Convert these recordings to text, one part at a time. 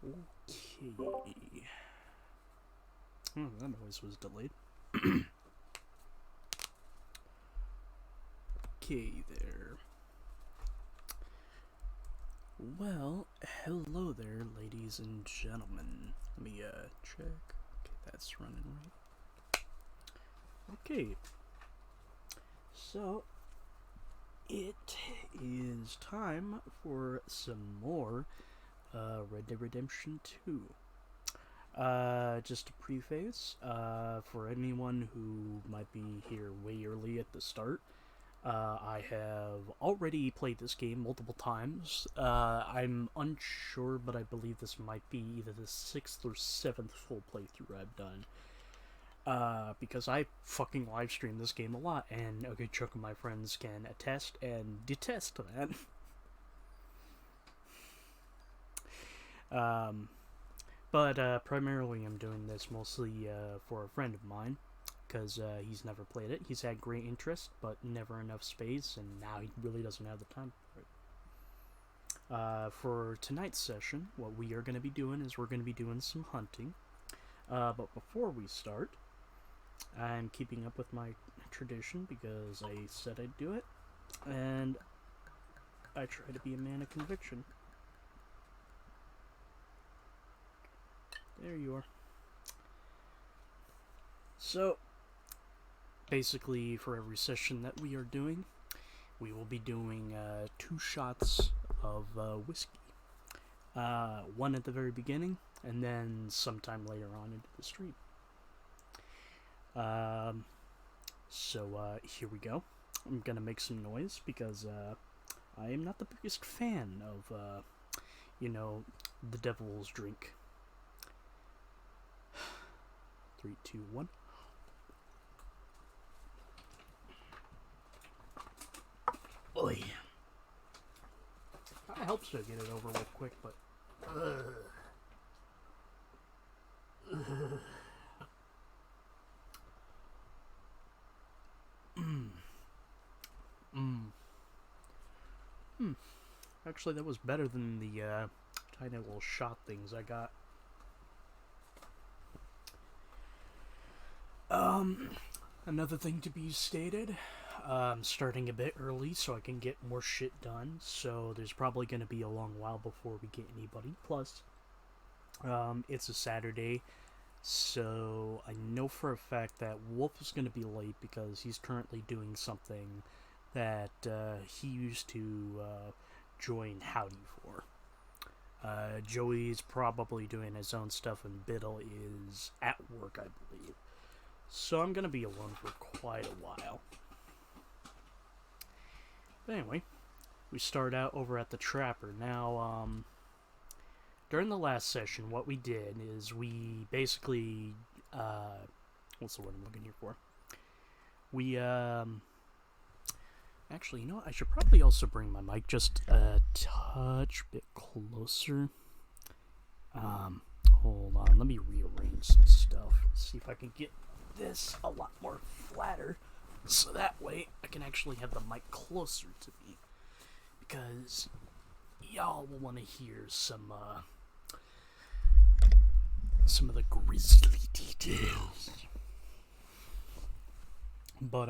Okay. Oh, that noise was delayed. Okay there. Well, hello there, ladies and gentlemen. Let me check. Okay, that's running right. Okay. So it is time for some more Red Dead Redemption 2. Just a preface, for anyone who might be here way early at the start, I have already played this game multiple times. I'm unsure, but I believe this might be either the 6th or 7th full playthrough I've done. Because I fucking live stream this game a lot, and a good chunk of my friends can attest and detest that. But primarily I'm doing this mostly for a friend of mine, because he's never played it. He's had great interest, but never enough space, and now he really doesn't have the time for it. For tonight's session, what we are going to be doing is we're going to be doing some hunting. But before we start, I'm keeping up with my tradition because I said I'd do it, and I try to be a man of conviction. There you are. So, basically, for every session that we are doing, we will be doing 2 shots of whiskey. One at the very beginning, and then sometime later on into the stream. So here we go. I'm gonna make some noise because I am not the biggest fan of, the devil's drink. 3, 2, 1. Oy. It helps to get it over with quick, but. Actually, that was better than the tiny little shot things I got. Another thing to be stated, I'm starting a bit early so I can get more shit done, so there's probably going to be a long while before we get anybody. Plus, it's a Saturday, so I know for a fact that Wolf is going to be late because he's currently doing something that he used to join Howdy for. Joey's probably doing his own stuff, and Biddle is at work, I believe. So I'm going to be alone for quite a while. But anyway, we start out over at the Trapper. Now, during the last session, what we did is we basically, what's the word I'm looking here for? We, actually, you know what? I should probably also bring my mic just a touch bit closer. Hold on, let me rearrange some stuff. See if I can get this a lot more flatter, so that way I can actually have the mic closer to me, because y'all will want to hear some of the grisly details. But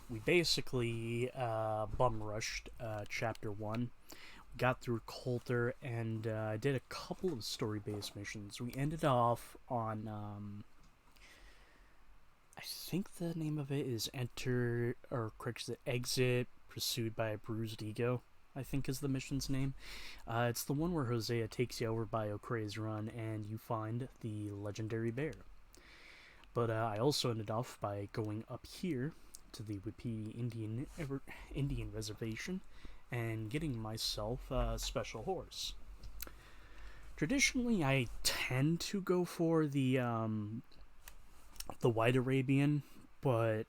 we basically bum rushed chapter 1. We got through Coulter, and did a couple of story-based missions. We ended off on I think the name of it is Exit Pursued by a Bruised Ego, I think is the mission's name. It's the one where Hosea takes you over by O'Crea's Run and you find the legendary bear. But I also ended off by going up here to the Wapiti Indian Reservation and getting myself a special horse. Traditionally, I tend to go for the White Arabian, but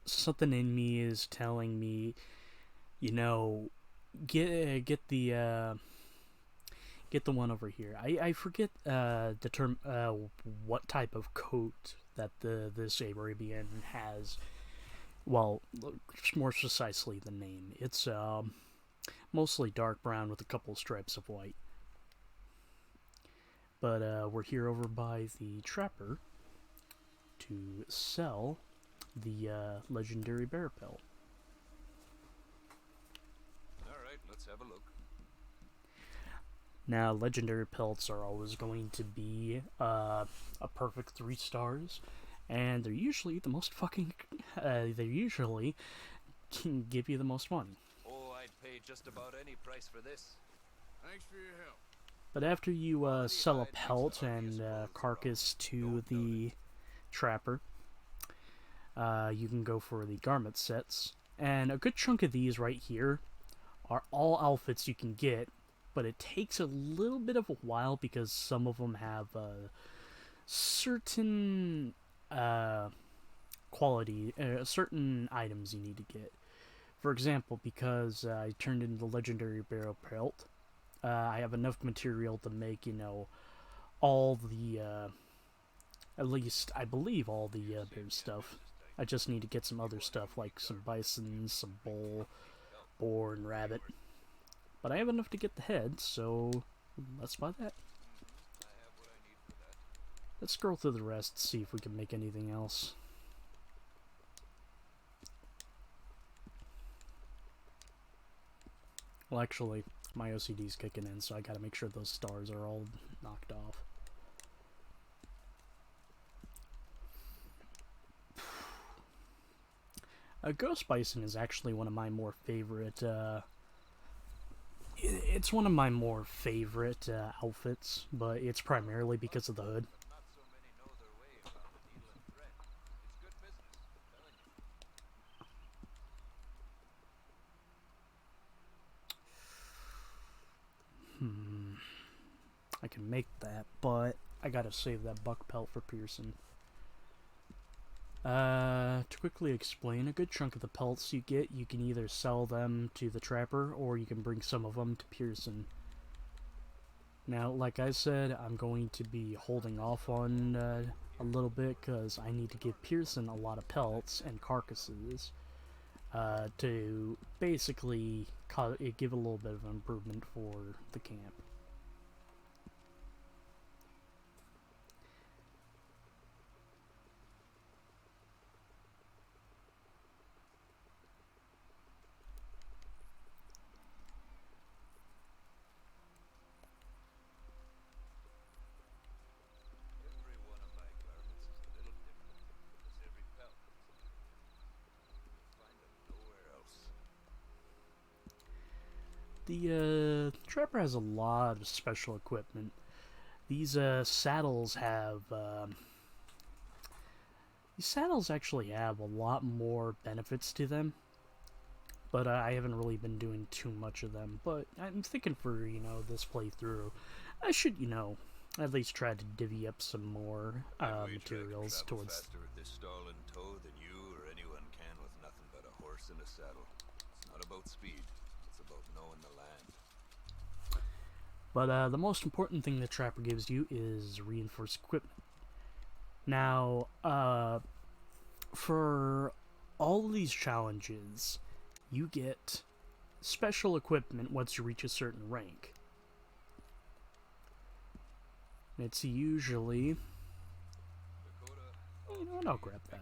something in me is telling me, get the one over here. I forget the term, what type of coat that this Arabian has. Well, more precisely the name. It's mostly dark brown with a couple stripes of white. But we're here over by the trapper to sell the legendary bear pelt. Alright, let's have a look. Now, legendary pelts are always going to be a perfect 3 stars, and they're usually the most fucking. They usually can give you the most money. Oh, I'd pay just about any price for this. Thanks for your help. But after you sell a pelt and carcass to the trapper, you can go for the garment sets. And a good chunk of these right here are all outfits you can get, but it takes a little bit of a while because some of them have certain quality, certain items you need to get. For example, because I turned in the legendary barrel pelt, I have enough material to make, you know, all the, at least, I believe, all the bear stuff. I just need to get some other stuff, like some bison, some bull, boar, and rabbit. But I have enough to get the head, so let's buy that. Let's scroll through the rest, see if we can make anything else. Well, actually, my OCD's kicking in, so I gotta make sure those stars are all knocked off. Ghost Bison is actually one of my more favorite, it's one of my more favorite outfits, but it's primarily because of the hood. I can make that, but I gotta save that buck pelt for Pearson. To quickly explain, a good chunk of the pelts you get, you can either sell them to the trapper, or you can bring some of them to Pearson. Now, like I said, I'm going to be holding off on a little bit, because I need to give Pearson a lot of pelts and carcasses to basically give a little bit of improvement for the camp. The trapper has a lot of special equipment. These saddles have these saddles actually have a lot more benefits to them, but I haven't really been doing too much of them. But I'm thinking for, you know, this playthrough, I should, you know, at least try to divvy up some more materials towards. Faster with this stall in tow than you or anyone can with nothing but a horse and a saddle. It's not about speed. It's about knowing the land. But the most important thing the trapper gives you is reinforced equipment. Now, for all of these challenges, you get special equipment once you reach a certain rank. It's usually, you know what, I'll grab that.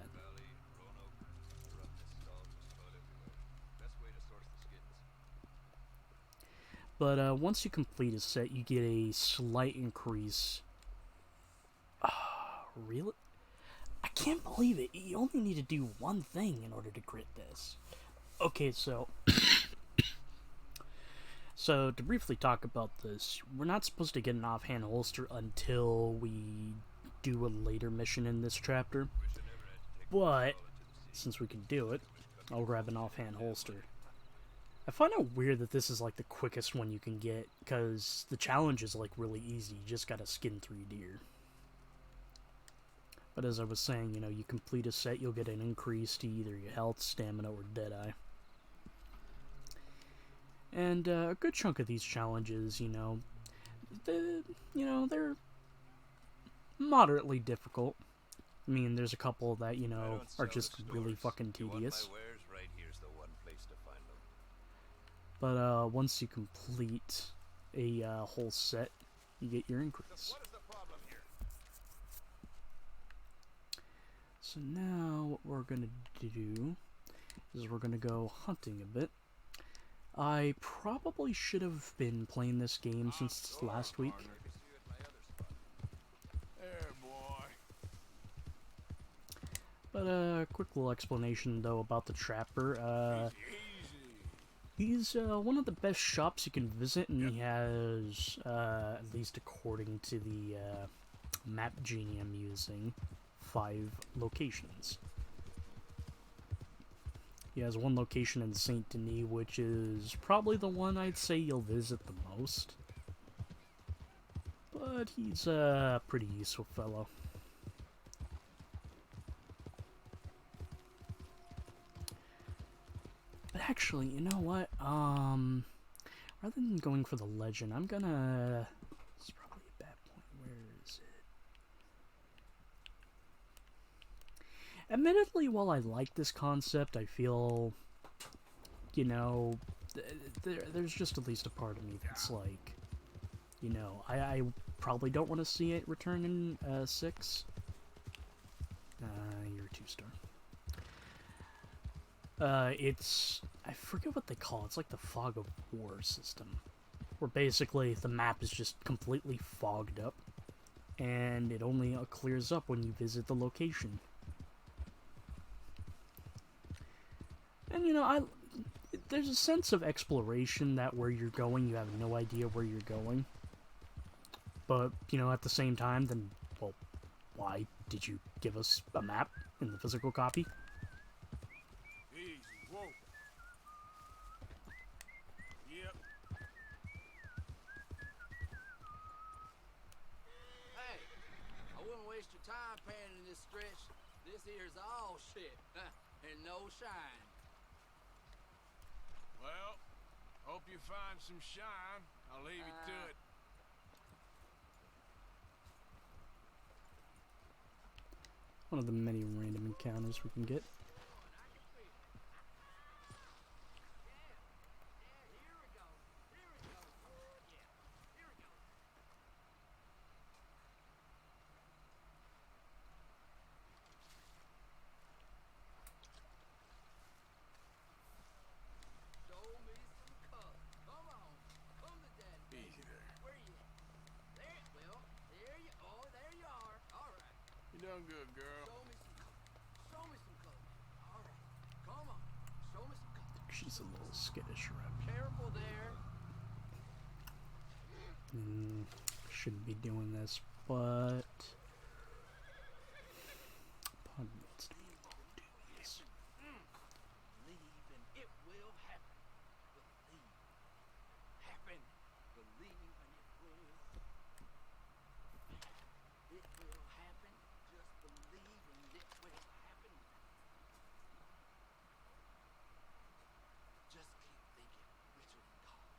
But once you complete a set, you get a slight increase. Really? I can't believe it. You only need to do one thing in order to crit this. Okay, so so to briefly talk about this, we're not supposed to get an offhand holster until we do a later mission in this chapter. But since we can do it, I'll grab an offhand holster. I find it weird that this is like the quickest one you can get, because the challenge is like really easy. You just gotta skin 3 deer. But as I was saying, you know, you complete a set, you'll get an increase to either your health, stamina, or deadeye. And a good chunk of these challenges, you know, they're moderately difficult. I mean, there's a couple that, you know, are just really fucking tedious. But once you complete a whole set, you get your increase. So now what we're gonna do is we're gonna go hunting a bit. I probably should have been playing this game since last week. There, boy. But quick little explanation though about the Trapper. Easy. He's one of the best shops you can visit, and he has, at least according to the map genie I'm using, 5 locations. He has one location in Saint Denis, which is probably the one I'd say you'll visit the most. But he's a pretty useful fellow. But actually, you know what? Rather than going for the legend, I'm gonna... It's probably a bad point. Where is it? Admittedly, while I like this concept, I feel, you know, there's just at least a part of me that's like, you know, I probably don't want to see it return in 6. You're a 2-star. It's... I forget what they call it. It's like the Fog of War system. Where basically the map is just completely fogged up. And it only clears up when you visit the location. And you know, there's a sense of exploration that where you're going, you have no idea where you're going. But, you know, at the same time, then, well, why did you give us a map in the physical copy? Easy. Whoa. Yep. Hey, I wouldn't waste your time panning this stretch. This here's all shit, and no shine. Well, hope you find some shine. I'll leave you to it. One of the many random encounters we can get. Easy there. Where you at? There, well, there you, oh, there you are. All right. You done good, girl. Show me some color. Show me some color. All right. Come on. Show me some color. She's a little skittish around here. Careful there. Shouldn't be doing this, but... Pun needs to be a little dubious. Believe and it will happen. Believe. Happen. Believe and it will. It will happen. Just believe and it will happen. Just keep thinking Richard and God.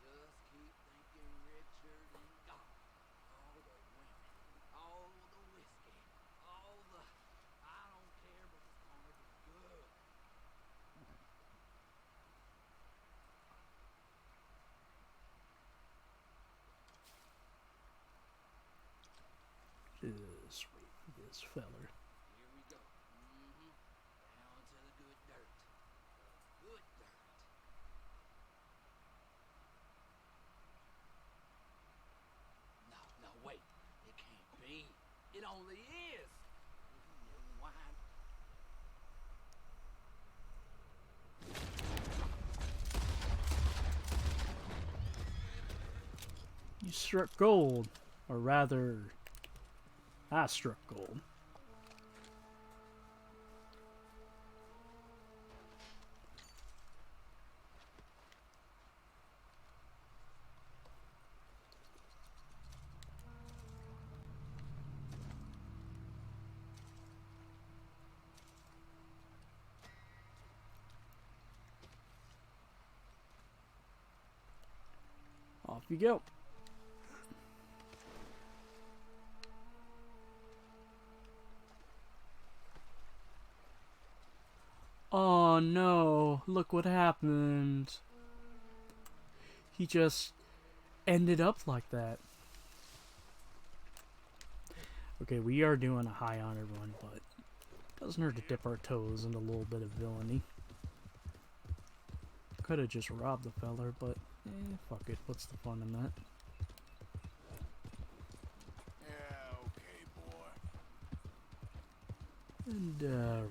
Just keep thinking Richard and God. All the women, all the whiskey, all the... I don't care, but it's gonna be good. Just wait for this feller. Here we go. Down to the good dirt. The good dirt. No, no, wait. It can't be. It only is. Why? You struck gold. Or rather, I struck gold. Off you go. Oh no, look what happened. He just ended up like that. Okay, we are doing a high honor run, but Doesn't hurt to dip our toes in a little bit of villainy. Could have just robbed the feller, but fuck it. What's the fun in that? Yeah, okay, boy. And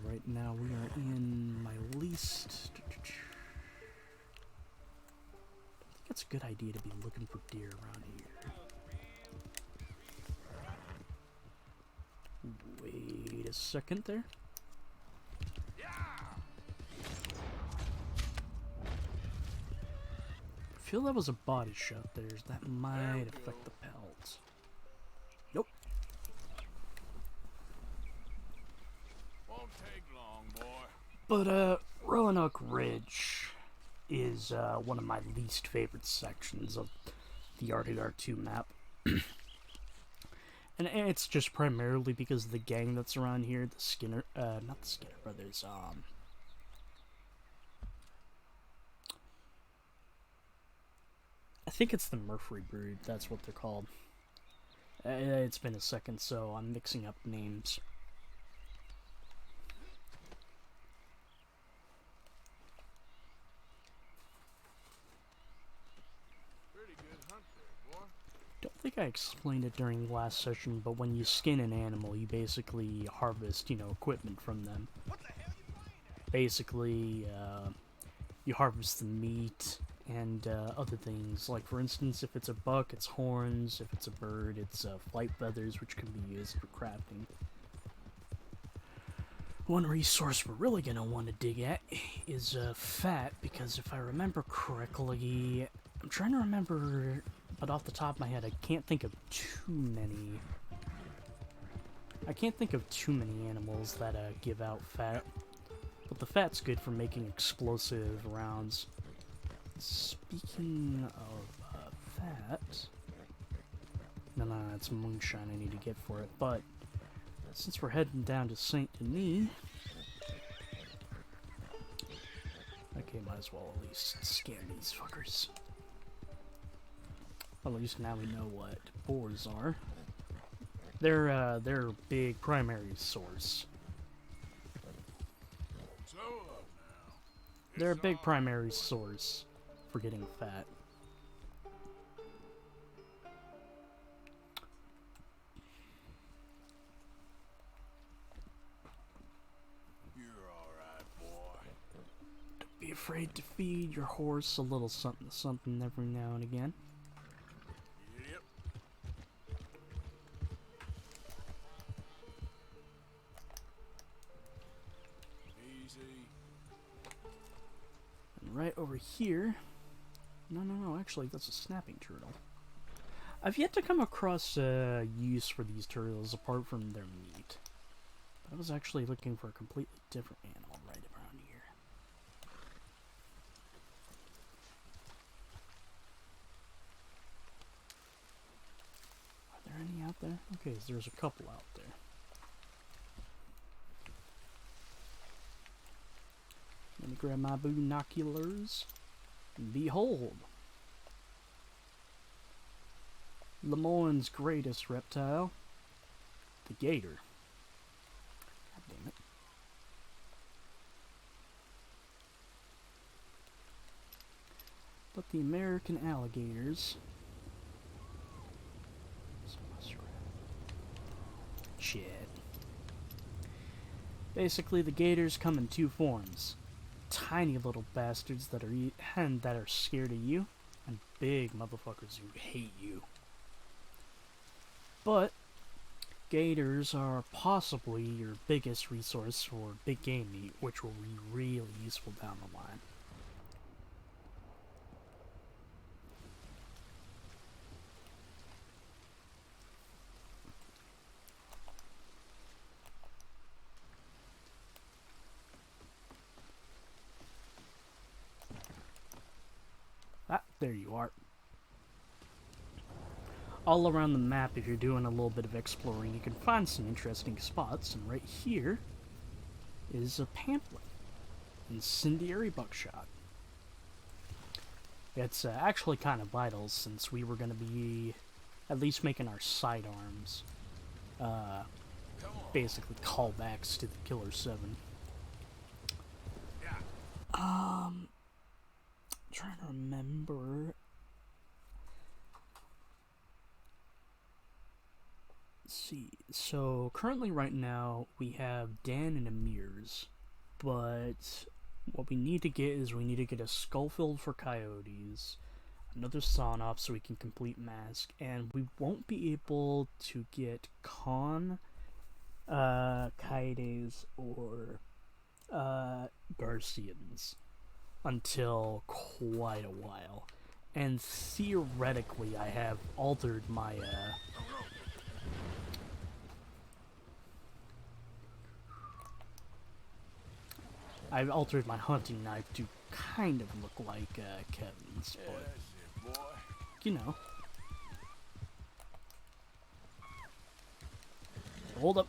right now we are in my least. I think it's a good idea to be looking for deer around here. Wait a second there. I feel that was a body shot there. That might affect the pelt. Nope. Won't take long, boy. But Roanoke Ridge is one of my least favorite sections of the RDR2 map. And it's just primarily because of the gang that's around here, the Skinner, not the Skinner brothers, I think it's the Murphy Brood, that's what they're called. It's been a second, so I'm mixing up names. Pretty good hunt there, boy. Don't think I explained it during the last session, but when you skin an animal, you basically harvest, equipment from them. Basically, you harvest the meat and other things. Like, for instance, if it's a buck, it's horns. If it's a bird, it's flight feathers, which can be used for crafting. One resource we're really going to want to dig at is fat, because if I remember correctly, I'm trying to remember, but off the top of my head, I can't think of too many animals that give out fat. But the fat's good for making explosive rounds. Speaking of fat... No, it's moonshine I need to get for it, but since we're heading down to Saint Denis... Okay, might as well at least scan these fuckers. Well, at least now we know what boars are. They're a big primary source. So up now. They're a big primary source for getting fat. You're alright, boy. Don't be afraid to feed your horse a little something something every now and again. Yep. Easy. And right over here... No, actually that's a snapping turtle. I've yet to come across use for these turtles apart from their meat. But I was actually looking for a completely different animal right around here. Are there any out there? Okay, so there's a couple out there. Let me grab my binoculars. And behold! Lemoyne's greatest reptile, the gator. God damn it. But the American alligators... Shit. Basically, the gators come in two forms. Tiny little bastards that are scared of you, and big motherfuckers who hate you. But gators are possibly your biggest resource for big game meat, which will be really useful down the line. Ah, there you are. All around the map, if you're doing a little bit of exploring, you can find some interesting spots, and right here is a pamphlet. Incendiary buckshot. It's actually kind of vital, since we were going to be at least making our sidearms basically callbacks to the Killer 7. Yeah. Trying to remember. Let's see. So currently, right now, we have Dan and Amir's, but what we need to get is we need to get a Skullfield for Coyotes, another Son-Off so we can complete Mask, and we won't be able to get Con, Kaides, or Garcians until quite a while. And theoretically, I have altered my, I've altered my hunting knife to kind of look like Kevin's, Yeah, but, that's it, boy. you know. Hold up.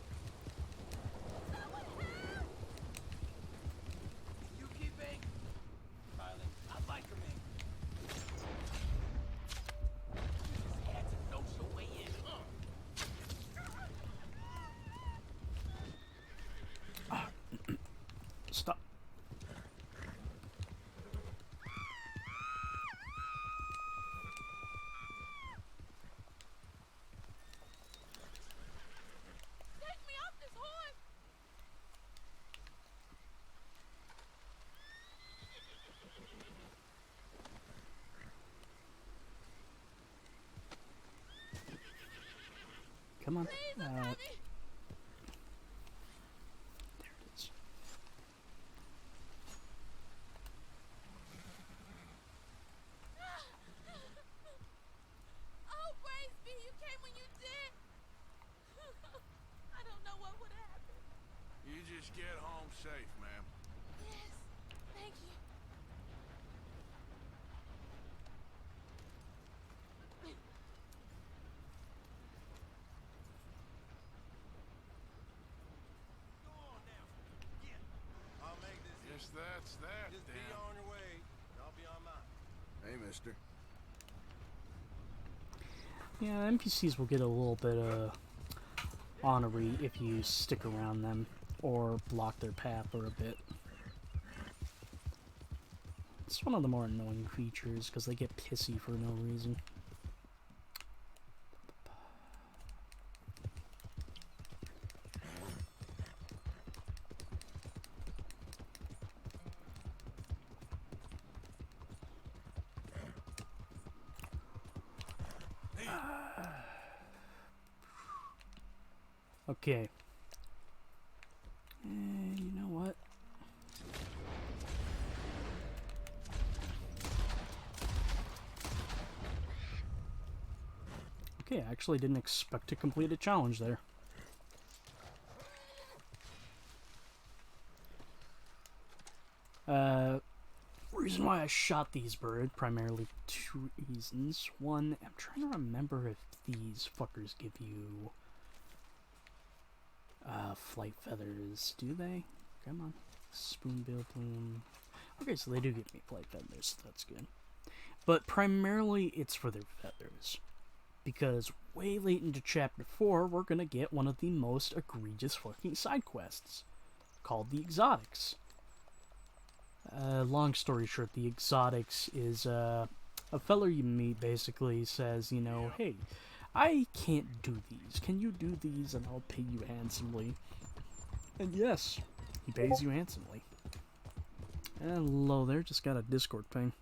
You keeping? Smiling. I'd like her in. You just had to know your way in, huh? Stop. Take me off this horse! Come on. Please, There let me! it is. Oh, praise be, you came when you did! I don't know what would happen. You just get home safe, ma'am. Yes, thank you. Go on now. Get. I'll make this Guess easy. that's that, Just be then. on your way. And I'll be on mine. Hey, mister. Yeah, NPCs will get a little bit honorary if you stick around them or block their path for a bit. It's one of the more annoying features because they get pissy for no reason. Okay. And you know what? Okay, I actually didn't expect to complete a challenge there. Reason why I shot these birds, primarily two reasons. One, I'm trying to remember if these fuckers give you flight feathers. Do they? Come on. Spoonbill plume. Okay, so they do give me flight feathers, so that's good. But primarily it's for their feathers. Because way late into chapter 4, we're gonna get one of the most egregious fucking side quests. Called the Exotics. Long story short, the Exotics is, a feller you meet basically says, you know, hey, I can't do these. Can you do these and I'll pay you handsomely? And yes, he pays you handsomely. Hello there, just got a Discord ping.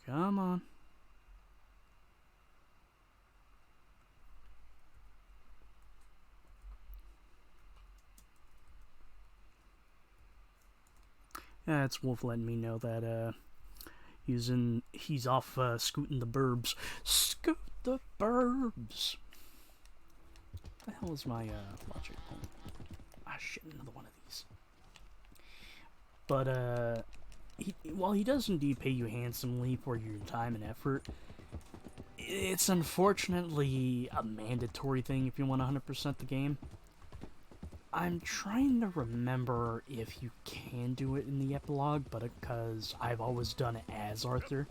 Come on. Yeah, it's Wolf letting me know that he's off scooting the burbs. Scoot the burbs. What the hell is my logic point? Ah shit, another one of these. But while he does indeed pay you handsomely for your time and effort, it's unfortunately a mandatory thing if you want to 100% the game. I'm trying to remember if you can do it in the epilogue, but because I've always done it as Arthur.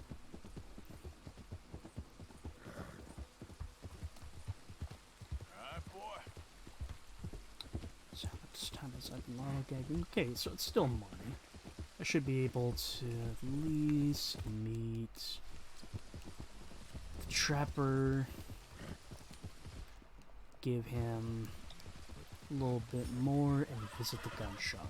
outside the lollygagging. Okay, so it's still money. I should be able to at least meet the trapper, give him a little bit more, and visit the gun shop.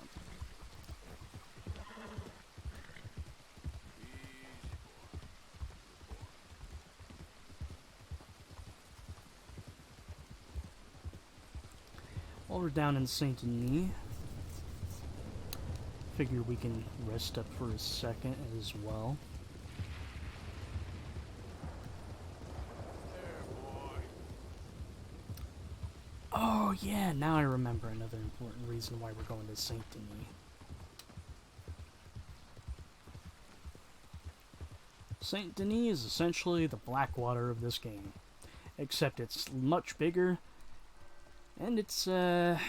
While we're down in Saint Denis, figure we can rest up for a second as well. Oh yeah, now I remember another important reason why we're going to Saint Denis. Saint Denis is essentially the Blackwater of this game, except it's much bigger, and it's kind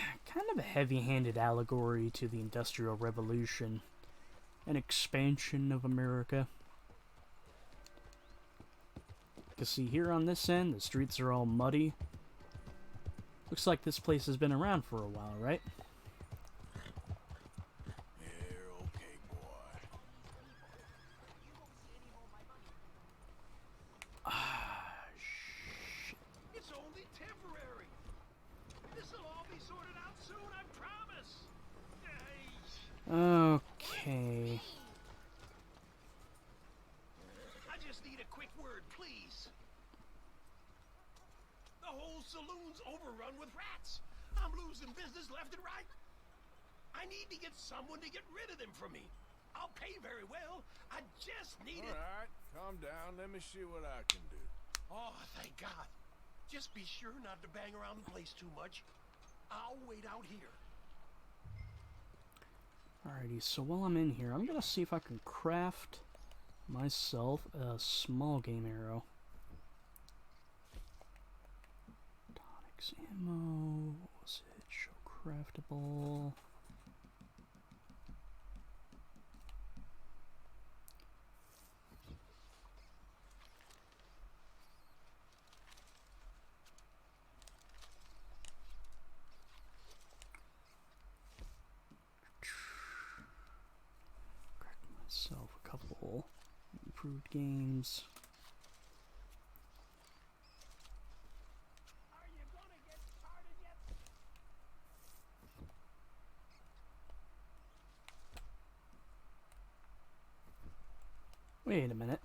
of a heavy-handed allegory to the Industrial Revolution, an expansion of America. You see here on this end, the streets are all muddy. Looks like this place has been around for a while, right? You're okay, boy. It's only temporary. This'll all be sorted out soon, I promise. Okay. I just need a quick word, please. The whole saloon's overrun with rats. I'm losing business left and right. I need to get someone to get rid of them for me. I'll pay very well. I just need it. All right, calm down. Let me see what I can do. Oh, thank God. Just be sure not to bang around the place too much. I'll wait out here. Alrighty, so while I'm in here, I'm gonna see if I can craft myself a small game arrow. Tonics ammo, what was it? Show craftable. Craft myself a couple improved games. Are you gonna get started yet? Wait a minute.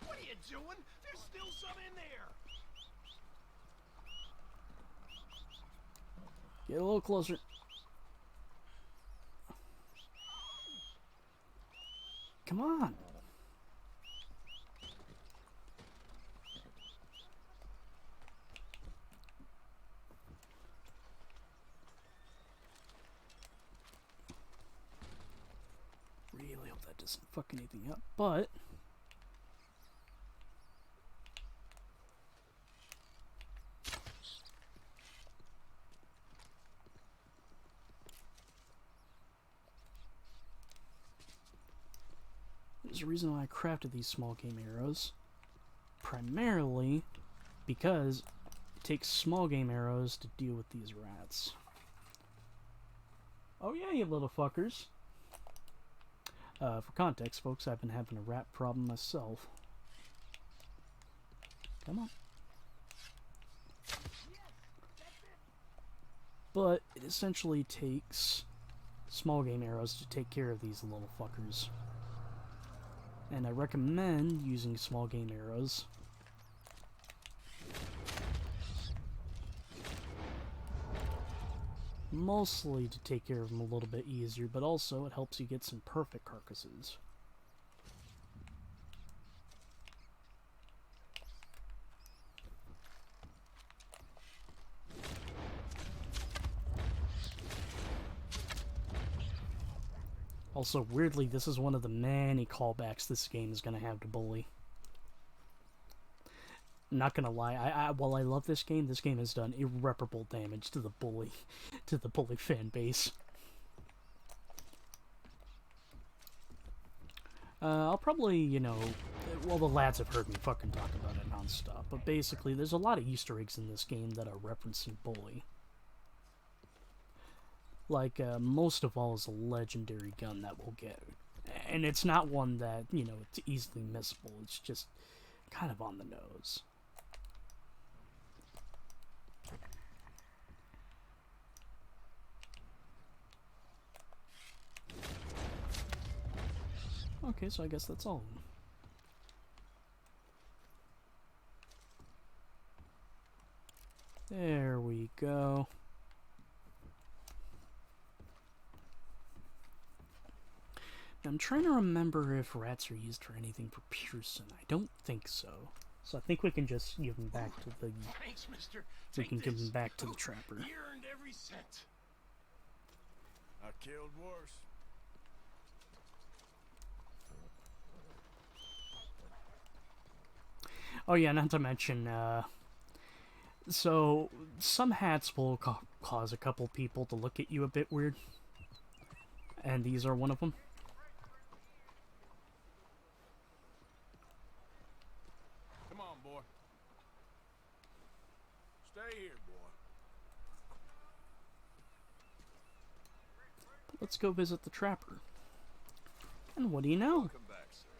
What are you doing? There's still some in there. Get a little closer. Come on. Really hope that doesn't fuck anything up, but there's a reason why I crafted these small game arrows. Primarily because it takes small game arrows to deal with these rats. Oh yeah, you little fuckers. For context, folks, I've been having a rat problem myself. Come on. But it essentially takes small game arrows to take care of these little fuckers. And I recommend using small game arrows. Mostly to take care of them a little bit easier, but also it helps you get some perfect carcasses. Also, weirdly, this is one of the many callbacks this game is going to have to Bully. Not gonna lie, while I love this game has done irreparable damage to the Bully, fan base. I'll probably, you know, well, the lads have heard me fucking talk about it nonstop, but basically, there's a lot of Easter eggs in this game that are referencing Bully. Like, most of all is a legendary gun that we'll get. And it's not one that, you know, it's easily missable. It's just kind of on the nose. Okay, so I guess that's all of them. There we go. Now, I'm trying to remember if rats are used for anything for Pearson. I don't think so. So I think we can just give them back to the... Thanks, mister. We Take can give this. them back to the trapper. You earned every cent. I killed worse. Oh yeah, not to mention, so some hats will cause a couple people to look at you a bit weird. And these are one of them. Come on, boy. Stay here, boy. Let's go visit the trapper. And what do you know? Welcome back, sir.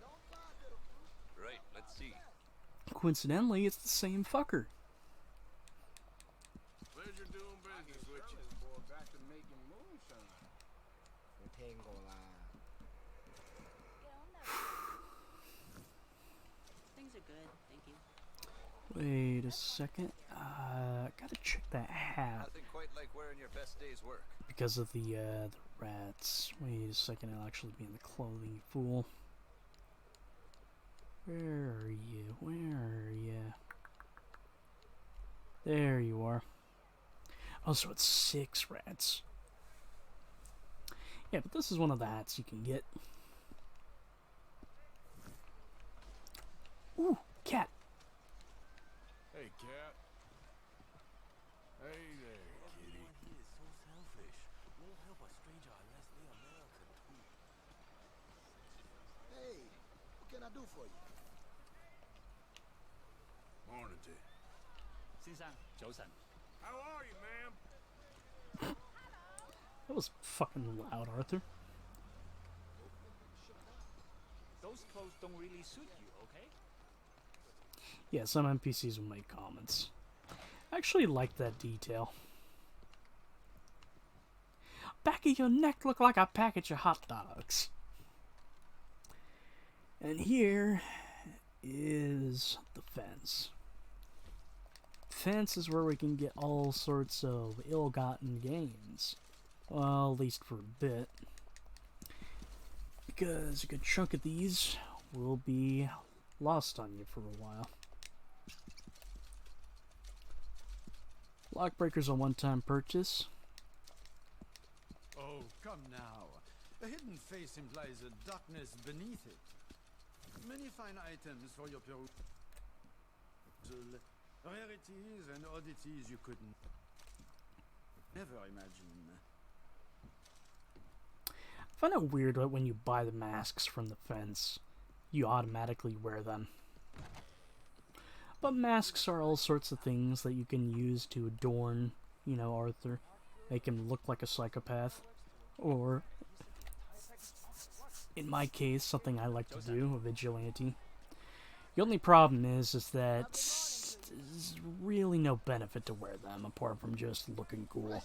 Right, let's see. Coincidentally, it's the same fucker. Pleasure doing business with you. Boy, back to making moonshine. Things are good, thank you. Wait a second. Gotta check that hat Nothing quite like wearing your best day's work. because of the rats. Wait a second, I'll actually be in the clothing, you fool. Where are you? Where are you? There you are. Oh, so it's 6 rats. Yeah, but this is one of the hats you can get. Ooh, cat. Hey, cat. Hey there, kitty. He is so selfish. Won't help a stranger unless they American too. Hey, what can I do for you? Morning to you. 先生，早晨。 How are you, ma'am? That was fucking loud, Arthur. Those clothes don't really suit you, okay? Yeah, some NPCs will make comments. I actually like that detail. Back of your neck look like a package of hot dogs. And here is the fence. Fence is where we can get all sorts of ill-gotten gains. Well, at least for a bit. Because a good chunk of these will be lost on you for a while. Lockbreaker's a one-time purchase. Oh, come now. A hidden face implies a darkness beneath it. Many fine items for your perusal. Rarities and oddities you couldn't never imagine. I find it weird that when you buy the masks from the fence, you automatically wear them. But masks are all sorts of things that you can use to adorn, you know, Arthur. Make him look like a psychopath. Or, in my case, something I like to do, a vigilante. The only problem is that there's really no benefit to wear them, apart from just looking cool.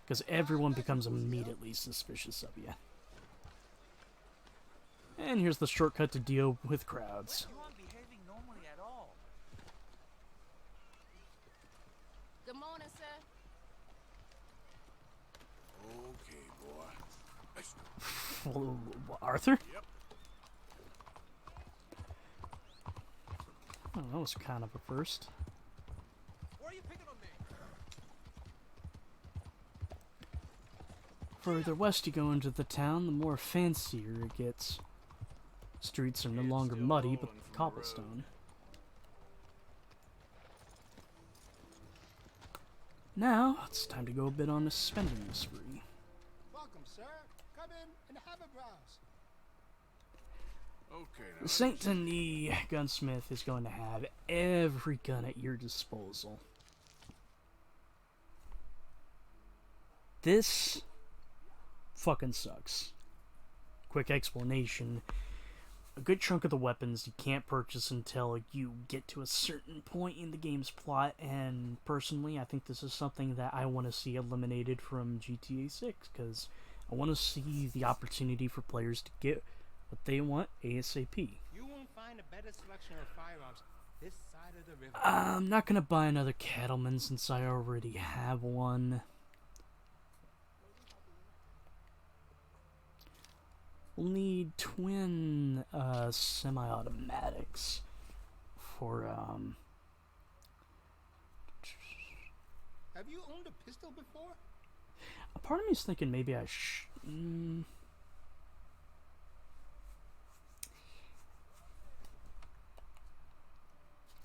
Because everyone becomes immediately suspicious of you. And here's the shortcut to deal with crowds. You aren't behaving normally at all. Good morning, sir. Okay, boy. Arthur? Yep. Oh, that was kind of a first. Where are you picking on me? Further west you go into the town, the more fancier it gets. Streets are no It's longer still muddy, but rolling from the road. cobblestone. Now, it's time to go a bit on a spending spree. Welcome, sir. Come in and have a browse. Okay, now. The Saint and the gunsmith is going to have every gun at your disposal. This fucking sucks. Quick explanation. A good chunk of the weapons you can't purchase until you get to a certain point in the game's plot, and personally, I think this is something that I want to see eliminated from GTA 6, because I want to see the opportunity for players to get what they want ASAP. You won't find a better selection of firearms this side of the river. I'm not gonna buy another Cattleman since I already have one. We'll need twin semi-automatics for Have you owned a pistol before? a part of me is thinking maybe I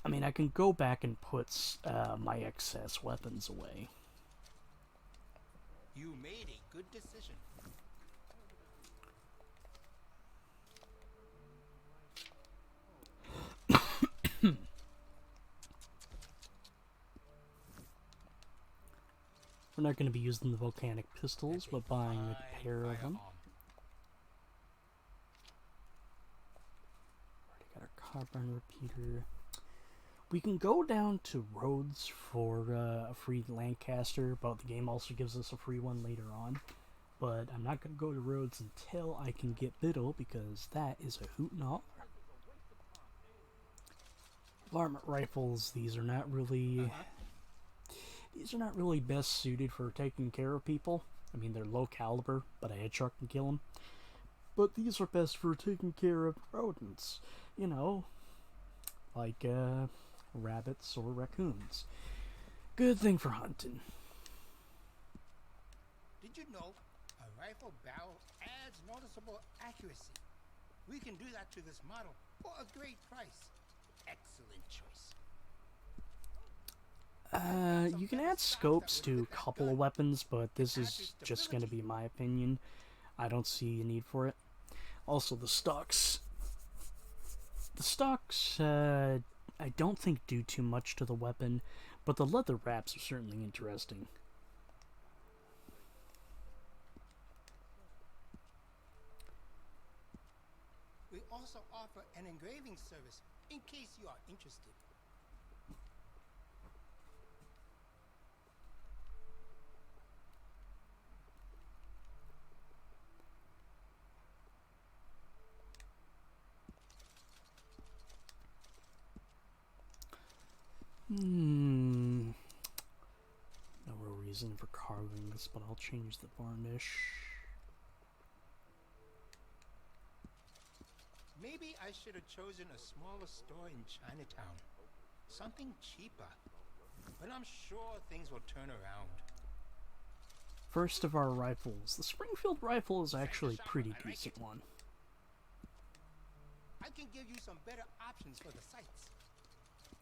I mean, I can go back and put my excess weapons away. You made a good decision. We're not going to be using the volcanic pistols, but buying a pair of them. Already got our carbine repeater. We can go down to Rhodes for a free Lancaster, but the game also gives us a free one later on. But I'm not going to go to Rhodes until I can get Biddle, because that is a hoot and holler. Varmint rifles, these are not really best suited for taking care of people. I mean, they're low caliber, but a headshot can kill them. But these are best for taking care of rodents, you know, like rabbits or raccoons. Good thing for hunting. Did you know a rifle barrel adds noticeable accuracy? We can do that to this model for a great price. Excellent choice. You can add scopes to a couple of weapons, but this is just going to be my opinion. I don't see a need for it. Also, the stocks. The stocks, I don't think do too much to the weapon, but the leather wraps are certainly interesting. We also offer an engraving service in case you are interested. No real reason for carving this, but I'll change the varnish. Maybe I should have chosen a smaller store in Chinatown. Something cheaper. But I'm sure things will turn around. First of our rifles. The Springfield rifle is actually a pretty decent one. I can give you some better options for the sights.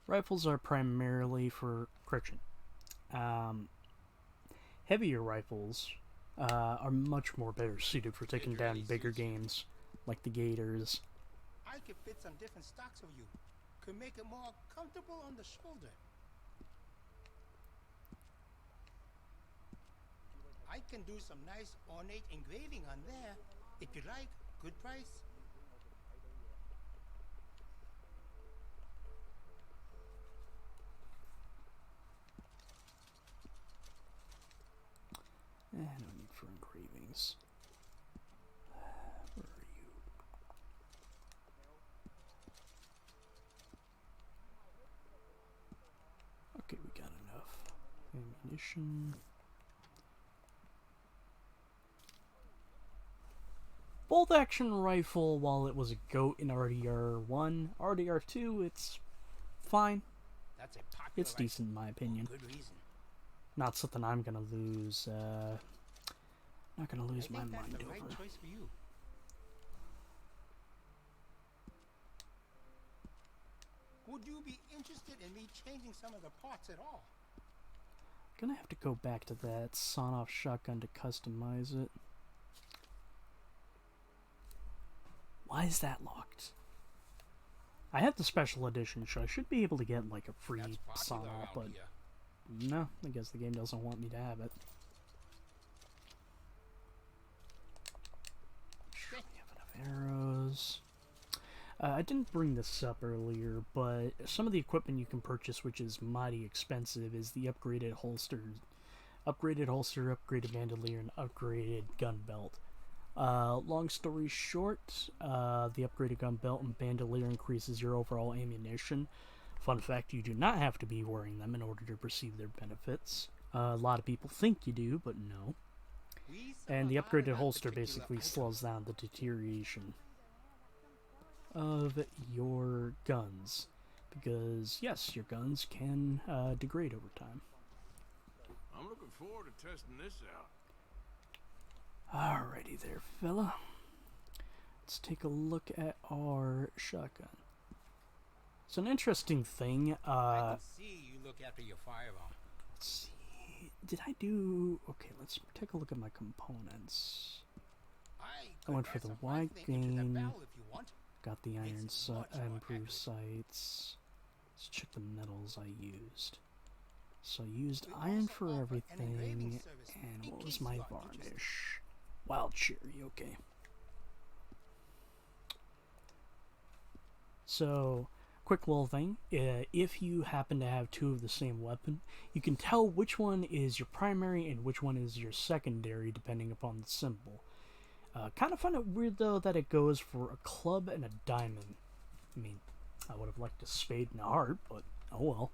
Rifles are primarily for correction. Heavier rifles are much more better suited for taking down bigger games, like the Gators. I could fit some different stocks for you. Could make it more comfortable on the shoulder. I can do some nice ornate engraving on there. If you like, good price. No need for engravings. Where are you? Okay, we got enough ammunition. Bolt action rifle, while it was a GOAT in RDR1, RDR2, it's fine. That's a popular It's decent in my opinion. Good reason. Not something I'm gonna lose. Not gonna lose my I think mind that's the over. right choice for you. Would you be interested in me changing some of the parts at all? Gonna have to go back to that sawn-off shotgun to customize it. Why is that locked? I have the special edition, so I should be able to get like a free That's popular sawn-off, but around here. no, I guess the game doesn't want me to have it. I didn't bring this up earlier, but some of the equipment you can purchase, which is mighty expensive, is the upgraded holster, upgraded bandolier, and upgraded gun belt. Long story short, the upgraded gun belt and bandolier increases your overall ammunition. Fun fact, you do not have to be wearing them in order to receive their benefits. A lot of people think you do, but no. And the upgraded holster basically slows down the deterioration of your guns. Because, yes, your guns can degrade over time. I'm looking forward to testing this out. Alrighty there, fella. Let's take a look at our shotgun. It's an interesting thing. I can see you look after your firearm. Let's see. Did I do... Okay, let's take a look at my components. I went for the wide gain. Got the iron improved sights. Let's check the metals I used. So I used iron for everything. And what was my varnish? Wild cherry, okay. So, quick little thing. If you happen to have two of the same weapon, you can tell which one is your primary and which one is your secondary depending upon the symbol. Kind of find it weird though that it goes for a club and a diamond. I mean, I would have liked a spade and a heart, but oh well.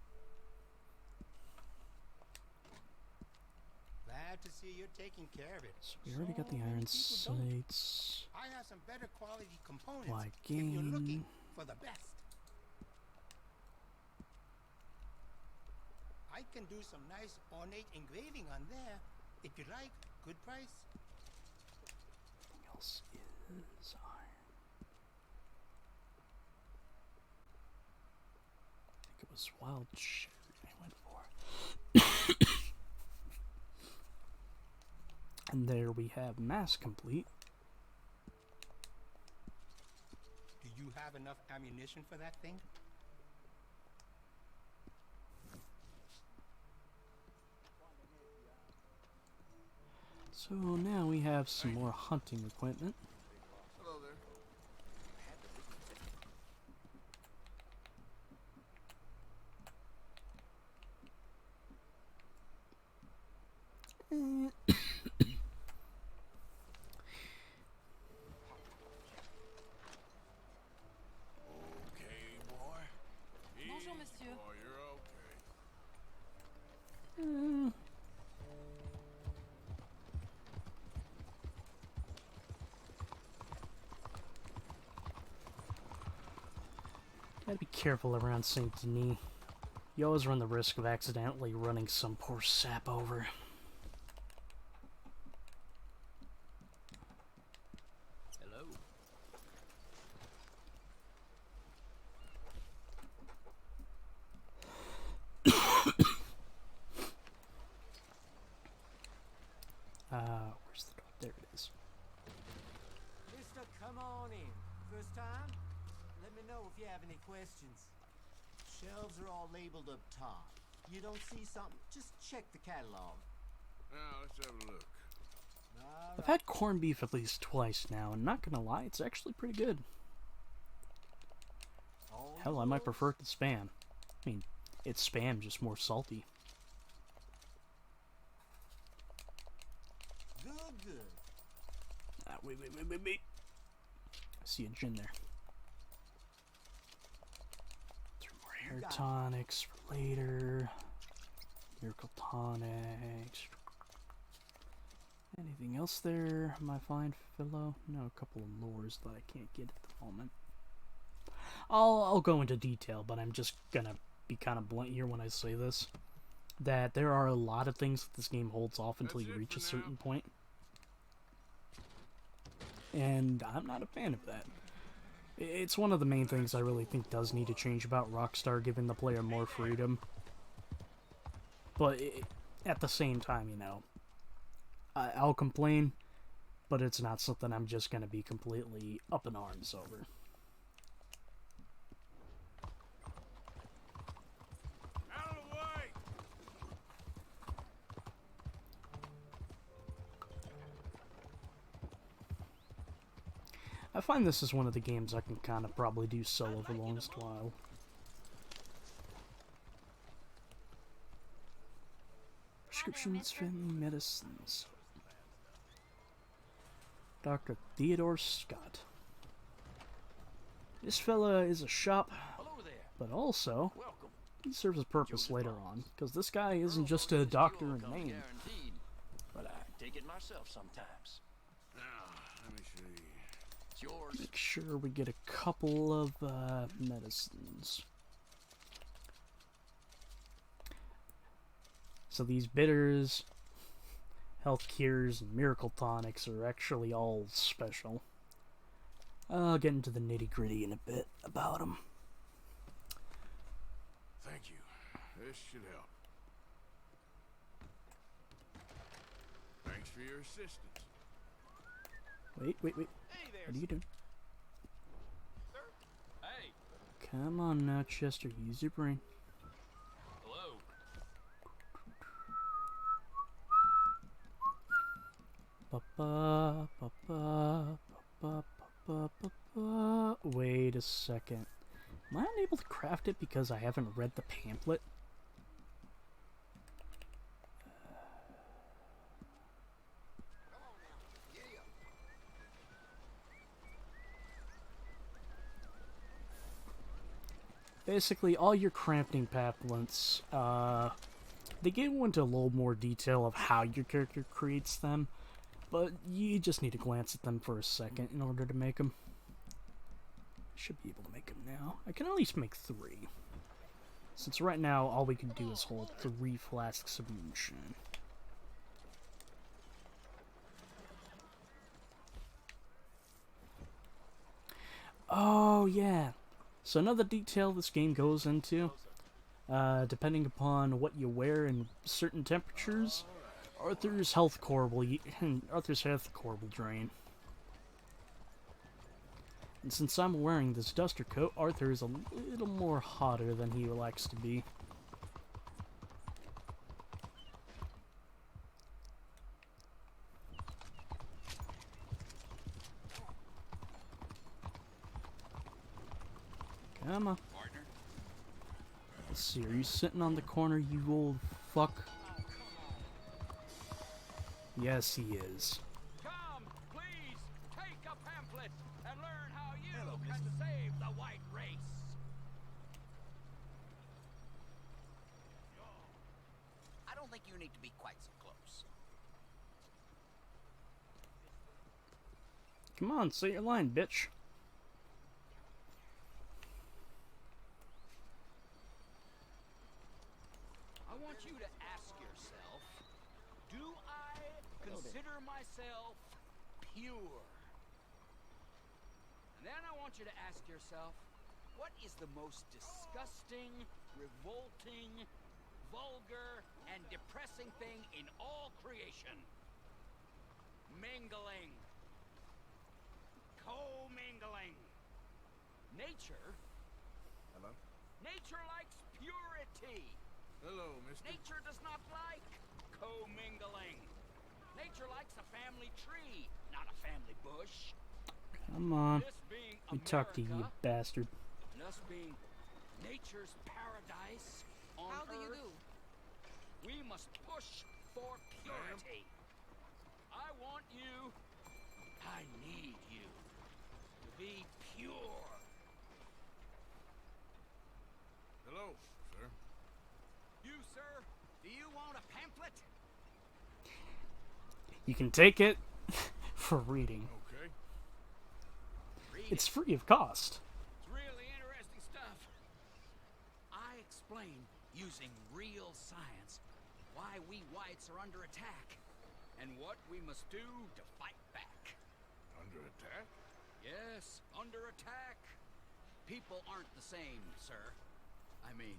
Glad to see you're taking care of it. So we already got the iron sights. I have some better quality components Wide if you're looking gain. for the best. I can do some nice ornate engraving on there if you like. Good price. Anything else is iron. I think it was wild cherry I went for. And there we have mass complete. Do you have enough ammunition for that thing? So now we have some more hunting equipment. Hello there. Okay, boy. Bonjour, Easy, monsieur. boy, you're okay. Gotta be careful around Saint Denis. You always run the risk of accidentally running some poor sap over. Hello. Where's the door? There it is. Mister, come on in. First time? Let me know if you have any questions. Shelves are all labeled up top. You don't see something, just check the catalog. Now, let's have a look. All I've right. had corned beef at least twice now, and not gonna lie, it's actually pretty good. All Hell, I might yours. prefer it to Spam. I mean, it's Spam, just more salty. Good, good. Wait. I see a gin there. 3 more hair got it. tonics for later. Miracle tonics. Anything else there, my fine fellow? No, a couple of lures that I can't get at the moment. I'll go into detail, but I'm just gonna be kind of blunt here when I say this. That there are a lot of things that this game holds off until That's you it reach for a certain now. point. And I'm not a fan of that. It's one of the main things I really think does need to change about Rockstar, giving the player more freedom. But at the same time, you know, I'll complain, but it's not something I'm just going to be completely up in arms over. Out of the way! I find this is one of the games I can kind of probably do solo for the longest while. Prescriptions, family medicines. Dr. Theodore Scott. This fella is a shop, but also he serves a purpose later on, because this guy isn't just a doctor in name. But I take it myself sometimes. Now, let me see. It's yours. Make sure we get a couple of medicines. So these bitters, health cures, and miracle tonics are actually all special. I'll get into the nitty-gritty in a bit about them. Thank you. This should help. Thanks for your assistance. Wait. What are you doing? Hey. Come on now, Chester. Use your brain. Hello. Wait a second. Am I unable to craft it because I haven't read the pamphlet? Basically, all your crafting pamphlets, they go into a little more detail of how your character creates them, but you just need to glance at them for a second in order to make them. Should be able to make them now. I can at least make 3. Since right now, all we can do is hold 3 flasks of moonshine. Oh, yeah. So another detail this game goes into, depending upon what you wear in certain temperatures, Arthur's health core will drain. And since I'm wearing this duster coat, Arthur is a little more hotter than he likes to be. Come on. Let's see, are you sitting on the corner, you old fuck? Yes, he is. Come, please, take a pamphlet and learn how you can save the white race. I don't think you need to be quite so close. Come on, say your line, bitch. I want you to ask yourself, do I consider myself pure? And then I want you to ask yourself, what is the most disgusting, revolting, vulgar, and depressing thing in all creation? Mingling. Co-mingling. Nature. Hello? Nature likes purity. Hello, mister. Nature does not like co-mingling. Nature likes a family tree, not a family bush. Come on. This being Let me talk to you, America, bastard. and us being nature's paradise on How do you Earth, do? we must push for purity. I want you, I need you to be pure. Hello, sir. You, sir, do you want a pamphlet? You can take it for reading. Okay. Read It's it. free of cost. It's really interesting stuff. I explain using real science why we whites are under attack and what we must do to fight back. Under attack? Yes, under attack. People aren't the same, sir. I mean,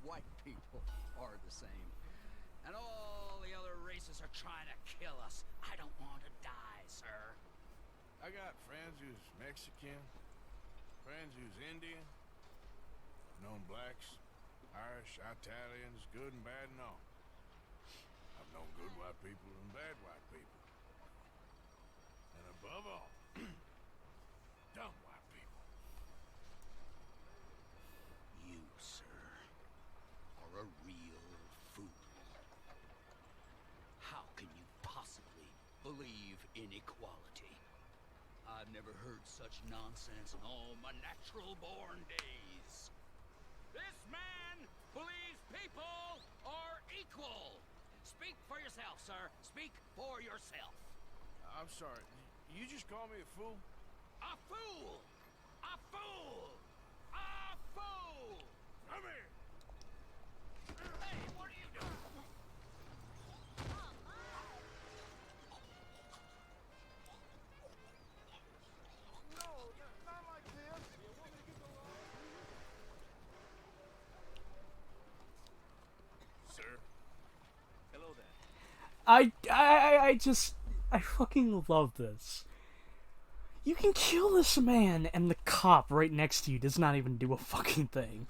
white people are the same. And all the other races are trying to kill us. I don't want to die, sir. I got friends who's Mexican, friends who's Indian. Known blacks, Irish, Italians, good and bad and all. I've known good white people and bad white people. And above all, I've never heard such nonsense in all my natural-born days. This man believes people are equal. Speak for yourself, sir. Speak for yourself. I'm sorry. You just called me a fool? A fool! A fool! A fool! Come here! Hey, what are you doing? No, not like this. You want me to get the law? Sir? Hello there. I fucking love this. You can kill this man, and the cop right next to you does not even do a fucking thing.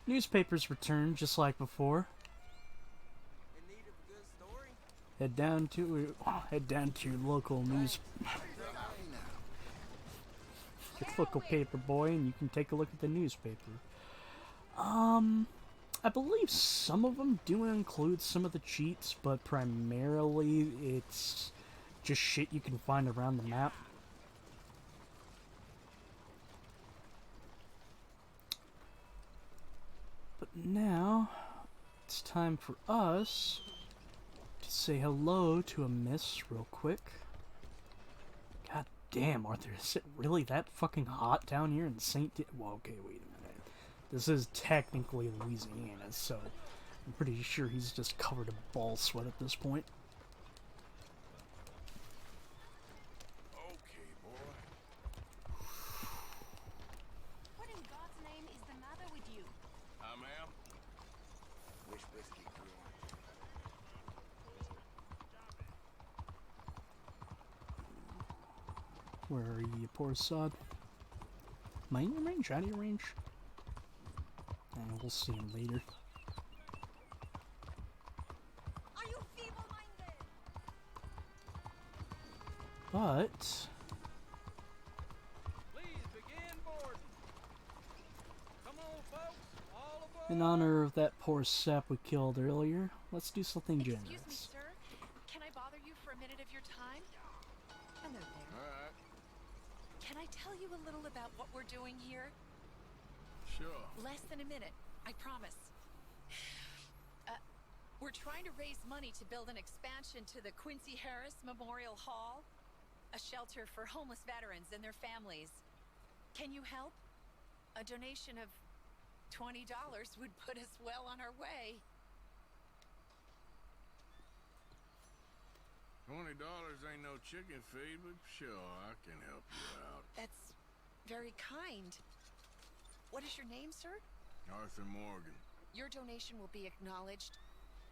Newspapers return just like before. In need of a good story? Head down to your local your local paper boy, and you can take a look at the newspaper. I believe some of them do include some of the cheats, but primarily it's just shit you can find around the map. But now, it's time for us to say hello to a miss real quick. God damn, Arthur, is it really that fucking hot down here in Well, okay, wait a minute. This is technically Louisiana, so I'm pretty sure he's just covered in ball sweat at this point. Okay, boy. What in God's name is the matter with you? Ma'am? Wish whiskey cool. Where are you, you poor sod? Am I in your range? Out of your range? We'll see him later. Are you feeble-minded? But Please begin boarding. Come on, folks. All aboard. in honor of that poor sap we killed earlier, let's do something generous. Excuse me, sir. Can I bother you for a minute of your time? Hello there. All right. Can I tell you a little about what we're doing here? Sure. Less than a minute, I promise. We're trying to raise money to build an expansion to the Quincy Harris Memorial Hall, a shelter for homeless veterans and their families. Can you help? A donation of $20 would put us well on our way. $20 ain't no chicken feed, but sure, I can help you out. That's very kind. What is your name, sir? Arthur Morgan. Your donation will be acknowledged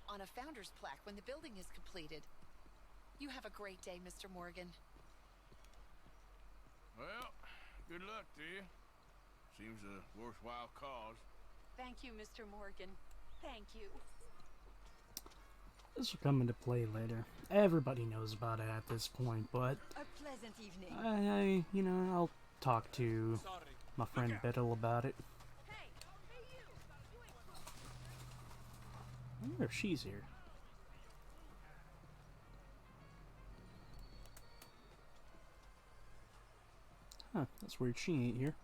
on a founder's plaque when the building is completed. You have a great day, Mr. Morgan. Well, good luck to you. Seems a worthwhile cause. Thank you, Mr. Morgan. Thank you. This will come into play later. Everybody knows about it at this point, but A pleasant evening. I'll talk to my friend Biddle about it. I wonder if she's here. Huh, that's weird. She ain't here.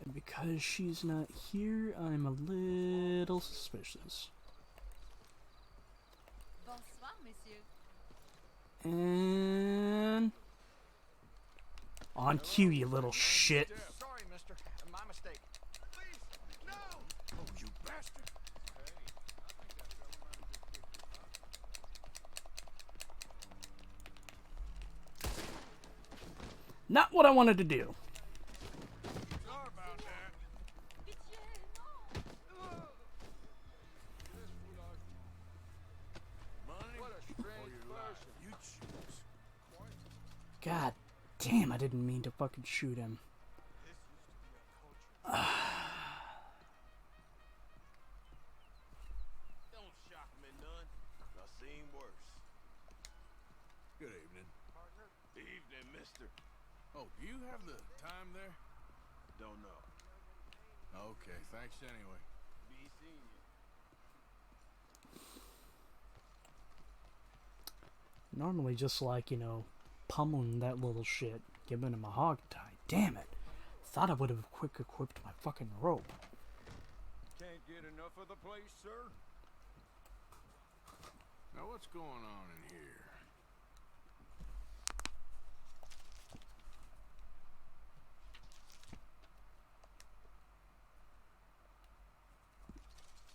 And because she's not here, I'm a little suspicious. Bonsoir, monsieur. And on cue, you little shit. Sorry, mister. My mistake. Please, no! Oh, you bastard! Not what I wanted to do. Sorry about that. Money What a strange or your life? person. You choose. God damn, I didn't mean to fucking shoot him. Don't shock me none. I've seen worse. Good evening. Evening, mister. Oh, do you have the time there? Don't know. Okay, thanks anyway. Be seeing you. Normally just like, you know, pummeling that little shit, giving him a hog tie. Damn it. Thought I would have quick equipped my fucking rope. Can't get enough of the place, sir? Now what's going on in here?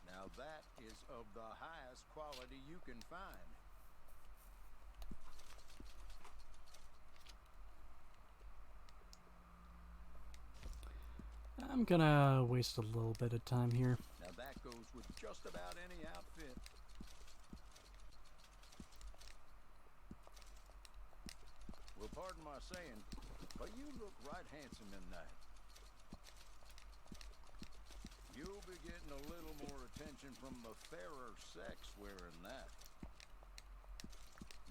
Now that is of the highest quality you can find. I'm gonna waste a little bit of time here. Now that goes with just about any outfit. Well, pardon my saying, but you look right handsome in that. You'll be getting a little more attention from the fairer sex wearing that.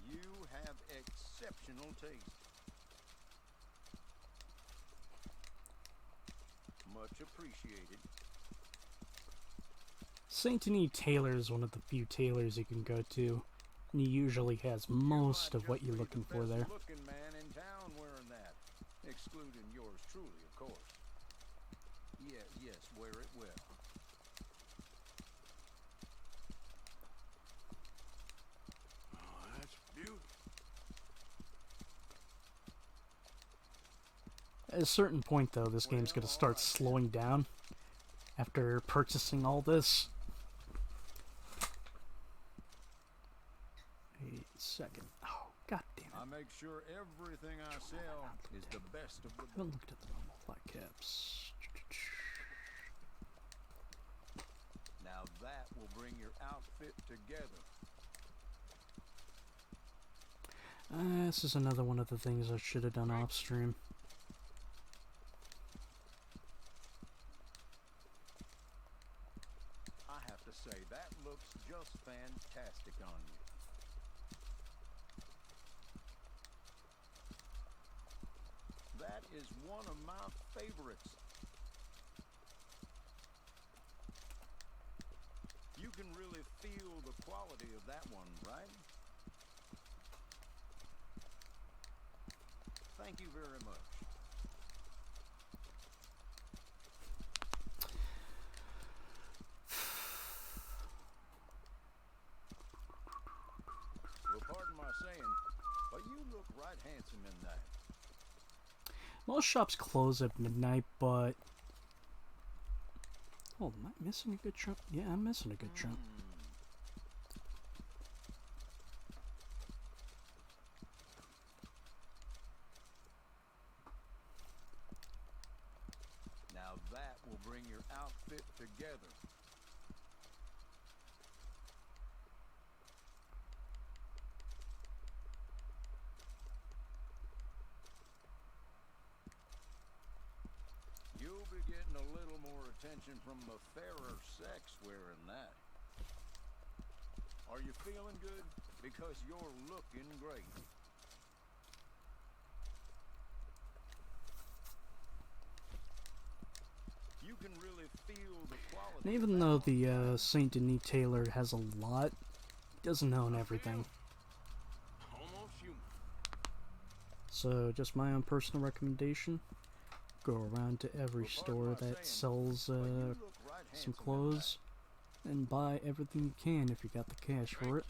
You have exceptional taste. Much appreciated. Saint Denis Tailor is one of the few tailors you can go to, and he usually has most of what you're looking for there. Looking man in town wearing that, excluding yours truly, of course. Yes, wear it well. Oh, that's beautiful. At a certain point, though, this game's gonna start slowing down after purchasing all this. Wait a second. Oh, god damn it. I make sure everything I sell is the best of the I haven't looked at the normal flat caps. Now that will bring your outfit together. This is another one of the things I should have done off stream. I have to say, that looks just fantastic on you. That is one of my favorites. You can really feel the quality of that one, right? Thank you very much. Well, pardon my saying, but you look right handsome in that. Most shops close at midnight, but... Oh, am I missing a good chunk? Yeah, I'm missing a good chunk. Now that will bring your outfit together. You'll be getting a little more attention from the fairer sex wearing that. Are you feeling good? Because you're looking great. You can really feel the quality. And even though the Saint Denis Tailor has a lot, he doesn't own everything. Almost human. So, just my own personal recommendation. Go around to every store that sells some clothes and buy everything you can if you got the cash for it.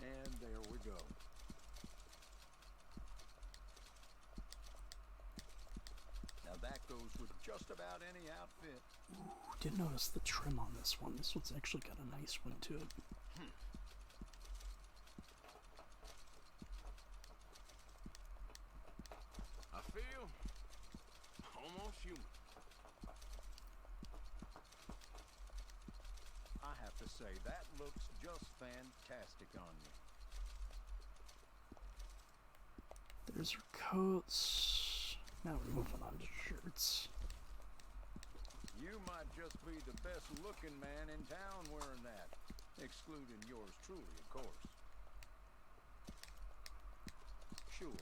And there we go. Now that goes with just about any outfit. Ooh, did notice the trim on this one. This one's actually got a nice one to it. I feel almost human. I have to say, that looks just fantastic on you. There's her coats. Now we're moving on to shirts. You might just be the best looking man in town wearing that, excluding yours truly, of course. Sure.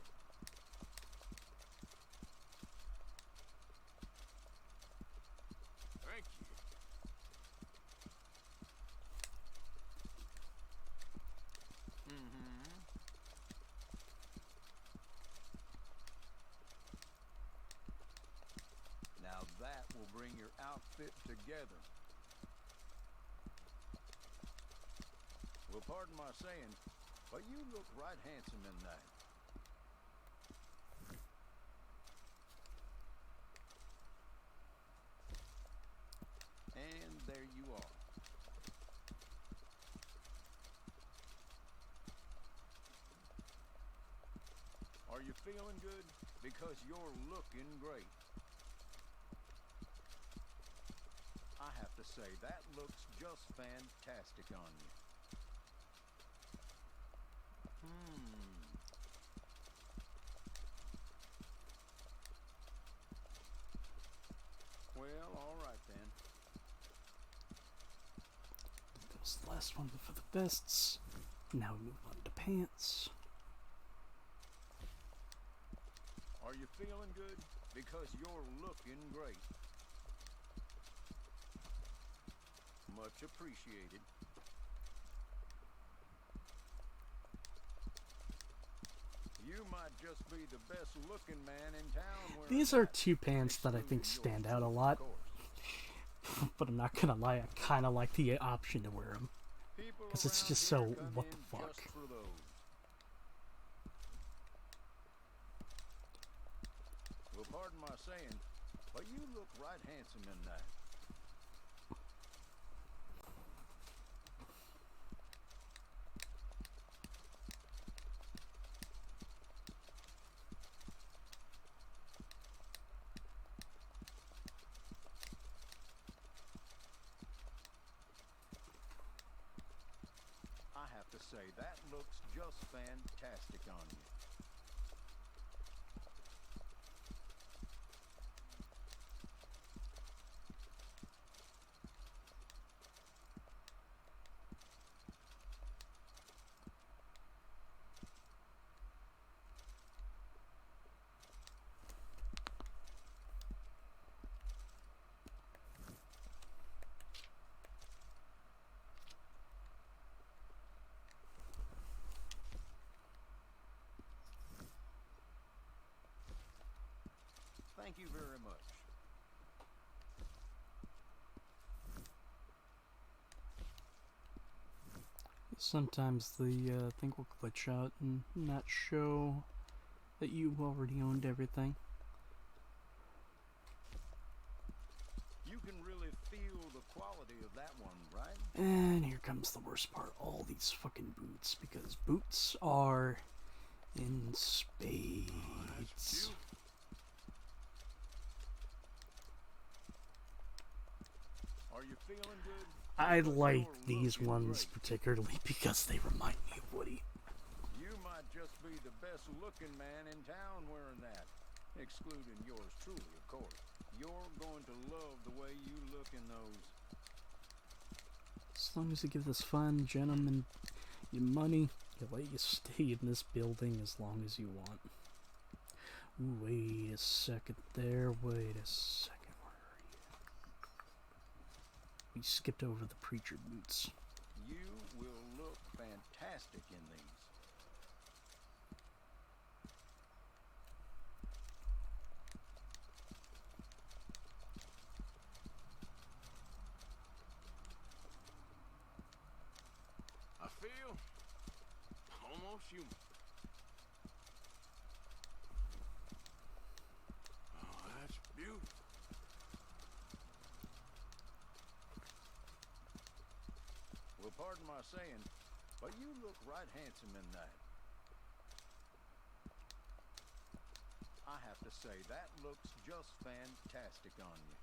Thank you. bring your outfit together. Well, pardon my saying, but you look right handsome in that. And there you are. Are you feeling good? Because you're looking great. I have to say, that looks just fantastic on you. Well, all right then. That was the last one for the vests. Now we move on to pants. Are you feeling good? Because you're looking great. Much appreciated. You might just be the best looking man in town. These are two pants that I think stand out a lot. But I'm not gonna lie, I kinda like the option to wear them. Because it's just so, what the fuck. Well, pardon my saying, but you look right handsome in that. I have to say, that looks just fantastic on you. Thank you very much. Sometimes the thing will glitch out and not show that you already owned everything. You can really feel the quality of that one, right? And here comes the worst part, all these fucking boots, because boots are in spades. Are you feeling good? I like these ones particularly because they remind me of Woody. You might just be the best looking man in town wearing that. Excluding yours truly, of course. You're going to love the way you look in those. As long as you give this fine gentleman your money, he'll let you stay in this building as long as you want. Ooh, wait a second there, wait a second. We skipped over the preacher boots. You will look fantastic in these. I feel almost human. Oh, that's beautiful. Well, pardon my saying, but you look right handsome in that. I have to say, that looks just fantastic on you.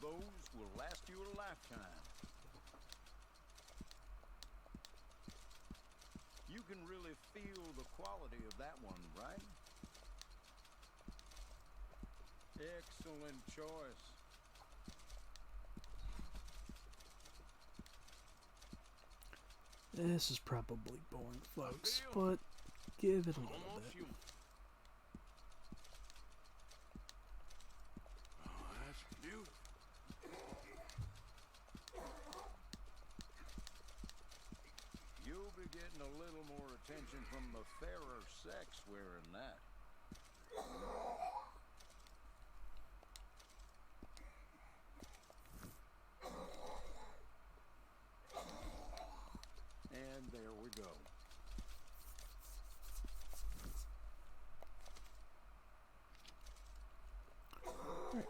Those will last you a lifetime. You can really feel the quality of that one, right? Excellent choice. This is probably boring, folks, but give it a little bit. Oh, that's beautiful. You'll be getting a little more attention from the fairer sex wearing that.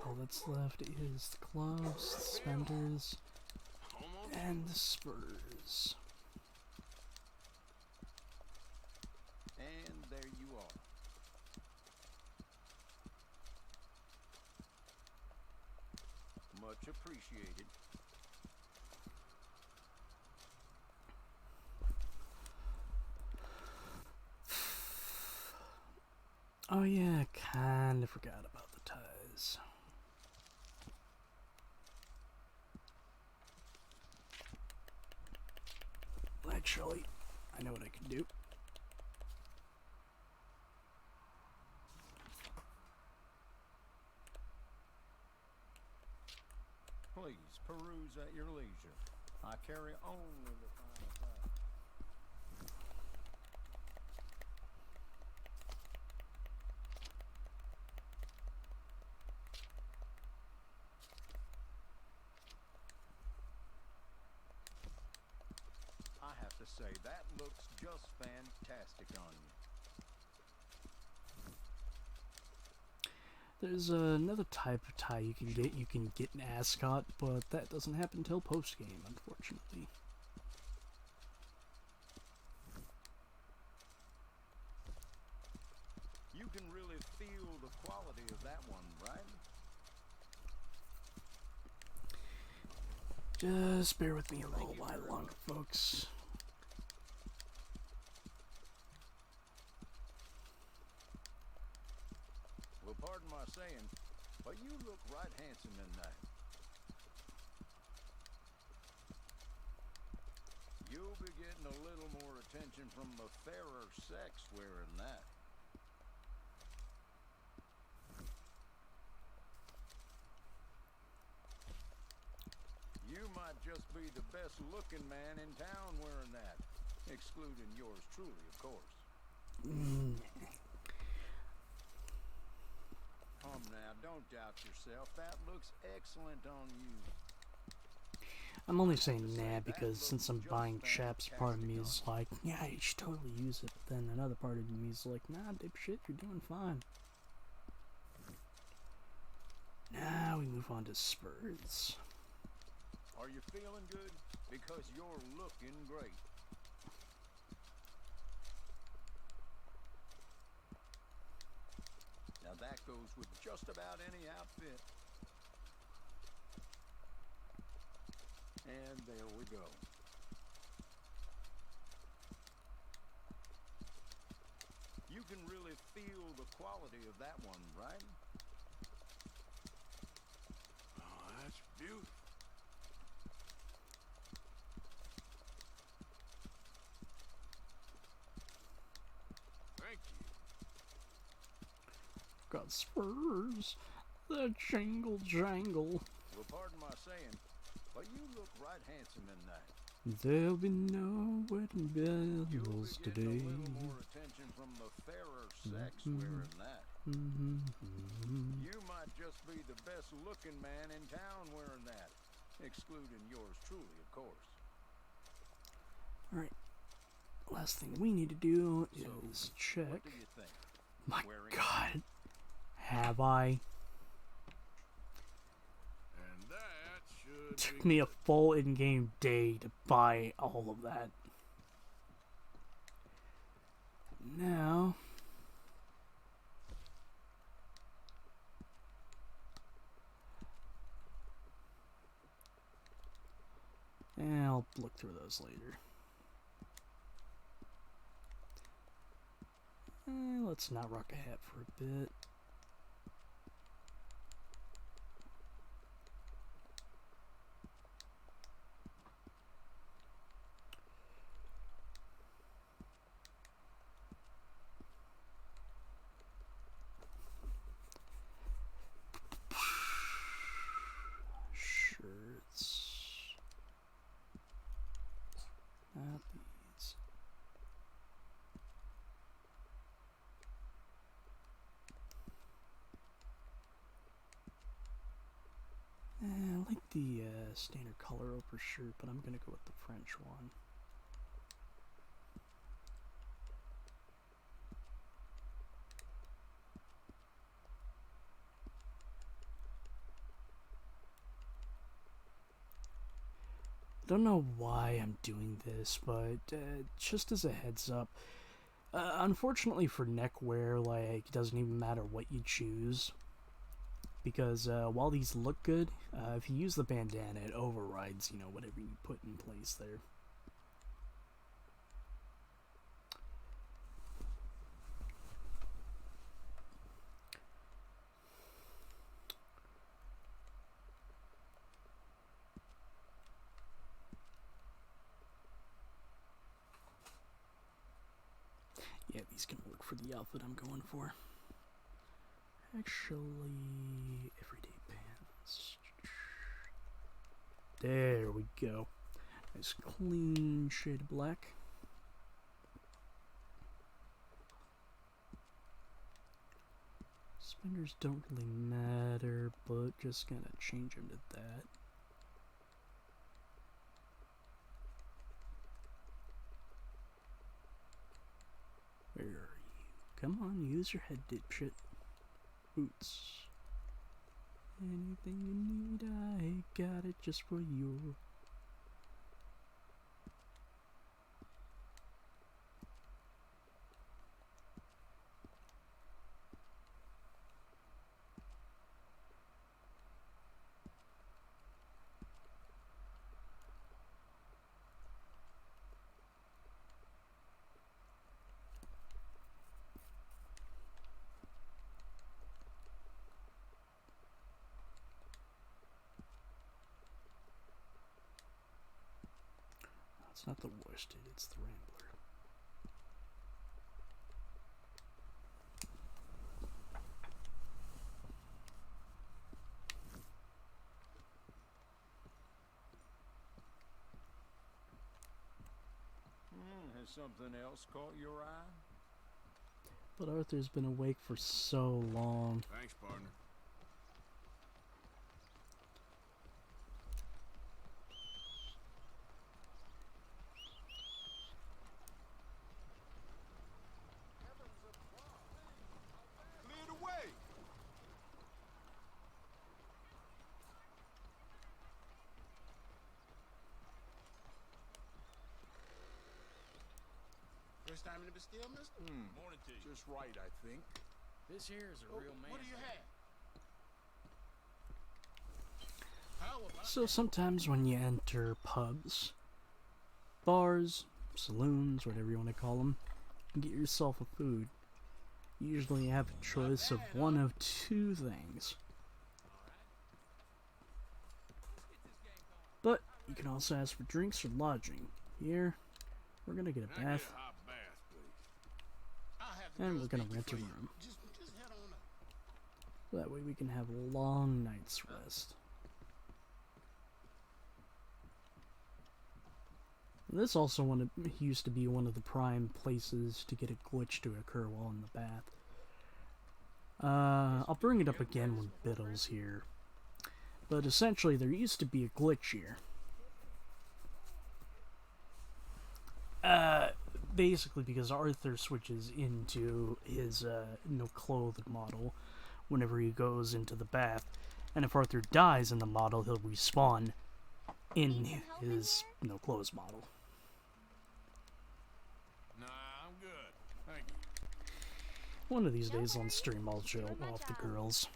All that's left is the gloves, suspenders, and the spurs. And there you are. Much appreciated. Oh yeah, kinda forgot about the ties. Actually, I know what I can do. Please peruse at your leisure. I carry only the final price. I have to say, that looks just fantastic on you. There's another type of tie you can get. You can get an ascot, but that doesn't happen until post-game, unfortunately. You can really feel the quality of that one, right? Just bear with me a little while longer, folks. Well, pardon my saying, but you look right handsome in that. You'll be getting a little more attention from the fairer sex wearing that. You might just be the best looking man in town wearing that. Excluding yours truly, of course. Come now, don't doubt yourself. That looks excellent on you. I'm only saying nah because since I'm buying chaps, part of me is like, yeah, you should totally use it. But then another part of me is like, nah, dipshit, you're doing fine. Now we move on to spurs. Are you feeling good? Because you're looking great. Now that goes with just about any outfit. And there we go. You can really feel the quality of that one, right? Oh, that's beautiful. Thank you. Got spurs. The jingle jangle. Well, pardon my saying, but you look right handsome in that. There'll be no wedding bells today. A little more attention from the fairer sex wearing that. You might just be the best looking man in town wearing that. Excluding yours truly, of course. Alright. Last thing we need to do is check. What do you think? My God. Have I? And that should Took me a full in-game day to buy all of that. Now, I'll look through those later. Let's not rock a hat for a bit. Shirts. Not these. I like the standard color over shirt, but I'm gonna go with the French one. don't know why I'm doing this, but just as a heads up, unfortunately for neckwear, like, it doesn't even matter what you choose. Because while these look good, if you use the bandana, it overrides, you know, whatever you put in place there. Yeah, these can work for the outfit I'm going for. Actually, everyday pants. There we go. Nice clean shade of black. Suspenders don't really matter, but just gonna change them to that. Where are you? Come on, use your head, dipshit. Boots. Anything you need, I got it just for you. It's not the worsted, it's the Rambler. Has something else caught your eye? But Arthur's been awake for so long. Thanks, partner. Clear the way! First time in the Bastille, mister? Morning to you. Just right, I think. This here is a real man. What do you have? How about So sometimes when you enter pubs, bars, saloons, whatever you want to call them, and get yourself a food, you usually have a choice of one of two things. But you can also ask for drinks or lodging. Here, we're gonna get a Can I get bath, a hot bath, please? I'll have the and girls we're gonna take you rent a for you. room. Just head on up. That way we can have a long night's rest. This also used to be one of the prime places to get a glitch to occur while in the bath. I'll bring it up again when Biddle's here. But essentially, there used to be a glitch here. Basically because Arthur switches into his no-clothed model whenever he goes into the bath. And if Arthur dies in the model, he'll respawn in his no-clothes model. Nah, I'm good. Thank you. One of these days on stream I'll show off the girls.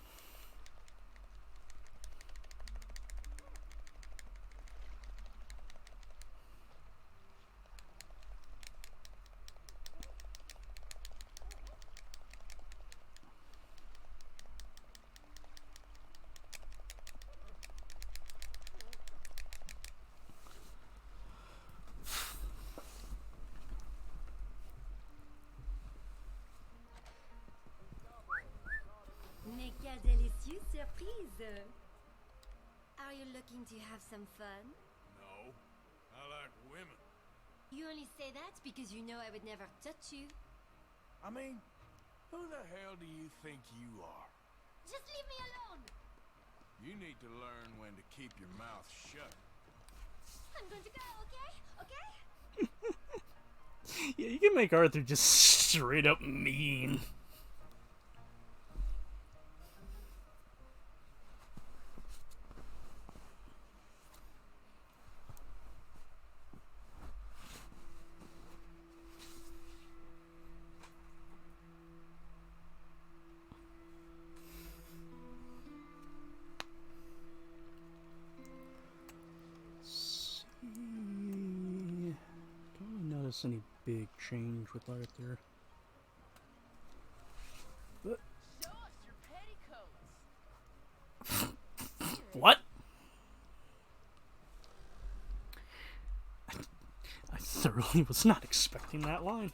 Mais quelle délicieuse surprise! Are you looking to have some fun? No, I like women. You only say that because you know I would never touch you. I mean, who the hell do you think you are? Just leave me alone! You need to learn when to keep your mouth shut. I'm going to go, okay? Okay? Yeah, you can make Arthur just straight up mean. notice any big change with Arthur. But Show us your petticoats. what? I thoroughly was not expecting that line.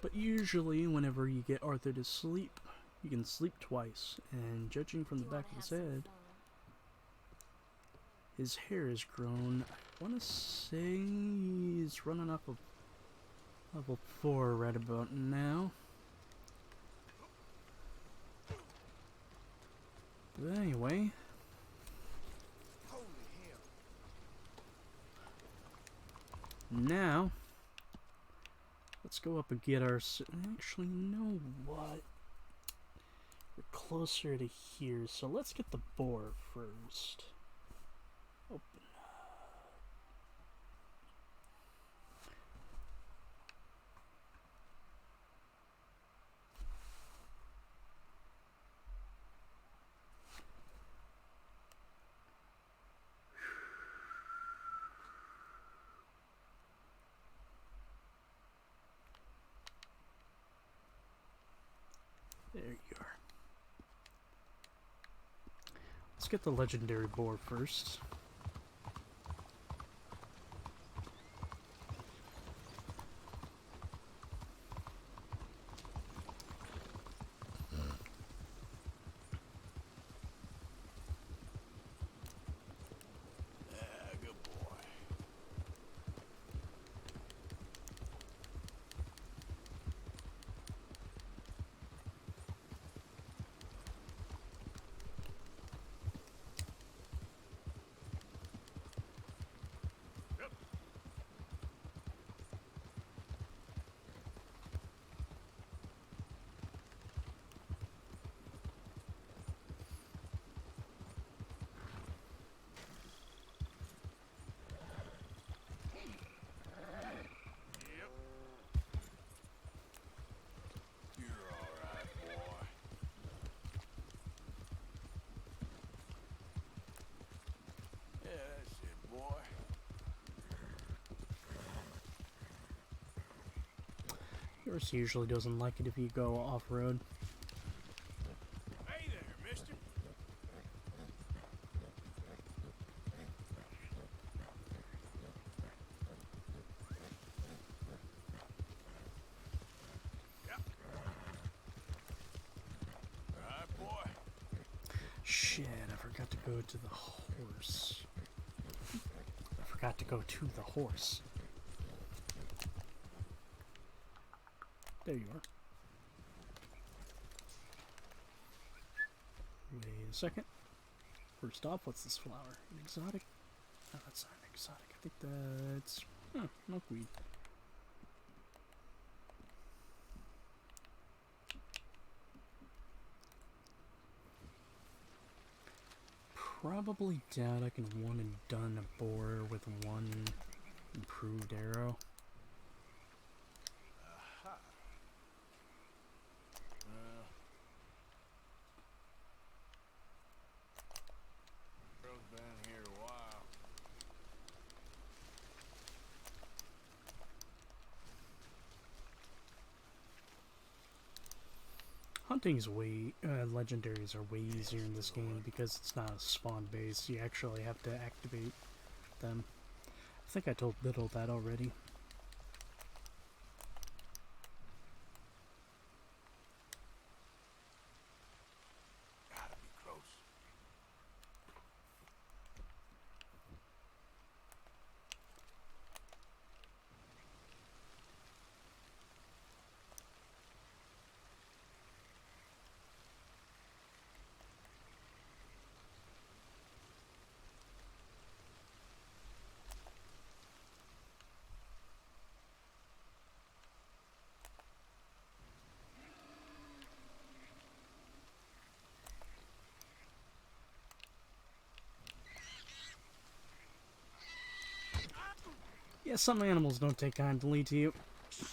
But usually, whenever you get Arthur to sleep, you can sleep twice, and judging from the back of his head, his hair has grown. I want to say he's running up a level 4 right about now. But anyway, now let's go up and get our. Actually, you know what? We're closer to here, so let's get the boar first. Open. There you are. Let's get the legendary boar first. Good boy. Yours usually doesn't like it if you go off-road. Hey there, mister. Yep. All right, boy. Shit, I forgot to go to the horse. I forgot to go to the horse. There you are. Wait a second. First off, what's this flower? An exotic? No, that's not an exotic. I think that's... milkweed. Probably doubt I can one and done a boar with one improved arrow. Hunting's way, legendaries are way easier in this game because it's not a spawn base. You actually have to activate them. I think I told Little that already. Gotta be close. Yeah, some animals don't take kindly to you. Shit.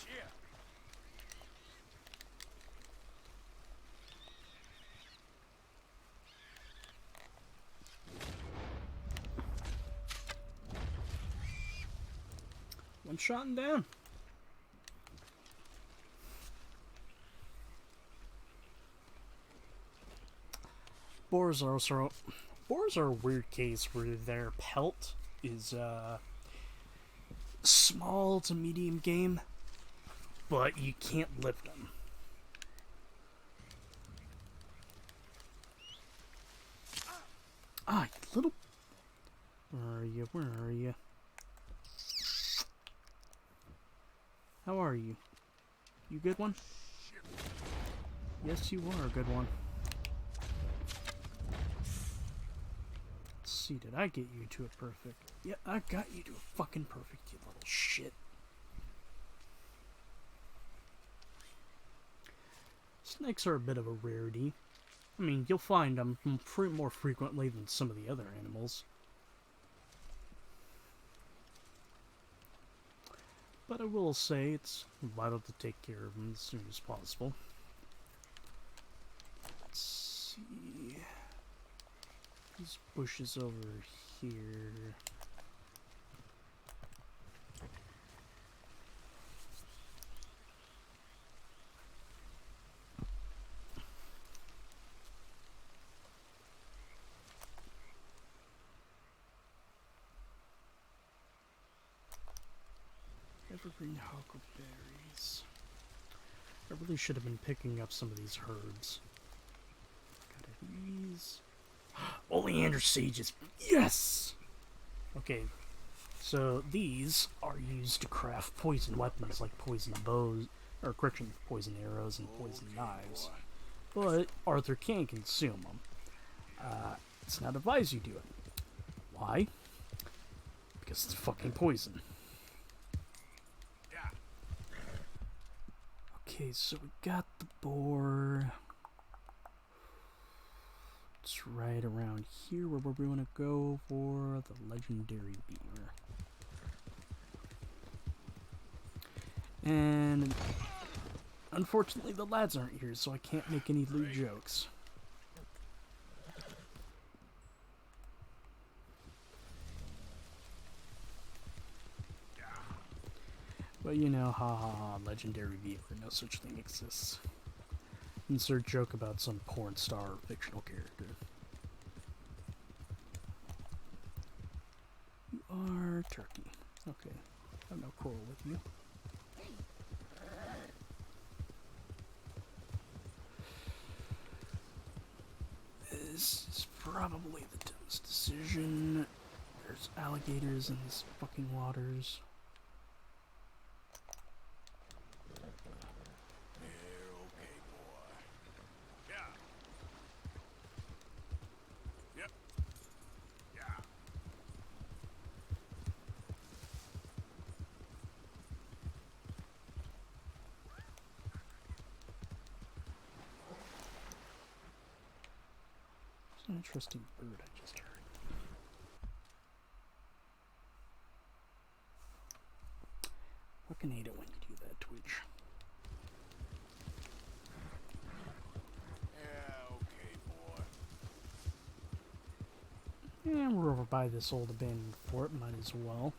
One shot and down. Boars are also... Boars are a weird case where their pelt is small to medium game, but you can't lift them. Ah, you little... Where are you? Where are you? How are you? You good one? Yes, you are a good one. Let's see, did I get you to a perfect? Yeah, I got you to a fucking perfect, you little shit. Snakes are a bit of a rarity. I mean, you'll find them more frequently than some of the other animals. But I will say it's vital to take care of them as soon as possible. Let's see. These bushes over here. Evergreen huckleberries. I really should have been picking up some of these herbs. Got these. Oleander sages. Yes! Okay, so these are used to craft poison weapons like poison bows, or correction, poison arrows and poison knives. But Arthur can consume them. It's not advised you do it. Why? Because it's fucking poison. Okay, so we got the boar. It's right around here where we want to go for the legendary beaver. And unfortunately the lads aren't here, so I can't make any lewd jokes. But you know, ha ha ha, legendary beaver, no such thing exists. Insert joke about some porn star or fictional character. You are turkey. Okay, I have no quarrel with you. This is probably the dumbest decision. There's alligators in these fucking waters. An interesting bird I just heard. Fucking hate it when you do that, Twitch. Yeah, okay, boy. Yeah, we're over by this old abandoned fort, might as well.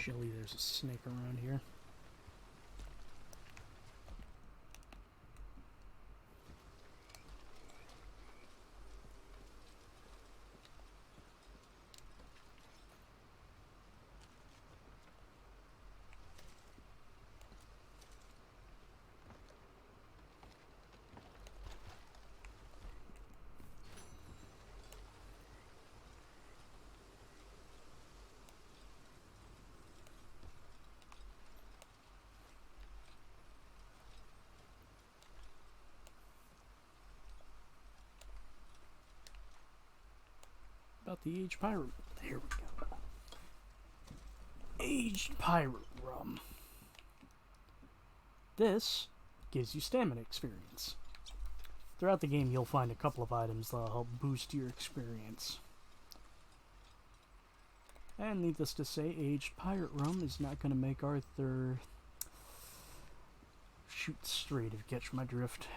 Usually there's a snake around here. About the aged pirate. Here we go. Aged pirate rum. This gives you stamina experience. Throughout the game, you'll find a couple of items that'll help boost your experience. And needless to say, aged pirate rum is not going to make Arthur shoot straight, if you catch my drift.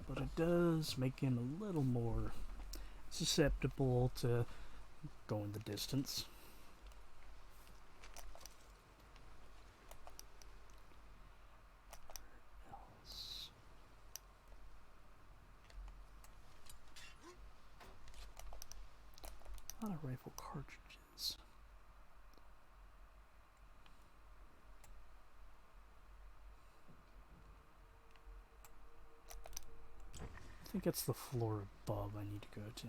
but it does make him a little more susceptible to going the distance. Else. A lot of rifle cartridges. I think it's the floor above I need to go to.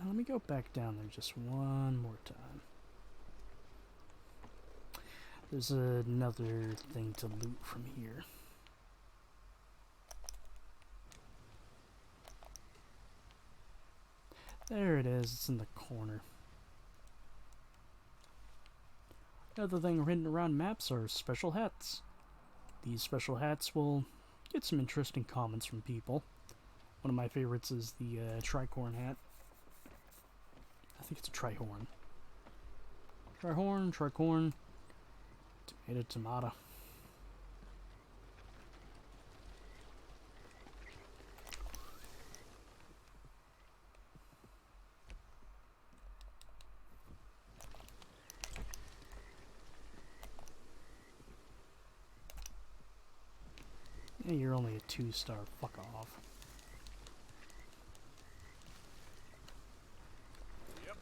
Let me go back down there just one more time. There's another thing to loot from here. There it is, it's in the corner. Another thing hidden around maps are special hats. These special hats will get some interesting comments from people. One of my favorites is the tricorn hat. I think it's a trihorn. Trihorn, tricorn, tomato, tomato. Yeah, you're only a 2-star. Fuck off. Yep.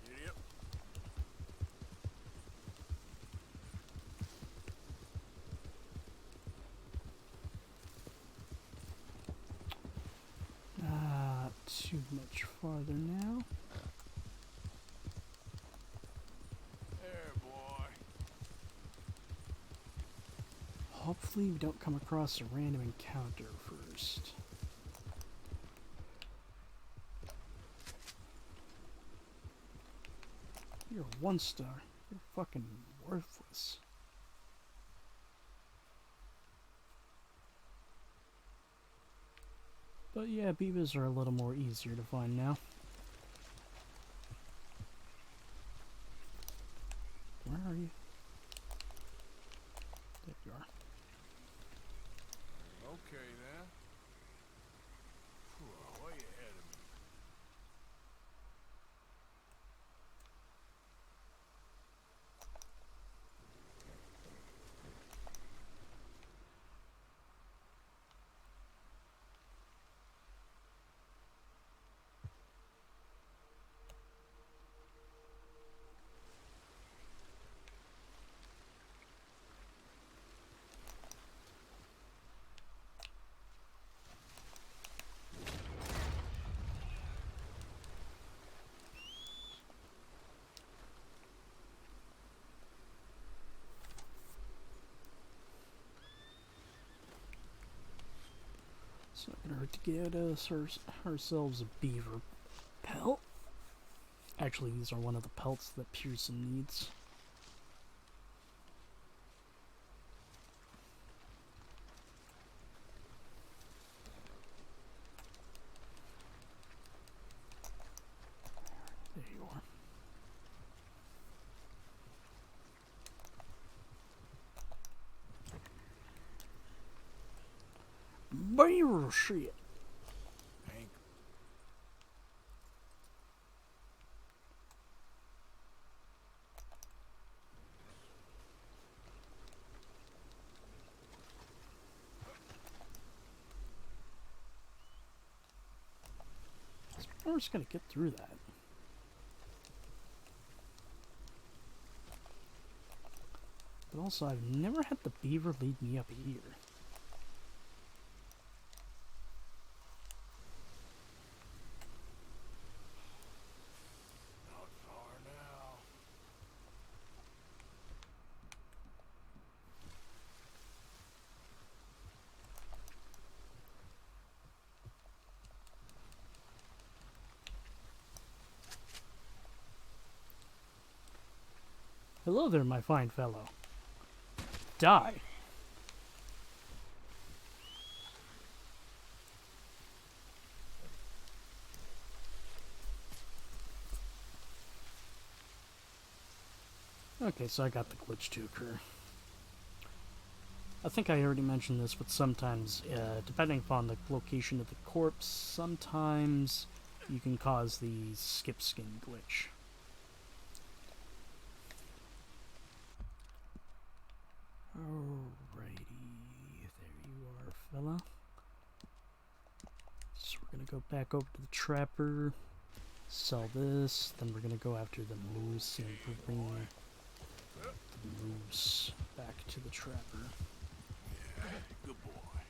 Yep. Not too much farther now. There, boy. Hopefully we don't come across a random encounter first. You're a 1-star. You're fucking worthless. But yeah, beavers are a little more easier to find now. Where are you? There you are. Okay, then. Whew, way ahead of me. It's not gonna hurt to get us ourselves a beaver pelt. Actually, these are one of the pelts that Pearson needs. There you are. Beaver shit. Hank. We're just gonna get through that. But also, I've never had the beaver lead me up here. Not far now. Hello there, my fine fellow. Die. Okay, so I got the glitch to occur. I think I already mentioned this, but sometimes, depending upon the location of the corpse, sometimes you can cause the skip skin glitch. Alrighty, there you are, fella. So we're gonna go back over to the trapper, sell this, then we're gonna go after the moose and bring the moose back to the trapper. Yeah, good boy.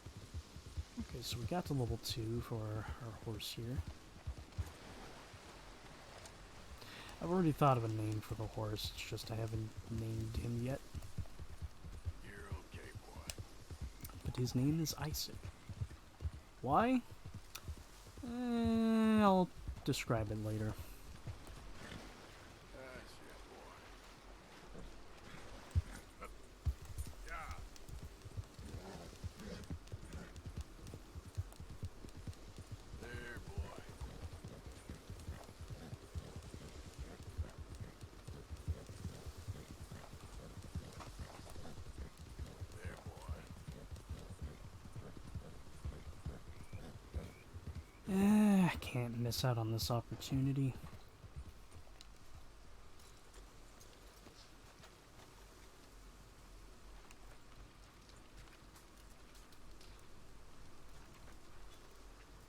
Okay, so we got to level 2 for our horse here. I've already thought of a name for the horse, it's just I haven't named him yet. You're okay, boy. But his name is Isaac. Why? I'll describe it later. That's it, boy. Yeah. There, boy. There, boy. I can't miss out on this opportunity.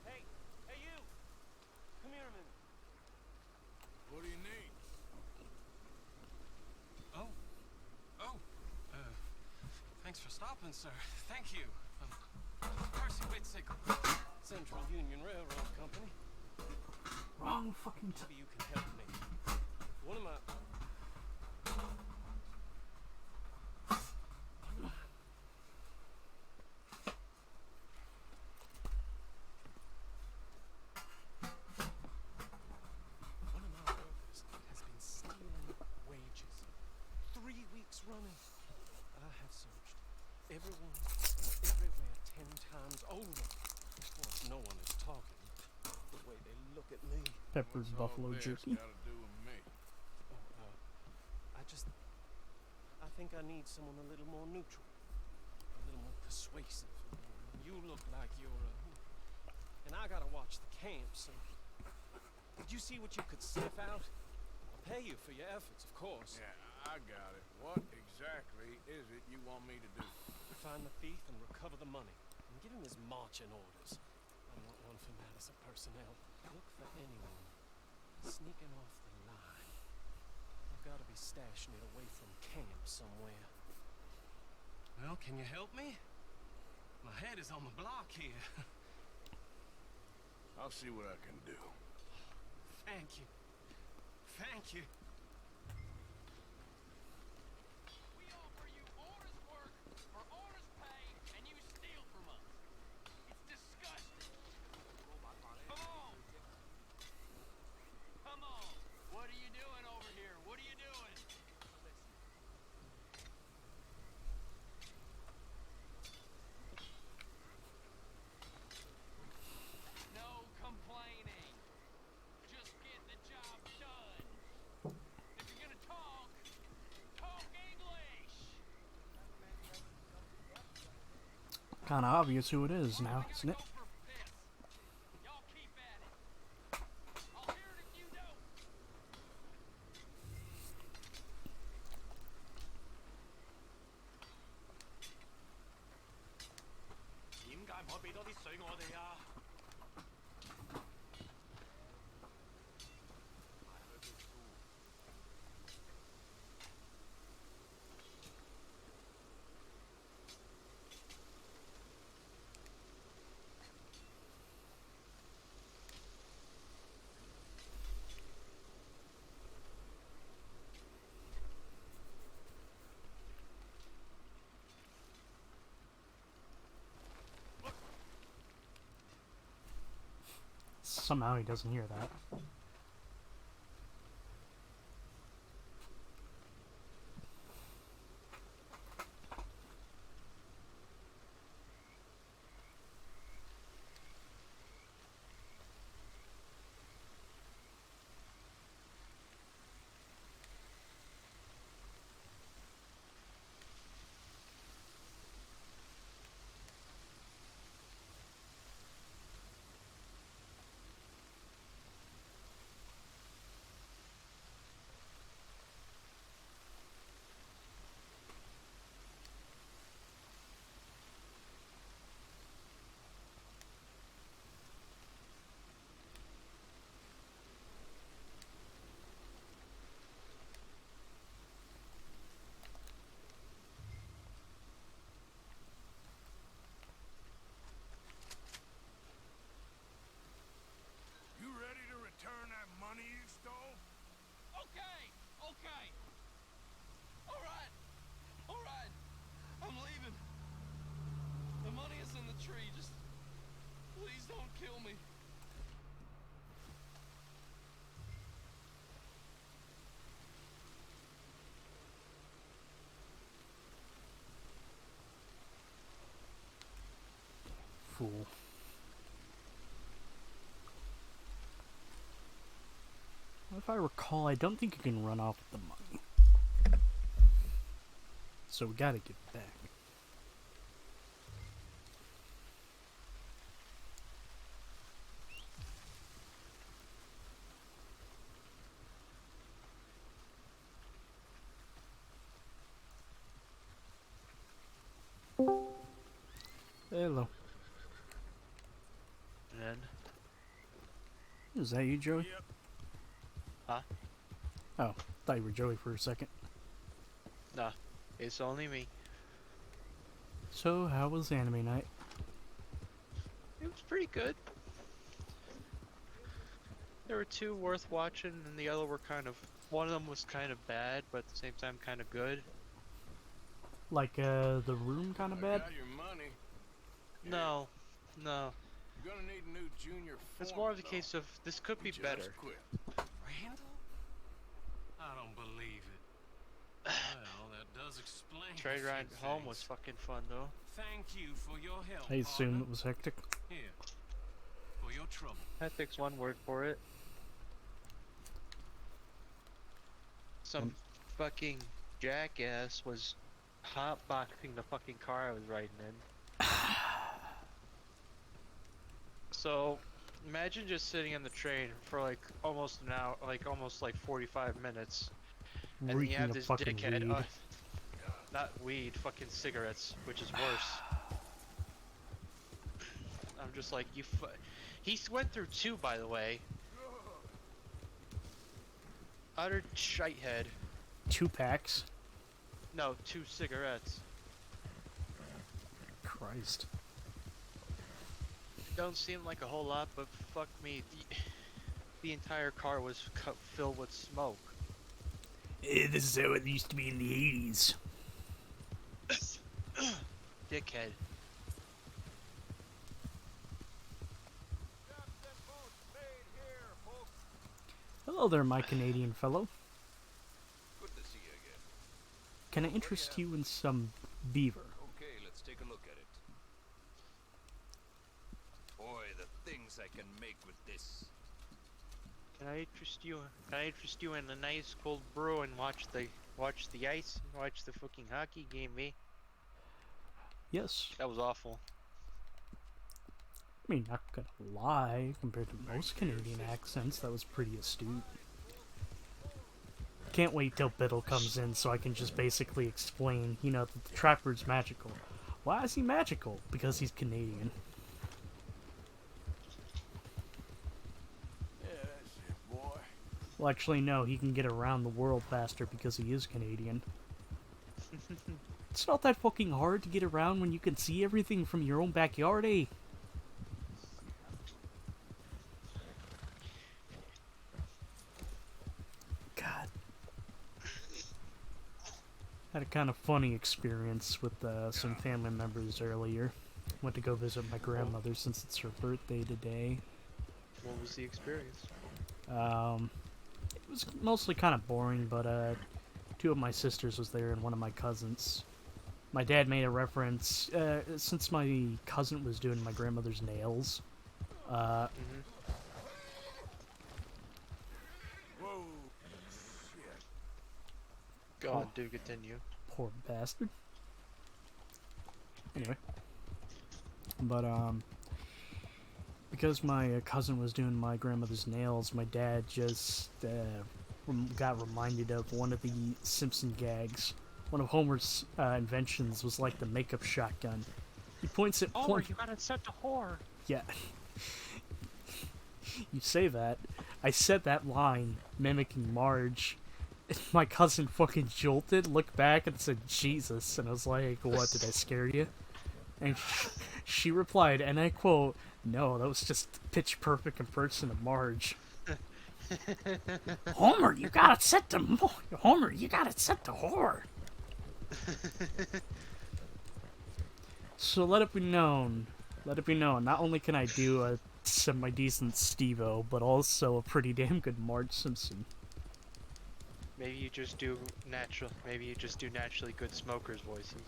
Hey, you! Come here a minute. What do you need? Thanks for stopping, sir. Thank you. Percy Whitsick, Central Union Railroad Company. Wrong fucking Maybe you can help me. One of my... One of my workers has been stealing wages 3 weeks running. I have searched everyone and everywhere 10 times over. Of course, no one is talking. The way they look at me. Pepper's What's all buffalo this jerky. gotta do with me? I think I need someone a little more neutral, a little more persuasive. You look like you're and I gotta watch the camp, so did you see what you could sniff out? I'll pay you for your efforts, of course. Yeah, I got it. What exactly is it you want me to do? Find the thief and recover the money, and give him his marching orders. I'm not one for Madison personnel. Look for anyone sneaking off the line. I've got to be stashing it away from camp somewhere. Well, can you help me? My head is on the block here. I'll see what I can do. Thank you. Thank you. We offer you honest work for honest pay, and you steal from us. It's disgusting. Come on. Come on. What are you doing over here? What are you doing? No complaining. Just get the job done. If you're gonna talk, talk English. Kinda obvious who it is now, isn't it? Y'all keep at it. I'll hear it if you don't. Somehow he doesn't hear that. if I recall, I don't think you can run off with the money. So we gotta get back. Hello. And? Is that you, Joey? Yep. Huh? Oh, thought you were Joey for a second. Nah, it's only me. So, how was anime night? It was pretty good. There were two worth watching, and the other were one of them was kind of bad, but at the same time kind of good. Like, The Room kind of bad? Got your money. No, no. You're gonna need a new junior It's foreman, more of the though. case of this could be He better. just quit. Randall? I don't believe it. Well, that does explain a Trade few ride home was things. fucking fun though. Thank you for your help, I assume partner. it was hectic. Here, for your trouble. Hectic's one word for it. Some fucking jackass was hotboxing the fucking car I was riding in. So, imagine just sitting in the train for like almost an hour, almost 45 minutes. And then you Reeking have of this fucking dickhead, weed. not weed, fucking cigarettes, which is worse. I'm just like, he went through two, by the way. Utter shithead. 2 packs? No, 2 cigarettes. Christ. Don't seem like a whole lot, but fuck me, the entire car was filled with smoke. This is how it used to be in the 80s. Dickhead. Hello there, my Canadian fellow. Good to see you again. Can I interest you in some beaver? Okay, let's take a look at it. Boy, the things I can make with this. Can I interest you in a nice cold brew and watch the ice and watch the fucking hockey game, eh? Yes. That was awful. I mean, not gonna lie, compared to most Canadian accents, that was pretty astute. Can't wait till Biddle comes in so I can just basically explain, you know, that the Trapper's magical. Why is he magical? Because he's Canadian. Yeah, that's it, boy. Well, actually, no, he can get around the world faster because he is Canadian. It's not that fucking hard to get around when you can see everything from your own backyard, eh? God. Had a kind of funny experience with some family members earlier. Went to go visit my grandmother since it's her birthday today. What was the experience? It was mostly kind of boring, but 2 of my sisters was there and 1 of my cousins. My dad made a reference, since my cousin was doing my grandmother's nails. Whoa. Shit. Go on, do continue. Poor bastard. Anyway. But, because my cousin was doing my grandmother's nails, my dad just got reminded of one of the Simpson gags. One of Homer's inventions was like the makeup shotgun. He points at... Homer, you got it set to whore. Yeah. You say that. I said that line, mimicking Marge. My cousin fucking jolted, looked back, and said, Jesus. And I was like, what, did I scare you? And she replied, and I quote, no, that was just a pitch perfect impression of Marge. Homer, you got it set to Homer, you got it set to whore. So let it be known, not only can I do a semi-decent Steve-O, but also a pretty damn good Marge Simpson. Maybe you just do naturally good smokers' voices.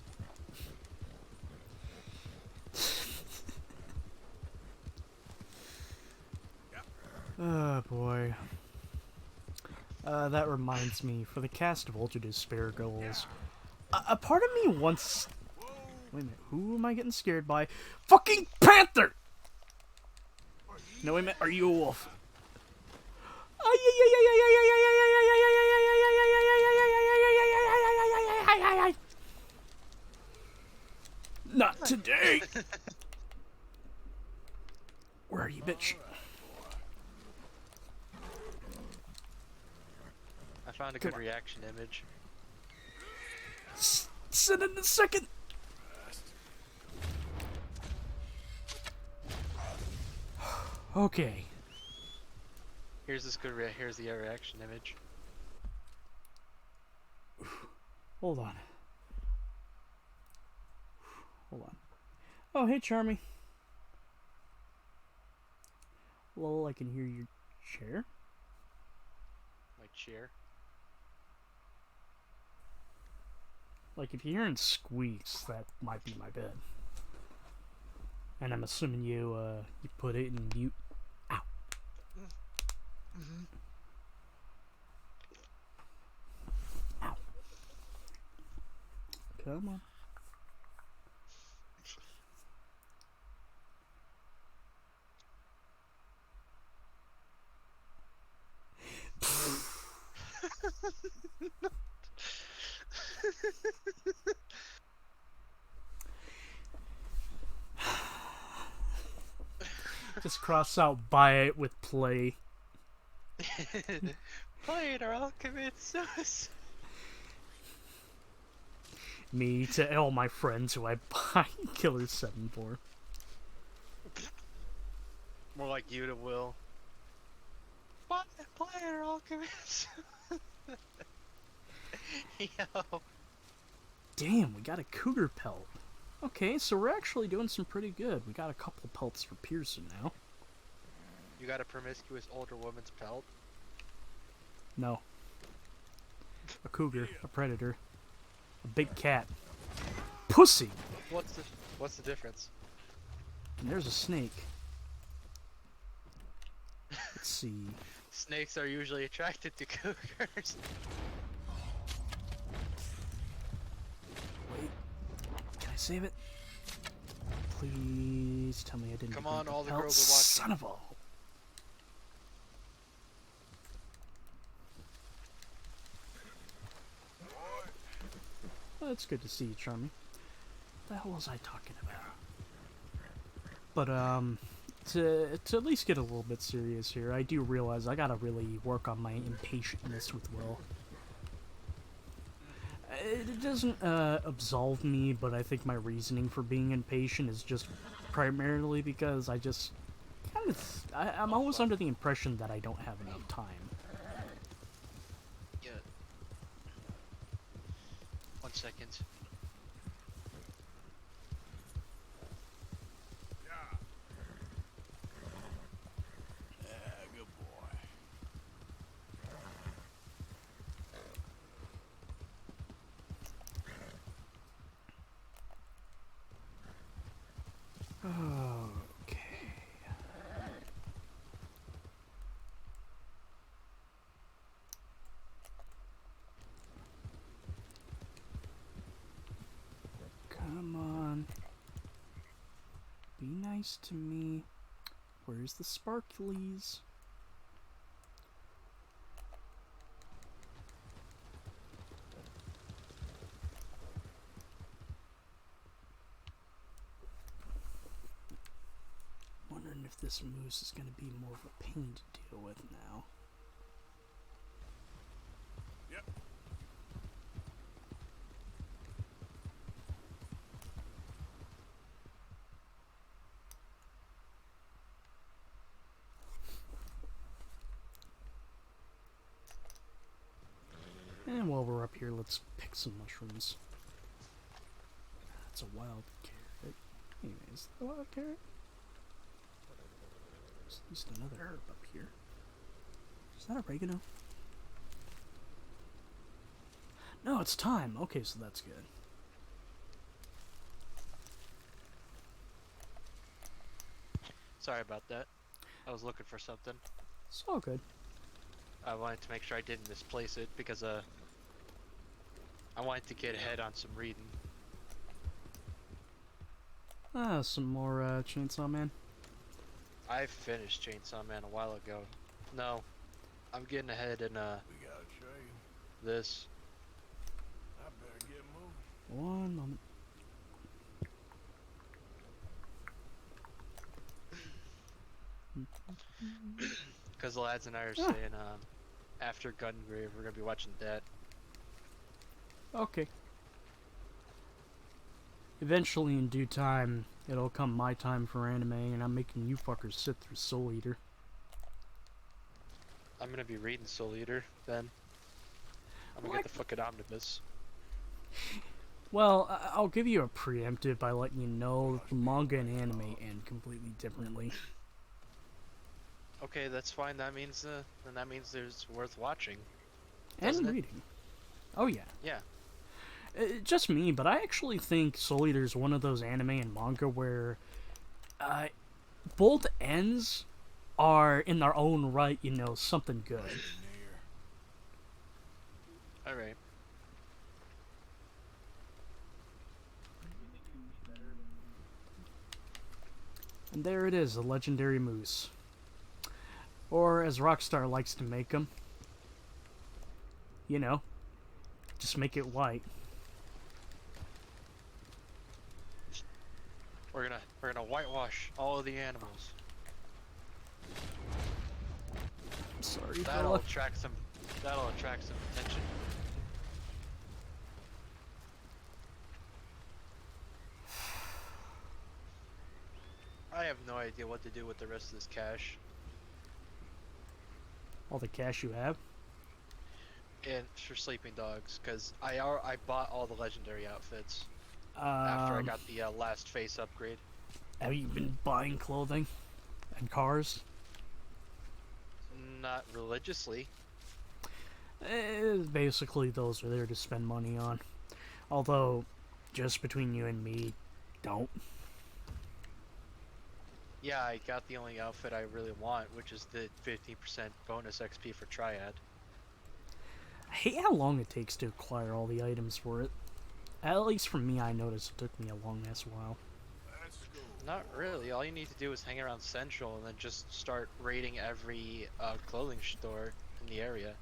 Oh boy. That reminds me, for the cast of Ultra Despair goals, a part of me wants... Wait a minute, who am I getting scared by? Fucking Panther! No, wait a minute, are you a wolf? Not today! Where are you, bitch? I found a good reaction image. Send in a second! Okay. Here's here's the reaction image. Hold on. Hold on. Oh, hey, Charmy. Lol, I can hear your chair. My chair. Like, if you're hearing squeaks, that might be my bed. And I'm assuming you put it in mute. Ow. Ow. Come on. Just cross out buy it with play. Play it or I'll commit suicide. Me to all my friends who I buy Killer 7 for. More like you to Will. Play it or I'll commit suicide. Yo. Damn, we got a cougar pelt. Okay, so we're actually doing some pretty good. We got a couple pelts for Pearson now. You got a promiscuous older woman's pelt? No. A cougar, a predator, a big cat. Pussy! What's the difference? And there's a snake. Let's see. Snakes are usually attracted to cougars. Wait. Can I save it? Please tell me I didn't. Come on, all the pelt. girls are watching. Son of a. Well, it's good to see you, Charmy. What the hell was I talking about? But, to at least get a little bit serious here, I do realize I gotta really work on my impatientness with Will. It doesn't, absolve me, but I think my reasoning for being impatient is just primarily because I just kind of... I'm always under the impression that I don't have enough time. Yeah. 1 second. Good boy. Okay. Come on. Be nice to me. Where's the sparklies? Wondering if this moose is going to be more of a pain to deal with now. Yep. And while we're up here, let's pick some mushrooms. That's a wild carrot. Anyways, the wild carrot? There's at least another herb up here. Is that oregano? No, it's thyme. Okay, so that's good. Sorry about that. I was looking for something. It's all good. I wanted to make sure I didn't misplace it because I wanted to get ahead on some reading. Ah, some more Chainsaw Man. I finished Chainsaw Man a while ago. No, I'm getting ahead in We gotta trade. this. I better get moving. One moment. Because the lads and I are saying after Gungrave we're gonna be watching that. Okay. Eventually, in due time, it'll come my time for anime, and I'm making you fuckers sit through Soul Eater. I'm gonna be reading Soul Eater then. I'm gonna get the fucking omnibus. Well, I'll give you a preemptive by letting you know the manga and anime end completely differently. Okay, that's fine. That means then that means there's worth watching. And reading. Oh yeah. Yeah. Just me, but I actually think Soul Eater is one of those anime and manga where both ends are in their own right, you know, something good. Alright. And there it is, a legendary moose. Or, as Rockstar likes to make them, you know, just make it white. We're gonna whitewash all of the animals. Sorry, that'll fella. attract some attention. I have no idea what to do with the rest of this cash. All the cash you have? And for sleeping dogs, because I bought all the legendary outfits after I got the last face upgrade. Have you been buying clothing and cars? Not religiously. Basically, those are there to spend money on. Although, just between you and me, don't. Yeah, I got the only outfit I really want, which is the 50% bonus XP for Triad. I hate how long it takes to acquire all the items for it. At least for me, I noticed it took me a long ass while. Not really. All you need to do is hang around Central and then just start raiding every clothing store in the area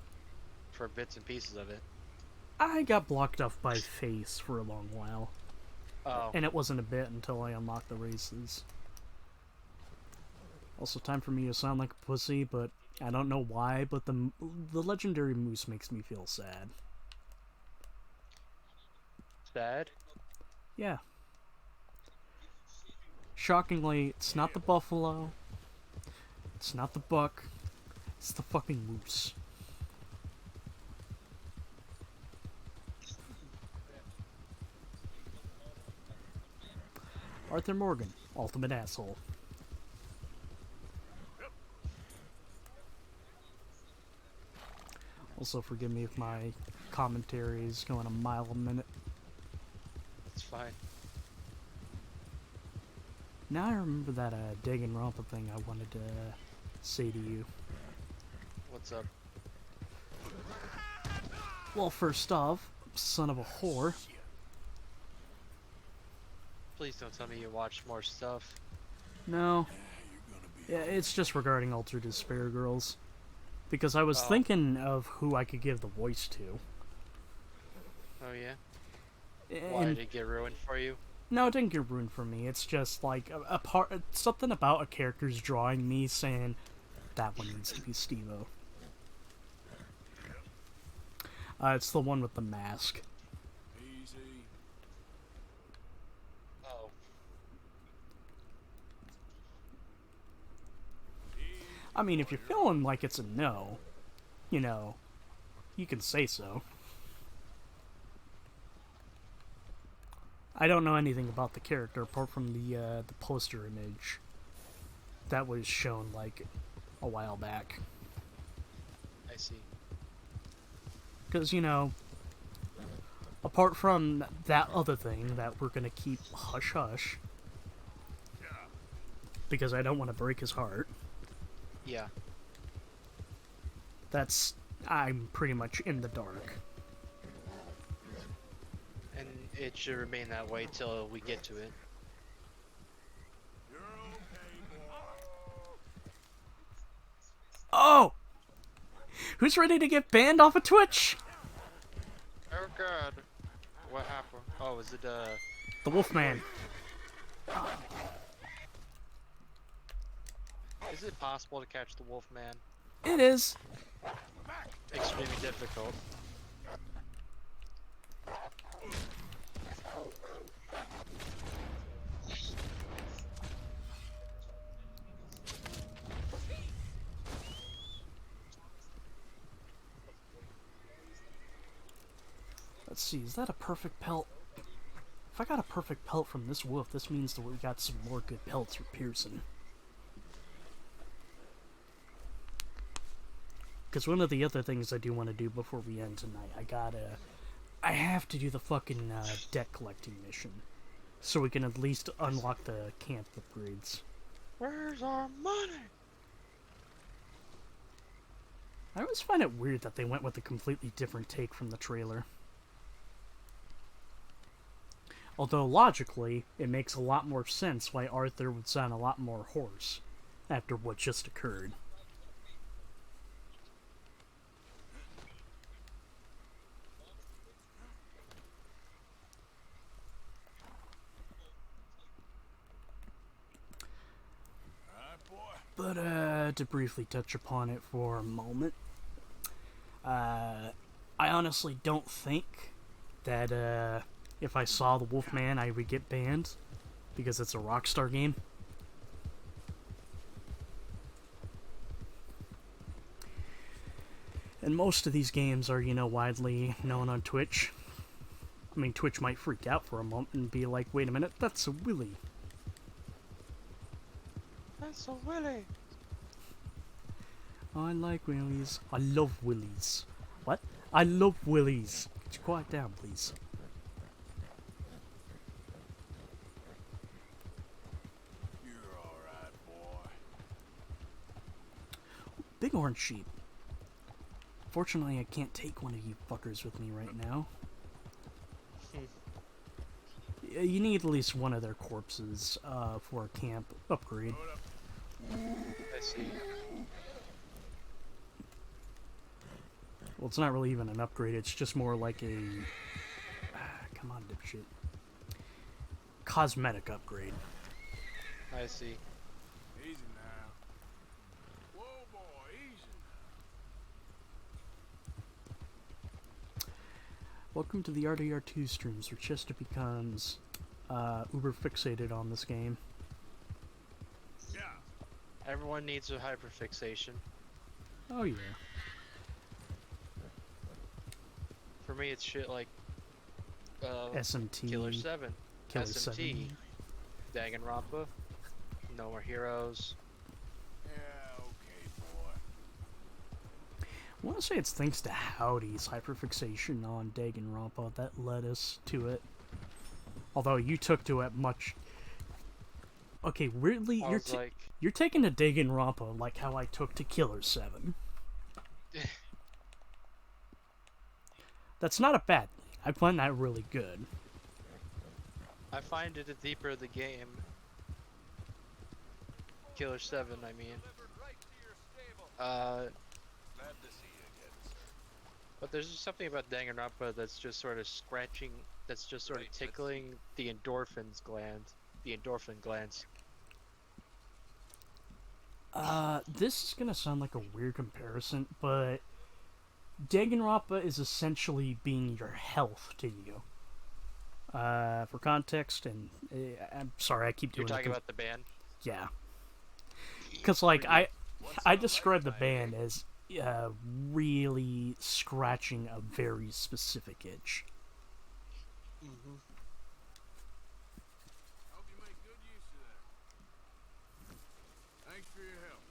for bits and pieces of it. I got blocked off by Face for a long while. Oh. And it wasn't a bit until I unlocked the races. Also, time for me to sound like a pussy, but I don't know why, but the legendary moose makes me feel sad. Sad? Yeah. Shockingly, it's not the buffalo, it's not the buck, it's the fucking moose. Arthur Morgan, ultimate asshole. Also, forgive me if my commentary is going a mile a minute. It's fine. Now I remember that Danganronpa thing I wanted to say to you. What's up? Well, first off, son of a whore. Please don't tell me you watched more stuff. No. Yeah, it's just regarding Ultra Despair Girls. Because I was thinking of who I could give the voice to. Oh yeah? And Why did it get ruined for you? No, it didn't get ruined for me. It's just like a part, something about a character's drawing me saying that one needs to be Steve-O. It's the one with the mask. Easy. Oh. I mean, if you're feeling like it's a no, you know, you can say so. I don't know anything about the character apart from the poster image that was shown like a while back. I see. Because, you know, apart from that other thing that we're gonna keep hush hush, because I don't want to break his heart. Yeah. I'm pretty much in the dark. And it should remain that way till we get to it. Oh! Who's ready to get banned off of Twitch? Oh god. What happened? Oh, is it The Wolfman. Is it possible to catch the Wolfman? It is. Extremely difficult. Let's see, is that a perfect pelt? If I got a perfect pelt from this wolf, this means that we got some more good pelts for Pearson. Because one of the other things I do want to do before we end tonight, I have to do the fucking deck collecting mission. So we can at least unlock the camp upgrades. Where's our money? I always find it weird that they went with a completely different take from the trailer. Although, logically, it makes a lot more sense why Arthur would sound a lot more hoarse after what just occurred. But, to briefly touch upon it for a moment, I honestly don't think that, if I saw the Wolfman, I would get banned, because it's a Rockstar game. And most of these games are, widely known on Twitch. I mean, Twitch might freak out for a moment and be like, wait a minute, that's a Willy. That's a Willy. I like Willies. I love Willies. What? I love Willies. Could you quiet down, please? You're alright, boy. Big orange sheep. Fortunately, I can't take one of you fuckers with me right now. You need at least one of their corpses for a camp upgrade. I see. Well, it's not really even an upgrade, it's just more like a... come on, dipshit. Cosmetic upgrade. I see. Easy now. Whoa, boy, easy now. Welcome to the RDR2 streams, where Chester becomes uber fixated on this game. Yeah. Everyone needs a hyperfixation. Oh yeah. For me, it's shit like SMT. Killer 7, Killer SMT, 7. Danganronpa, No More Heroes. Yeah, okay, boy. I want to say it's thanks to Howdy's hyperfixation on Danganronpa that led us to it. Although you took to it much... Okay, weirdly, you're taking to Danganronpa like how I took to Killer 7. That's not a bad thing. I find that really good. I find it a deeper the game. Killer 7, I mean. But there's just something about Danganronpa that's just sort of scratching, that's just sort of tickling the endorphins gland. The endorphin glands. This is gonna sound like a weird comparison, but Danganronpa is essentially being your health to you. For context, and I'm sorry, I keep doing. You're talking about the band? Yeah. Because like I describe the band as really scratching a very specific itch. Mm-hmm. Hope you make good use of that. Thanks for your help.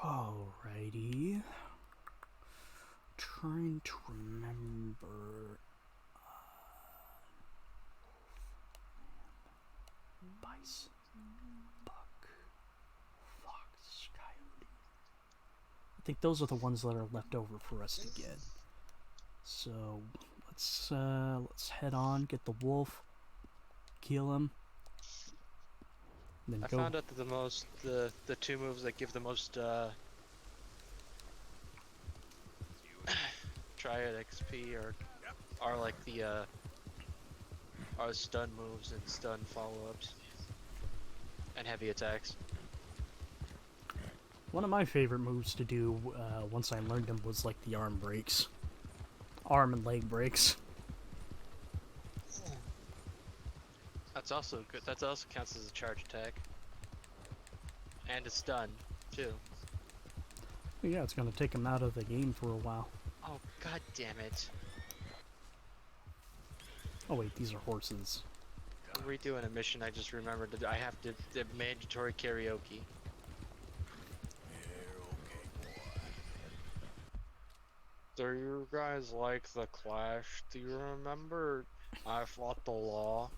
Alrighty. Trying to remember. Bison. Buck. think those are the ones that are left over for us to get. So let's head on, get the wolf, kill him. Then I go. found out that the two moves that give the most Triad XP are like are stun moves and stun follow-ups and heavy attacks. One of my favorite moves to do once I learned them was like the arm breaks. Arm and leg breaks. That's also good. That also counts as a charge attack. And a stun, too. Yeah, it's gonna take him out of the game for a while. Oh, god damn it. Oh wait, these are horses. Redoing a mission, I just remembered that I have to the mandatory karaoke. Do you guys like the Clash? Do you remember I fought the law?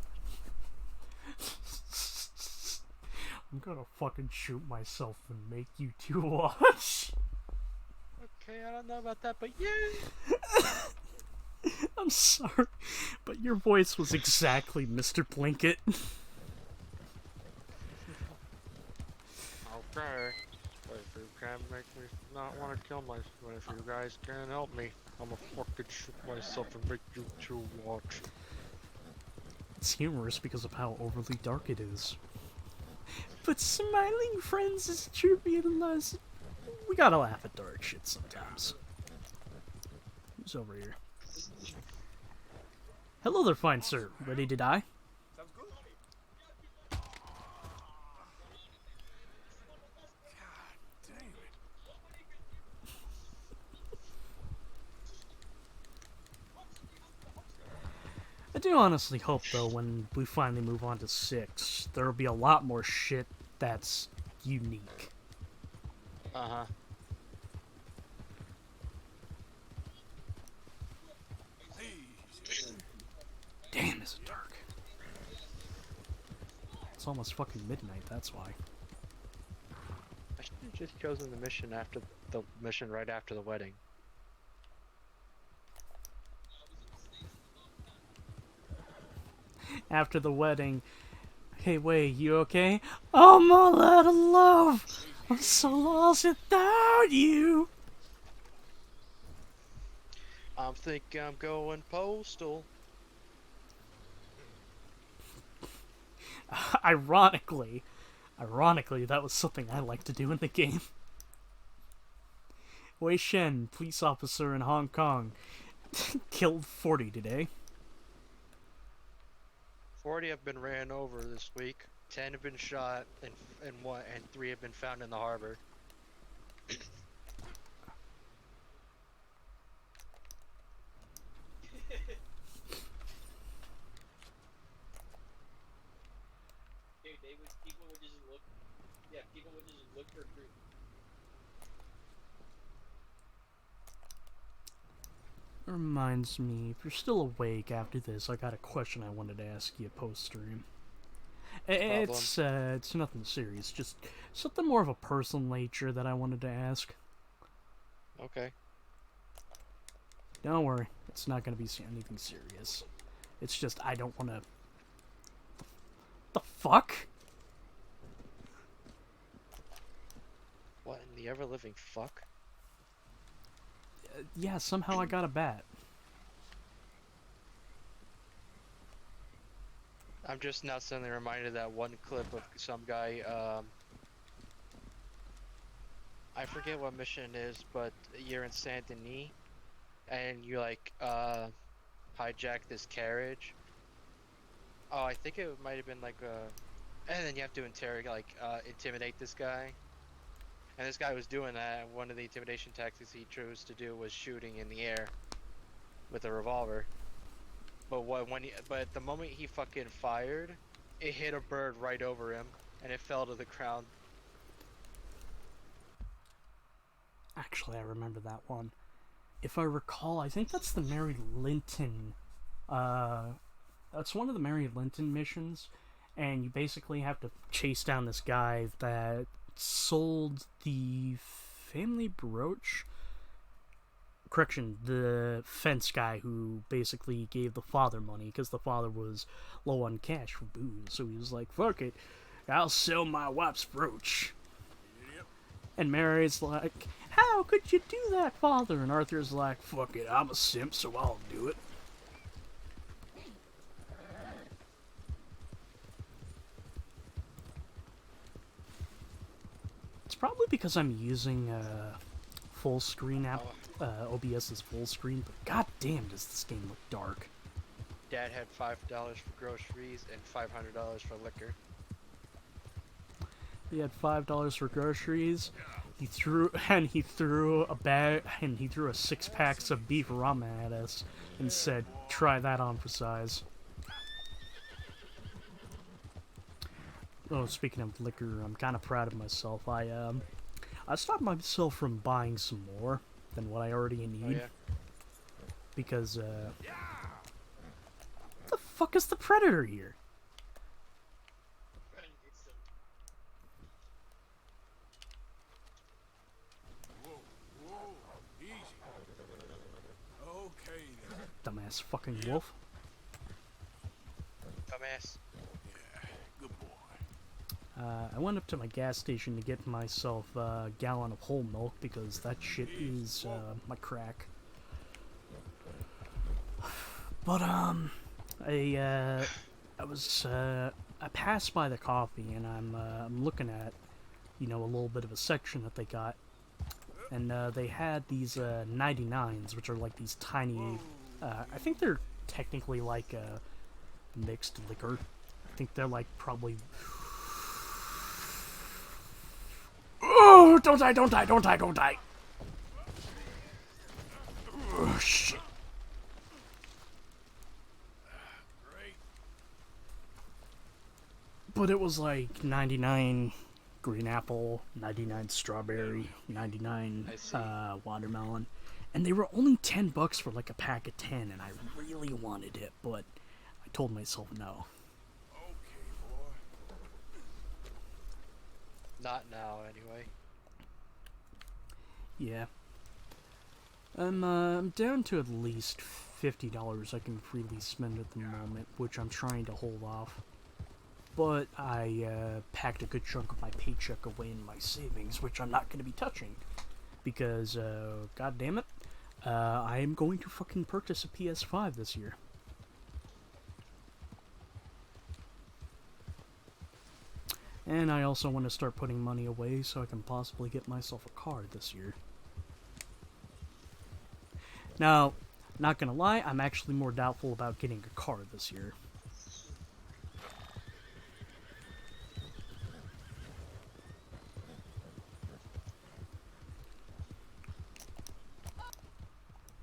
I'm gonna fucking shoot myself and make you two watch. Okay, I don't know about that, but yeah. I'm sorry, but your voice was exactly Mr. Plinkett. Okay. But if you can't make me not want to kill myself, if you guys can't help me, I'm gonna fucking shoot myself and make you two watch. It's humorous because of how overly dark it is. But smiling friends is trivialized. We gotta laugh at dark shit sometimes. Who's over here? Hello there, fine sir. Ready to die? Sounds good. God damn it. I do honestly hope, though, when we finally move on to 6, there'll be a lot more shit that's unique. Uh-huh. Damn, is it dark. It's almost fucking midnight, that's why. I should have just chosen the mission right after the wedding. After the wedding, hey, wait, you okay? I'm all out of love. I'm so lost without you. I'm thinking I'm going postal. Ironically, that was something I like to do in the game. Wei Shen, police officer in Hong Kong, killed 40 today. 40 have been ran over this week. 10 have been shot, and 3 have been found in the harbor. People would just look for fruit. Reminds me, if you're still awake after this, I got a question I wanted to ask you post-stream. It's nothing serious, just something more of a personal nature that I wanted to ask. Okay. Don't worry, it's not gonna be anything serious. It's just, I don't wanna... The fuck? What in the ever-living fuck? Yeah, somehow I got a bat. I'm just now suddenly reminded of that one clip of some guy, I forget what mission it is, but you're in Saint Denis, and you like, hijack this carriage. Oh, I think it might have been like, and then you have to intimidate this guy. And this guy was doing that, and one of the intimidation tactics he chose to do was shooting in the air with a revolver. But the moment he fucking fired, it hit a bird right over him, and it fell to the ground. Actually, I remember that one. If I recall, I think that's the Mary Linton, that's one of the Mary Linton missions, and you basically have to chase down this guy that sold the family brooch. Correction, the fence guy who basically gave the father money because the father was low on cash for booze. So he was like, fuck it, I'll sell my wife's brooch. And Mary's like, how could you do that, father? And Arthur's like, fuck it, I'm a simp, so I'll do it. It's probably because I'm using full screen app. OBS is full screen, but god damn does this game look dark. Dad had $5 for groceries and $500 for liquor. He had $5 for groceries. He threw a bag and he threw a 6-pack of beef ramen at us and said, "Try that on for size." Oh, speaking of liquor, I'm kind of proud of myself. I stopped myself from buying some more than what I already need. Oh, yeah? Because, what the fuck is the Predator here? Whoa, easy. Okay then. Dumbass fucking wolf. Dumbass. Yeah, good boy. I went up to my gas station to get myself a gallon of whole milk because that shit is my crack. But I passed by the coffee and I'm looking at, you know, a little bit of a section that they got, and they had these 99s, which are like these tiny. I think they're technically like mixed liquor. I think they're like probably. Oh, don't die, don't die, don't die, don't die. Oh, shit. But it was like 99 green apple, 99 strawberry, 99 watermelon. And they were only $10 for like a pack of 10, and I really wanted it, but I told myself no. Not now, anyway. Yeah. I'm down to at least $50 I can freely spend at the moment, which I'm trying to hold off. But I packed a good chunk of my paycheck away in my savings, which I'm not going to be touching. Because, god damn it, I am going to fucking purchase a PS5 this year. And I also want to start putting money away so I can possibly get myself a car this year. Now, not gonna lie, I'm actually more doubtful about getting a car this year.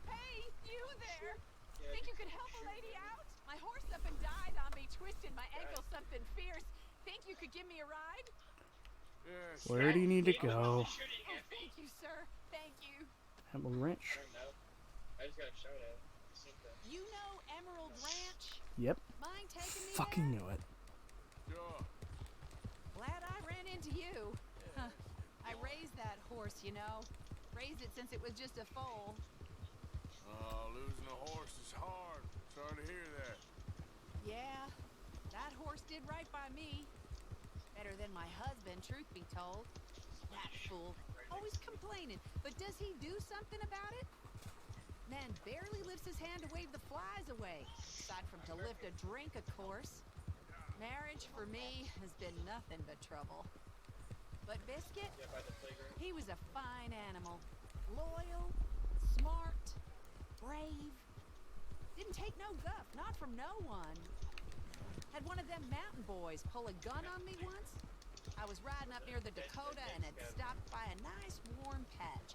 Hey, you there! Think you could help a lady out? My horse up and died on me, twisted my ankle something fierce. Think you could give me a ride? Yes. Where do you need to go? Oh, thank you, sir. Thank you. Hamel Ranch? I just got a shout out. You know Emerald Ranch? Yep. Mind taking me Fucking there? knew it. Sure. Glad I ran into you. Huh. I raised that horse, you know. Raised it since it was just a foal. Losing a horse is hard. Sorry to hear that. Yeah, that horse did right by me. Better than my husband, truth be told. That fool. Always complaining. But does he do something about it? Man barely lifts his hand to wave the flies away. Aside from to lift a drink, of course. Marriage, for me, has been nothing but trouble. But Biscuit, he was a fine animal. Loyal, smart, brave. Didn't take no guff, not from no one. Had one of them mountain boys pull a gun on me once. I was riding up near the Dakota and had stopped by a nice warm patch.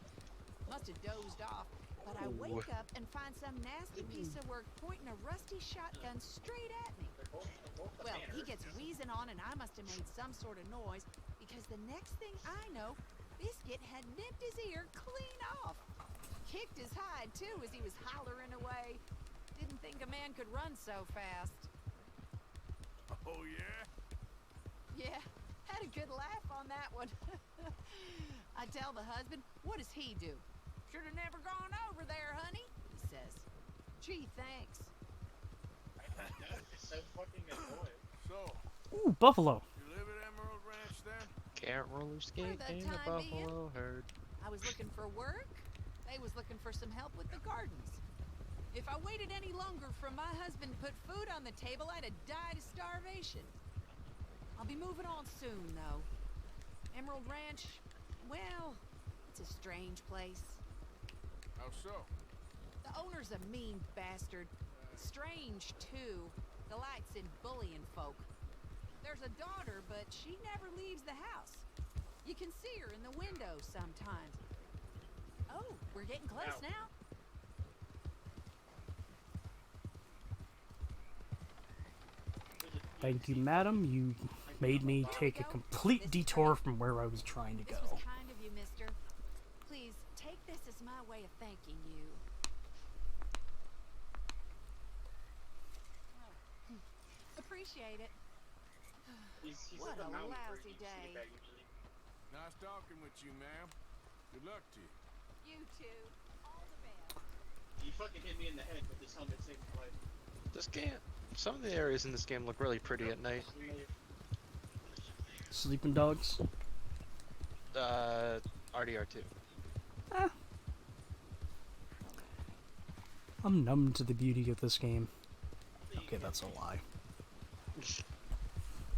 Must have dozed off, but I wake up and find some nasty piece of work pointing a rusty shotgun straight at me. Well, he gets wheezing on and I must have made some sort of noise because the next thing I know, Biscuit had nipped his ear clean off. Kicked his hide, too, as he was hollering away. Didn't think a man could run so fast. Oh, yeah? Yeah, had a good laugh on that one. I tell the husband, what does he do? Should have never gone over there, honey, he says. Gee, thanks. So fucking annoying. So, Ooh, buffalo. you live at Emerald Ranch then? Can't roller skate the in the time being. buffalo herd. I was looking for work. They was looking for some help with the gardens. If I waited any longer for my husband to put food on the table, I'd have died of starvation. I'll be moving on soon, though. Emerald Ranch, well, it's a strange place. How so? The owner's a mean bastard. Strange, too. Delights in bullying folk. There's a daughter, but she never leaves the house. You can see her in the window sometimes. Oh, we're getting close now. Thank you, madam. You made me take a complete detour from where I was trying to go. This was kind of you, mister. Please, take this as my way of thanking you. Appreciate it. He's What like a mountain lousy bird. You see day. that usually. Nice talking with you, ma'am. Good luck to you. You too. All the best. You fucking hit me in the head with this helmet saving my life. This game, some of the areas in this game look really pretty at night. Sleeping dogs. RDR2. I'm numb to the beauty of this game. Okay, that's a lie.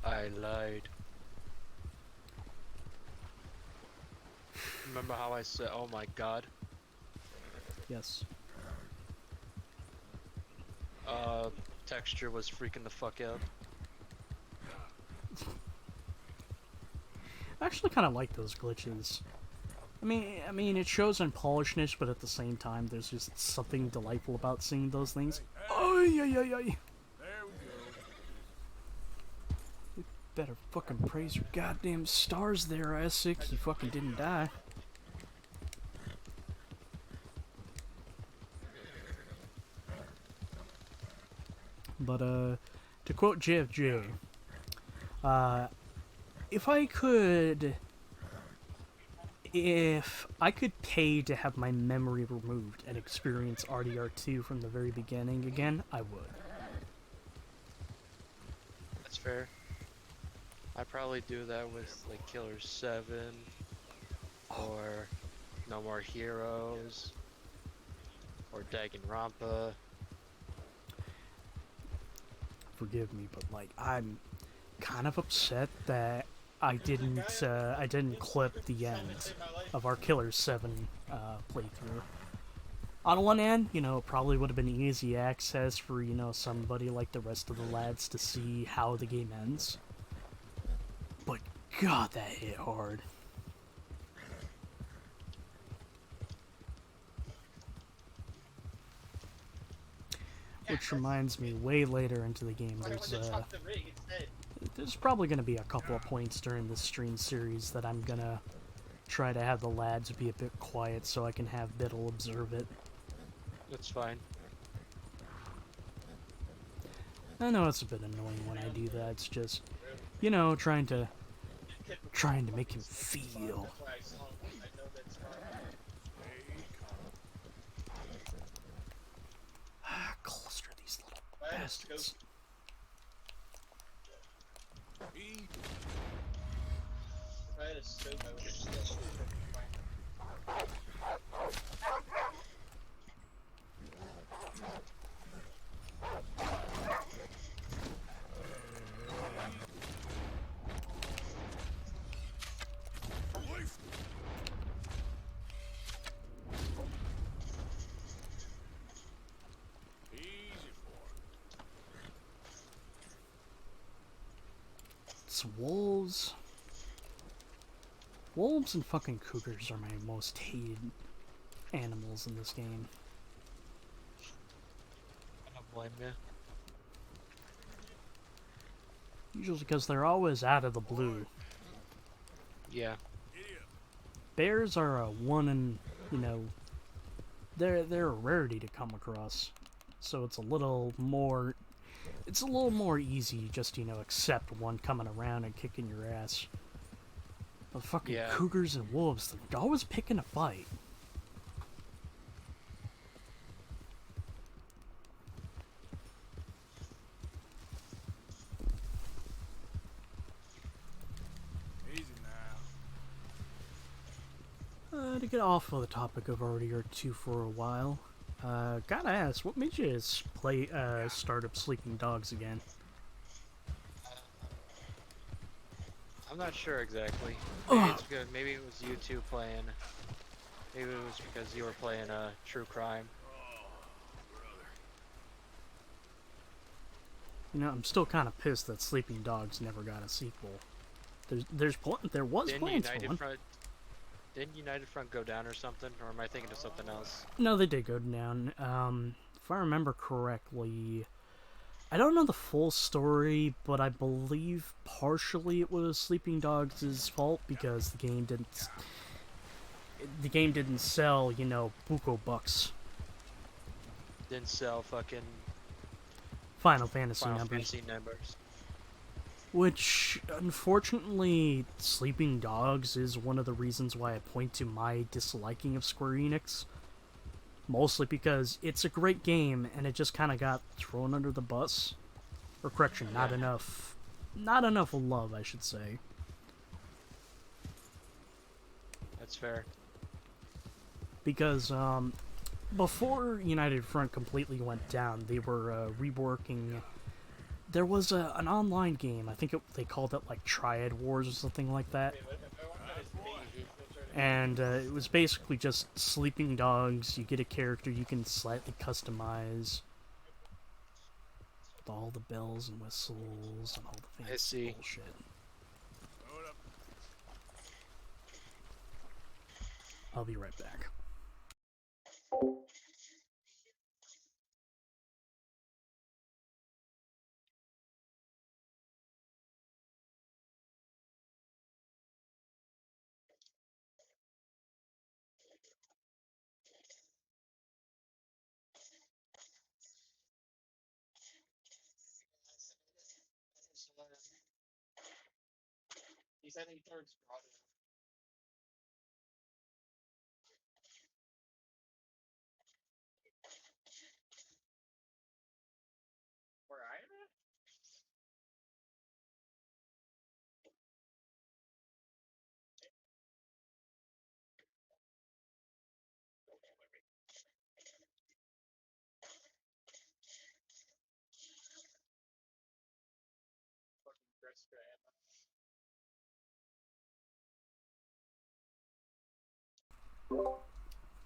I lied. Remember how I said, oh my god? Yes. Texture was freaking the fuck out. I actually kind of like those glitches. I mean, it shows unpolishedness, but at the same time, there's just something delightful about seeing those things. Oh, yeah. There we go. You better fucking praise your goddamn stars there, Essex. You fucking didn't die. But, to quote JFJ, if I could pay to have my memory removed and experience RDR2 from the very beginning again, I would. That's fair. I'd probably do that with, like, Killer 7, or No More Heroes, or Danganronpa. Forgive me, but, like, I'm kind of upset that I didn't clip the end of our Killer 7 playthrough. On one end, you know, it probably would have been easy access for, you know, somebody like the rest of the lads to see how the game ends. But god, that hit hard. Which reminds me, way later into the game, there's probably going to be a couple of points during this stream series that I'm going to try to have the lads be a bit quiet so I can have Biddle observe it. That's fine. I know it's a bit annoying when I do that. It's just, you know, trying to make him feel. Cluster these little bastards. If I had a scope, I would have just It's wolves. Wolves and fucking cougars are my most hated animals in this game. I don't blame you. Usually because they're always out of the blue. Yeah. Bears are a one in, you know, they're a rarity to come across. So it's a little more easy just, you know, accept one coming around and kicking your ass. The fucking Yeah. cougars and wolves, they're always picking a fight. Easy now. To get off of the topic of RDR2 for a while, gotta ask, what made you start up Sleeping Dogs again? I'm not sure exactly. Maybe it's because maybe it was you two playing. Maybe it was because you were playing True Crime. You know, I'm still kind of pissed that Sleeping Dogs never got a sequel. There was plans for one. Didn't United Front go down or something? Or am I thinking of something else? No, they did go down. If I remember correctly, I don't know the full story, but I believe partially it was Sleeping Dogs' fault because the game didn't sell, you know, buco bucks. Didn't sell fucking Final Fantasy numbers. Which, unfortunately, Sleeping Dogs is one of the reasons why I point to my disliking of Square Enix. Mostly because it's a great game, and it just kind of got thrown under the bus. Or correction, not enough love, I should say. That's fair. Because, before United Front completely went down, they were reworking. There was an online game. I think they called it like Triad Wars or something like that. And it was basically just Sleeping Dogs. You get a character you can slightly customize. With all the bells and whistles and all the fancy bullshit. I'll be right back. He's heading towards Broadway. Where I am at? Fucking Chris Graham.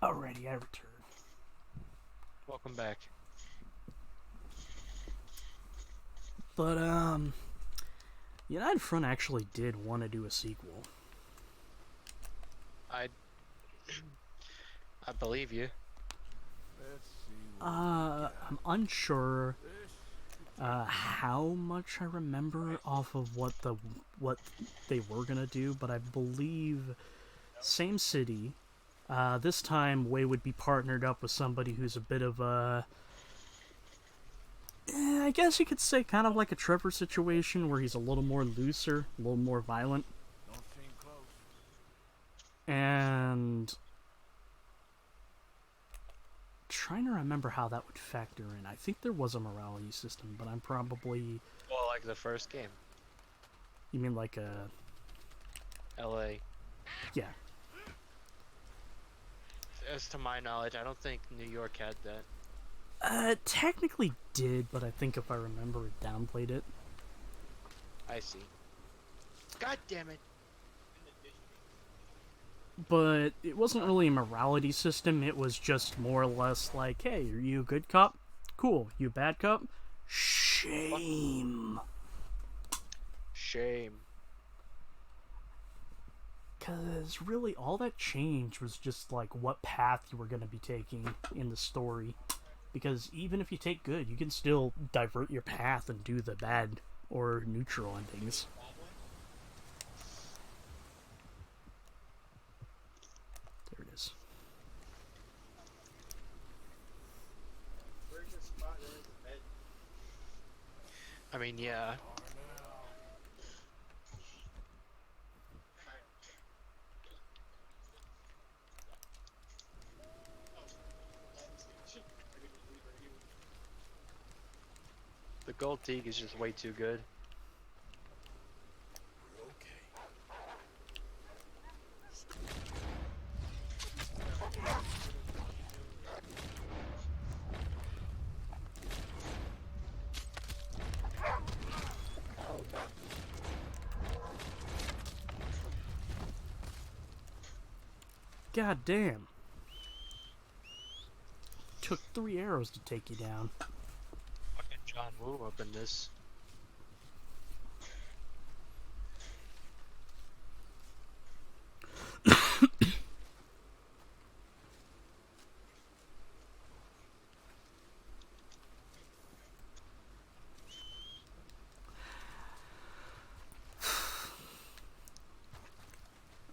Alrighty, I return. Welcome back. But, United Front actually did want to do a sequel. I believe you. I'm unsure how much I remember off of what they were gonna do, but I believe same city. This time, Way would be partnered up with somebody who's a bit of a... I guess you could say kind of like a Trevor situation, where he's a little more looser, a little more violent. Don't seem close. And... trying to remember how that would factor in. I think there was a morality system, but I'm probably... Well, like the first game. You mean like a... LA. Yeah. As to my knowledge, I don't think New York had that. Technically did, but I think if I remember, it downplayed it. I see. God damn it! But it wasn't really a morality system, it was just more or less like, hey, are you a good cop? Cool. You a bad cop? Shame. Shame. Because really, all that changed was just like what path you were going to be taking in the story. Because even if you take good, you can still divert your path and do the bad or neutral endings. There it is. Where's your spot? Where's the bed? I mean, yeah. The gold teak is just way too good. God damn. Took 3 arrows to take you down. Fucking John Woo up in this.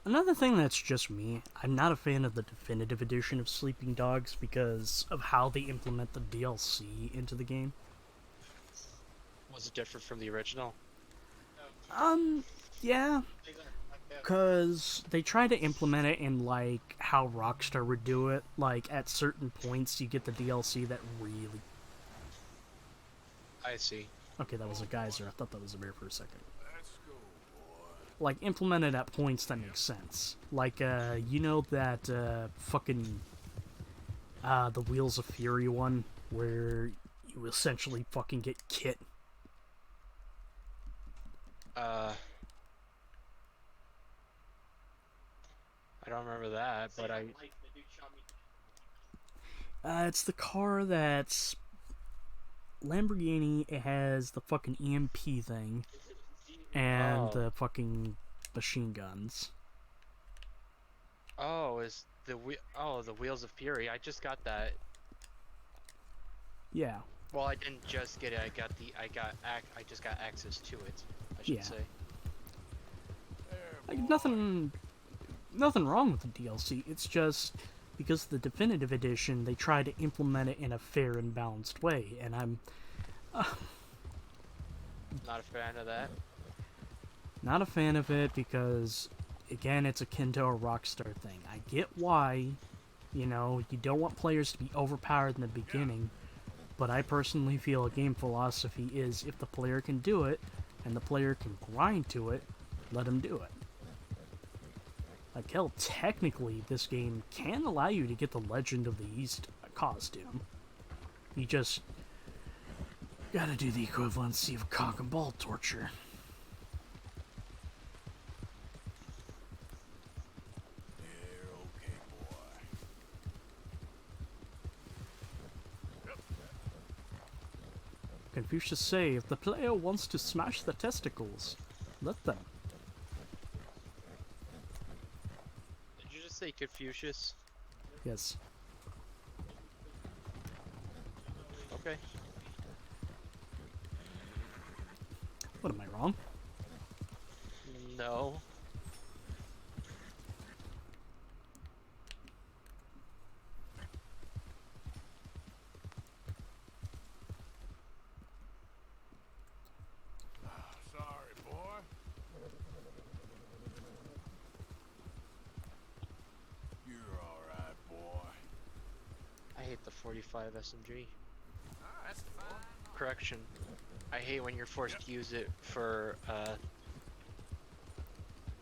Another thing that's just me, I'm not a fan of the definitive edition of Sleeping Dogs because of how they implement the DLC into the game. Was it different from the original? Yeah. Because they try to implement it in, like, how Rockstar would do it. Like, at certain points, you get the DLC that really... I see. Okay, that was a geyser. I thought that was a bear for a second. Like, implemented at points that make sense. Like, you know that, fucking... the Wheels of Fury one, where you essentially fucking get Kit. I don't remember that, but I... It's the car that's... Lamborghini, it has the fucking EMP thing. And the fucking machine guns. Oh, is the the Wheels of Fury. I just got that. Yeah. Well, I didn't just get it. I just got access to it, I should say. Like, nothing wrong with the DLC. It's just because the definitive edition, they try to implement it in a fair and balanced way, and I'm not a fan of that. Not a fan of it because, again, it's akin to a Rockstar thing. I get why, you know, you don't want players to be overpowered in the beginning, but I personally feel a game philosophy is if the player can do it, and the player can grind to it, let him do it. Like, hell, technically, this game can allow you to get the Legend of the East costume. You just gotta do the equivalency of cock and ball torture. Confucius say, if the player wants to smash the testicles, let them. Did you just say Confucius? Yes. Okay. What, am I wrong? No. Sorry, boy. You're alright, boy. I hate the 45 SMG. That's fine. Correction. I hate when you're forced to use it for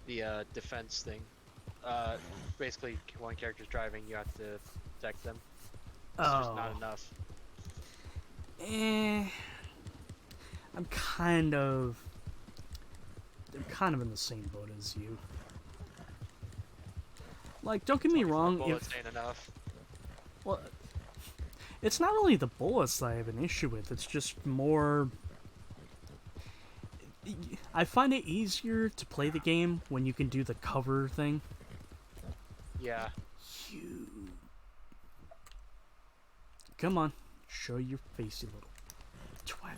the defense thing. Basically, one character's driving, you have to protect them. It's just not enough. I'm kind of in the same boat as you. Like, don't get me wrong, bullets ain't enough. Well, it's not really the bullets that I have an issue with, it's just more... I find it easier to play the game when you can do the cover thing. Yeah. Come on, show your face, you little twat.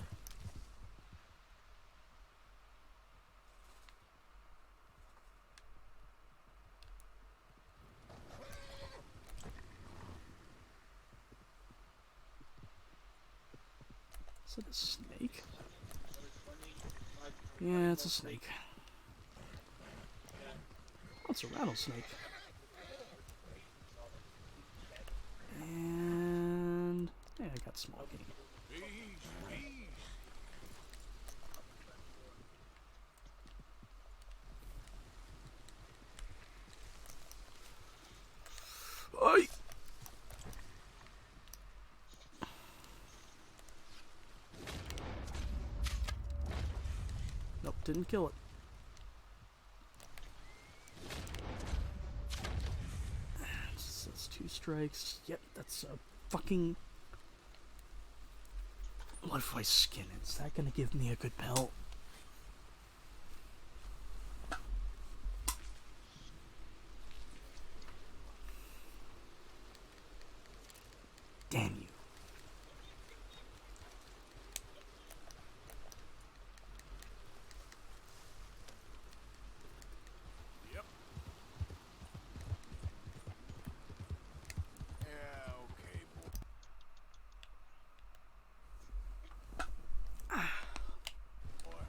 Is it a snake? Yeah, it's a snake. Oh, it's a rattlesnake. And yeah, I got small game. didn't kill it. That's 2 strikes. Yep, that's a fucking... What if I skin it? Is that gonna give me a good pelt? Damn you. Yep. Yeah, okay, boy. Boy.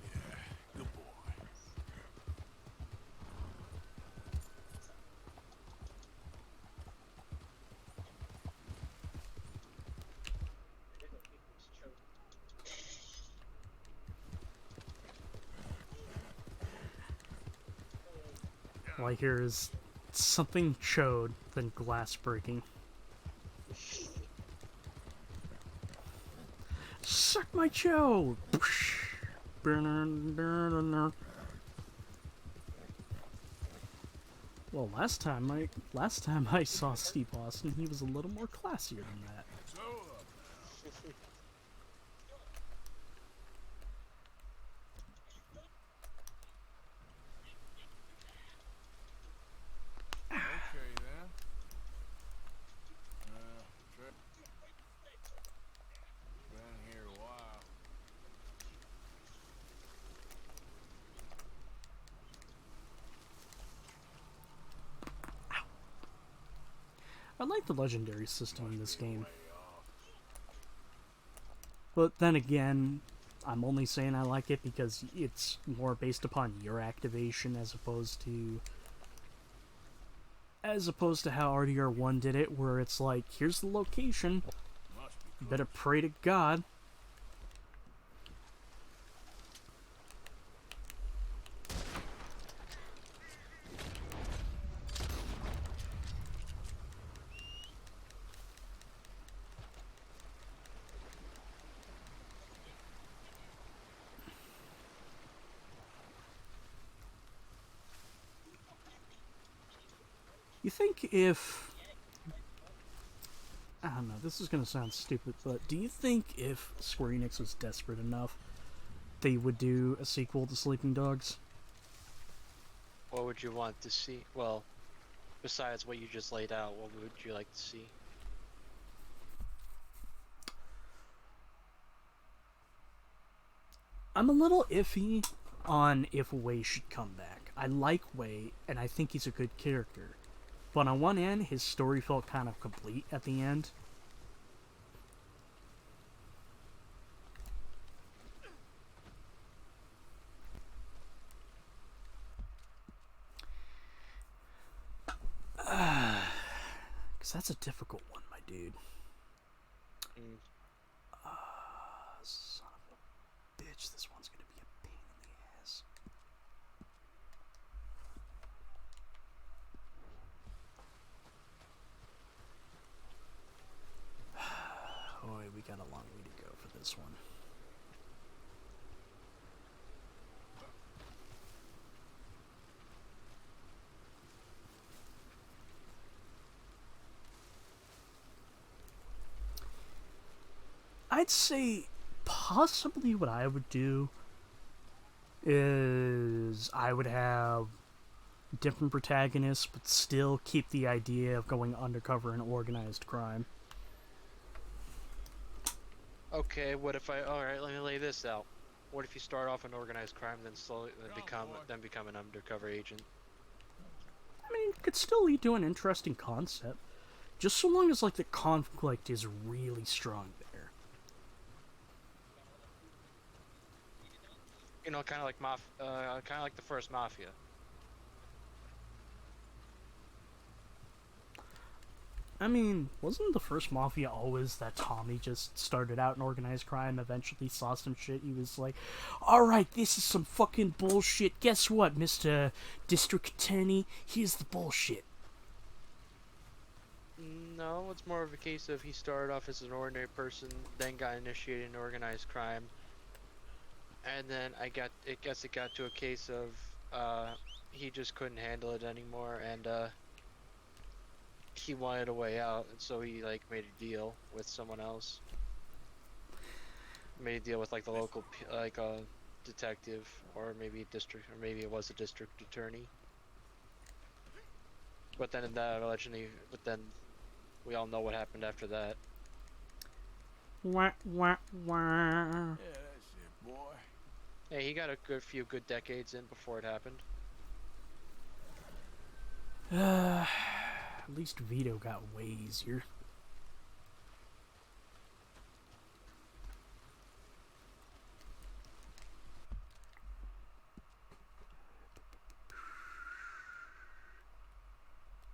Yeah, good boy. All I hear is something chode, then glass breaking. Suck my chode! Well, last time I saw Steve Austin, he was a little more classier than that. So up now. Okay then. Been here a while. I like the legendary system in this game. But then again, I'm only saying I like it because it's more based upon your activation as opposed to how RDR1 did it, where it's like, here's the location, you better pray to God. You think if... I don't know, this is gonna sound stupid, but do you think if Square Enix was desperate enough, they would do a sequel to Sleeping Dogs? What would you want to see? Well, besides what you just laid out, what would you like to see? I'm a little iffy on if Wei should come back. I like Wei, and I think he's a good character. But on one end, his story felt kind of complete at the end. Because that's a difficult one, my dude. Son of a bitch, this one's gonna be a pain in the ass. Boy, we got a long way to go for this one. I'd say possibly what I would do is I would have different protagonists, but still keep the idea of going undercover in organized crime. Okay, what if alright, let me lay this out. What if you start off in organized crime, then slowly become an undercover agent? I mean, it could still lead to an interesting concept, just so long as like the conflict is really strong there. You know, kind of like the first Mafia. I mean, wasn't the first Mafia always that Tommy just started out in organized crime, eventually saw some shit, he was like, alright, this is some fucking bullshit, guess what, Mr. District Attorney, here's the bullshit. No, it's more of a case of he started off as an ordinary person, then got initiated in organized crime, and then guess it got to a case of he just couldn't handle it anymore, and he wanted a way out, and so he like made a deal with someone else. Made a deal with like the local detective, or maybe district, or maybe it was a district attorney. But then we all know what happened after that. Wah, wah, wah. Yeah, that's it, boy. Hey, he got a few good decades in before it happened. At least Vito got way easier.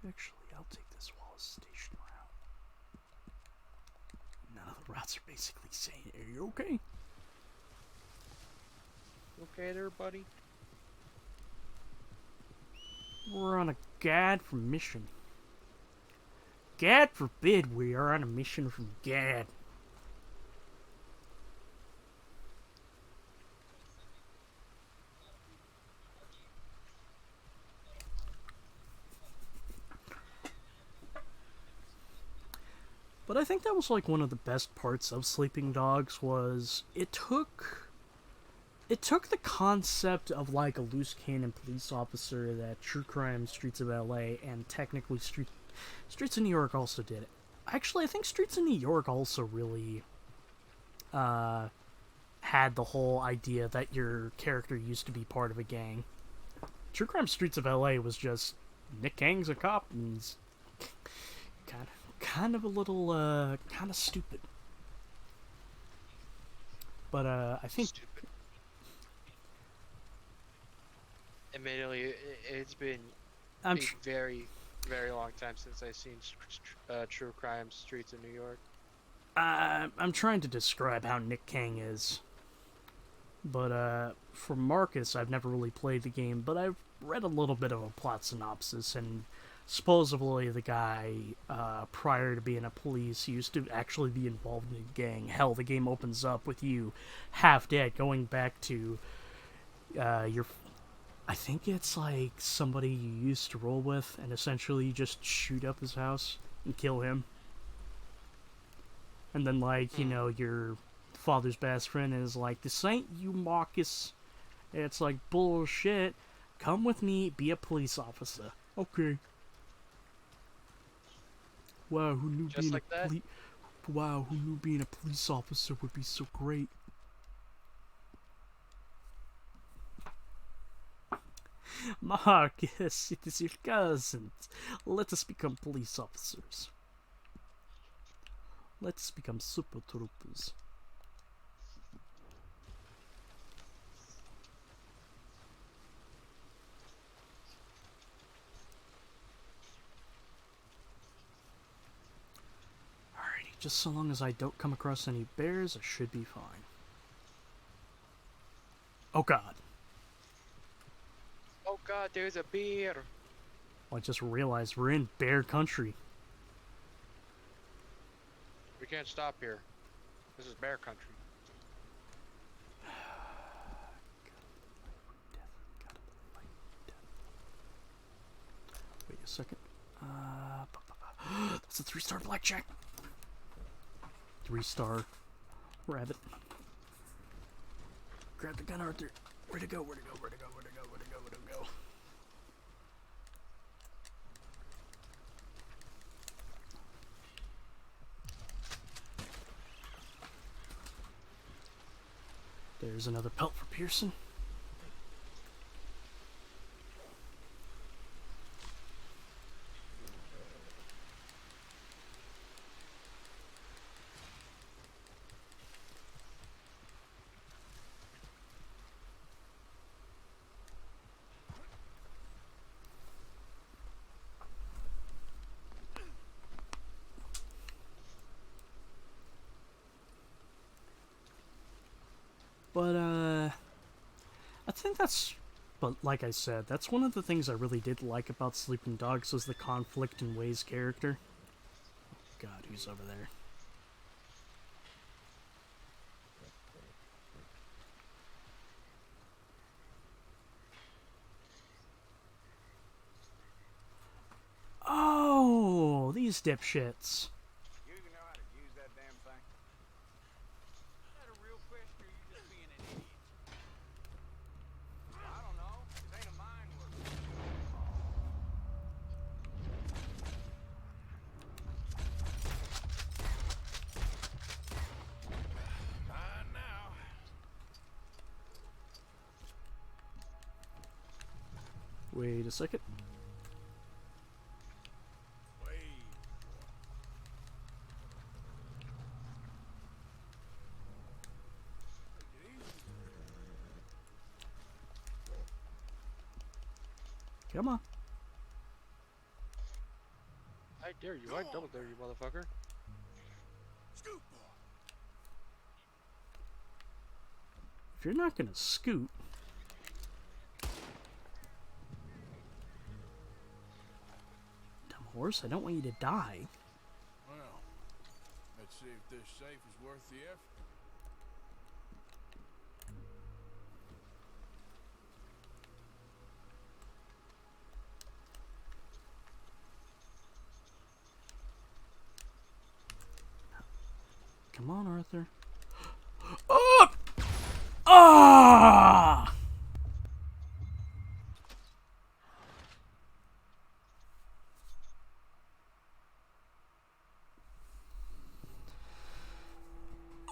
Actually, I'll take this Wallace Station route. None of the routes are basically saying, "Are you okay?" Okay there, buddy? We're on a Gad from mission. God forbid we are on a mission from Gad. But I think that was like one of the best parts of Sleeping Dogs was it took the concept of like a loose cannon police officer that True Crime Streets of LA and technically Streets of New York also did it. Actually, I think Streets of New York also really had the whole idea that your character used to be part of a gang. True Crime Streets of LA was just Nick Kang's a cop and he's kind of a little kind of stupid. But I think admittedly, it's been a very, very long time since I've seen True Crime Streets of New York. I'm trying to describe how Nick Kang is. But for Marcus, I've never really played the game, but I've read a little bit of a plot synopsis, and supposedly the guy, prior to being a police, used to actually be involved in a gang. Hell, the game opens up with you half dead, going back to your... I think it's like somebody you used to roll with, and essentially you just shoot up his house and kill him. And then, like, you know, your father's best friend is like, "This ain't you, Marcus." And it's like, bullshit. Come with me, be a police officer. Okay. Wow, who knew Just like that? Wow, who knew being a police officer would be so great? Marcus, it is your cousin. Let us become police officers. Let's become super troopers. Alrighty, just so long as I don't come across any bears, I should be fine. Oh god. Oh god, there's a bear. Well, I just realized we're in bear country. We can't stop here. This is bear country. Wait a second. That's a 3-star blackjack. 3-star rabbit. Grab the gun, Arthur. Where'd it go? Where'd it go? Where'd it go? Where'd it go? Where'd it go? Where'd it go? There's another pelt for Pearson. But, I think that's, but like I said, that's one of the things I really did like about Sleeping Dogs was the conflict in Way's character. God, who's over there? Oh, these dipshits. You know how to use that damn thing? Is that a real question, or are you just being an idiot? I don't know. It ain't a mine work. Mine now. Wait a second. Come on. I dare you. I double dare you, motherfucker. Scoot, boy. If you're not gonna scoot... Dumb horse, I don't want you to die. Well, let's see if this safe is worth the effort. Come on, Arthur. Oh! Ah!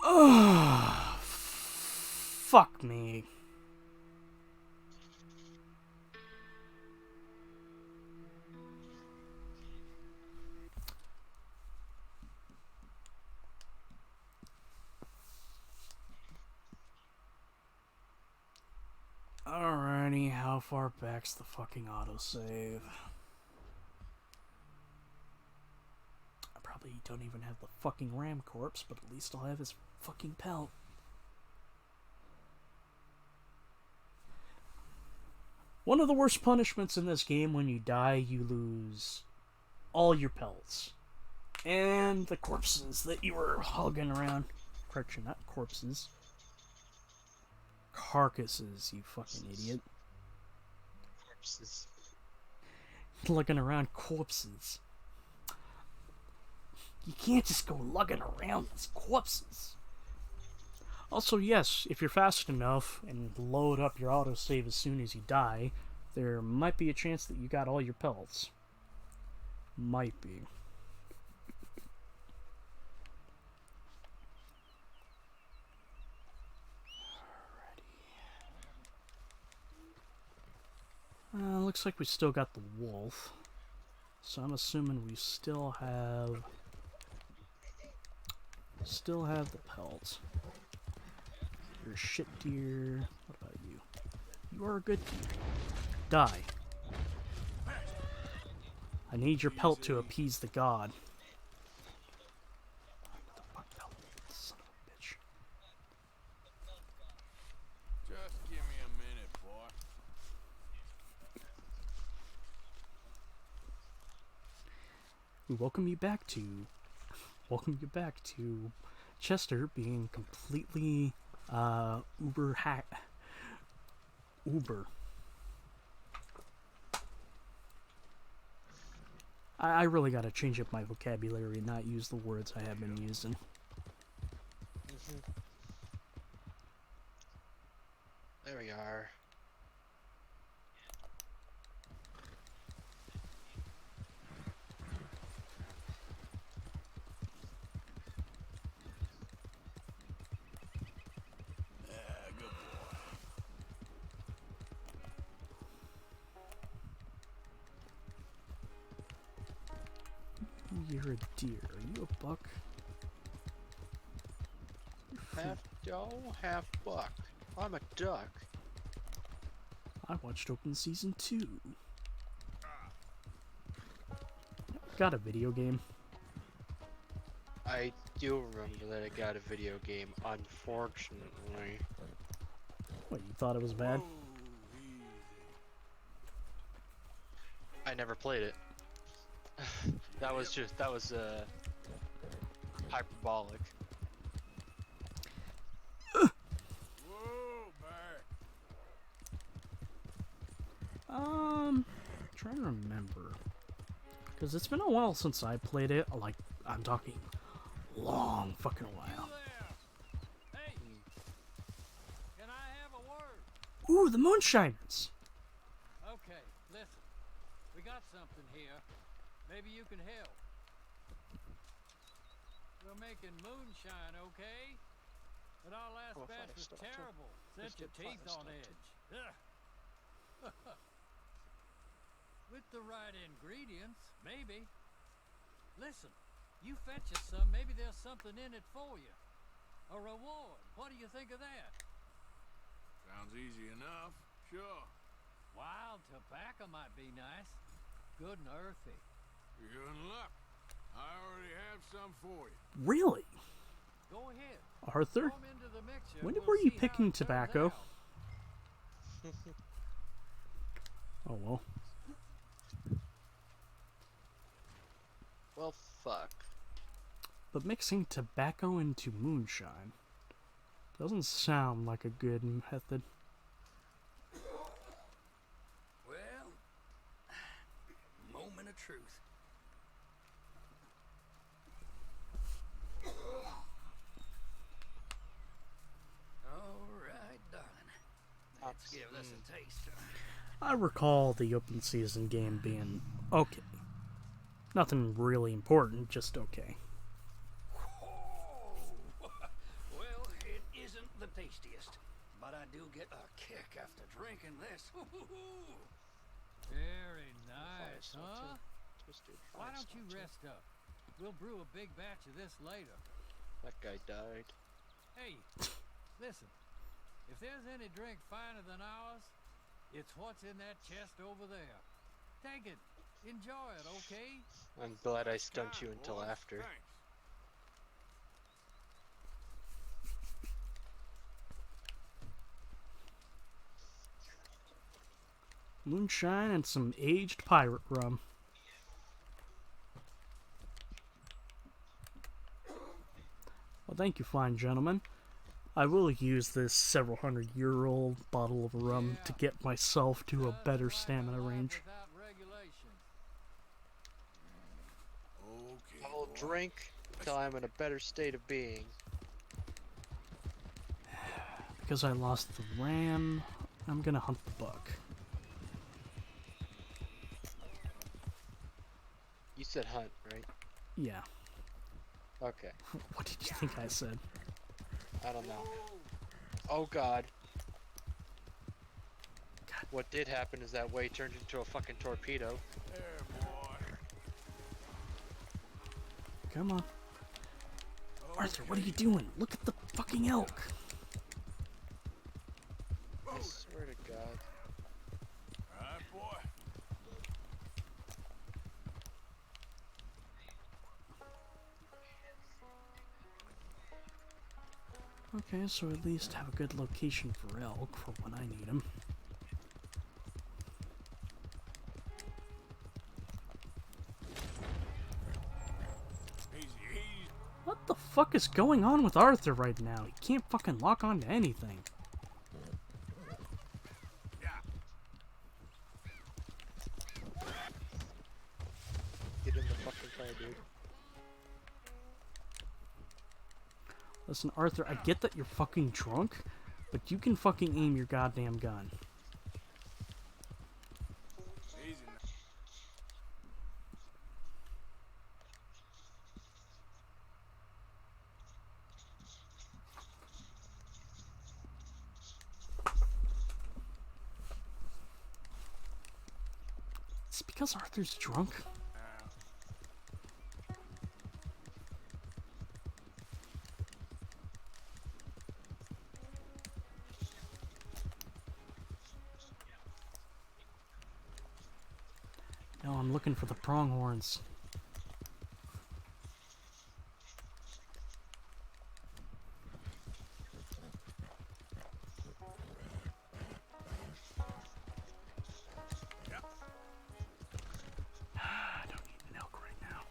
Oh! Fuck me. Alrighty, how far back's the fucking autosave? I probably don't even have the fucking ram corpse, but at least I'll have his fucking pelt. One of the worst punishments in this game, when you die, you lose all your pelts. And the corpses that you were hugging around. Correction, not corpses. Carcasses, you fucking idiot. Corpses. Lugging around corpses. You can't just go lugging around these corpses. Also, yes, if you're fast enough and load up your autosave as soon as you die, there might be a chance that you got all your pelts. Might be. Looks like we still got the wolf. So I'm assuming we still have the pelts. You're a shit deer. What about you? You are a good deer. Die. I need your pelt to appease the god. Son of a bitch. Just give me a minute, boy. We welcome you back to Chester being completely Uber. I really gotta change up my vocabulary and not use the words I have been using. There we are. You're a deer. Are you a buck? Half doe, half buck. I'm a duck. I watched Open Season 2. Got a video game. I do remember that I got a video game, unfortunately. What, you thought it was bad? I never played it. that was hyperbolic. Whoa, back. Trying to remember. Because it's been a while since I played it. Like, I'm talking long fucking while. Hey, can I have a word? Ooh, the Moonshiners! Okay, listen. We got something here. Maybe you can help. We're making moonshine, okay? But our last batch was terrible. Set your teeth on edge. Ugh. With the right ingredients, maybe. Listen, you fetch us some, maybe there's something in it for you. A reward. What do you think of that? Sounds easy enough. Sure. Wild tobacco might be nice. Good and earthy. You're in luck. I already have some for you. Really? Go ahead. Arthur? Throw 'em into the mixer When and we'll were you see how picking it turns tobacco? out. Oh well. Well, fuck. But mixing tobacco into moonshine doesn't sound like a good method. Well, moment of truth. All right, darling. Let's give this a taster. I recall the open season game being okay. Nothing really important, just okay. Well, it isn't the tastiest, but I do get a kick after drinking this. Very nice, huh? Why don't you rest up? We'll brew a big batch of this later. That guy died. Hey, listen. If there's any drink finer than ours, it's what's in that chest over there. Take it. Enjoy it, okay? I'm glad I stumped you until boys. after. Thanks. Moonshine and some aged pirate rum. Well, thank you, fine gentlemen. I will use this several hundred-year-old bottle of rum to get myself to a better stamina range. Okay. I'll drink until I'm in a better state of being. Because I lost the ram, I'm gonna hunt the buck. You said hunt, right? Yeah. Okay. What did you think I said? I don't know. Oh god. What did happen is that way turned into a fucking torpedo. There, boy. Come on. Arthur, what are you doing? Look at the fucking elk. I swear to god. Alright, boy. Okay, so at least have a good location for elk for when I need them. Easy, easy. What the fuck is going on with Arthur right now? He can't fucking lock onto anything. Get in the fucking car, dude. Listen, Arthur, I get that you're fucking drunk, but you can fucking aim your goddamn gun. Easy now. It's because Arthur's drunk. No, I'm looking for the pronghorns. I don't need an elk right now.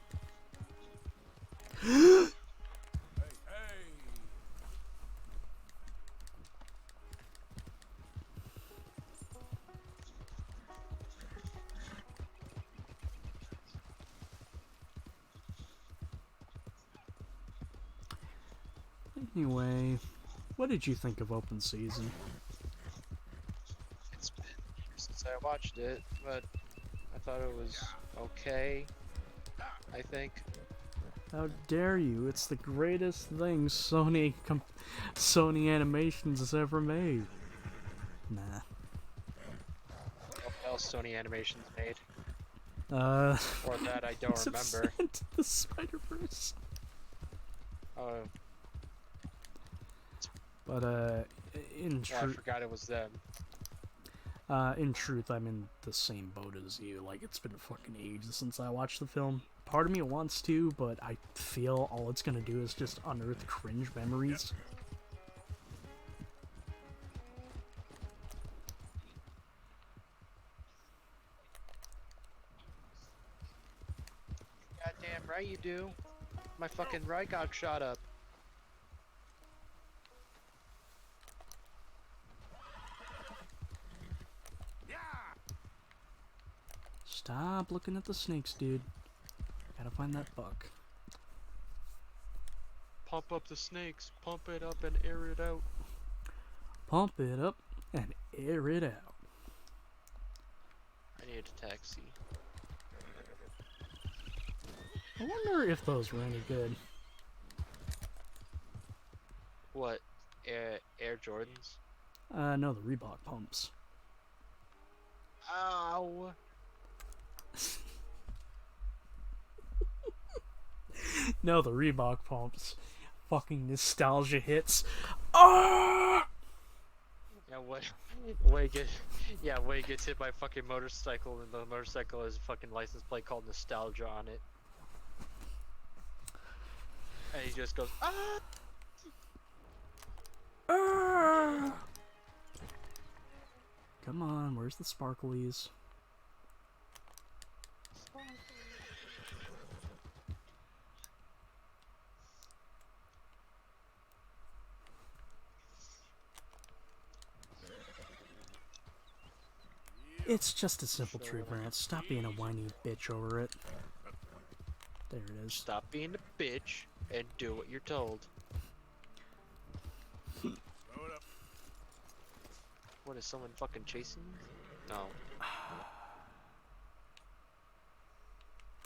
Anyway, what did you think of Open Season? It's been years since I watched it, but I thought it was okay. I think. How dare you? It's the greatest thing Sony Animations has ever made. Nah. What else Sony Animations made? Or Or that I don't remember. Into the Spider-Verse. Oh. But in Well, I truth, forgot it was them. in truth, I'm in the same boat as you. Like, it's been fucking ages since I watched the film. Part of me wants to, but I feel all it's gonna do is just unearth cringe memories. Goddamn right you do. My fucking right got shot up. Stop looking at the snakes, dude. Gotta find that buck. Pump up the snakes. Pump it up and air it out. Pump it up and air it out. I need a taxi. I wonder if those were any good. What? Air Jordans? No, the Reebok pumps. Ow! No, the Reebok pumps. Fucking nostalgia hits. Ah! Yeah, Wade gets hit by a fucking motorcycle, and the motorcycle has a fucking license plate called Nostalgia on it. And he just goes, ah! Ah! Come on, where's the sparklies? It's just a simple tree branch. Stop being a whiny bitch over it. There it is. Stop being a bitch and do what you're told. What, is someone fucking chasing you? No.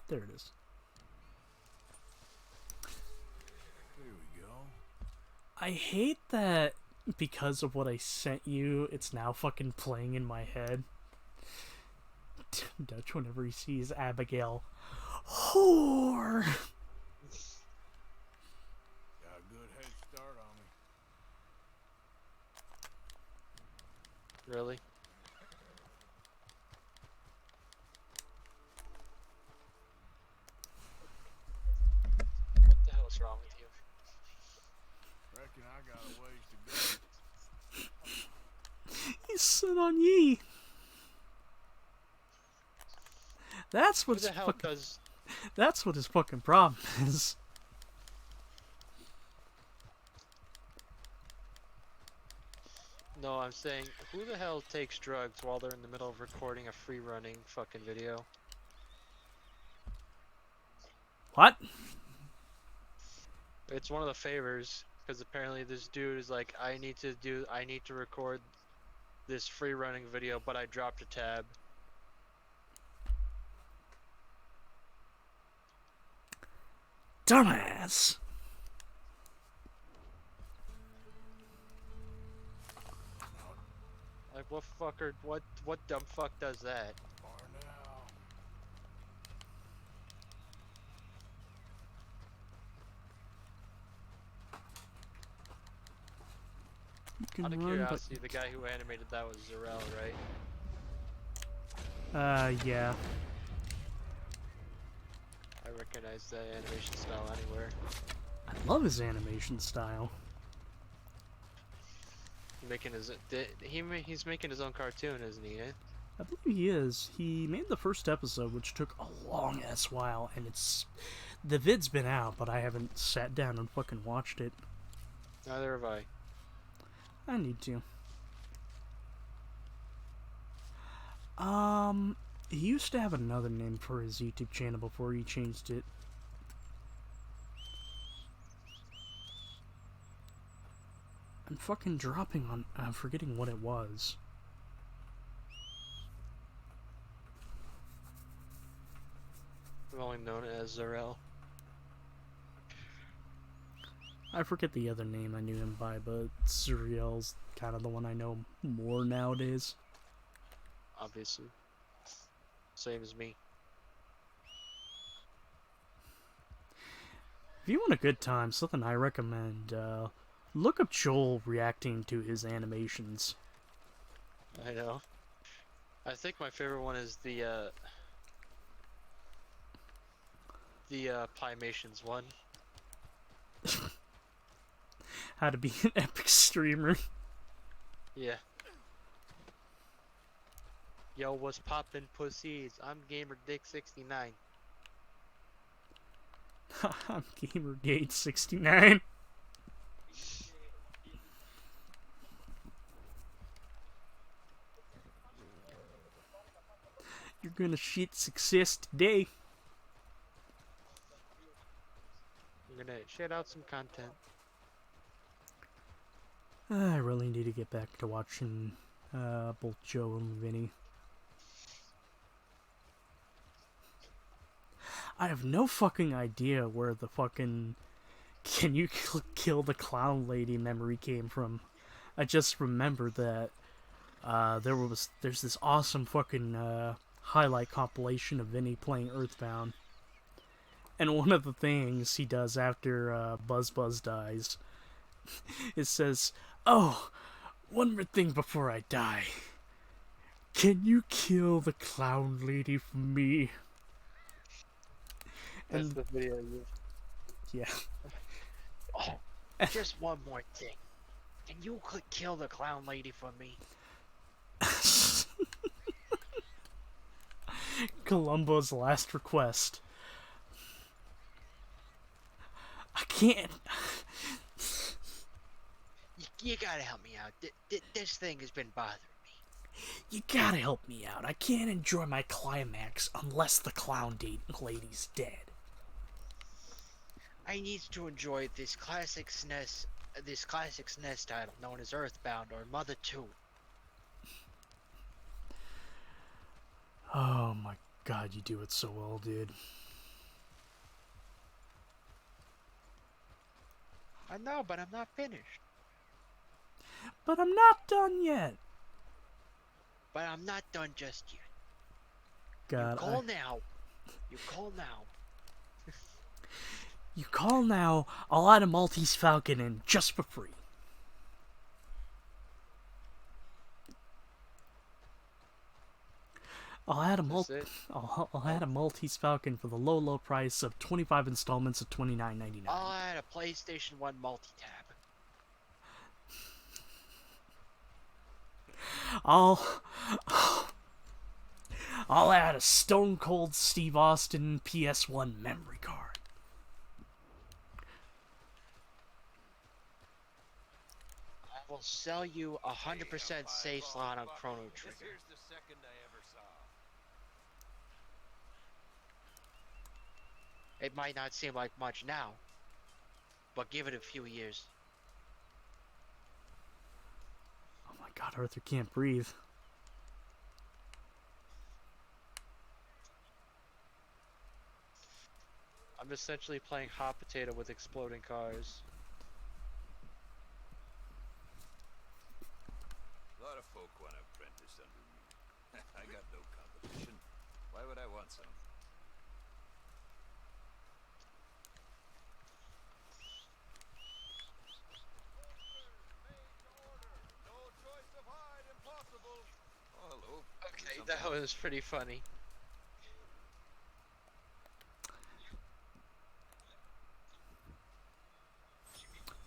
There it is. Here we go. I hate that because of what I sent you, it's now fucking playing in my head. Dutch, whenever he sees Abigail. Whore! Got a good head start on me. Really? What the hell is wrong with you? Reckon I got a ways to go. He's sit on ye. That's what Who the hell does? That's what his fucking problem is. No, I'm saying, who the hell takes drugs while they're in the middle of recording a free-running fucking video? What? It's one of the favors, because apparently this dude is like, I need to record this free-running video, but I dropped a tab. Dumbass! Like, what fucker, what dumb fuck does that? You can Out of run, curiosity, the guy who animated that was Zarel, right? Yeah. I recognize that animation style anywhere. I love his animation style. He's making his own cartoon, isn't he? Eh? I believe he is. He made the first episode, which took a long ass while, and the vid's been out, but I haven't sat down and fucking watched it. Neither have I. I need to. He used to have another name for his YouTube channel before he changed it. fucking dropping on... I'm forgetting what it was. Only known as Zarel. I forget the other name I knew him by, but Zuriel's kind of the one I know more nowadays. Obviously. Same as me. If you want a good time, something I recommend, look up Joel reacting to his animations. I know. I think my favorite one is the Pymations one. How to be an epic streamer. Yeah. Yo, what's poppin' pussies? I'm Gamer Dick 69. I'm GamerGate69. You're gonna shit success today. I'm gonna shit out some content. I really need to get back to watching both Joe and Vinny. I have no fucking idea where the fucking "can you kill the clown lady" memory came from. I just remember that there's this awesome fucking highlight compilation of Vinny playing Earthbound, and one of the things he does after Buzz dies, it says, "Oh, one more thing before I die. Can you kill the clown lady for me?" That's And the video you... yeah. Oh, just one more thing. Can you kill the clown lady for me? Columbo's last request. I can't. You gotta help me out. This thing has been bothering me. You gotta help me out. I can't enjoy my climax unless the clown lady's dead. I need to enjoy this classic SNES title known as Earthbound or Mother 2. Oh my god, you do it so well, dude. I know, but I'm not finished. But I'm not done yet. But I'm not done just yet. God, You call now. You call now. You call now, I'll add a Maltese Falcon in just for free. I'll add a Maltese Falcon for the low price of 25 installments of $29.99. I'll add a PlayStation 1 multi-tab. I'll add a Stone Cold Steve Austin PS1 memory card. I will sell you 100% safe slot on Chrono Trigger. Here's the second I ever saw. It might not seem like much now, but give it a few years. Oh my god, Arthur can't breathe. I'm essentially playing hot potato with exploding cars. A lot of folk want to apprentice under me. I got no competition. Why would I want some? Oh, hello. Okay, that was pretty funny.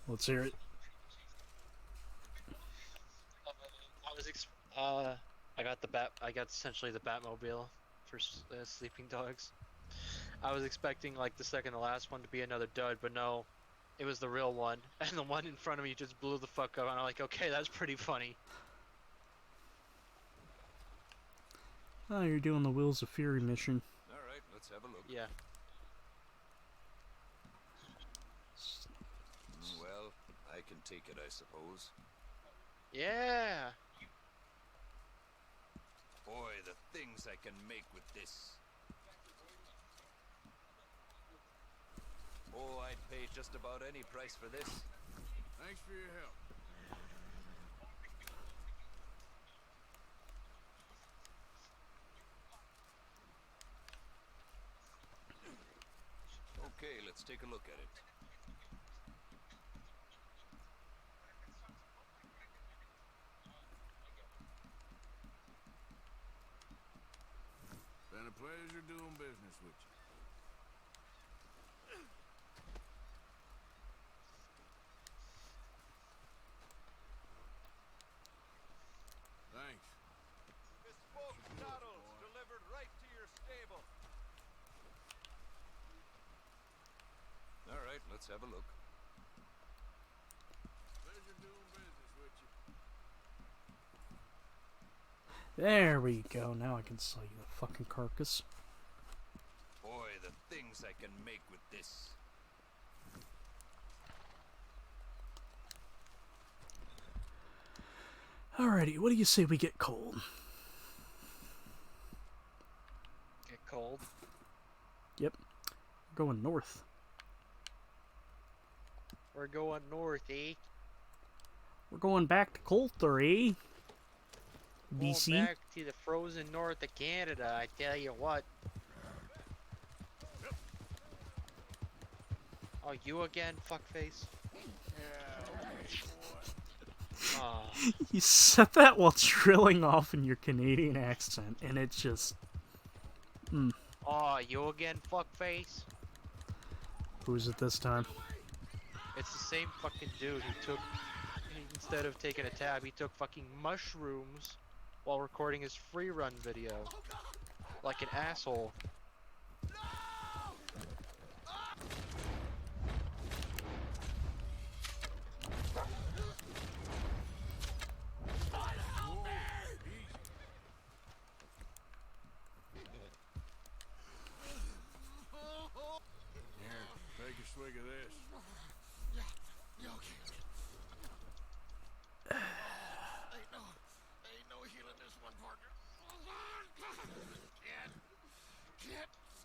Let's hear it. I got essentially the Batmobile for Sleeping Dogs. I was expecting like the second to last one to be another dud, but no, it was the real one, and the one in front of me just blew the fuck up, and I'm like, okay, that's pretty funny. Oh, you're doing the Wheels of Fury mission. Alright, let's have a look. Yeah. Well, I can take it, I suppose. Yeah. Boy, the things I can make with this. Oh, I'd pay just about any price for this. Thanks for your help. Okay, let's take a look at it. Been a pleasure doing business with you. Thanks. Bespoke saddles delivered right to your stable. All right, let's have a look. Pleasure doing business with you. There we go. Now I can sell you the fucking carcass. Boy, the things I can make with this. Alrighty, what do you say we get cold? Get cold. Yep. We're going north. We're going north, eh? We're going back to Coulter, eh? BC? Going back to the frozen north of Canada, I tell you what. Oh, you again, fuckface? Oh. You said that while trilling off in your Canadian accent, and it just... Oh, you again, fuckface? Who is it this time? It's the same fucking dude who took, instead of taking a tab, he took fucking mushrooms while recording his free run video. Like an asshole. Here, take a swig of this. Ain't no healing this one, partner. Can't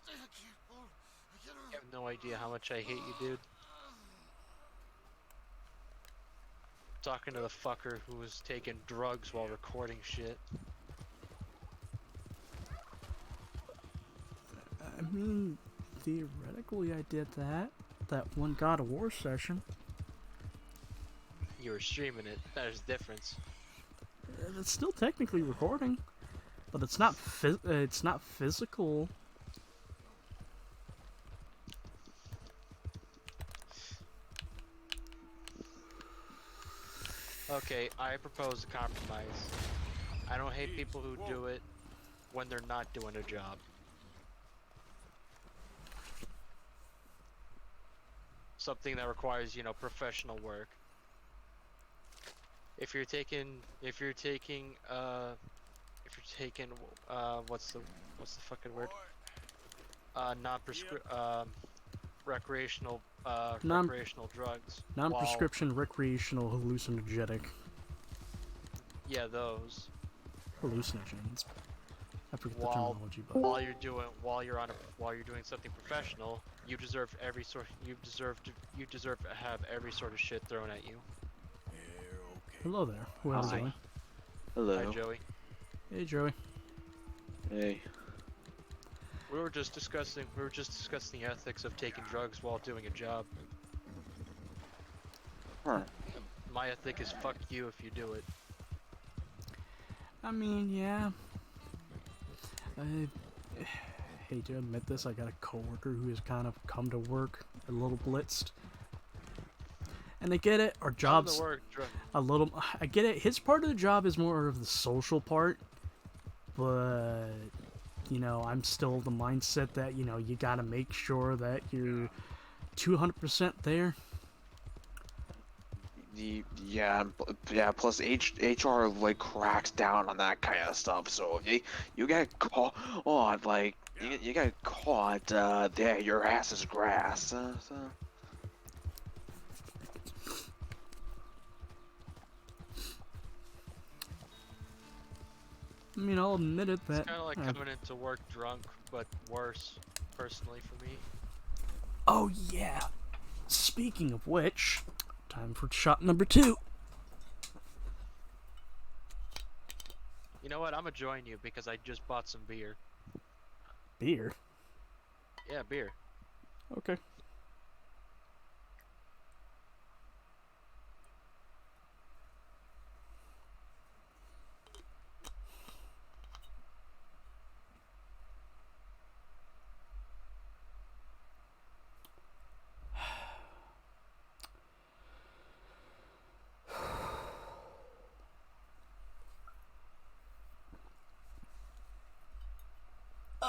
stay. I can't hold. I can't. You have no idea how much I hate you, dude. Talking to the fucker who was taking drugs while recording shit. I mean, theoretically I did that. That one God of War session. You were streaming it. There's a difference. It's still technically recording, but it's not it's not physical. Okay, I propose a compromise. I don't hate people who do it when they're not doing a job. Something that requires, you know, professional work. If you're taking, what's the fucking word? Recreational drugs. Non-prescription recreational hallucinogenic. Yeah, those. Hallucinogens. I forget the terminology, but while you're doing something professional, you deserve you deserve to have every sort of shit thrown at you. hello there. Well, Hi. Joey. Hello. Hi, Joey. Hey, Joey. Hey. We were just discussing the ethics of taking drugs while doing a job. Huh. My ethic is fuck you if you do it. I mean, yeah. I hate to admit this, I got a coworker who has kind of come to work a little blitzed. And I get it, our job's a little... I get it, his part of the job is more of the social part. But, you know, I'm still the mindset that, you know, you gotta make sure that you're 200% there. Yeah, plus HR like cracks down on that kind of stuff. So if you get caught, you get caught, there your ass is grass. I mean, I'll admit it It's that. kind of like coming into work drunk, but worse, personally for me. Oh yeah. Speaking of which, time for shot number 2. You know what? I'm gonna join you because I just bought some beer. Beer. Yeah, beer. Okay.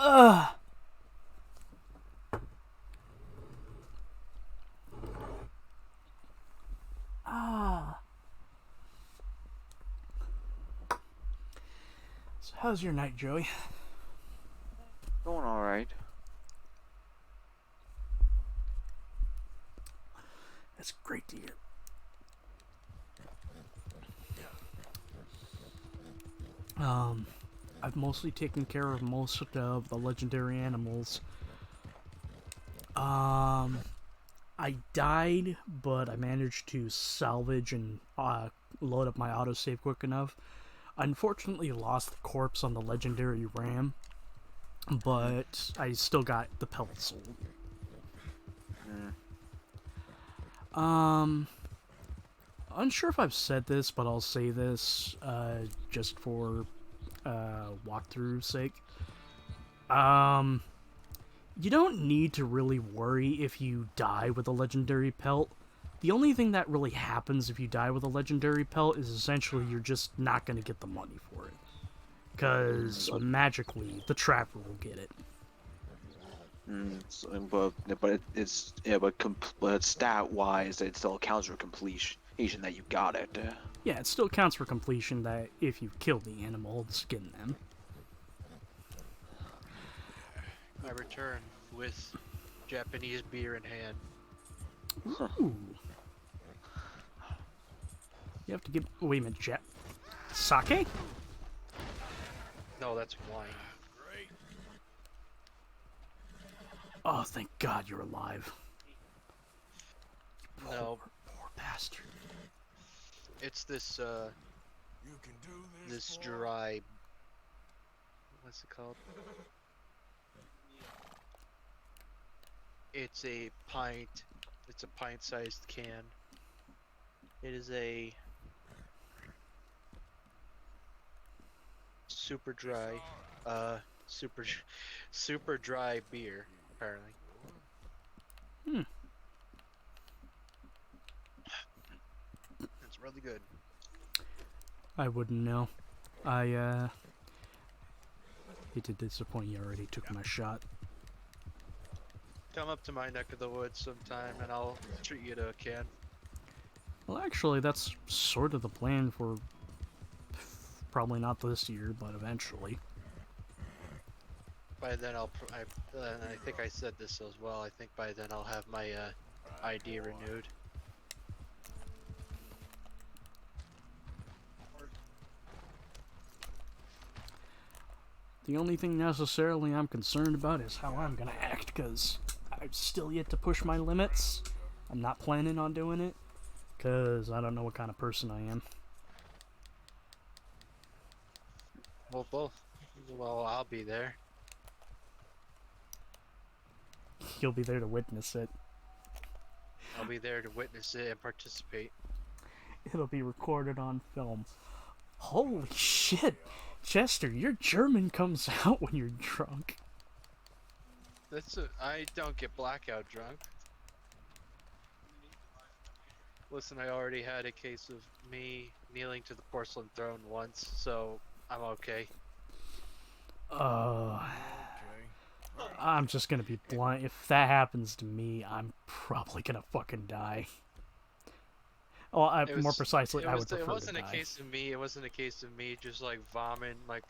Ugh. Ah. So how's your night, Joey? Going all right. That's great to hear. I've mostly taken care of most of the legendary animals. I died, but I managed to salvage and load up my autosave quick enough. I unfortunately lost the corpse on the legendary ram, but I still got the pelt sold. Unsure if I've said this, but I'll say this just for walkthrough sake. You don't need to really worry if you die with a legendary pelt. The only thing that really happens if you die with a legendary pelt is essentially you're just not going to get the money for it. Because magically, the trapper will get it. But stat wise, it still counts for completion that you got it. Yeah, it still counts for completion that if you kill the animal, skin them. I return with Japanese beer in hand. Ooh. You have to give. Wait a minute, sake? No, that's wine. Oh, thank God you're alive. No. Poor bastard. It's this, this dry... What's it called? It's a pint-sized can. It is a super dry, super dry beer, apparently. It's really good. I wouldn't know. I hate to disappoint you, already took my shot. Come up to my neck of the woods sometime and I'll treat you to a can. Well, actually, that's sort of the plan for probably not this year, but eventually. By then I think I said this as well, I think by then I'll have my ID renewed. The only thing necessarily I'm concerned about is how I'm gonna act, because I've still yet to push my limits. I'm not planning on doing it, because I don't know what kind of person I am. Well, I'll be there. You'll be there to witness it. I'll be there to witness it and participate. It'll be recorded on film. Holy shit! Chester, your German comes out when you're drunk. I don't get blackout drunk. Listen, I already had a case of me kneeling to the porcelain throne once, so I'm okay. I'm just gonna be blunt. If that happens to me, I'm probably gonna fucking die. Well, more precisely, I would prefer to die. It wasn't a case of me. It wasn't a case of me just like vomit, like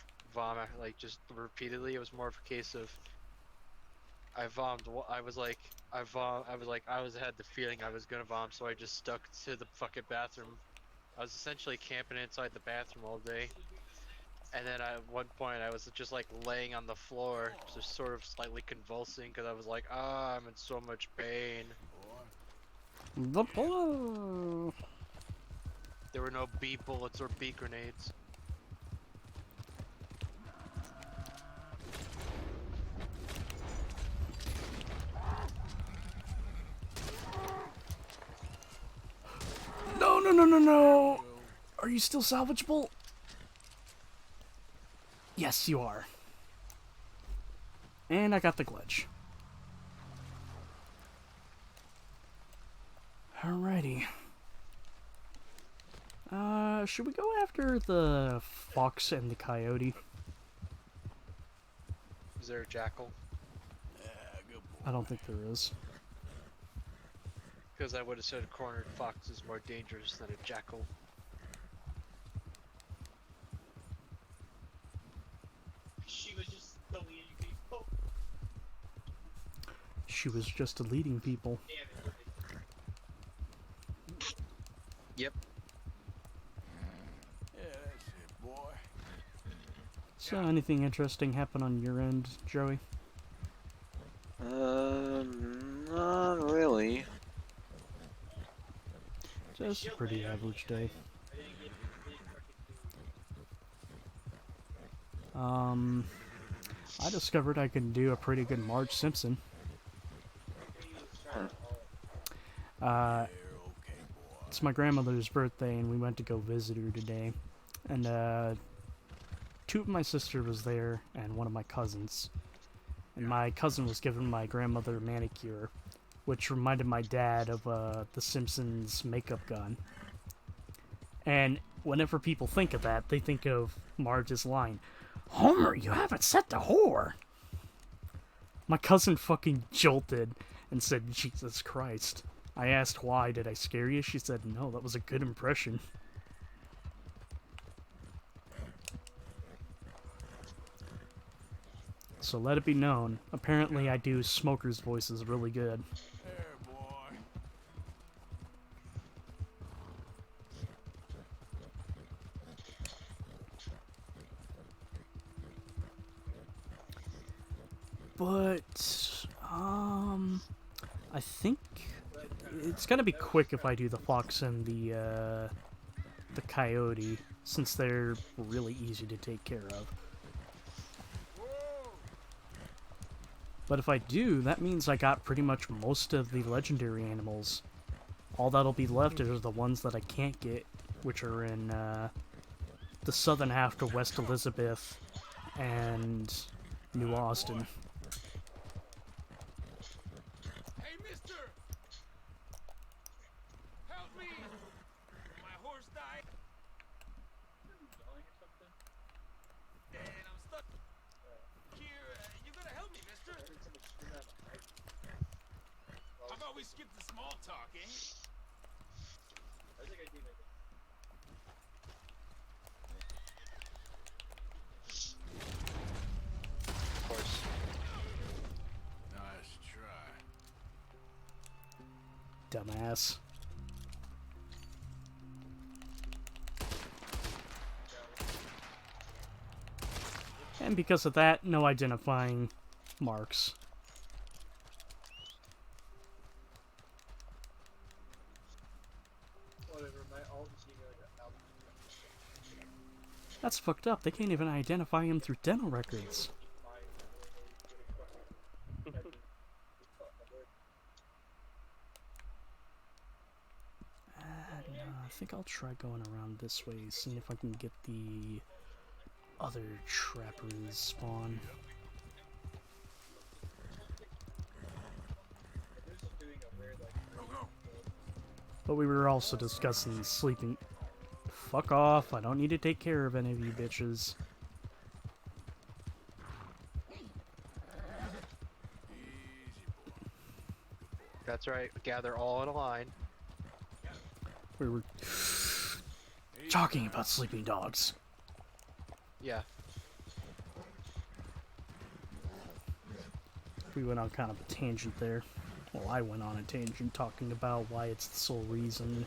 just repeatedly. It was more of a case of I vomed. I had the feeling I was gonna vom, so I just stuck to the fucking bathroom. I was essentially camping inside the bathroom all day. And then at one point I was just like laying on the floor, just sort of slightly convulsing because I was like, ah, I'm in so much pain. The blow. There were no B bullets or B grenades. No, no, no, no, no! Are you still salvageable? Yes, you are. And I got the glitch. Alrighty. Should we go after the fox and the coyote? Is there a jackal? I don't think there is. Because I would have said a cornered fox is more dangerous than a jackal. She was just deleting people. She was just deleting people. Damn it. Yep. Yeah, that's it, boy. So, anything interesting happen on your end, Joey? Not really. Just a pretty average day. I discovered I can do a pretty good Marge Simpson. It's my grandmother's birthday and we went to go visit her today. And, two of my sisters was there and one of my cousins. And my cousin was giving my grandmother a manicure, which reminded my dad of, the Simpsons makeup gun. And whenever people think of that, they think of Marge's line, "Homer, you haven't set the whore!" My cousin fucking jolted and said, "Jesus Christ." I asked why, did I scare you? She said, "No, that was a good impression." So let it be known, apparently I do smokers' voices really good. There, boy. But, I think it's gonna be quick if I do the fox and the coyote, since they're really easy to take care of. But if I do, that means I got pretty much most of the legendary animals. All that'll be left are the ones that I can't get, which are in the southern half to West Elizabeth and New Austin. Hey, mister! Help me! My horse died. And I'm stuck here. You gotta help me, mister. How about we skip the small talk, eh? I think I do make it. Of course. Nice try. Dumbass. And because of that, no identifying marks. Whatever, my alt is even like a album. That's fucked up. They can't even identify him through dental records. I think I'll try going around this way, seeing if I can get the other trappers spawn. But we were also discussing sleeping. Fuck off, I don't need to take care of any of you bitches. That's right, gather all in a line. We were talking about sleeping dogs. Yeah. We went on kind of a tangent there. Well, I went on a tangent talking about why it's the sole reason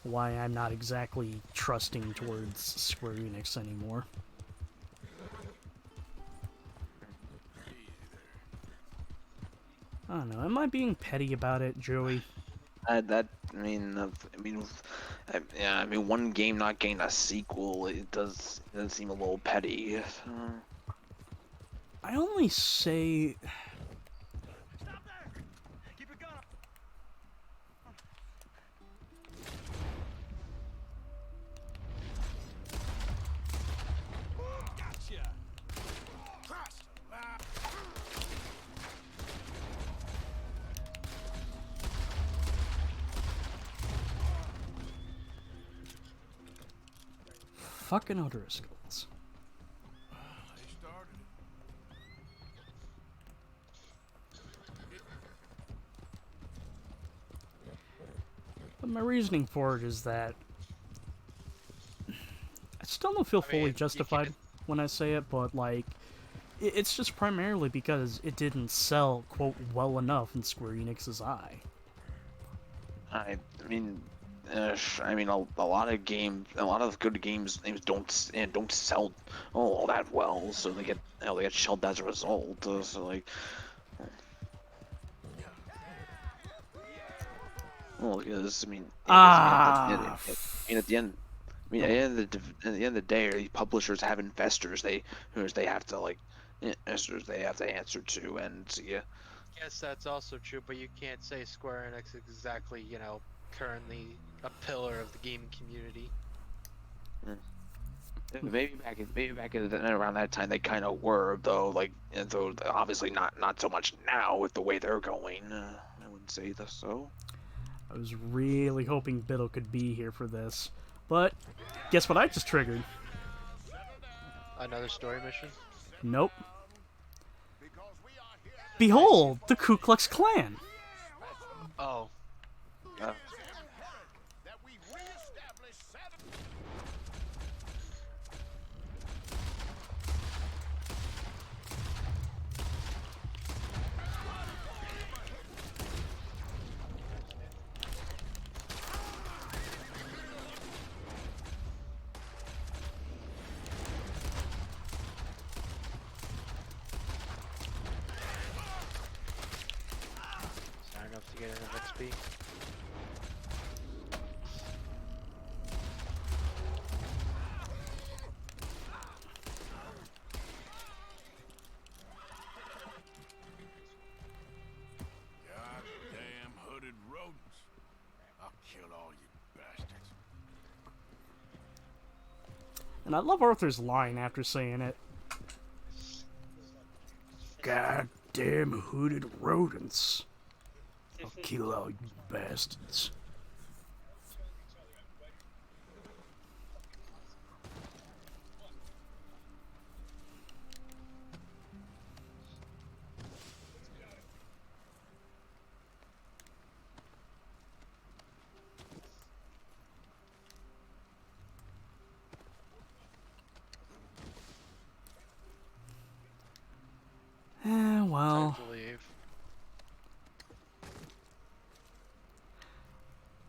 why I'm not exactly trusting towards Square Enix anymore. I don't know. Am I being petty about it, Joey? Yeah, I mean, one game not getting a sequel, it does seem a little petty. I only say. Keep your gun up. Gotcha. Cross the line. Fucking O'Driscolls. They started But my reasoning for it is that I still don't feel fully justified when I say it, but like, it's just primarily because it didn't sell, quote, well enough in Square Enix's eye. I mean, a lot of games, a lot of good games, names don't sell all that well, so they get shelved as a result. So like, well, because at the end, at the end of the day, the publishers have investors. They have to like investors they have to answer to, and yeah. Yes, that's also true, but you can't say Square Enix is exactly, you know, currently a pillar of the gaming community. Maybe back in around that time they kind of were, though. Like, though obviously not so much now with the way they're going. I wouldn't say this so. I was really hoping Biddle could be here for this, but guess what I just triggered? Another story mission? Nope. Behold, the Ku Klux Klan! Oh. Enough to get enough XP. goddamn hooded rodents. I'll kill all you bastards. And I love Arthur's line after saying it. Goddamn hooded rodents. I'll kill all you bastards. Well. Time to leave.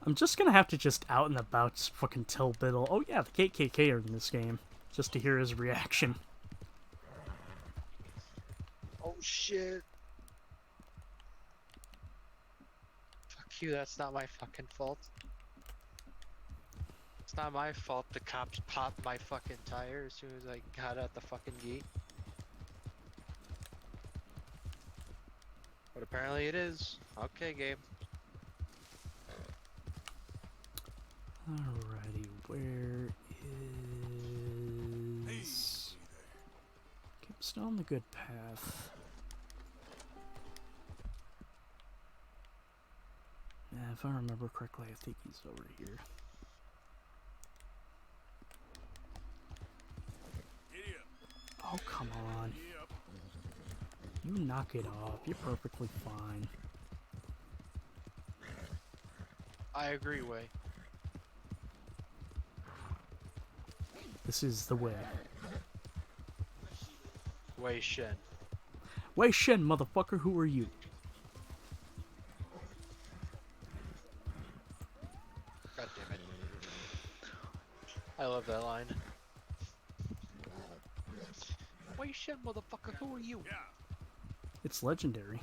I'm just gonna have to just out and about just fucking tell Biddle, oh yeah, the KKK are in this game, just to hear his reaction. Oh shit. Fuck you, that's not my fucking fault. It's not my fault the cops popped my fucking tire as soon as I got out the fucking gate. But apparently it is. Okay, game. Alrighty, where is... Okay, I'm still on the good path. If I remember correctly, I think he's over here. Oh, come on. You knock it off. You're perfectly fine. I agree, Wei. This is the way. Wei Shen. Wei Shen, motherfucker, who are you? God damn it. I love that line. Wei Shen, motherfucker, who are you? It's legendary.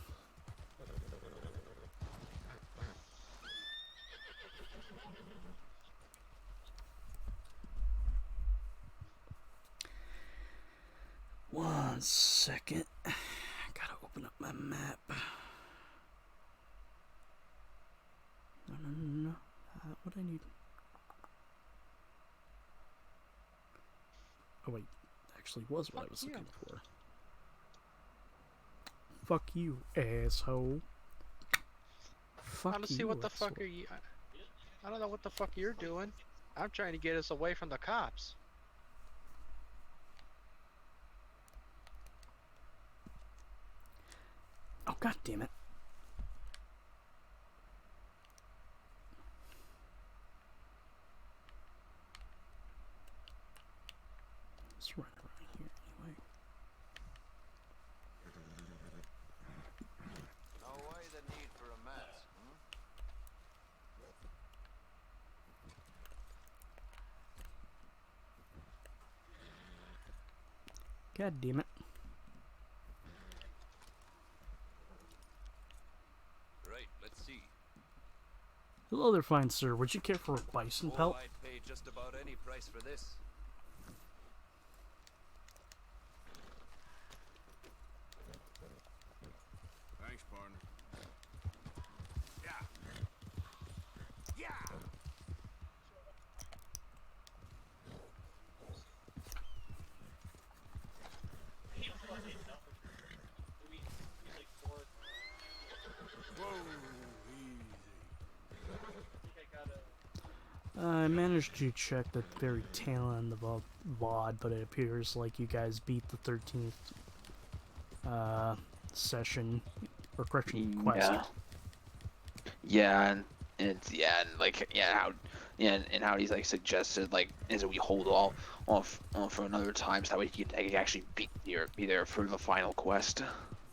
1 second. Gotta open up my map. No. What I need. Oh wait, actually was what I was looking for. Fuck you, asshole. Fuck I don't see you, what the asshole. fuck are you. I don't know what the fuck you're doing. I'm trying to get us away from the cops. Oh, god damn it. Let's run around here anyway. Now why the need for a mask, hmm? God damn it. Right, let's see. Hello there, fine sir. Would you care for a bison pelt? I'd pay just about any price for this. Thanks, partner. Yeah. Whoa, I managed to check the very tail end of the VOD, but it appears like you guys beat the 13th session, or correction, quest. Yeah, and it's and how he's like suggested like is that we hold off for another time so that way he can actually be there for the final quest.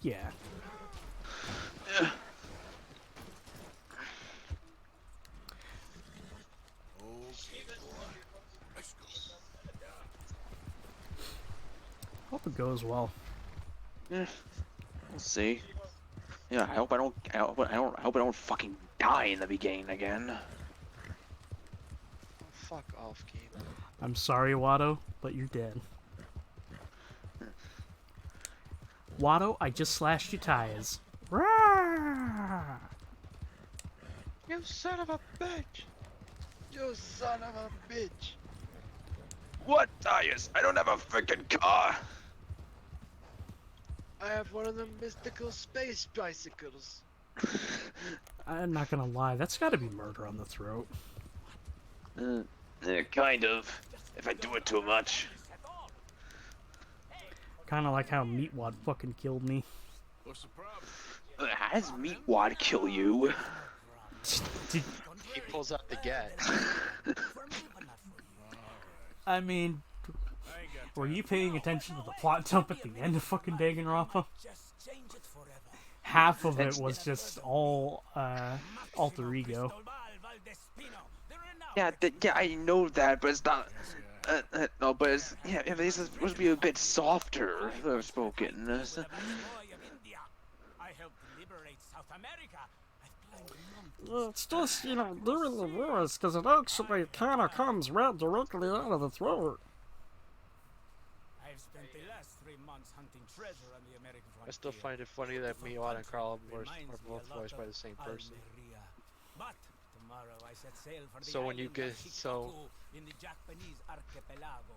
Yeah. Hope it goes well. Yeah, we'll see. Yeah, I hope I don't fucking die in the beginning again. Oh, fuck off, game. I'm sorry, Watto, but you're dead. Watto, I just slashed your tires. Rawr! You son of a bitch! You son of a bitch! What tires? I don't have a freaking car. I have one of them mystical space bicycles. I'm not gonna lie, that's gotta be murder on the throat. Kind of. If I do it too much. Kinda like how Meatwad fucking killed me. What's the problem? How does Meatwad kill you? Did... He pulls out the gat. I mean, were you paying attention to the plot dump at the end of fucking Danganronpa? Half of it was just all alter ego. Yeah, I know that, but it's not. No, but it's it's supposed to be a bit softer spoken. It's just, you know, doing the voice, because it actually kind of comes right directly out of the throat. I've spent the last 3 months hunting treasure on the American frontier. I still find it funny that Meatwad and Carl are both voiced by the same person. But tomorrow I set sail for the So when you island get of Shikoku in the Japanese archipelago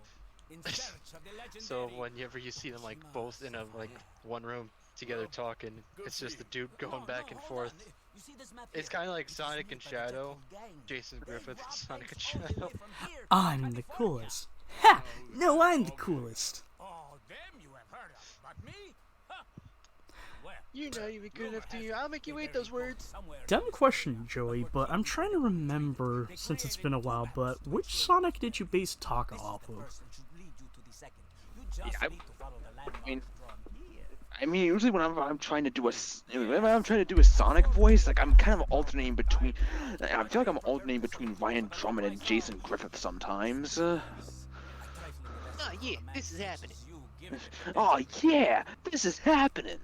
in search of the legendary. So whenever you see them like both in a like one room together talking, it's just the dude going back and forth. It's kind of like Sonic and Shadow, Jason Griffith and Sonic and Shadow. I'm the coolest. Ha! No, I'm the coolest. Oh, them you have heard of, but me? Huh. Well, You know you'd be good enough to you. I'll make you eat those words. Dumb question, Joey, but I'm trying to remember, since it's been a while, but which Sonic did you base Taka off of? Yeah, I mean, usually when I'm trying to do a Sonic voice, like I'm kind of alternating between. I feel like I'm alternating between Ryan Drummond and Jason Griffith sometimes. Oh yeah, this is happening. Oh yeah, this is happening.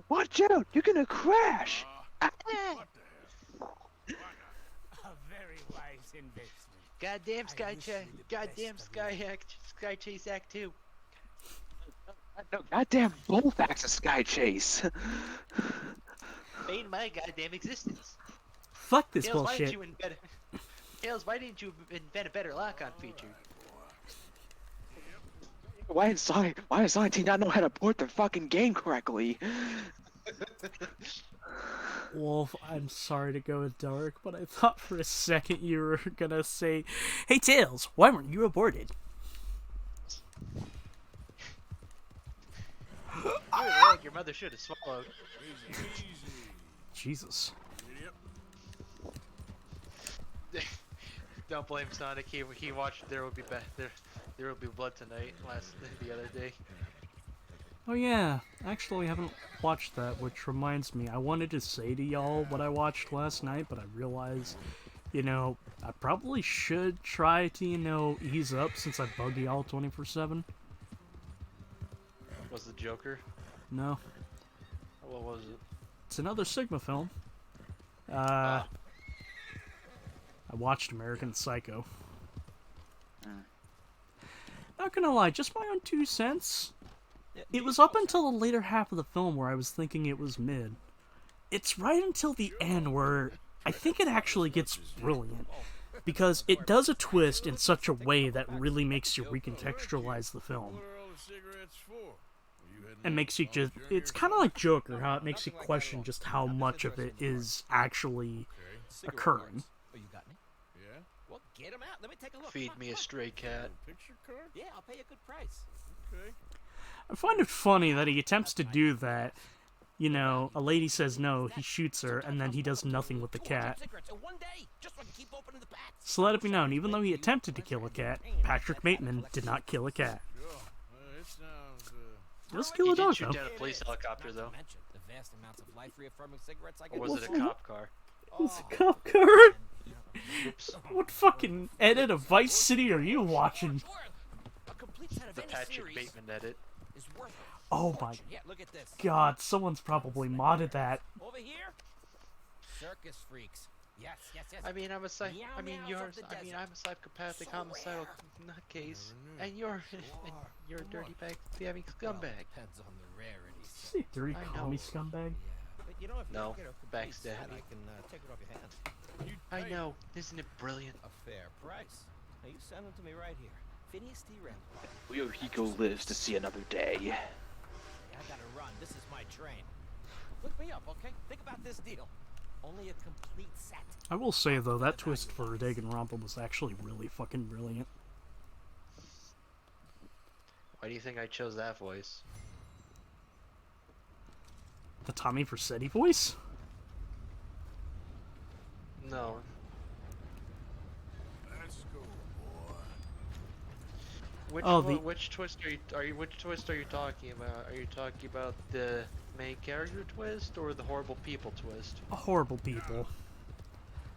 Watch out, you're gonna crash. A very wise investment. Goddamn Sky Chase Act 2. No, goddamn Bullfax a sky chase. Made my goddamn existence. Fuck this Tails, why didn't bullshit. you invent? Tails, why didn't you invent a better lock-on feature? Why did Sonic not know how to port the fucking game correctly? Wolf, I'm sorry to go dark, but I thought for a second you were gonna say, "Hey Tails, why weren't you aborted?" Your mother should have swallowed. Jesus. Don't blame Sonic. He watched There Will Be Blood Tonight the other day. Oh yeah, actually I haven't watched that, which reminds me, I wanted to say to y'all what I watched last night, but I realized, you know, I probably should try to, you know, ease up since I bug y'all 24/7. Was the Joker? No. What was it? It's another Sigma film. I watched American Psycho. Not gonna lie, just my own 2 cents. It was up until the later half of the film where I was thinking it was mid. It's right until the end where I think it actually gets brilliant. Because it does a twist in such a way that really makes you recontextualize the film. And makes you just... It's kind of like Joker, how it makes you question just how much of it is actually occurring. Oh, you got me? Yeah? Well, get him out. Let me take a look. Feed me a stray cat. Picture card? Yeah, I'll pay you a good price. Okay. I find it funny that he attempts to do that. You know, a lady says no, he shoots her, and then he does nothing with the cat. So let it be known, even though he attempted to kill a cat, Patrick Bateman did not kill a cat. Does kill a dog, He though. did shoot down a police helicopter, though. Or was it a cop car? Was it a cop car? What fucking edit of Vice City are you watching? The Patrick Bateman edit. Oh my god, someone's probably modded that. Over here? Circus freaks. Yes, yes, yes. I'm a psychopathic homicidal nutcase, and you're a dirty bag baby scumbag. Depends on the rarity. Say dirty commie scumbag? But you know, if you No, get a backstab. I can take it off your hands. I know, isn't it brilliant? A fair price. Now you send them to me right here. Phineas T. Randall. Yohiko lives to see another day. Hey, I gotta run. This is my train. Look me up, okay? Think about this deal. Only a complete set. I will say, though, that twist for Danganronpa was actually really fucking brilliant. Why do you think I chose that voice? The Tommy Vercetti voice? No. Let's go, boy. Which twist are you talking about? Are you talking about the main character twist or the horrible people twist? Horrible people.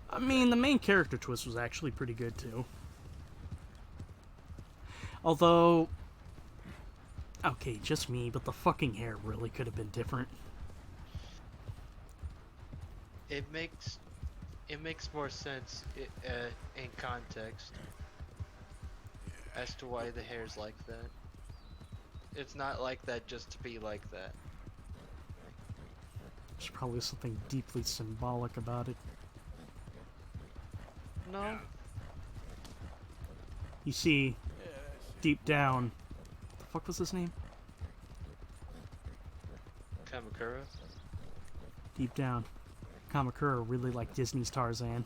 I mean, the main character twist was actually pretty good too. Although, okay, just me, but the fucking hair really could have been different. It makes more sense in context as to why the hair's like that. It's not like that just to be like that. There's probably something deeply symbolic about it. No. You see, deep down, what the fuck was his name? Kamakura? Deep down, Kamakura really liked Disney's Tarzan.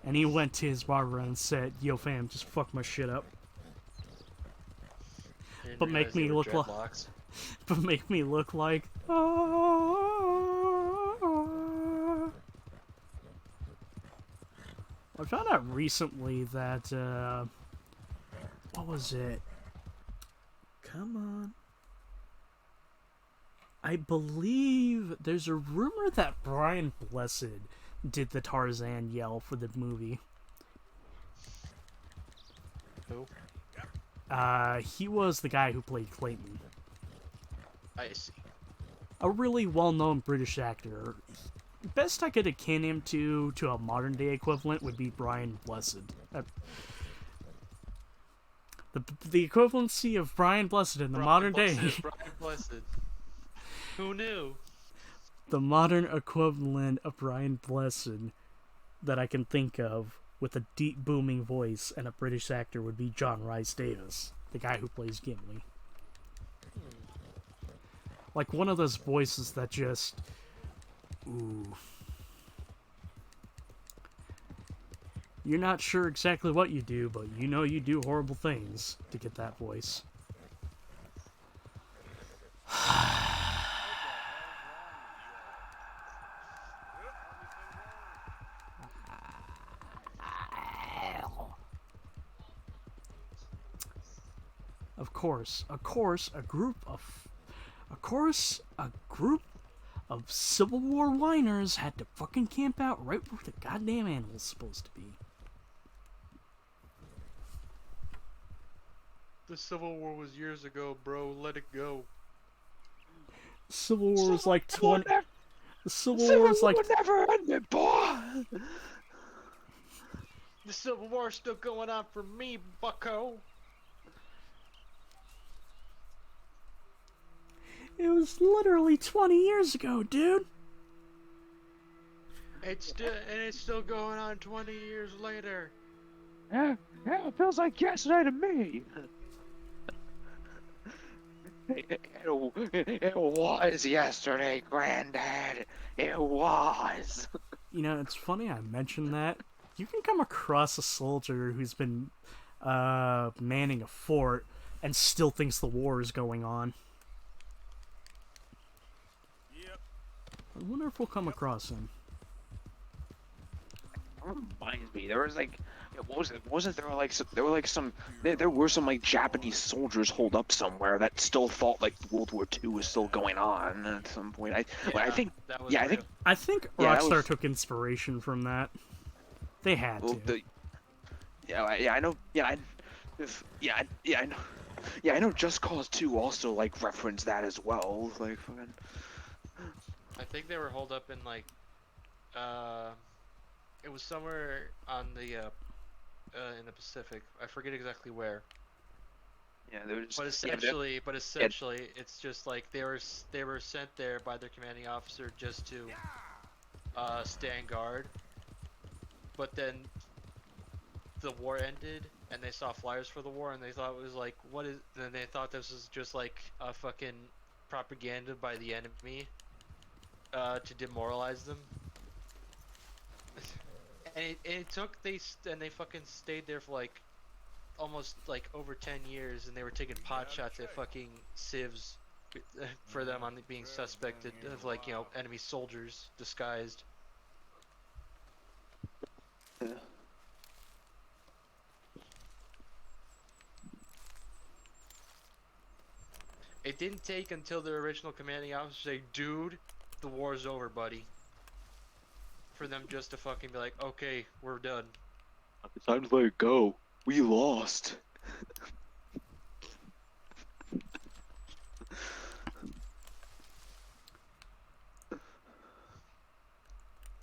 And he went to his barber and said, "Yo fam, just fuck my shit up. But make me look like... But make me look like... I found out recently that, what was it? Come on. I believe there's a rumor that Brian Blessed did the Tarzan yell for the movie. Who? He was the guy who played Clayton. I see. A really well-known British actor. Best I could akin him to a modern-day equivalent would be Brian Blessed. The equivalency of Brian Blessed in the modern day. Brian Blessed. Who knew? The modern equivalent of Brian Blessed that I can think of with a deep booming voice and a British actor would be John Rhys Davis, the guy who plays Gimli. Like one of those voices that just... Ooh. You're not sure exactly what you do, but you know you do horrible things to get that voice. Of course, a group of Civil War whiners had to fucking camp out right where the goddamn animal's supposed to be. The Civil War was years ago, bro. Let it go. Civil War was like 20. The Civil War was like. Never ended, boy. The Civil War's still going on for me, bucko. It was literally 20 years ago, dude. It's still going on 20 years later. Yeah, it feels like yesterday to me. It was yesterday, Granddad. It was. You know, it's funny I mentioned that. You can come across a soldier who's been manning a fort and still thinks the war is going on. Yep. I wonder if we'll come across him. Reminds me, there was like, what was it? Wasn't there like there were some like Japanese soldiers holed up somewhere that still thought like World War II was still going on at some point. I think Rockstar took inspiration from that. They had to. I know. I know. I know. Just Cause 2 also like referenced that as well. Like fucking. I think they were holed up in like, it was somewhere on the in the Pacific. I forget exactly where. Yeah, there was. But essentially, it's just like they were sent there by their commanding officer just to stand guard. But then the war ended, and they saw flyers for the war, and they thought it was like, what is? Then they thought this was just like a fucking propaganda by the enemy to demoralize them. And it took they fucking stayed there for like almost like over 10 years, and they were taking pot shots at fucking civs for them on being suspected of like, you know, enemy soldiers disguised. Yeah. It didn't take until the original commanding officer say, "Dude, the war's over, buddy," for them just to fucking be like, "Okay, we're done. It's time to let it go. We lost."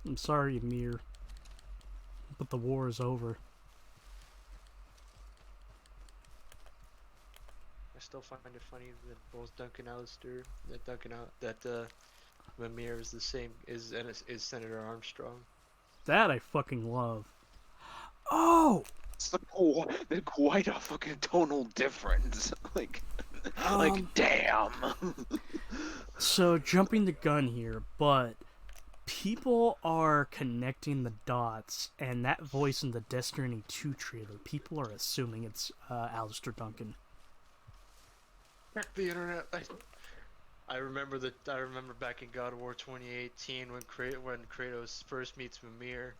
I'm sorry, Amir, but the war is over. I still find it funny that both Mimir is the same is Senator Armstrong. That I fucking love. Oh! It's quite a fucking tonal difference. Like damn. So, jumping the gun here, but people are connecting the dots, and that voice in the Destiny 2 trailer, people are assuming it's Alistair Duncan. Check the internet. I remember back in God of War 2018 when Kratos first meets Mimir,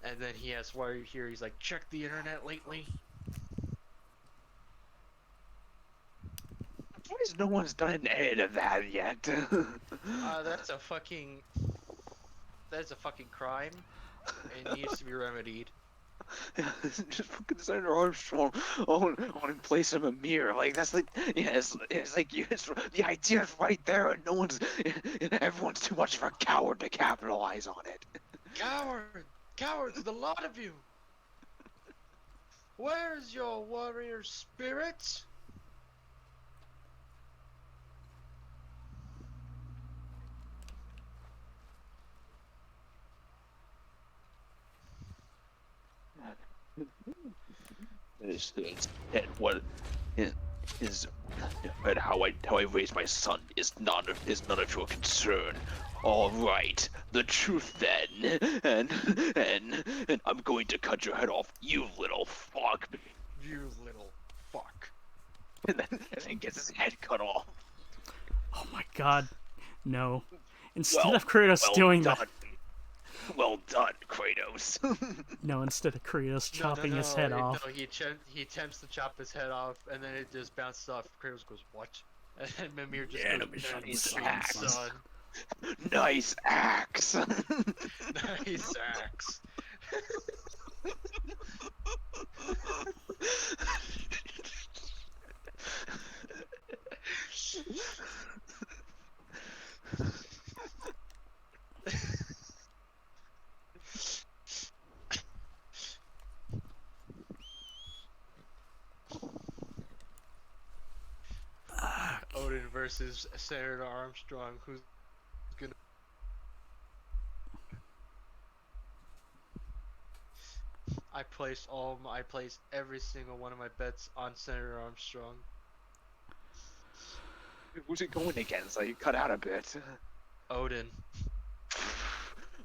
and then he asks, "Why are you here?" He's like, "Check the internet lately." Why has no one's done an edit of that yet? That's a fucking crime. It needs to be remedied. Just fucking Senator Armstrong on in place of Amir. Like that's like, yeah, it's like the idea is right there, and everyone's too much of a coward to capitalize on it. Cowards, the lot of you. Where's your warrior spirit? And what is and how I raise my son is none of your concern. All right, the truth then, and I'm going to cut your head off, you little fuck. You little fuck. And then gets his head cut off. Oh my god. No. Instead of Kratos doing done. that. Well done, Kratos. No, instead of Kratos chopping his head off. No, he attempts to chop his head off, and then it just bounces off. Kratos goes, "What?" And then Mimir just goes, Nice "Nice axe. son." Nice axe. Nice axe. Odin versus Senator Armstrong, who's gonna... I placed every single one of my bets on Senator Armstrong. Who's it going against? Like, cut out a bit. Odin.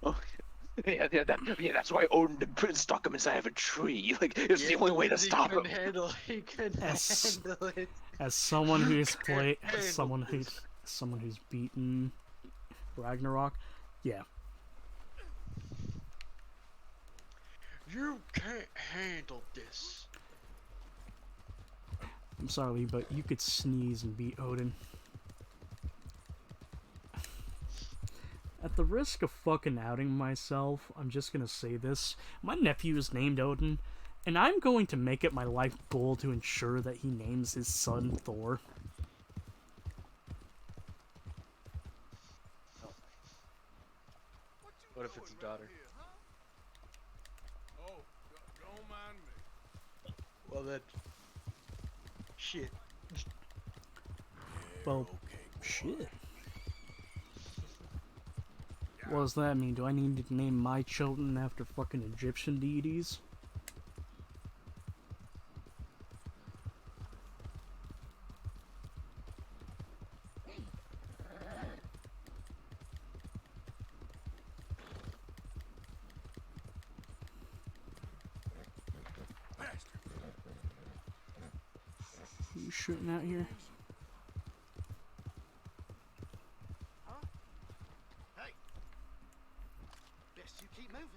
Oh, yeah, that's why Odin stuck him inside of a tree. Like, it's the only way to stop him. He couldn't handle it. As someone who's someone who's beaten Ragnarok, yeah. You can't handle this. I'm sorry, but you could sneeze and beat Odin. At the risk of fucking outing myself, I'm just gonna say this. My nephew is named Odin, and I'm going to make it my life goal to ensure that he names his son Thor. What if it's a daughter? Oh, don't mind me. Well then... Shit. Well, shit. What does that mean? Do I need to name my children after fucking Egyptian deities? Who you shooting out here? Hey, best you keep moving.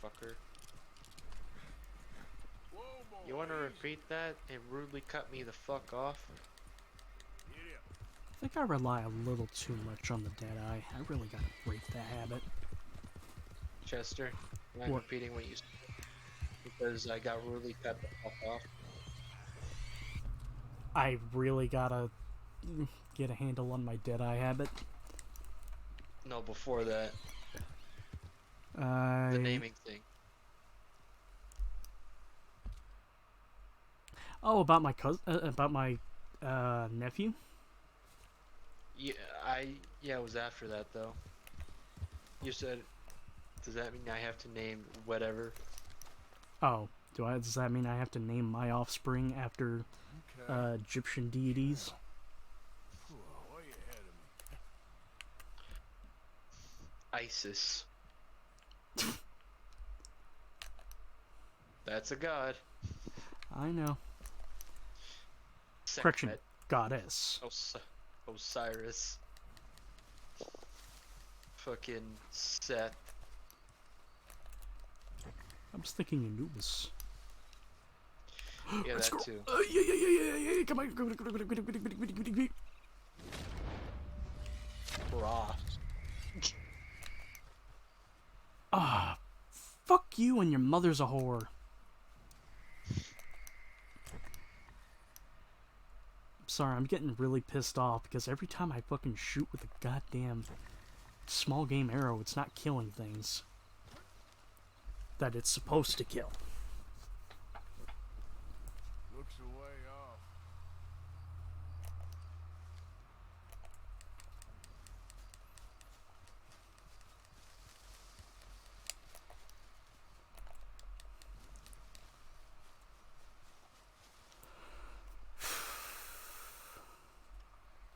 Fucker. You wanna repeat that and rudely cut me the fuck off? I think I rely a little too much on the Deadeye. I really gotta break that habit. Chester, am I What? repeating what you said? Because I got rudely cut the fuck off. I really gotta get a handle on my Deadeye habit. No, before that. The naming thing. Oh, about my about my nephew. Yeah, it was after that though. You said, does that mean I have to name whatever? Oh, does that mean I have to name my offspring after Egyptian deities? Isis. That's a god. I know. Sekhmet. Correction, goddess. Osiris. Fucking Seth. I was thinking Anubis. Yeah, Let's that go. too. Yeah. Come on. Bra. Ah, fuck you and your mother's a whore. Sorry, I'm getting really pissed off because every time I fucking shoot with a goddamn small game arrow, it's not killing things that it's supposed to kill. Looks a way off.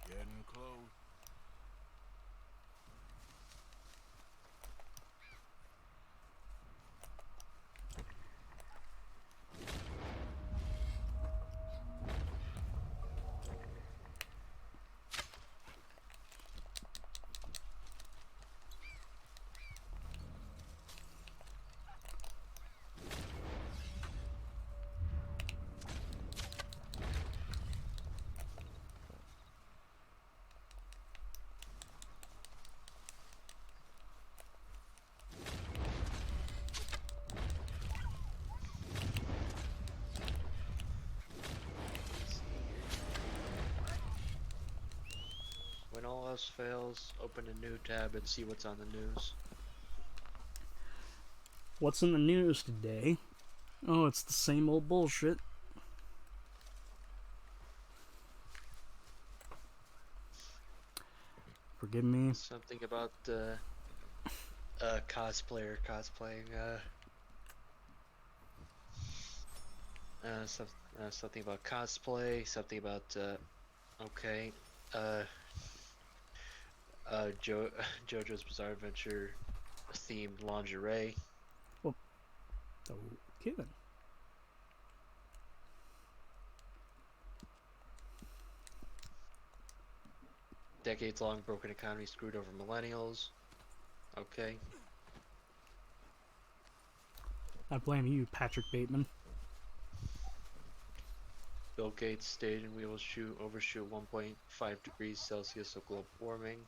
Getting close. When all else fails, open a new tab and see what's on the news. What's in the news today? Oh, it's the same old bullshit. Forgive me. Something about cosplayer cosplaying something about cosplay, something about okay. JoJo's Bizarre Adventure themed lingerie. Well, okay then. Decades-long broken economy screwed over millennials. Okay. I blame you, Patrick Bateman. Bill Gates stated we will overshoot 1.5 degrees Celsius of global warming.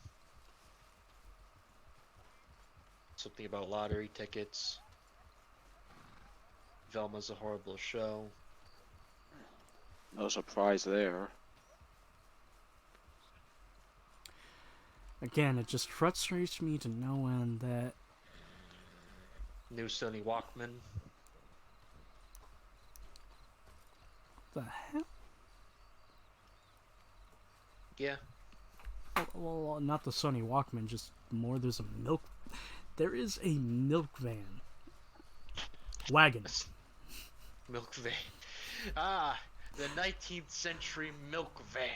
Something about lottery tickets. Velma's a horrible show. No surprise there. Again, it just frustrates me to no end that... New Sony Walkman. The hell? Yeah. Well, not the Sony Walkman, just more. There's a milk... There is a milk van. Wagon. Milk van. Ah, the 19th century milk van.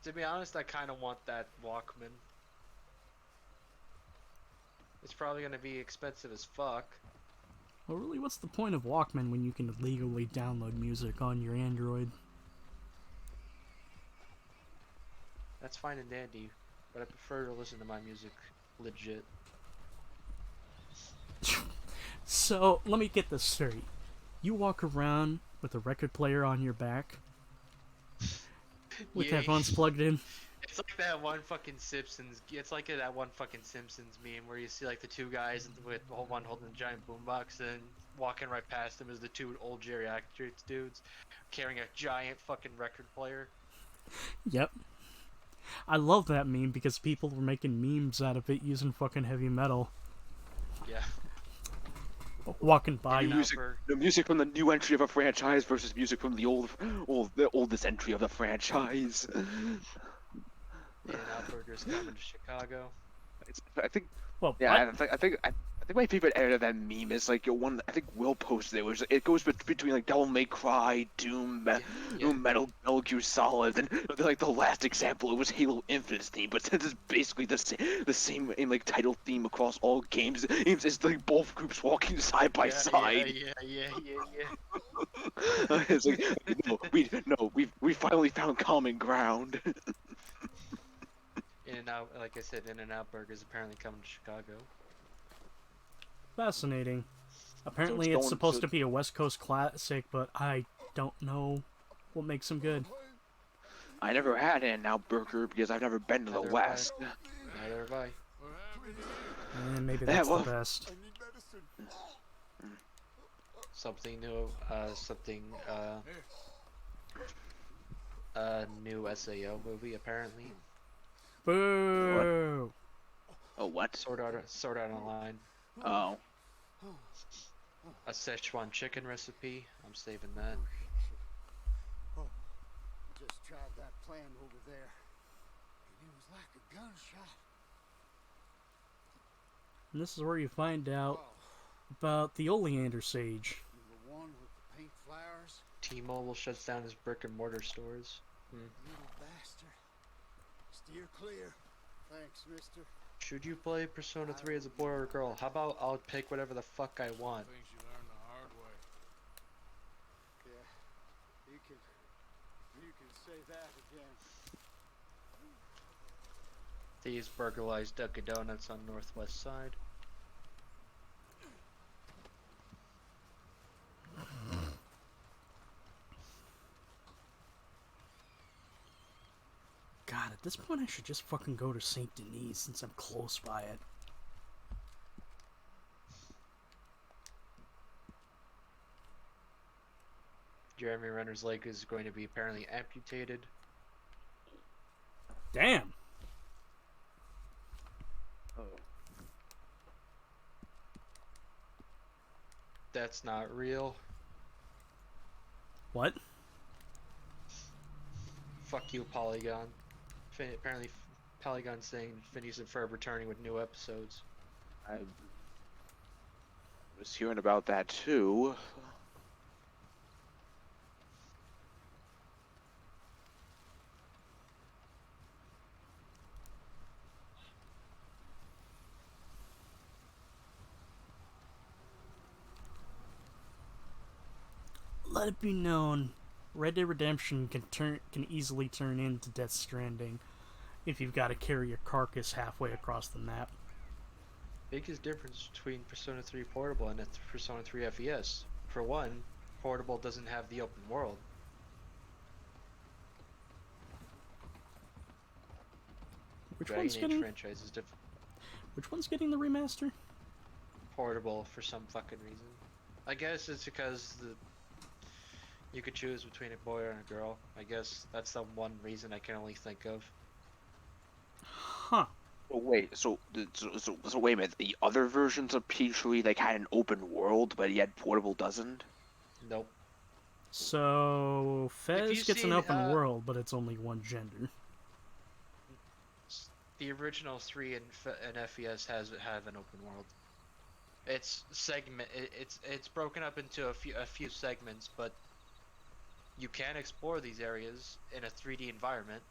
To be honest, I kind of want that Walkman. It's probably going to be expensive as fuck. Well, really, what's the point of Walkman when you can legally download music on your Android? That's fine and dandy, but I prefer to listen to my music legit. So, let me get this straight. You walk around with a record player on your back? With headphones plugged in? It's like that one fucking Simpsons. It's like that one fucking Simpsons meme where you see like the two guys with one holding a giant boombox and walking right past them is the two old geriatrics dudes carrying a giant fucking record player. Yep. I love that meme because people were making memes out of it using fucking heavy metal. Yeah. Walking by the music from the new entry of a franchise versus music from the oldest entry of the franchise. In-N-Out Burger's coming to Chicago. I think. Well, yeah, I think my favorite edit of that meme is like one. I think Will posted it. Was it goes between like Devil May Cry, Doom, Metal Gear Solid, and like the last example it was Halo Infinite's theme. But since it's basically the same in like title theme across all games, it's like both groups walking side by side. Yeah. It's like we finally found common ground. In-N-Out, like I said, In-N-Out Burger's apparently coming to Chicago. Fascinating. Apparently So it's supposed to be a West Coast classic, but I don't know what makes them good. I never had an In-N-Out Burger because I've never been to the West. Neither have I. And maybe that's the best. something new, new SAO movie apparently. Boo! Oh, what? Sword Art Online. Oh. A Szechuan chicken recipe. I'm saving that. Oh, just tried that plan over there, and it was like a gunshot. And this is where you find out about the Oleander Sage. The one with the pink flowers. T-Mobile shuts down his brick and mortar stores. Little bastard. Steer clear. Thanks, mister. Should you play Persona 3 as a boy or a girl? How about I'll pick whatever the fuck I want? Things you learn the hard way. Yeah, you can say that again. These burglarized Dunkin' Donuts on Northwest Side. God, at this point I should just fucking go to Saint Denis since I'm close by it. Jeremy Renner's leg is going to be apparently amputated. Damn! Oh. That's not real. What? Fuck you, Polygon. Apparently, Polygon's saying Phineas and Ferb returning with new episodes. I was hearing about that too. Let it be known, Red Dead Redemption can easily turn into Death Stranding if you've got to carry your carcass halfway across the map. Biggest difference between Persona 3 Portable and Persona 3 FES. For one, Portable doesn't have the open world. Which one's getting? Franchise is different. Which one's getting the remaster? Portable for some fucking reason. I guess it's because you could choose between a boy and a girl. I guess that's the one reason I can only think of. Huh. Oh, wait, so wait a minute. The other versions of P3 like had an open world, but yet Portable doesn't. Nope. So Fez gets an open world, but it's only one gender. The original 3 and FES have an open world. It's it's broken up into a few segments, but you can explore these areas in a 3D environment.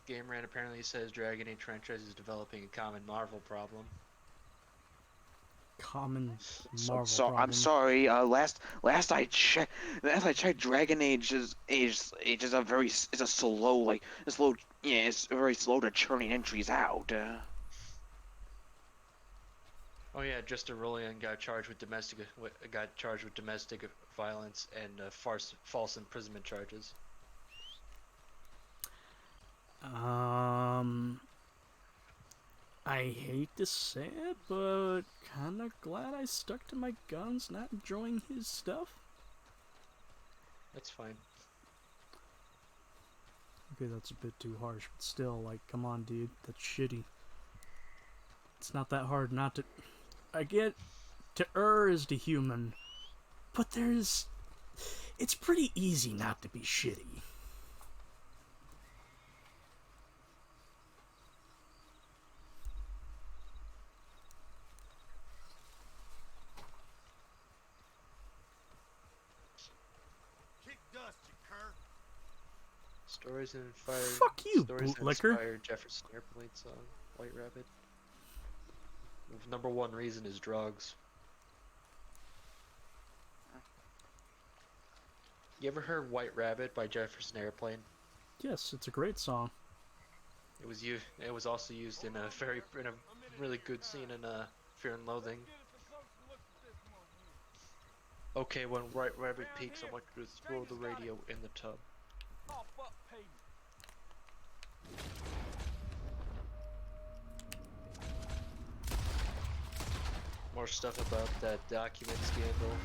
GameRant apparently says Dragon Age franchise is developing a common Marvel problem. Common Marvel problem. I'm sorry. Last I checked, Dragon Age is a slow it's very slow to churning entries out. Oh yeah, just Aurelian got charged with domestic violence and false imprisonment charges. I hate to say it, but kinda glad I stuck to my guns, not enjoying his stuff. That's fine. Okay, that's a bit too harsh, but still, like, come on, dude, that's shitty. It's not that hard not to... I get to err is to human, but it's pretty easy not to be shitty. Stories inspired. Fuck you, Stories that bootlicker. inspired Jefferson Airplane song, White Rabbit. Number one reason is drugs. You ever heard White Rabbit by Jefferson Airplane? Yes, it's a great song. It was also used in a really good scene in Fear and Loathing. Okay, when White Rabbit peaks, I want you to throw the radio in the tub. More stuff about that document scandal.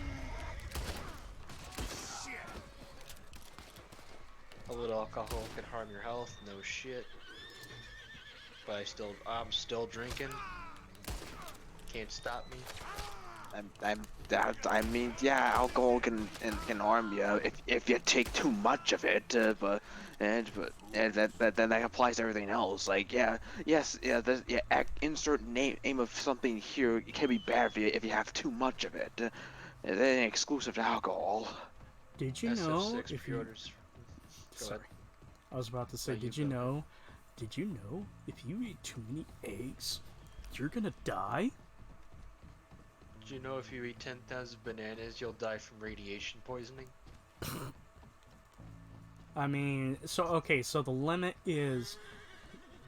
A little alcohol can harm your health, no shit. But I'm still drinking. Can't stop me. I mean, yeah, alcohol can harm you if you take too much of it, but then that applies to everything else. Like, yeah, yes, yeah, insert name of something here. It can be bad for you if you have too much of it. It ain't exclusive to alcohol. Did you know SF6 if you... pre-orders. Go ahead. Sorry. I was about to say, No, did you you go. know... Did you know if you eat too many eggs, you're gonna die? Do you know if you eat 10,000 bananas, you'll die from radiation poisoning? I mean, so the limit is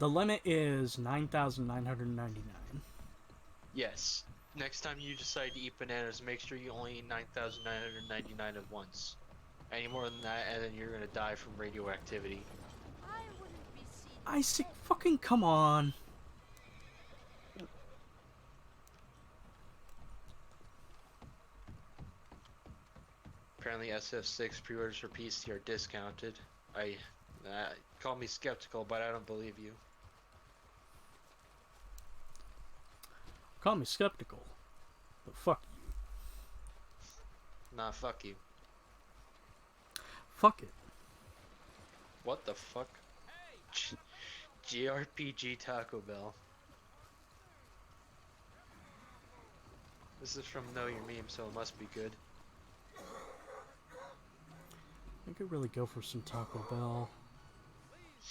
9,999. Yes. Next time you decide to eat bananas, make sure you only eat 9,999 at once. Any more than that, and then you're gonna die from radioactivity. Isaac, fucking come on. Apparently SF6 pre-orders for PC are discounted. Call me skeptical, but I don't believe you. Call me skeptical, but fuck you. Nah, fuck you. Fuck it. What the fuck? JRPG Taco Bell. This is from Know Your Meme, so it must be good. I could really go for some Taco Bell.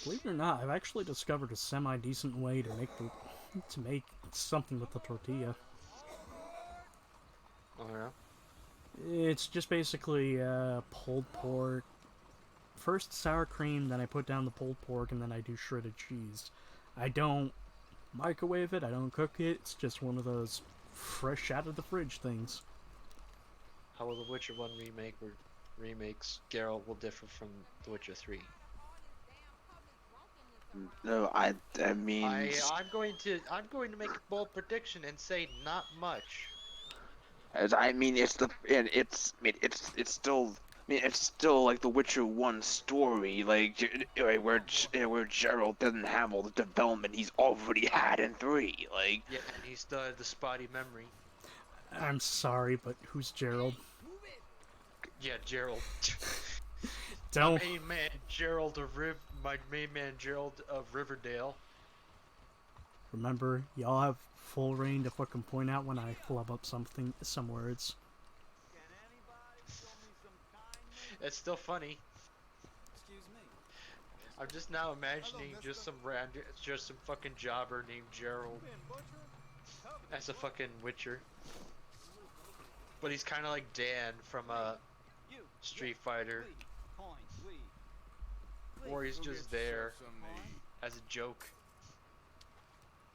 Believe it or not, I've actually discovered a semi-decent way to make something with the tortilla. Oh yeah? It's just basically pulled pork. First sour cream, then I put down the pulled pork, and then I do shredded cheese. I don't microwave it, I don't cook it, it's just one of those fresh out of the fridge things. How will The Witcher 1 remakes Geralt will differ from The Witcher 3? No, I mean, I'm going to make a bold prediction and say not much. I mean, it's still. I mean, it's still like the Witcher 1 story, like where Geralt doesn't have all the development he's already had in 3. Like, Yeah, and he still had the spotty memory. I'm sorry, but who's Gerald? Yeah, Gerald. Don't. My main man Gerald of Riverdale. Remember, y'all have full reign to fucking point out when I flub up some words. It's still funny. Excuse me. I'm just now imagining just some fucking jobber named Gerald as a fucking Witcher. But he's kind of like Dan from Street Fighter. Or he's just there as a joke.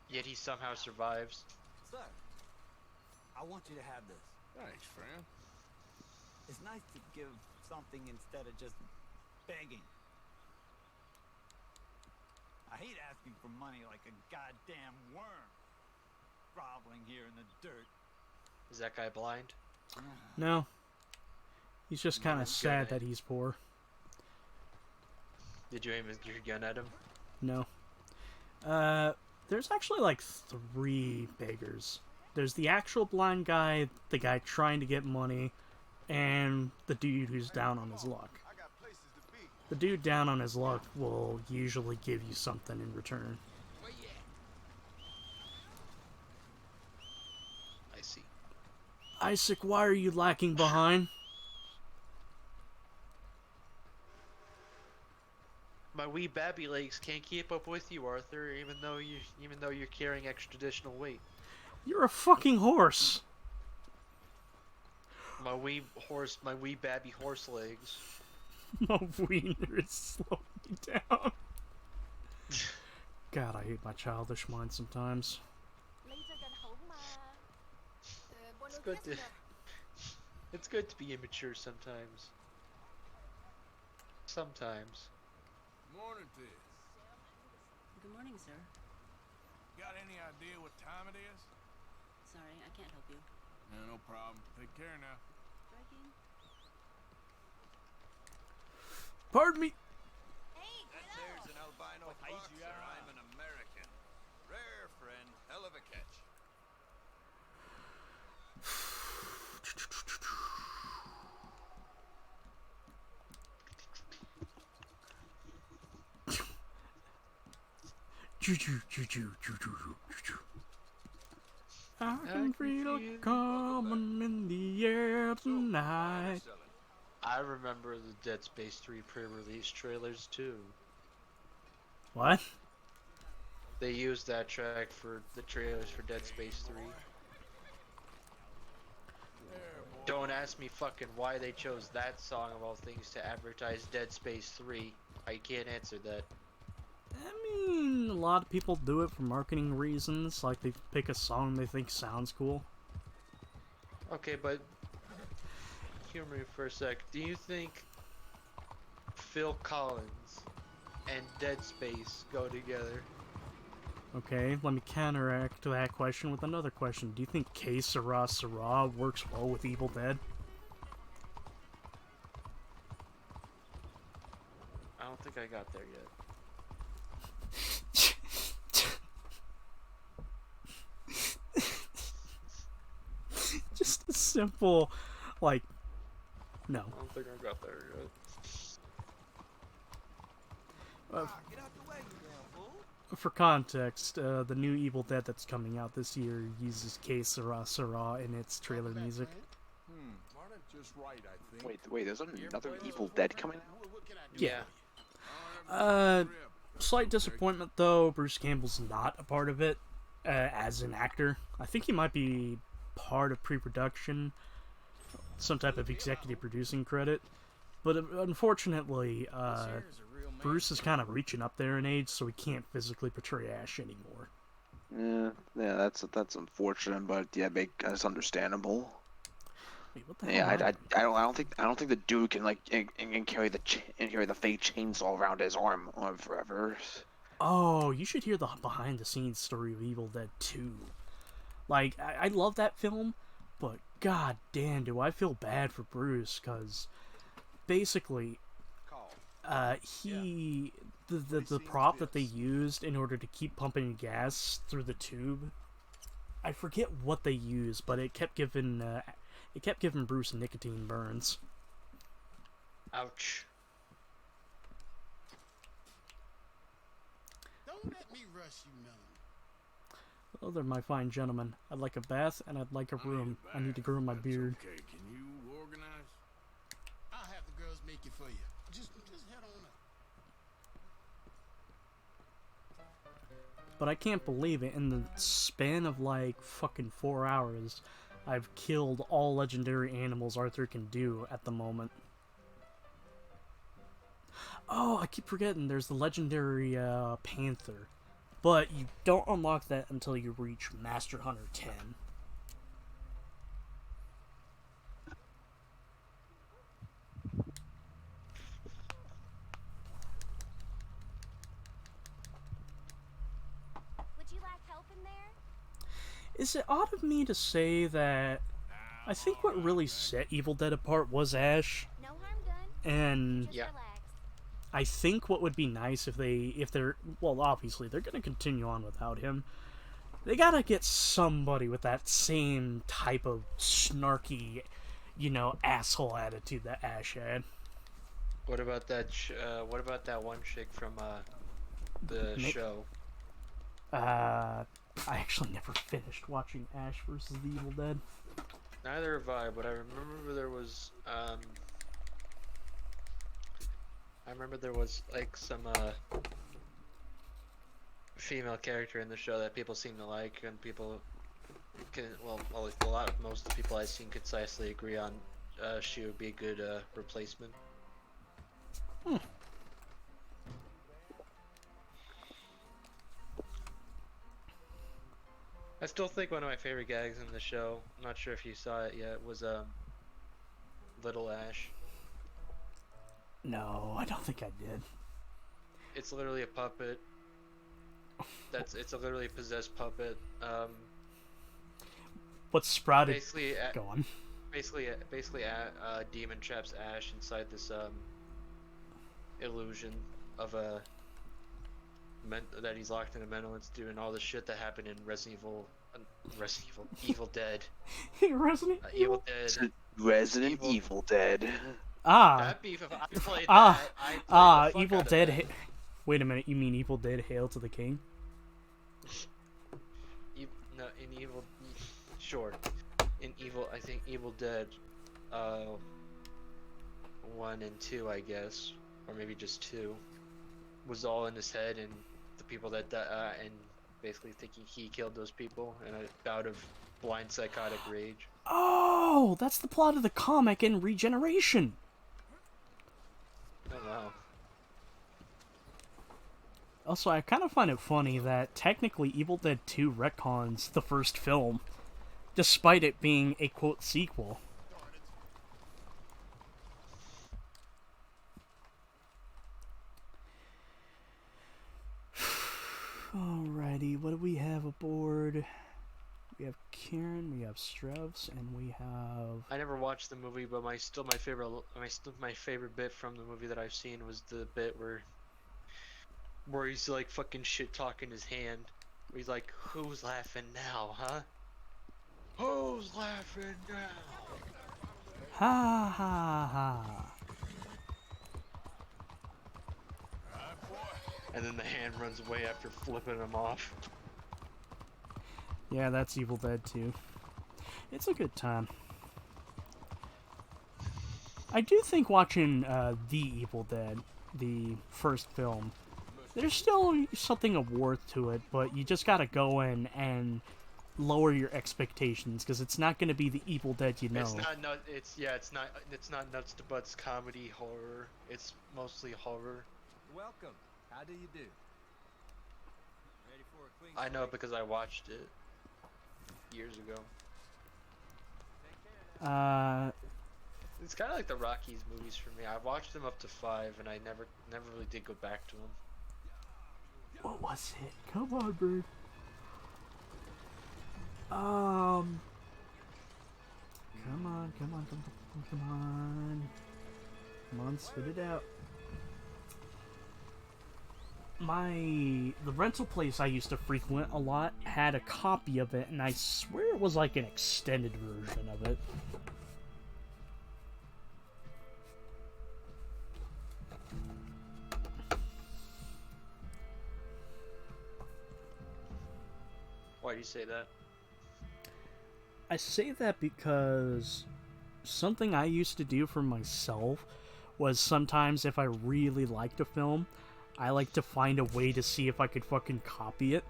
Yet he somehow survives. Sir, I want you to have this. Thanks, friend. It's nice to give something instead of just begging. I hate asking for money like a goddamn worm, groveling here in the dirt. Is that guy blind? No. He's just kind of sad that he's poor. Did you aim your gun at him? No. There's actually like 3 beggars. There's the actual blind guy, the guy trying to get money, and the dude who's down on his luck. The dude down on his luck will usually give you something in return. I see. Isaac, why are you lacking behind? My wee babby legs can't keep up with you, Arthur, even though you're carrying extra-additional weight. You're a fucking horse. My wee babby horse legs. My wiener is slowing me down. God, I hate my childish mind sometimes. It's good to be immature sometimes. Sometimes. Morning, Tis. Good morning, sir. Got any idea what time it is? Sorry, I can't help you. Yeah, no problem. Take care now. Striking? Pardon me. That there's an albino boxer. I'm an American. Rare friend, hell of a catch. I can feel it coming in the air tonight. I remember the Dead Space 3 pre-release trailers too. What? They used that track for the trailers for Dead Space 3. Don't ask me fucking why they chose that song of all things to advertise Dead Space 3. I can't answer that. I mean, a lot of people do it for marketing reasons. Like, they pick a song they think sounds cool. Okay, but humor me for a sec. Do you think Phil Collins and Dead Space go together? Okay, let me counteract that question with another question. Do you think Que Sera Sera works well with Evil Dead? I don't think I got there yet. Just a simple, like, no. I don't think I got there yet. Get out the way, you damn fool. For context, the new Evil Dead that's coming out this year uses Que Sera Sera in its trailer music. Just right, I think. Wait, there's another Evil Dead coming out? Yeah. Slight disappointment though, Bruce Campbell's not a part of it as an actor. I think he might be part of pre-production, some type of executive producing credit. But unfortunately, Bruce is kind of reaching up there in age, so he can't physically portray Ash anymore. Yeah, that's unfortunate, but yeah, that's understandable. Wait, what the Yeah, hell? I don't think the dude can like and carry the fake chainsaw around his arm forever. Oh, you should hear the behind-the-scenes story of Evil Dead 2. Like, I love that film, but god damn, do I feel bad for Bruce, because basically, the prop that they used in order to keep pumping gas through the tube, I forget what they used, but it kept giving Bruce nicotine burns. Ouch. Don't let me rush you, Melon. Hello there, my fine gentleman. I'd like a bath and I'd like a room. I need to grow my beard. Okay, can you organize? I'll have the girls make it for you. Just head on up. But I can't believe it. In the span of like fucking 4 hours, I've killed all legendary animals Arthur can do at the moment. Oh, I keep forgetting there's the legendary panther. But you don't unlock that until you reach Master Hunter 10. Would you like help in there? Is it odd of me to say that I think what really set Evil Dead apart was Ash? No harm done. And Just relax. I think what would be nice if they're, well, obviously they're going to continue on without him. They gotta get somebody with that same type of snarky, asshole attitude that Ash had. What about that? What about that one chick from the show? I actually never finished watching Ash vs. the Evil Dead. Neither have I, but I remember there was like some female character in the show that people seem to like, and people can, most of the people I've seen concisely agree on she would be a good replacement. I still think one of my favorite gags in the show, I'm not sure if you saw it yet, was Little Ash. No, I don't think I did. It's literally a puppet. It's a literally possessed puppet. What sprouted? Basically, Go on. basically, Demon traps Ash inside this illusion of a that he's locked in a mental institute, and all the shit that happened in Evil Dead. Resident Evil Dead. Resident Evil Dead. That beef, if I played that, I played the fuck Evil out of Dead. that. Wait a minute, you mean Evil Dead: Hail to the King? No, in Evil, sure. In Evil, I think Evil Dead, 1 and 2, I guess, or maybe just 2, was all in his head, and the people that and basically thinking he killed those people in a bout of blind psychotic rage. Oh, that's the plot of the comic in Regeneration. Oh wow. Also, I kind of find it funny that technically Evil Dead 2 retcons the first film, despite it being a quote sequel. Alrighty, what do we have aboard? We have Kieran, we have Strauss, and we have... I never watched the movie, but my favorite bit from the movie that I've seen was the bit where he's like fucking shit talking his hand. Where he's like, "Who's laughing now, huh? Who's laughing now?" Ha ha ha. And then the hand runs away after flipping him off. Yeah, that's Evil Dead 2. It's a good time. I do think watching The Evil Dead, the first film, there's still something of worth to it, but you just gotta go in and lower your expectations, because it's not gonna be the Evil Dead you know. It's not nuts to butts comedy horror. It's mostly horror. Welcome. How do you do? Ready for a clean I know because I watched it years ago. It's kind of like the Rockies movies for me. I watched them up to 5, and I never really did go back to them. What was it? Come on, bird. Come on. Come on, spit it out. The rental place I used to frequent a lot had a copy of it, and I swear it was like an extended version of it. Why do you say that? I say that because something I used to do for myself was sometimes if I really liked a film, I like to find a way to see if I could fucking copy it.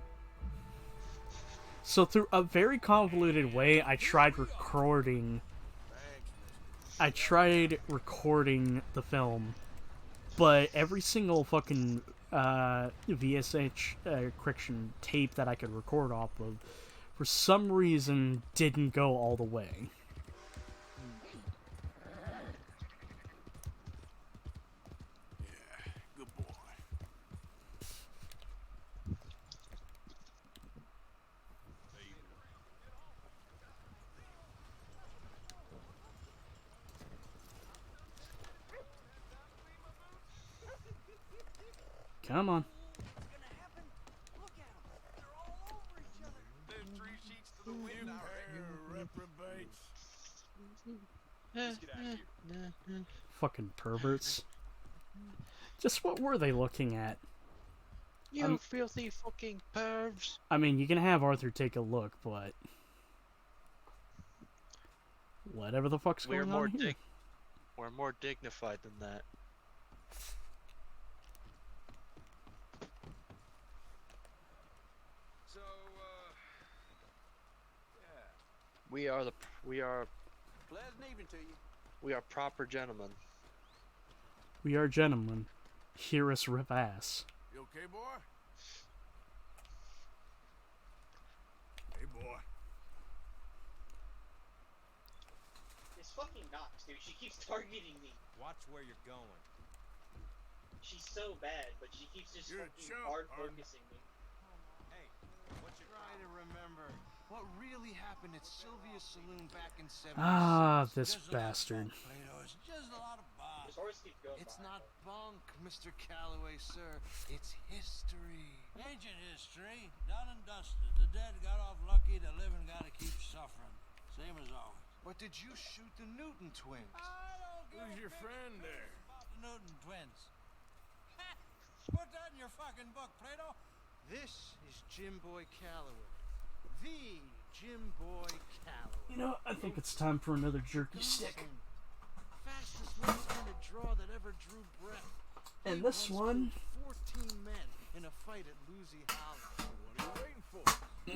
So through a very convoluted way, I tried recording the film, but every single fucking VSH correction tape that I could record off of, for some reason, didn't go all the way. Come on. Fucking perverts. Just what were they looking at? You filthy fucking pervs. I mean, you can have Arthur take a look, but whatever the fuck's going on here. We're more dignified than that. So, yeah. We are Pleasant evening to you. We are proper gentlemen. We are gentlemen. Hear us rip ass. You okay, boy? Hey, boy. This fucking Knox, dude. She keeps targeting me. Watch where you're going. She's so bad, but she keeps just fucking hard focusing me. Hey, what you trying to remember? what really happened at Sylvia's Saloon back in 76. Ah, this Just a lot of bastard. bunk, Plato. It's just a lot of bunk. It's not bunk, Mr. Calloway, sir. It's history. Ancient history. Done and dusted. The dead got off lucky. The living gotta keep suffering. Same as always. But did you shoot the Newton twins? I don't give Who's your friend there? About the Newton twins. Put that in your fucking book, Plato. This is Jim Boy Calloway. The Jim Boy Calloway. You know, I think it's time for another jerky stick. Fastest left-handed draw that ever drew breath. And this one, 14 men in a fight at Lucy Hollow. What are you waiting for?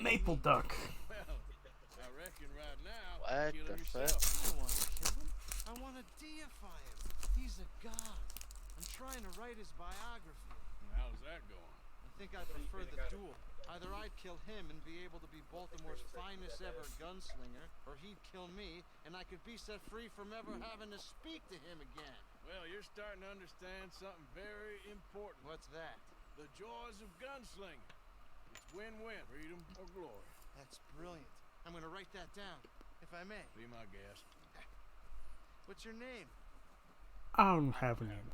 Maple Duck. Well, I reckon right now. What kill the him fuck? yourself. I don't want to kill him. I want to deify him. He's a god. I'm trying to write his biography. How's that going? I think I prefer the duel. Either I'd kill him and be able to be Baltimore's finest ever gunslinger, or he'd kill me, and I could be set free from ever having to speak to him again. Well, you're starting to understand something very important. What's that? The joys of gunslinging. It's win-win, freedom or glory. That's brilliant. I'm gonna write that down, if I may. Be my guest. What's your name? I don't have a name.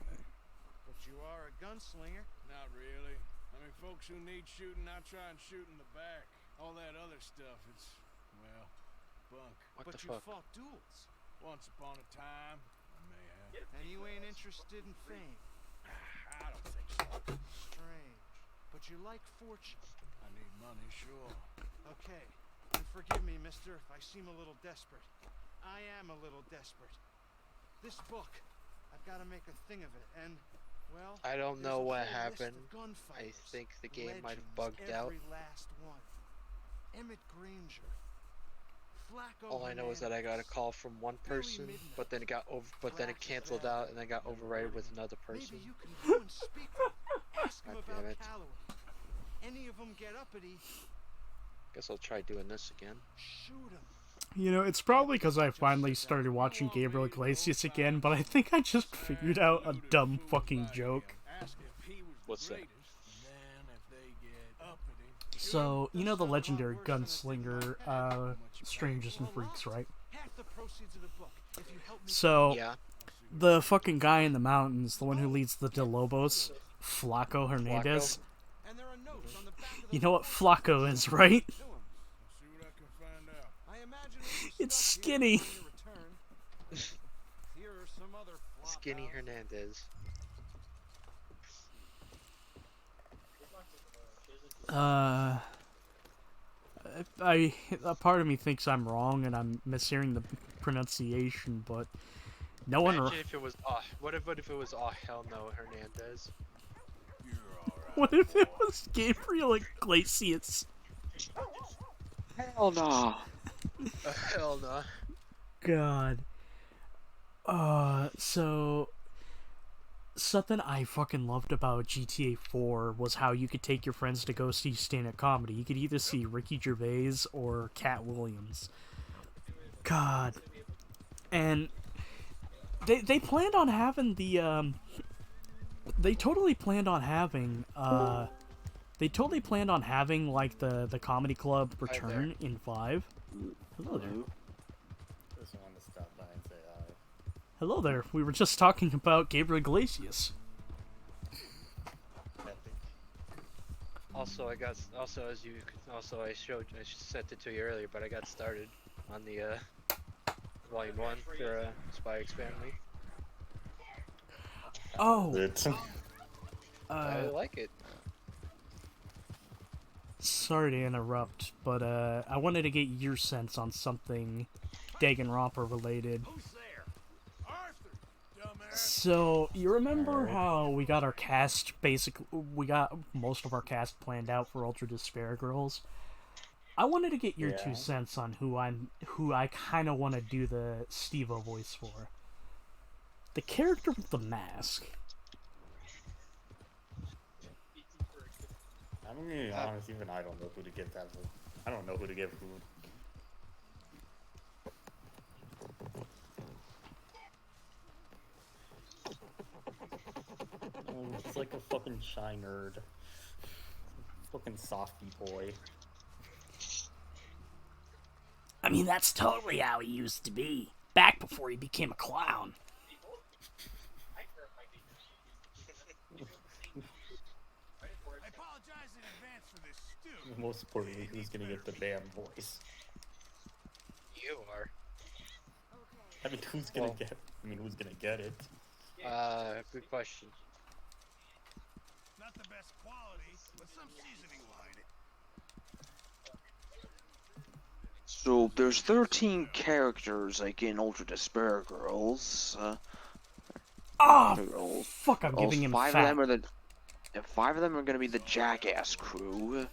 But you are a gunslinger. Not really. I mean, folks who need shooting, I try and shoot in the back. All that other stuff, it's, well, bunk. What but the you fuck? fought duels. Once upon a time, I may have. And you ain't interested in fame. I don't think so. Strange. But you like fortune. I need money, sure. Okay. And forgive me, mister, if I seem a little desperate. I am a little desperate. This book, I've got to make a thing of it, and, well, I don't there's know a what whole list happened. of gunfighters, I think the game might have legends, bugged out. every last one. Emmett Granger, Flacco All I know is that I got a call from one person, but then it got it canceled out and then got overridden with another person. Maybe you can go and speak to them. Ask them God about damn it. Calloway. Any of them get uppity, Guess I'll try doing this again. shoot them. You know, it's probably because I finally started watching Gabriel Iglesias again, but I think I just figured out a dumb fucking joke. What's that? So, you know the legendary gunslinger, Strangers and Freaks, right? Half the proceeds of the book if you help me. So, Yeah. the fucking guy in the mountains, the one who leads the De Lobos, Flaco Hernandez. And there are notes on the back of You know what Flaco is, right? See what I can find out. I imagine It's Skinny. Here are some other Skinny Hernandez. A part of me thinks I'm wrong and I'm mishearing the pronunciation, but no one. Imagine if it was what if it was hell no Hernandez? What if it was Gabriel Iglesias? Hell no. Hell no. God. So something I fucking loved about GTA 4 was how you could take your friends to go see stand-up comedy. You could either see Ricky Gervais or Cat Williams. God. And they planned on having the they totally planned on having like the comedy club return in 5. Hello there. Just wanted to stop by and say hi. Hello there. We were just talking about Gabriel Iglesias. Also, I sent it to you earlier, but I got started on the volume 1 for Spy X Family. Oh. I like it. Sorry to interrupt, but I wanted to get your sense on something Danganronpa related. So, you remember how we got our cast, we got most of our cast planned out for Ultra Despair Girls? I wanted to get your 2 cents on who I kind of want to do the Steve-O voice for. The character with the mask. I'm gonna be honest, even I don't know who to give that to. I don't know who to give who. It's like a fucking shy nerd. Fucking softy boy. mean, that's totally how he used to be. Back before he became a clown. I apologize in advance for this stew. Most importantly, who's gonna get the damn voice? You are. I mean, who's gonna get? I mean, who's gonna get it? Good question. Not the best quality, but some seasoning will hide it. So there's 13 characters like in Ultra Despair Girls. Fuck! I'm giving him 5 fat. of them are the 5 of them are gonna be the Jackass crew,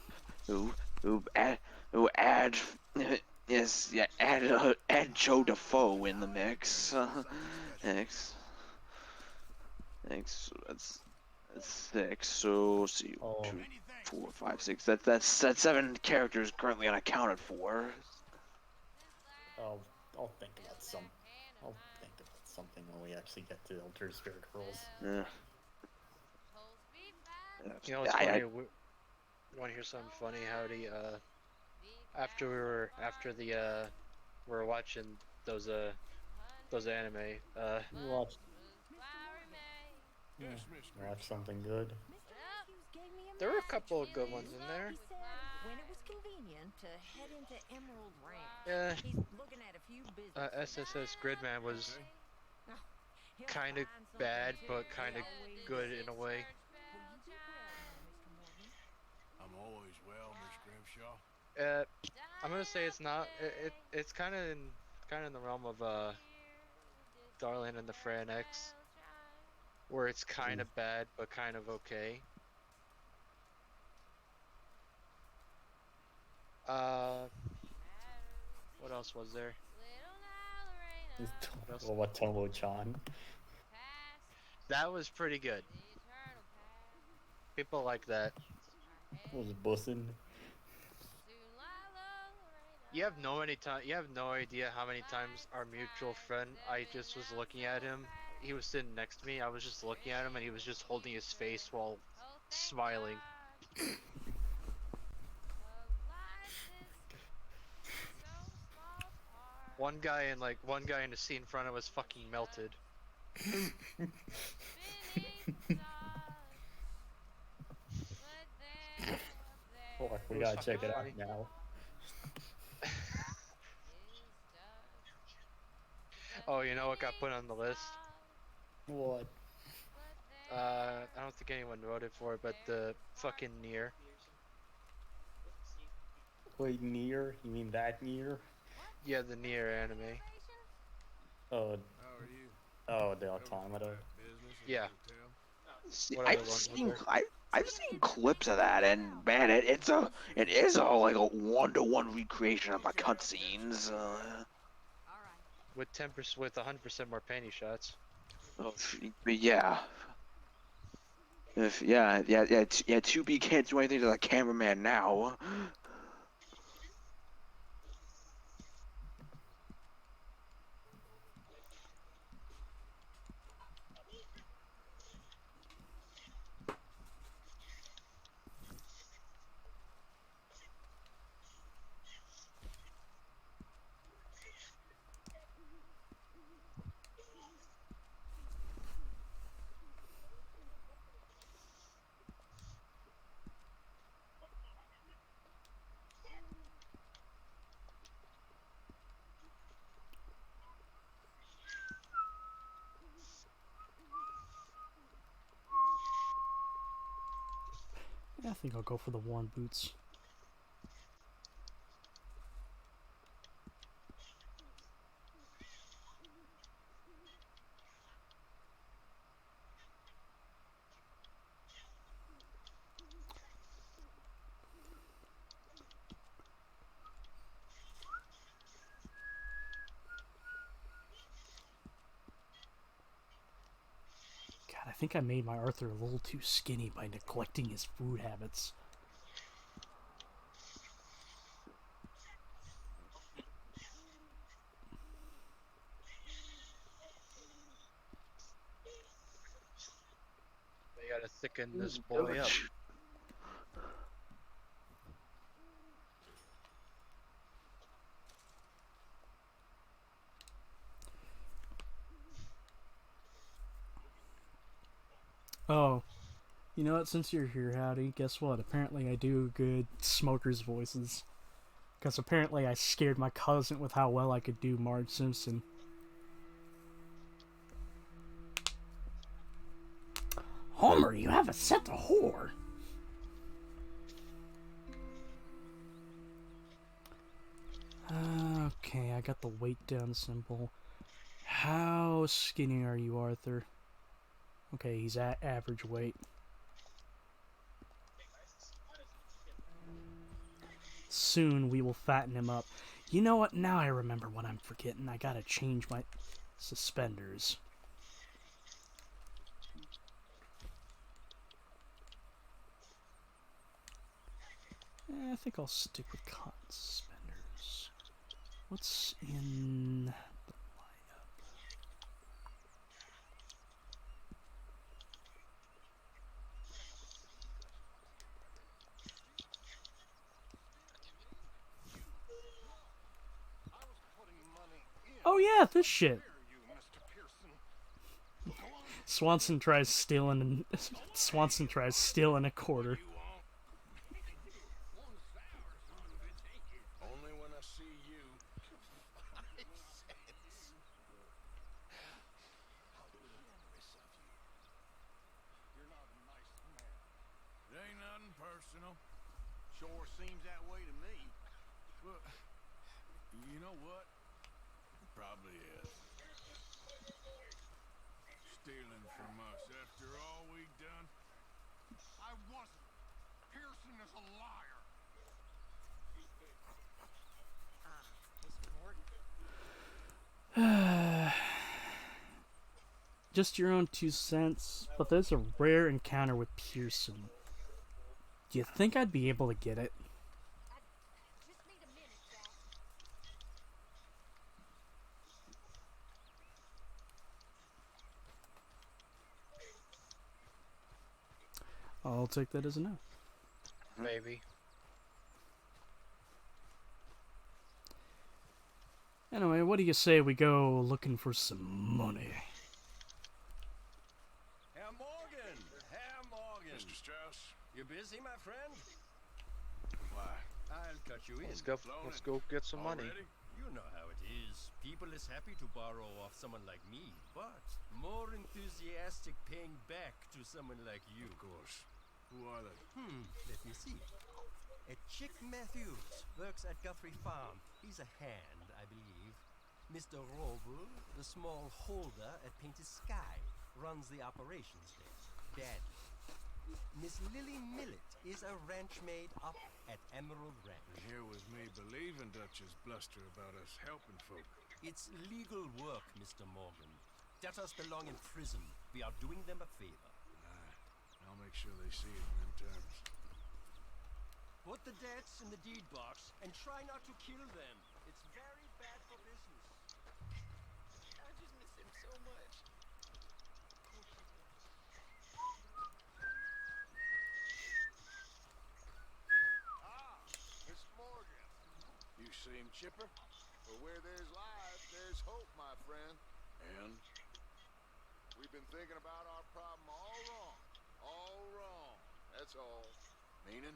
who add add Joe Defoe in the mix. Next, that's 6. So let's see, 2, 4, 5, 6. That's 7 characters currently unaccounted for. I'll think about some. I'll think about something when we actually get to Ultra Spirit Girls. Yeah. You know what's funny? You want to hear something funny? Howdy. After we were watching those anime. Watch something good. There were a couple of good ones in there. When it was convenient to head into Emerald Ranch. Yeah. He's looking at a few SSS Gridman was kind of bad, but kind of good in a way. I'm always well, Miss Grimshaw. I'm gonna say it's not. It's kind of in the realm of Darlin and the Fran X, where it's kind of bad but kind of okay. What else was there? What Tomo-chan? That was pretty good. People like that. Was bussin'? You have no idea how many times our mutual friend, I just was looking at him. He was sitting next to me. I was just looking at him, and he was just holding his face while smiling. One guy in the scene in front of us fucking melted. Oh, we gotta check it out now. Oh, you know what got put on the list? What? I don't think anyone voted for it, but the fucking Nier. Wait, Nier? You mean that Nier? Yeah, the Nier anime. Oh. The Automata. Yeah. See, I've seen clips of that, and man, it is a like a 1-to-1 recreation of the cutscenes. With 100% more panty shots. Oh, but yeah. 2B can't do anything to the cameraman now. I think I'll go for the worn boots. God, I think I made my Arthur a little too skinny by neglecting his food habits. They gotta thicken this boy up. Oh, you know what? Since you're here, Howdy, guess what? Apparently I do good smokers' voices. Because apparently I scared my cousin with how well I could do Marge Simpson. Homer, you have a set of whore. Okay, I got the weight down symbol. How skinny are you, Arthur? Okay, he's at average weight. Soon we will fatten him up. You know what? Now I remember what I'm forgetting. I gotta change my suspenders. I think I'll stick with cotton suspenders. What's in the lineup? Oh yeah, this shit. Swanson tries stealing a quarter. Only when I see you. 5 cents. How generous of you. You're not a nice man. It ain't nothing personal. Sure seems that way to me. But you know what? It probably is. Stealing from us after all we've done. I wasn't. Pearson is a liar. Mr. Morgan. Just your own 2 cents, but there's a rare encounter with Pearson. Do you think I'd be able to get it? Just need a minute, Jack. I'll take that as a no. Maybe. Anyway, what do you say we go looking for some money? Herr Morgan! Herr Morgan! Mr. Strauss? You busy, my friend? Why? I'll cut you in. Let's go get some money. You know how it is. People is happy to borrow off someone like me, but more enthusiastic paying back to someone like you. Of course. Who are they? Let me see. A Chick Matthews works at Guthrie Farm. He's a hand, I believe. Mr. Roble, the small holder at Painted Sky, runs the operations there. Daddy. Miss Lily Millet is a ranch maid up at Emerald Ranch. And here with me believing Dutch's bluster about us helping folk. It's legal work, Mr. Morgan. Debtors belong in prison. We are doing them a favor. I'll make sure they see it in them terms. Put the debts in the deed box and try not to kill them. It's very bad for business. I just miss him so much. Miss Morgan. You seem chipper? But where there's life, there's hope, my friend. And? We've been thinking about our problem all wrong. All wrong. That's all. Meaning?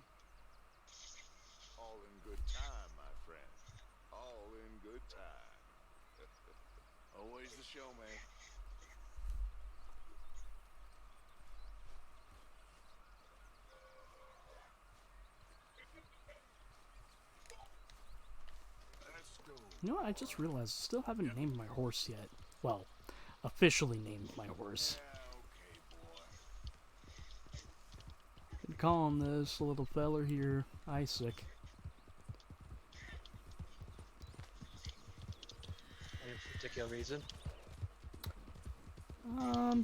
All in good time, my friend. All in good time. Always the showman. Let's go. You know what? I just realized I still haven't named my horse yet. Well, officially named my horse. Been calling this little feller here Isaac. Any particular reason?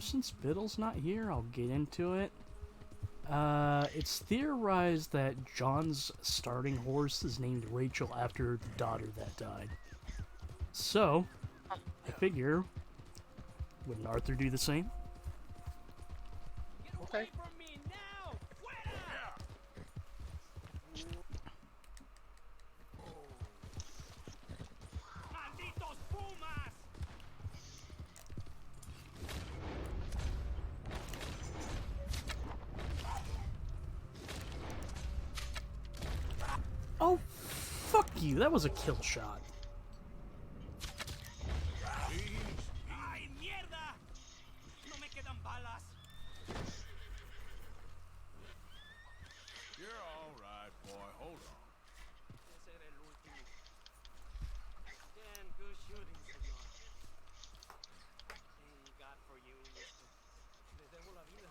Since Biddle's not here, I'll get into it. It's theorized that John's starting horse is named Rachel after the daughter that died. So, I figure, wouldn't Arthur do the same? Okay. you. That was a kill shot. ¡Ay, mierda! No me quedan balas. You're all right, boy. Hold on. Ese era el último. Damn good shooting, señor. Thank God for you, mister. Le debo la vida.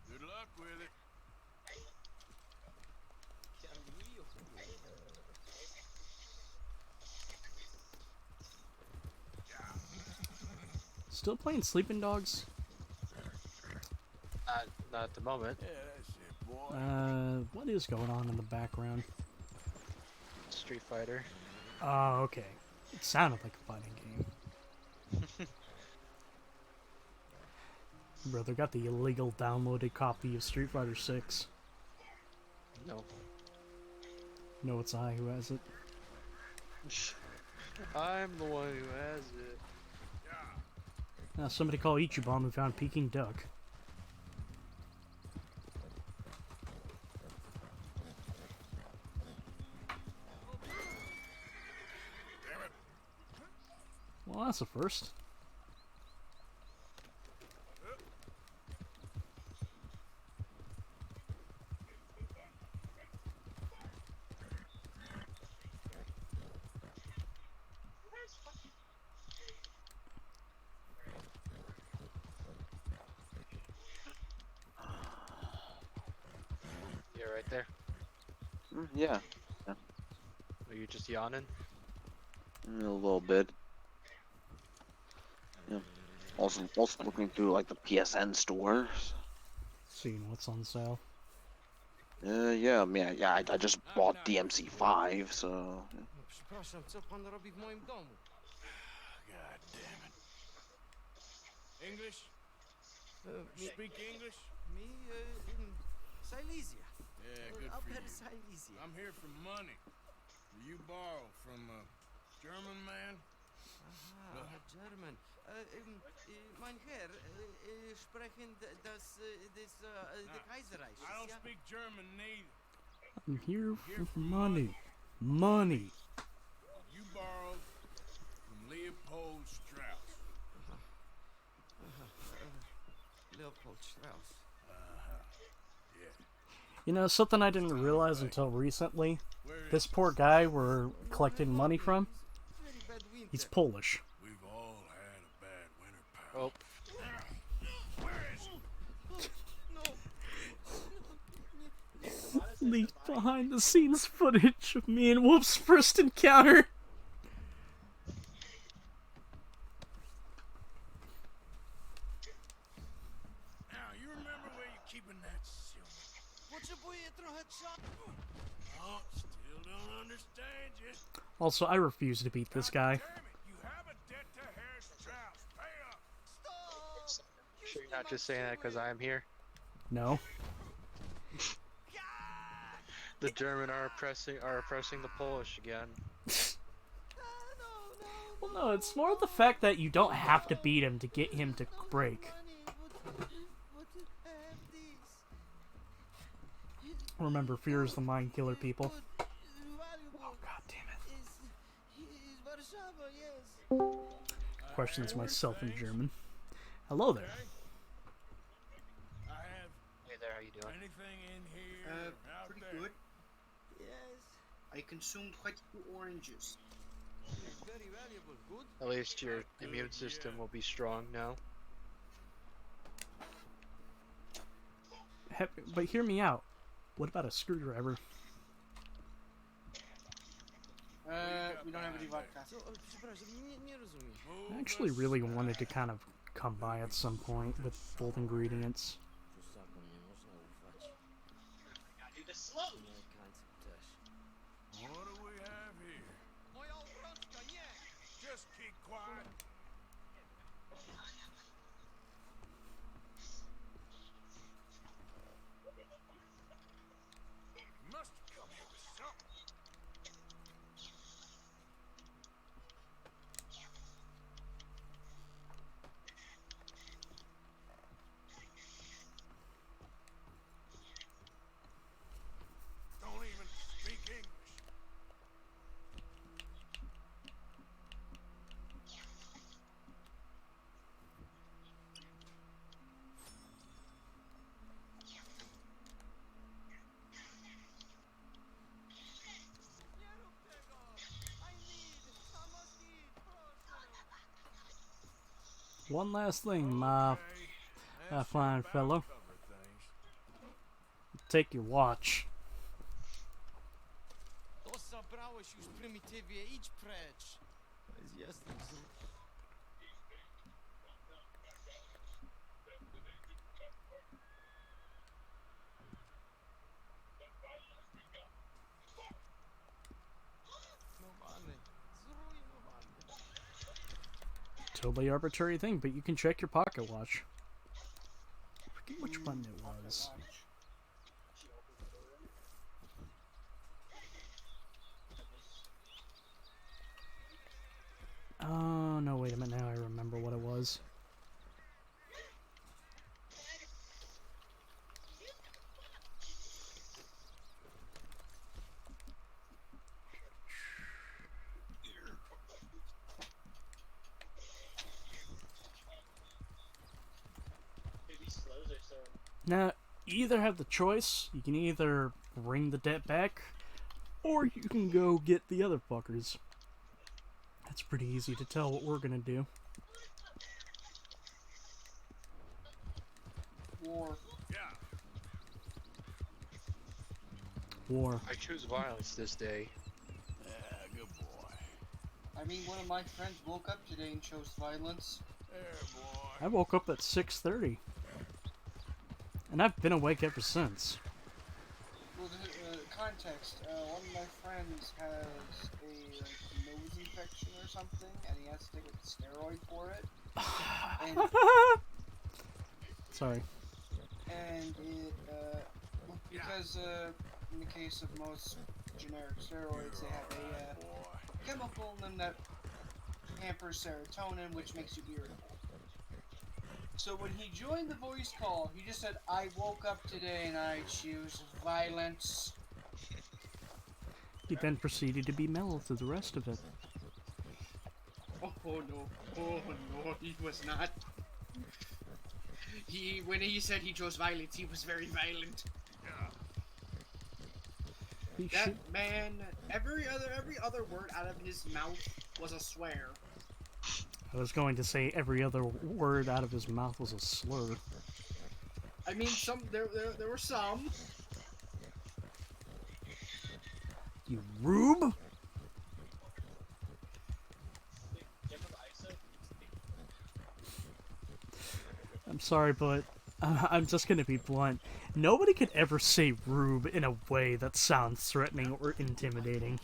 Good luck with it. Qué alivio. Still playing Sleeping Dogs? Not at the moment. Yeah, that's it, boy. What is going on in the background? Street Fighter. Oh, okay. It sounded like a fighting game. Brother got the illegal downloaded copy of Street Fighter 6. No. No, it's I who has it. I'm the one who has it. Now, somebody call Ichiban who found Peking Duck. Well, that's a first. You're right there. Yeah. Yeah. Are you just yawning? A little bit. Yeah. Also looking through like the PSN stores. Seeing what's on sale. Yeah, I just bought DMC5, so. Przepraszam, co pan robi w moim domu? God damn it. English? Speak English? Me, Silesia. Yeah, good I'll for bet you. Silesia. I'm here for money. You borrow from a German man? Aha, German. Mein Herr, sprechen the Kaiserreich. I don't speak German neither. I'm here for money. Money. You borrowed from Leopold Strauss. Leopold Strauss. Yeah. You know, something I didn't realize until recently. This poor guy we're collecting money from, he's Polish. We've all had a bad winter, pal. Oh. Where is he? Leaked behind the scenes footage of me and Whoop's first encounter. Now, you remember where you're keeping that silver? Potrzebuję trochę czasu. Oh, still don't understand you. Also, I refuse to beat this guy. Damn it, you have a debt to Herr Strauss. Pay up. Sure you're not just saying that because I'm here? No. The German are oppressing the Polish again. Well, no, it's more the fact that you don't have to beat him to get him to break. Remember, fear is the mind killer, people. Oh, god damn it. Questions myself in German. Hello there. Hey there, how you doing? Anything in here? Out Pretty there? good. Yes. I consumed quite a few oranges. Very valuable. Good. At least your immune system will be strong now. But hear me out. What about a screwdriver? We don't have any vodka. Przepraszam, nie rozumiem. I actually really wanted to kind of come by at some point with both ingredients. Gotta do this slowly. What do we have here? Just keep quiet. You must have come here with something. Don't even One last thing, my fine fellow. Take your watch. Dosa brałeś już prymitywie, idź precz. Jestem z... Totally arbitrary thing, but you can check your pocket watch. I forget which one it was. Oh, no, wait a minute, now I remember what it was. Now, you either have the choice, you can either bring the debt back, or you can go get the other fuckers. It's pretty easy to tell what we're gonna do. War. War. I choose violence this day. Yeah, good boy. I mean, one of my friends woke up today and chose violence. There, boy. I woke up at 6:30. And I've been awake ever since. Well, the context, one of my friends has a nose infection or something, and he has to take a steroid for it. And, sorry. And it, because in the case of most generic steroids, they have a chemical in them that hampers serotonin, which makes you irritable. So when he joined the voice call, he just said, I woke up today and I choose violence. He then proceeded to be mellow through the rest of it. Oh no, oh no, he was not. When he said he chose violence, he was very violent. That man, every other word out of his mouth was a swear. I was going to say every other word out of his mouth was a slur. I mean, there were some. You rube? I'm sorry, but I'm just gonna be blunt. Nobody could ever say rube in a way that sounds threatening or intimidating.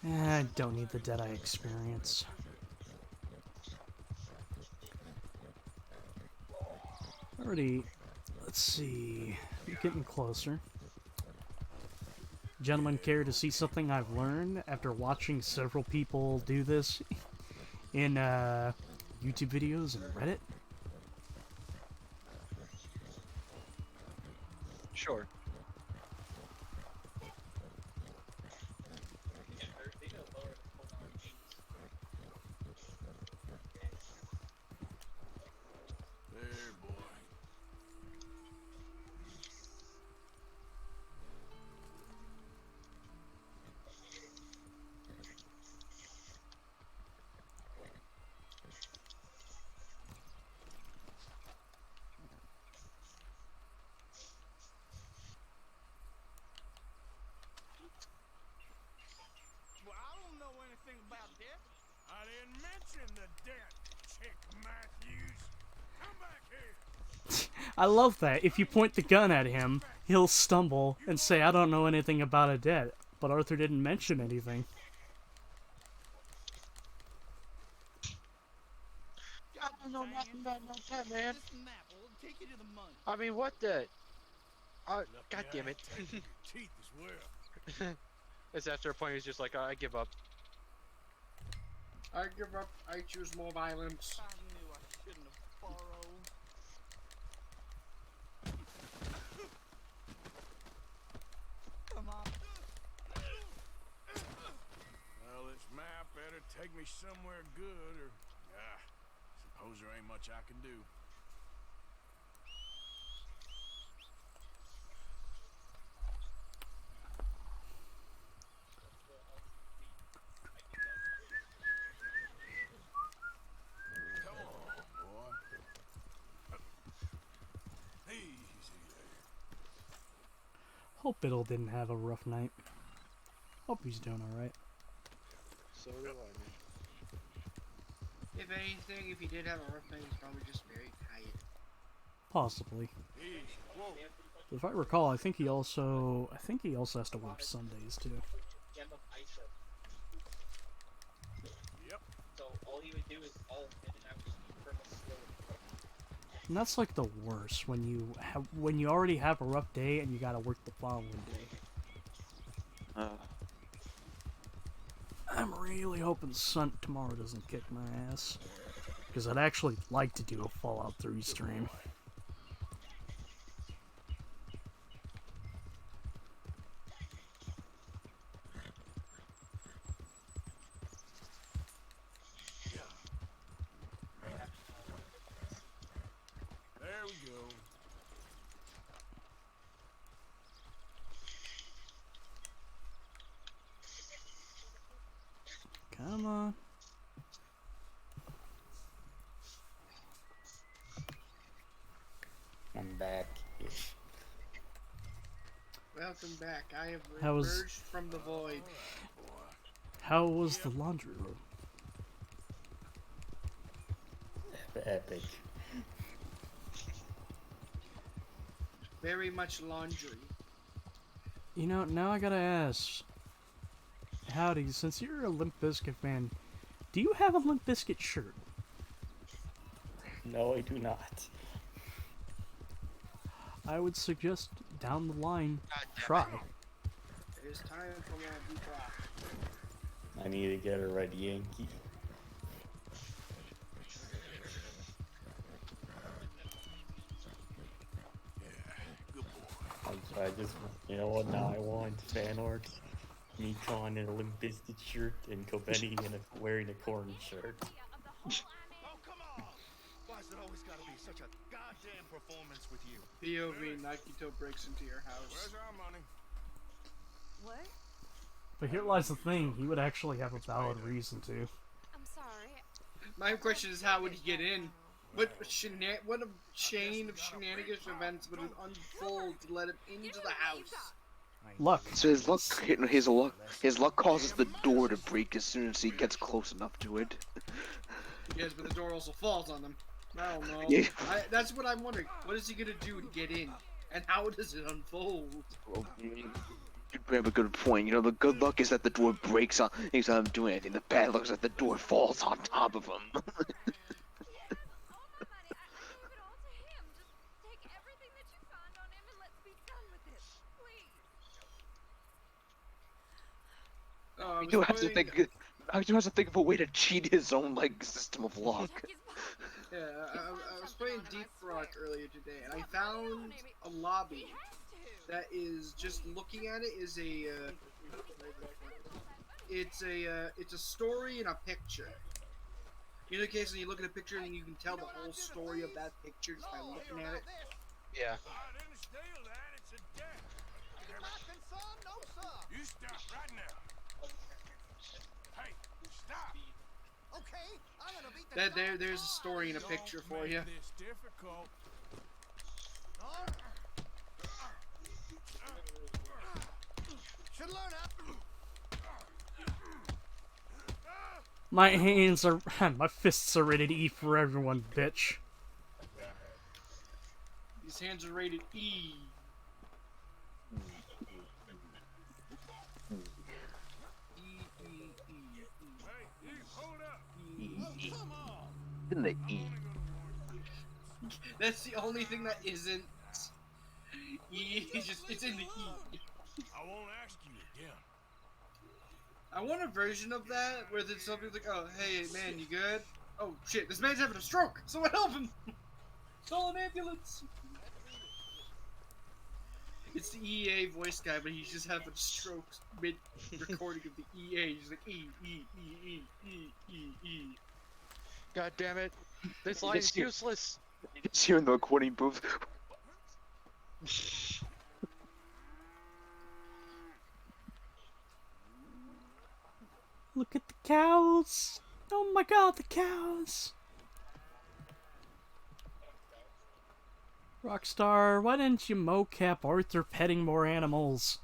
I don't need the Deadeye experience. Already, let's see, we're getting closer. Gentlemen, care to see something I've learned after watching several people do this in YouTube videos and Reddit? Sure. There, boy. Well, I don't know anything about that. I didn't mention the debt, Chick Matthews. Come back here. I love that. If you point the gun at him, he'll stumble and say, I don't know anything about a debt. But Arthur didn't mention anything. I don't know nothing about no debt, man. This map will take you to the money. I mean, what the? God damn it. Teeth as well. It's after a point he's just like, I give up. I give up. I choose more violence. I knew I shouldn't have borrowed. Come on. Well, this map take me somewhere good, or suppose there ain't much I can do. Come on, boy. Easy there. Hope Biddle didn't have a rough night. Hope he's doing alright. So do I, man. If anything, if he did have a rough night, he's probably just very tired. Possibly. Easy. Whoa. If I recall, I think he also has to work Sundays too. Yep. So all he would do is all in and out from a slow. And that's like the worst when you already have a rough day and you gotta work the following day. I'm really hoping tomorrow doesn't kick my ass, because I'd actually like to do a Fallout 3 stream. There we go. Come on. I'm back-ish. Welcome back. I have How was- emerged from the void. How was the laundry room? Epic. Very much laundry. You know, now I gotta ask. Howdy, since you're a Limp Bizkit fan, do you have a Limp Bizkit shirt? No, I do not. I would suggest down the line, try. It is time for more deep rock. I need to get a red Yankee. I just, you know what, now I want fan art. Me Con in a Limp Bizkit shirt and Covetti wearing a corn shirt. Oh, come on! Why's it always gotta be such a goddamn performance with you? POV, Nakito breaks into your house. Where's our money? What? But here lies the thing, he would actually have a valid reason to. I'm sorry. My question is, how would he get in? What a chain of shenanigans events would unfold to let him into the house? Luck. So his luck causes the door to break as soon as he gets close enough to it. Yes, but the door also falls on him. I don't know. Yeah. That's what I'm wondering. What is he gonna do to get in? And how does it unfold? Well, you have a good point. You know, the good luck is that the door breaks on. He's not doing anything. The bad luck is that the door falls on top of him. I do have to think. I do have to think of a way to cheat his own system of luck. Yeah, I was playing Deep Rock earlier today, and I found a lobby that is just looking at it is it's a story in a picture. In the case when you look at a picture and you can tell the whole story of that picture just by looking at it. Yeah. I didn't steal that. It's a debt. No, sir. You stop right now. Hey, stop. Okay, I'm gonna beat the There's a story in a picture for you. This difficult. Should learn how. My hands are, my fists are rated E for everyone, bitch. These hands are rated E. In the E. That's the only thing that isn't E. It's in the E. I won't ask you again. I want a version of that where there's something like, oh, hey, man, you good? Oh, shit, this man's having a stroke! Someone help him! Call an ambulance! It's the EA voice guy, but he's just having strokes mid recording of the EA. He's like E E E E E E E. God damn it! This You line just is hear- useless. You just hear in the recording booth. Look at the cows! Oh my god, the cows! Rockstar, why didn't you mocap Arthur petting more animals?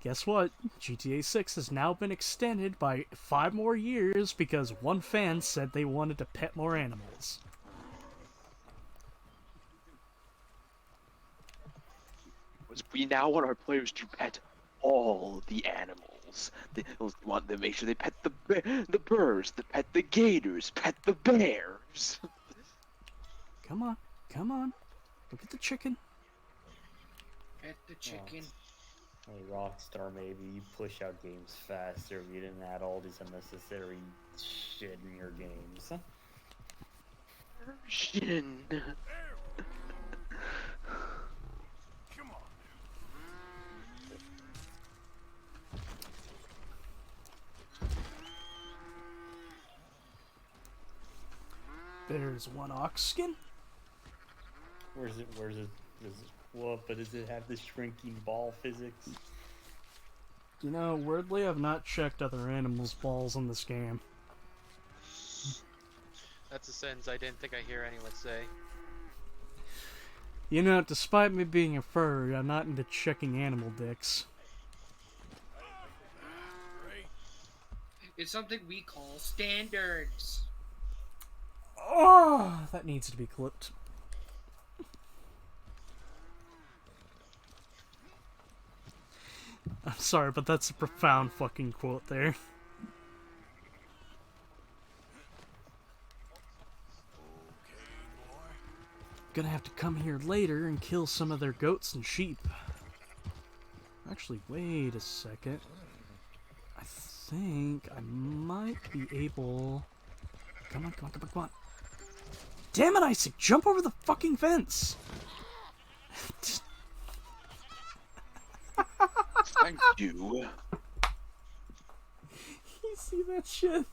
Guess what? GTA 6 has now been extended by 5 more years because one fan said they wanted to pet more animals. We now want our players to pet all the animals. They want to make sure they pet the birds, they pet the gators, pet the bears. Come on, come on. Look at the chicken. Pet the chicken. Hey, Rockstar, maybe you push out games faster. You didn't add all this unnecessary shit in your games. Version. Come on. There's one ox skin. Where's it? What? But does it have the shrinking ball physics? You know, weirdly, I've not checked other animals' balls in this game. That's a sentence I didn't think I'd hear anyone say. You know, despite me being a furry, I'm not into checking animal dicks. It's something we call standards. Oh, that needs to be clipped. I'm sorry, but that's a profound fucking quote there. Gonna have to come here later and kill some of their goats and sheep. Actually, wait a second. I think I might be able... Come on, come on, come on, come on. Damn it, Isaac! Jump over the fucking fence! Thank you. You see that shit?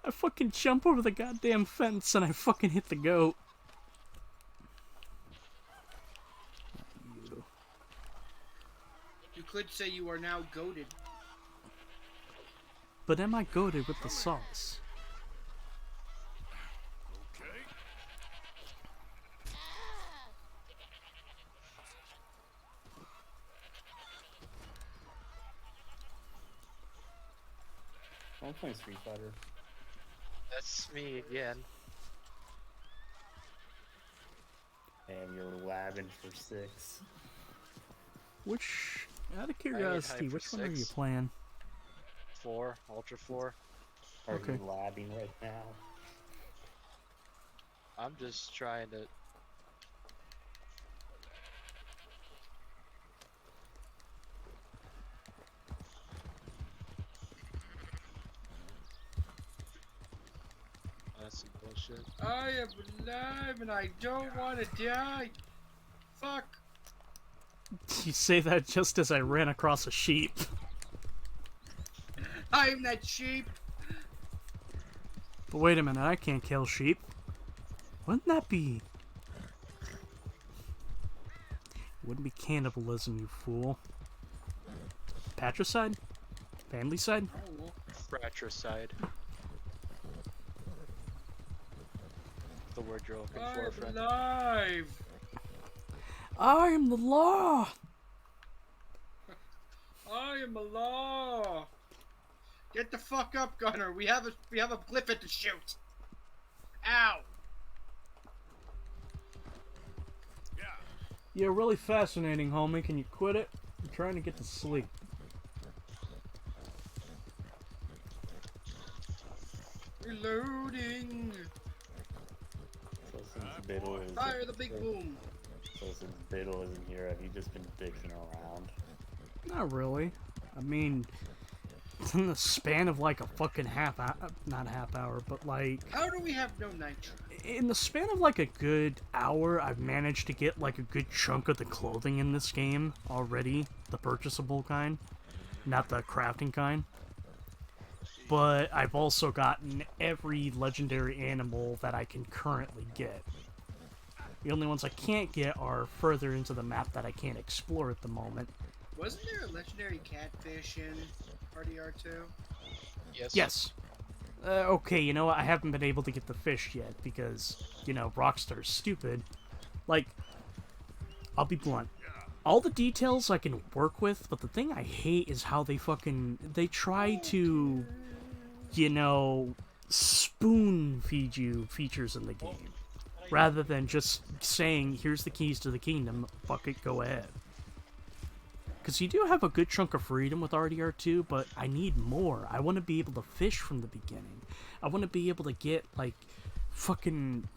I fucking jump over the goddamn fence and I fucking hit the goat. You could say you are now goated. But am I goated with the sauce? I'm playing Street Fighter. That's me again. And you're labbing for 6. Which, out of I hit curiosity, high for which one are you 6. playing? 4, Ultra 4. Are Okay. you labbing right now? I'm just trying to... That's some bullshit. I am alive and I don't want to die. Fuck. You say that just as I ran across a sheep. I am that sheep. But wait a minute, I can't kill sheep. Wouldn't that be... Wouldn't be cannibalism, you fool. Patricide? Family side? Fratricide. The word you're looking for, I'm friend. alive. I am the law! I am a law. Get the fuck up, Gunner. We have a Bliffet to shoot. Ow. You're really fascinating, homie. Can you quit it? I'm trying to get to sleep. Reloading. So since Biddle is Fire the big boom. So since Biddle isn't here, have you just been dicking around? Not really. I mean, in the span of like a fucking not half hour, but like How do we have no nitro? in the span of like a good hour, I've managed to get like a good chunk of the clothing in this game already, the purchasable kind, not the crafting kind. But I've also gotten every legendary animal that I can currently get. The only ones I can't get are further into the map that I can't explore at the moment. Wasn't there a legendary catfish in RDR2? Yes. Yes. Okay, you know what? I haven't been able to get the fish yet because, you know, Rockstar's stupid. Like, I'll be blunt. All the details I can work with, but the thing I hate is how they try to, you know, spoon feed you features in the game. Rather than just saying, here's the keys to the kingdom, fuck it, go ahead. Because you do have a good chunk of freedom with RDR2, but I need more. I want to be able to fish from the beginning. I want to be able to get, like, fucking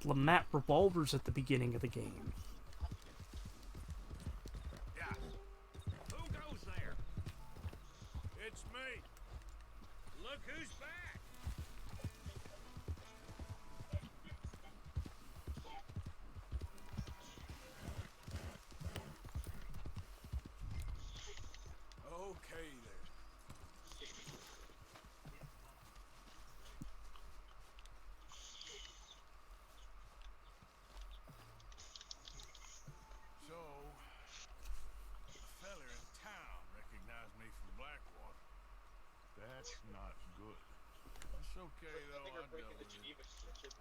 Lamat revolvers at the beginning of the game. Yeah. Who goes there? It's me. Look who's back. Okay then. So, a feller in town recognized me from Blackwater. That's not good. That's okay though, I dealt with it.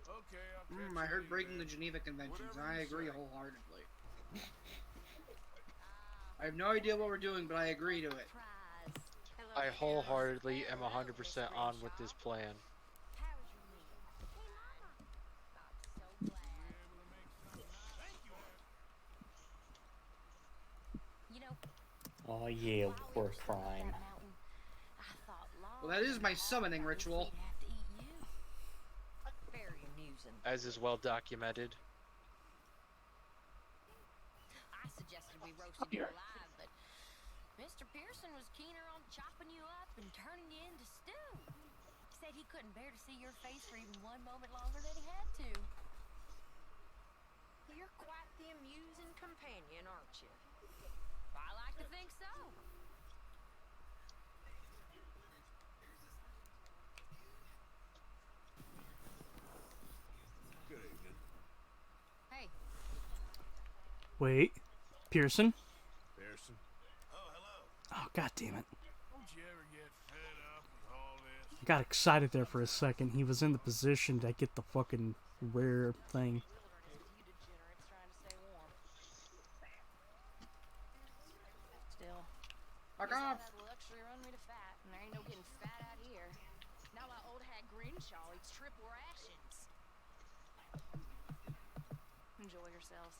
Okay, I'll catch I you heard later, breaking the then. Geneva Conventions, and Whatever I you agree say. wholeheartedly. I have no idea what we're doing, but I agree to it. I wholeheartedly am 100% on with this plan. Oh yeah, war crime. Well, that is my summoning ritual. Very amusing. As is well documented. I suggested we roasted you alive, but Mr. Pearson was keener on chopping you up and turning you into stew. He said he couldn't bear to see your face for even one moment longer than he had to. You're quite the amusing companion, aren't you? I like to think so. Good evening. Hey. Wait. Pearson? Pearson. Oh, hello. Oh, god damn it. Don't you ever get fed up with all this? I got excited there for a second. He was in the position to get the fucking rare thing. Still. Fuck off. That luxury run me to fat, and there ain't no getting fat out here. Now my old hag Grinshaw eats triple rations. Enjoy yourselves.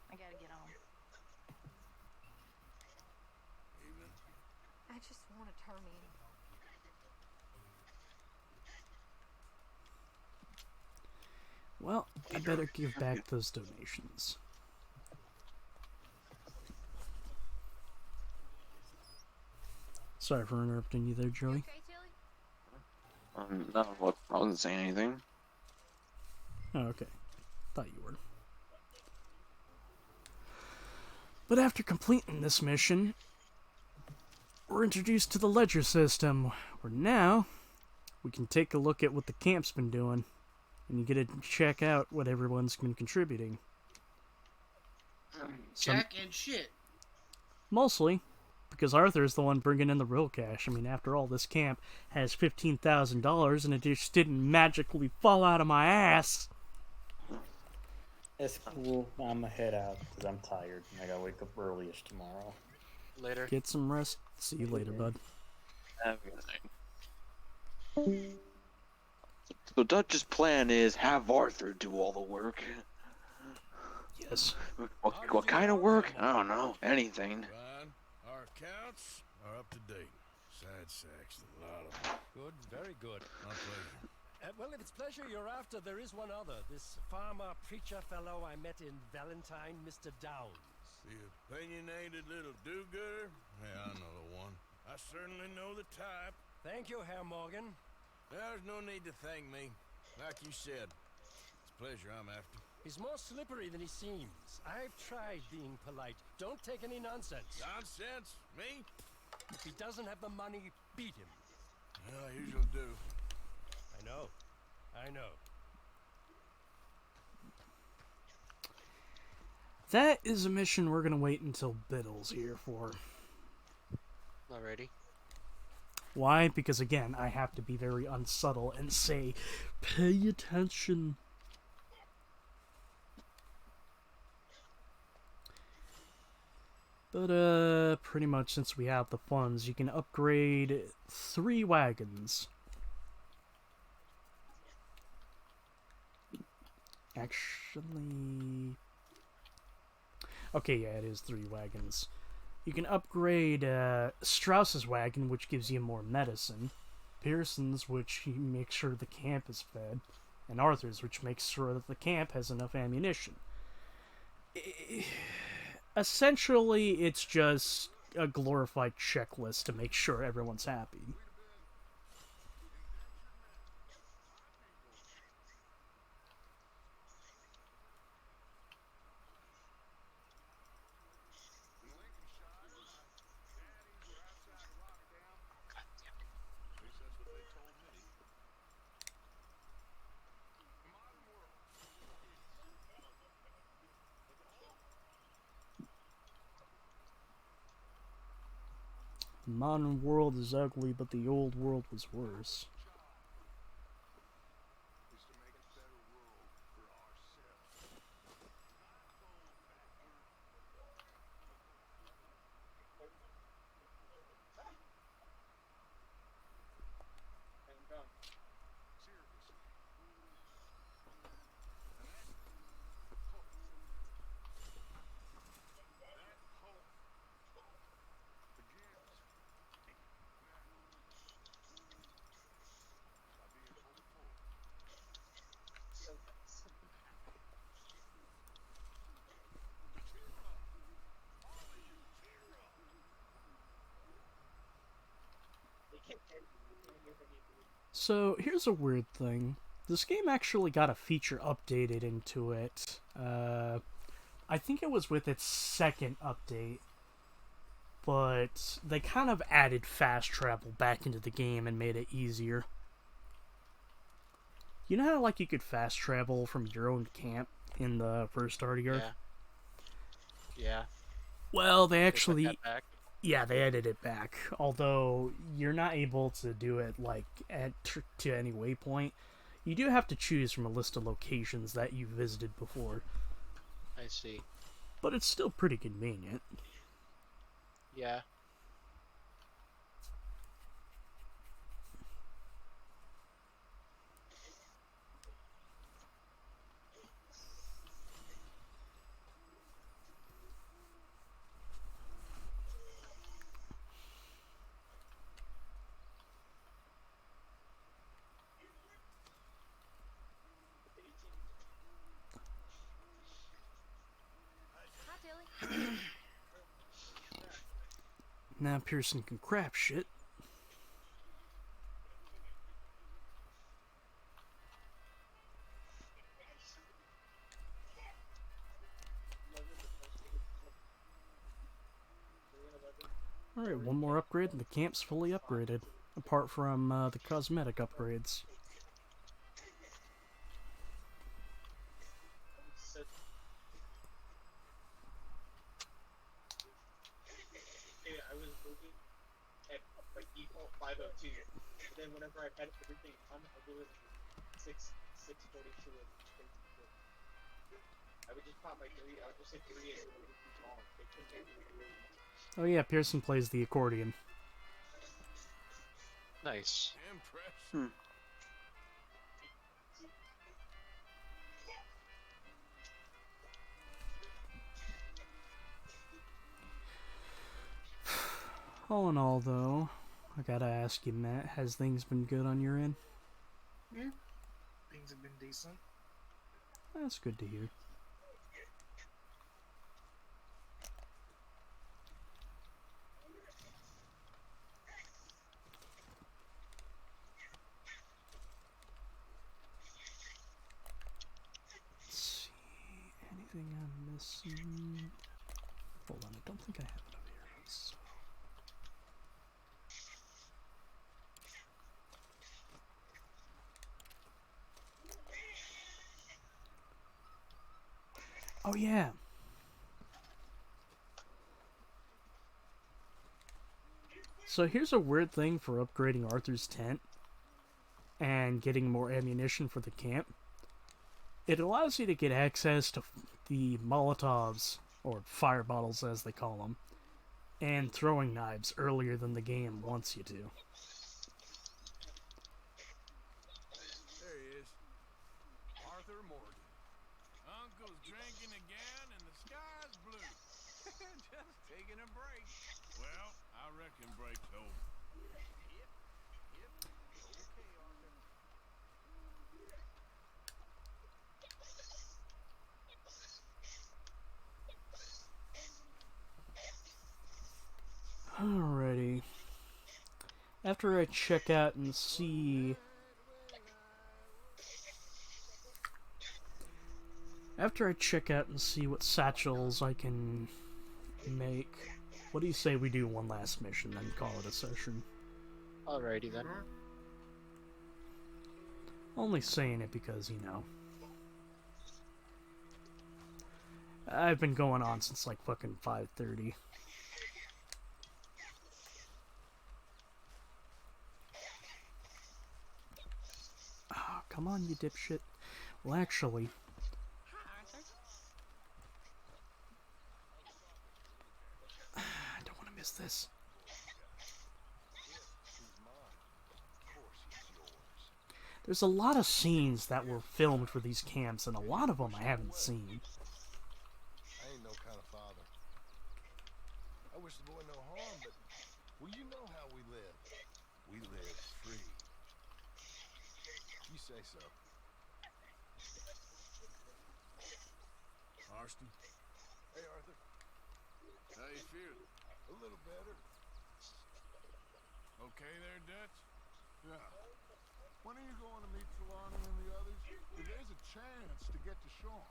I gotta get home. Evening. I just want to turn in. Well, I better give back those donations. Sorry for interrupting you there, Joey. No, what? I wasn't saying anything. Oh, okay. Thought you were. But after completing this mission, we're introduced to the ledger system, where now we can take a look at what the camp's been doing, and you get to check out what everyone's been contributing. Jack and shit. Mostly, because Arthur's the one bringing in the real cash. I mean, after all, this camp has $15,000, and it just didn't magically fall out of my ass. It's cool. I'm gonna head out because I'm tired and I gotta wake up early-ish tomorrow. Later. Get some rest. See you later, bud. Have a good night. So Dutch's plan is have Arthur do all the work. Yes. What kind of work? I don't know. Anything. Fine. Our accounts are up to date. Sad sacks, a lot of them. Good, very good. My pleasure. Well, if it's pleasure you're after, there is one other. This farmer preacher fellow I met in Valentine, Mr. Downs. The opinionated little do-gooder? Yeah, I know the one. I certainly know the type. Thank you, Herr Morgan. There's no need to thank me. Like you said, it's pleasure I'm after. He's more slippery than he seems. I've tried being polite. Don't take any nonsense. Nonsense? Me? If he doesn't have the money, beat him. Well, I usually do. I know. I know. That is a mission we're gonna wait until Biddle's here for. Alrighty. Why? Because again, I have to be very unsubtle and say, pay attention. But, pretty much since we have the funds, you can upgrade 3 wagons. Actually... Okay, yeah, it is 3 wagons. You can upgrade Strauss's wagon, which gives you more medicine. Pearson's, which makes sure the camp is fed. And Arthur's, which makes sure that the camp has enough ammunition. Essentially, it's just a glorified checklist to make sure everyone's happy. The modern world is ugly, but the old world was worse. So, here's a weird thing. This game actually got a feature updated into it. I think it was with its second update. But they kind of added fast travel back into the game and made it easier. You know how, like, you could fast travel from your own camp in the first RDR? Yeah. Yeah. Well, they actually... They put that back. Yeah, they added it back. Although, you're not able to do it, like, to any waypoint. You do have to choose from a list of locations that you've visited before. I see. But it's still pretty convenient. Yeah. Now Pearson can crap shit. Alright, one more upgrade and the camp's fully upgraded. Apart from the cosmetic upgrades. I was moving at like default 502. But then whenever I had everything on, I do it 642. I would just pop my 3. I would just hit 3 and it would be gone. They couldn't get me. Oh yeah, Pearson plays the accordion. Nice. Impressive. All in all, though, I gotta ask you, Matt, has things been good on your end? Yeah. Things have been decent. That's good to hear. Hold on, I don't think I have enough arrows. Oh yeah. So here's a weird thing for upgrading Arthur's tent and getting more ammunition for the camp. It allows you to get access to the Molotovs, or fire bottles as they call them, and throwing knives earlier than the game wants you to. There he is. Arthur Morgan. Uncle's drinking again and the sky's blue. Just taking a break. Well, I reckon break's over. Yep. Okay, Arthur. Alrighty. After I check out and see... After I check out and see what satchels I can make, what do you say we do one last mission, then call it a session? Alrighty then. Only saying it because, you know, I've been going on since like fucking 5:30. Oh, come on, you dipshit. Well, actually... I don't want to miss this. There's a lot of scenes that were filmed for these camps, and a lot of them I haven't seen. I ain't no kind of father. I wish the boy no harm, but well, you know how we live. We live free. You say so. Marston. Hey, Arthur. How you feeling? A little better. Okay there, Dutch? Yeah. When are you going to meet Trelawney and the others? There's a chance to get to Sean.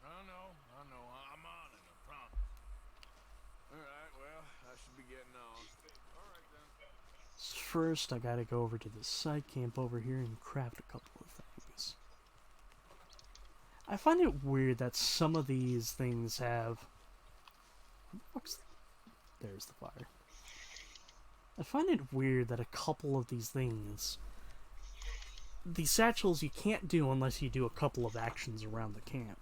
I know. I'm on it, I promise. Alright, well, I should be getting on. Alright then. First, I gotta go over to the side camp over here and craft a couple of things. I find it weird that some of these things have... There's the fire. I find it weird that a couple of these things... These satchels you can't do unless you do a couple of actions around the camp.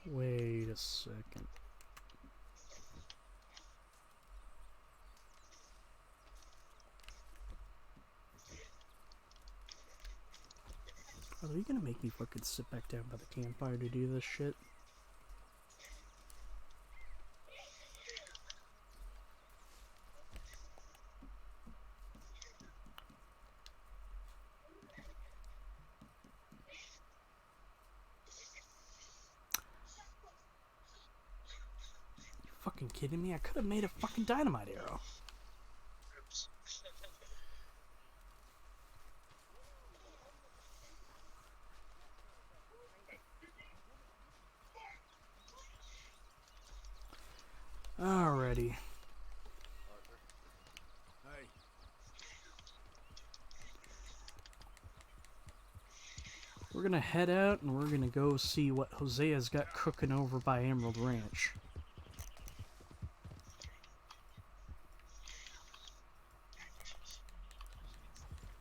Wait a second. Are you gonna make me fucking sit back down by the campfire to do this shit? fucking kidding me? I could have made a fucking dynamite arrow. Oops. Alrighty. Hey. We're gonna head out and we're gonna go see what Hosea's got cooking over by Emerald Ranch.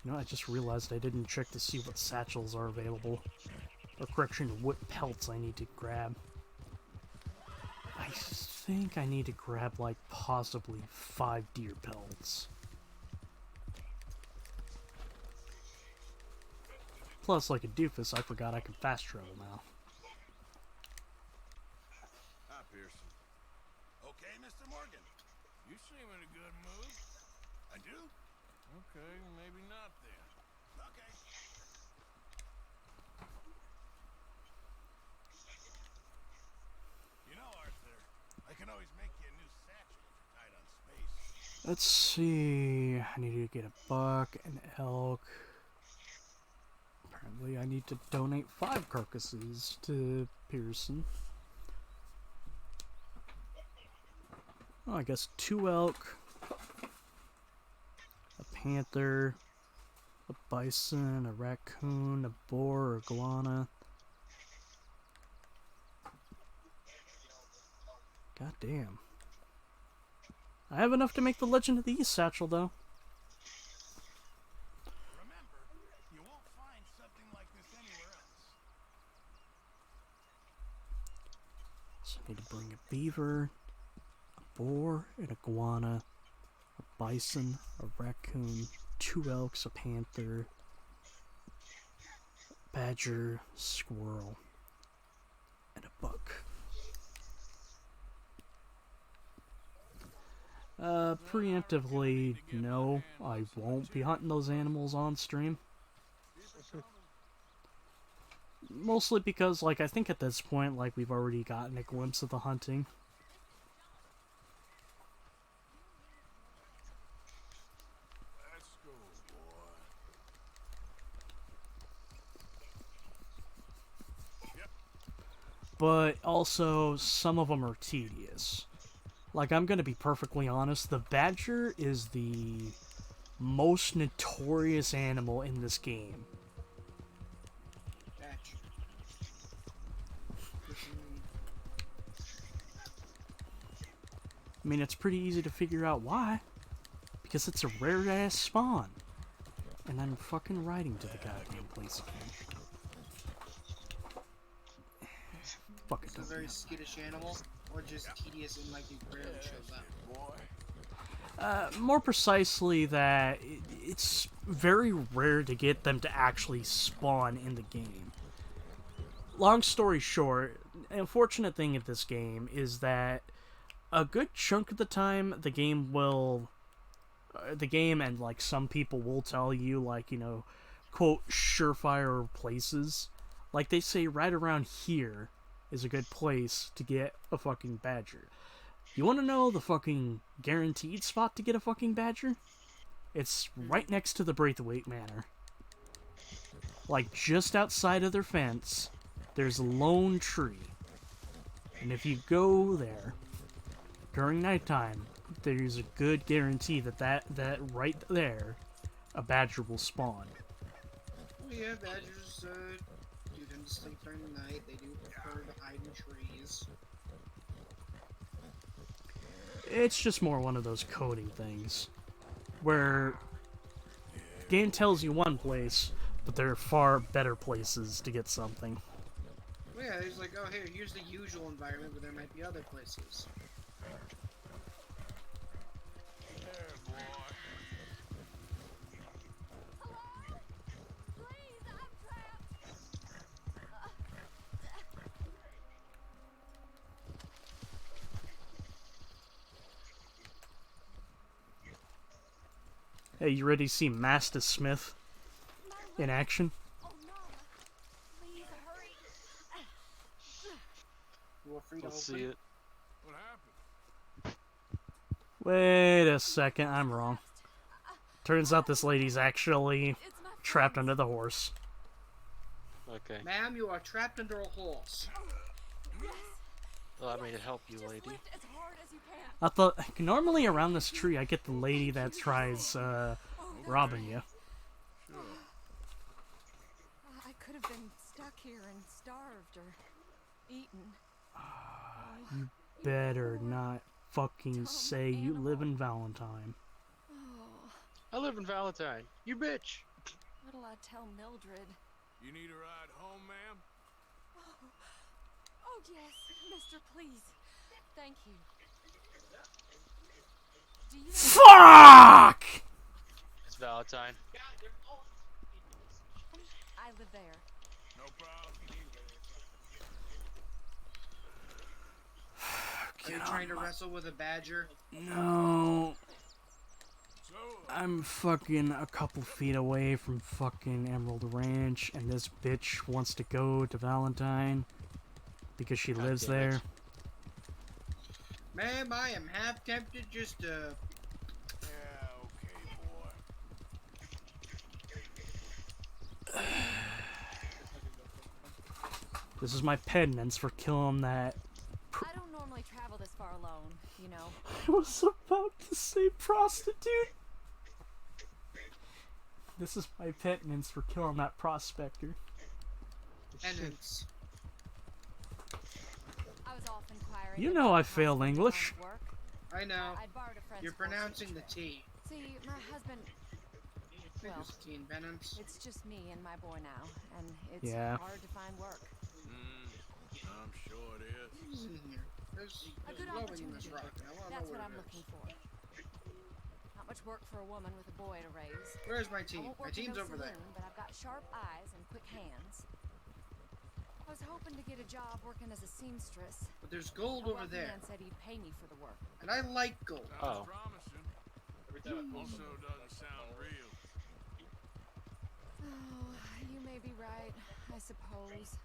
You know, I just realized I didn't check to see what satchels are available. Or correction, what pelts I need to grab. I think I need to grab, like, possibly 5 deer pelts. Plus, like a doofus, I forgot I can fast travel now. Hi, Pearson. Okay, Mr. Morgan. You seem in a good mood. I do? Okay, maybe not then. Okay. You know, Arthur, I can always make you a new satchel if you're tight on space. Let's see. I need to get a buck, an elk. Apparently, I need to donate 5 carcasses to Pearson. Oh, I guess 2 elk, a panther, a bison, a raccoon, a boar, a iguana. God damn. I have enough to make the Legend of the East satchel, though. Remember, you won't find something like this anywhere else. So I need to bring a beaver, a boar, an iguana, a bison, a raccoon, 2 elks, a panther, a badger, squirrel, and a buck. Preemptively, no, I won't be hunting those animals on stream. Mostly because, like, I think at this point, like, we've already gotten a glimpse of the hunting. Let's go, boy. Yep. But also, some of them are tedious. Like, I'm gonna be perfectly honest, the badger is the most notorious animal in this game. Badger. I mean, it's pretty easy to figure out why. Because it's a rare-ass spawn. And I'm fucking riding to the goddamn place again. Fucking It's a very skittish animal, or just tedious and like it rarely shows up. More precisely that it's very rare to get them to actually spawn in the game. Long story short, the unfortunate thing of this game is that a good chunk of the time the game will... the game and, like, some people will tell you, like, you know, quote, surefire places. Like, they say right around here is a good place to get a fucking badger. You want to know the fucking guaranteed spot to get a fucking badger? It's right next to the Braithwaite Manor. Like, just outside of their fence, there's a lone tree. And if you go there during nighttime, there's a good guarantee that right there, a badger will spawn. Well, yeah, badgers do tend to sleep during the night. They do prefer to hide in trees. It's just more one of those coding things, where the game tells you one place, but there are far better places to get something. Well, yeah, it's like, oh, hey, here's the usual environment, but there might be other places. Hey, you ready to see Master Smith in action? You are free to Let's open. see it. What happened? Wait a second, I'm wrong. Turns out this lady's actually trapped under the horse. Okay. Ma'am, you are trapped under a horse. Allow me to help you, lady. I thought, normally around this tree I get the lady that tries, robbing you. I could have been stuck here and starved or eaten. You better not fucking say you live in Valentine. I live in Valentine. You bitch. What'll I tell Mildred? You need a ride home, ma'am? Oh yes, mister, please. Thank you. Do you Fuck! It's Valentine. I live there. No problem. Are you trying to wrestle with a badger? No. I'm fucking a couple feet away from fucking Emerald Ranch, and this bitch wants to go to Valentine because she lives there. Ma'am, I am half tempted just to... Yeah, okay, boy. This is my penance for killing that. I don't normally travel this far alone, you know. I was about to say prostitute. This is my penance for killing that prospector. Penance. I was off inquiring. You know I failed English. I know. I borrowed a friend's You're horse pronouncing for the trip. T. See, my husband. Well, It's T in penance. it's just me and my boy now, and it's Yeah. hard to find work. I'm sure it is. Listen here. There's A good glowing in opportunity. this rock, and I want to know That's what what I'm it looking is. for. Not much work for a woman with a boy to raise. Where's my I team? won't My work in team's no over there. saloon, but I've got sharp eyes and quick hands. I was hoping to get a job working as a seamstress. But there's gold A over wealthy there. man said he'd pay me for the work. And I like gold. Sounds promising. Also doesn't sound real. Oh, you may be right, I suppose.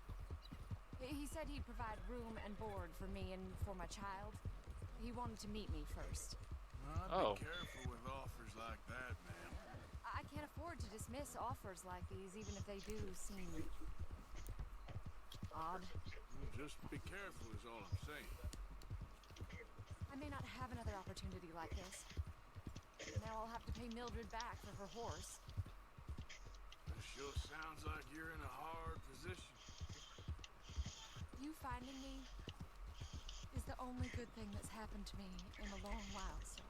He said he'd provide room and board for me and for my child. He wanted to meet me first. Be careful with offers like that, ma'am. I can't afford to dismiss offers like these, even if they do seem odd. Just be careful is all I'm saying. I may not have another opportunity like this. Now I'll have to pay Mildred back for her horse. This sure sounds like you're in a hard position. You finding me is the only good thing that's happened to me in a long while, sir.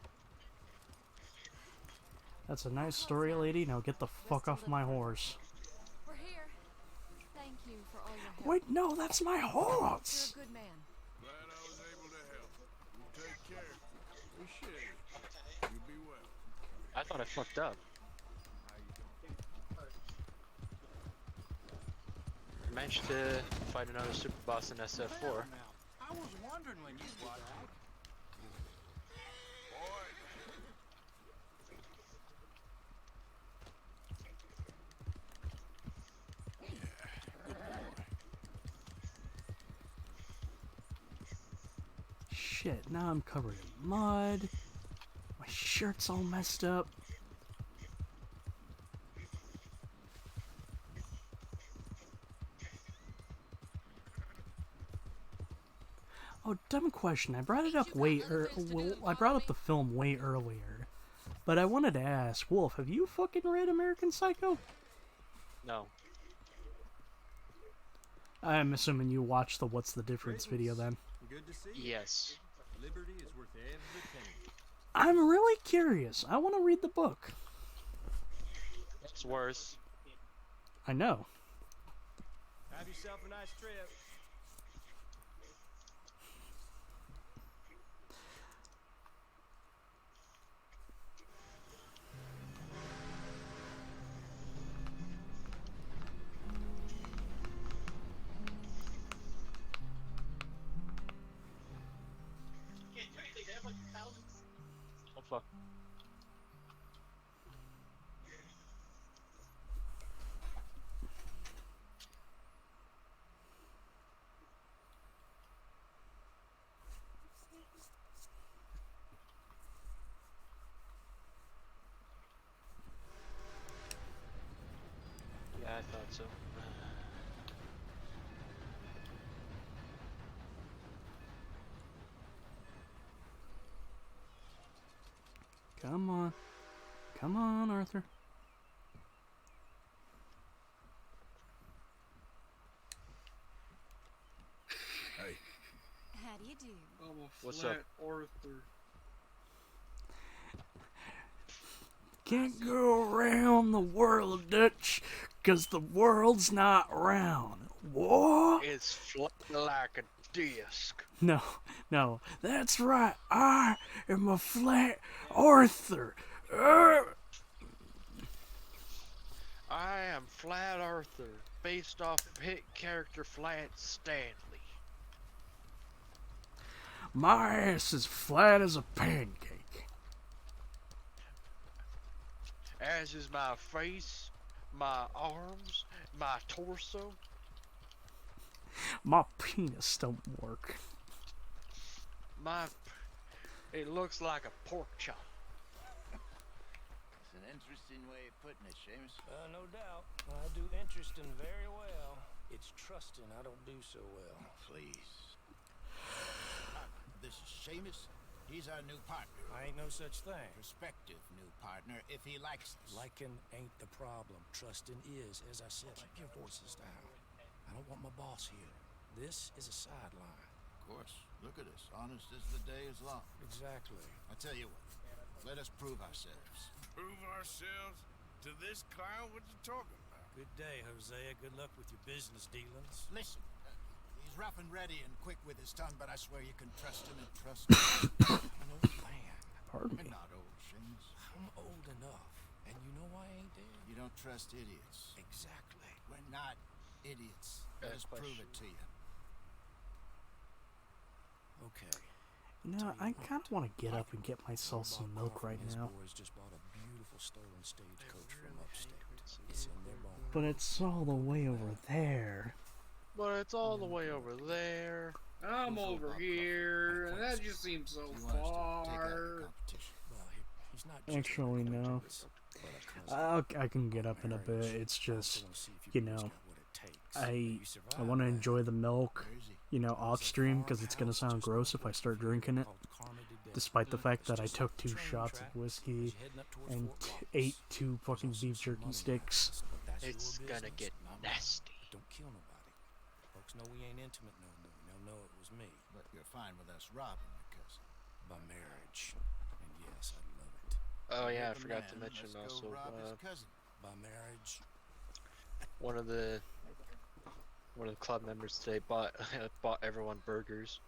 That's a nice story, lady. Now get the fuck off my horse. We're here. Thank you for all your help. Wait, no, that's my horse. You're a good man. Glad I was able to help. You take care. Appreciate it. You be well. I thought I fucked up. Managed to fight another super boss in SF4. I was wondering when you watched. Shit, now I'm covered in mud. My shirt's all messed up. Oh, dumb question. I brought it up I brought up the film way earlier. But I wanted to ask, Wolf, have you fucking read American Psycho? No. I'm assuming you watched the What's the Difference video then. Good to see you. Yes. Liberty is worth every penny. I'm really curious. I want to read the book. It's worse. I know. Have yourself a nice trip. Oh fuck. Come on. Come on, Arthur. Hey. How do you do? I'm a What's flat up? Arthur. Can't go around the world, Dutch, 'cause the world's not round. What? It's flat like a disc. No, no, that's right. I am a flat Arthur. I am Flat Arthur, based off of hit character Flat Stanley. My ass is flat as a pancake. As is my face, my arms, my torso. My penis don't work. It looks like a pork chop. It's an interesting way of putting it, Seamus. No doubt. I do interesting very well. It's trusting I don't do so well. Please. This is Seamus. He's our new partner. I ain't no such thing. Prospective new partner, if he likes us. Liking ain't the problem. Trusting is, as I said. Keep your voices down. I don't want my boss here. This is a sideline. Of course. Look at us. Honest as the day is long. Exactly. I tell you what. Let us prove ourselves. Prove ourselves to this clown? What you talking about? Good day, Hosea. Good luck with your business dealings. Listen. He's rough and ready and quick with his tongue, but I swear you can trust him and trust him. I'm an old man. Pardon me. You're not old, Seamus. I'm old enough. And you know why I ain't dead? You don't trust idiots. Exactly. We're not idiots. Let us prove it to you. Okay. You know, I kind of want to get up and get myself some milk right now. Boys just bought a beautiful stolen stagecoach from upstate. It's in their barn. But it's all the way over there. But it's all the way over there. I'm over here, and that just seems so far. He's not Actually, no. I can get up in a bit. It's just, you know, I want to enjoy the milk, you know, off stream, because it's going to sound gross if I start drinking it. Despite the fact that I took 2 shots of whiskey and ate 2 fucking beef jerky sticks. It's gonna get nasty. Don't kill nobody. Folks know we ain't intimate no more. They'll know it was me. But you're fine with us robbing your cousin. By marriage. And yes, I love it. Oh yeah, I forgot to mention also, by marriage. one of the club members today bought everyone burgers.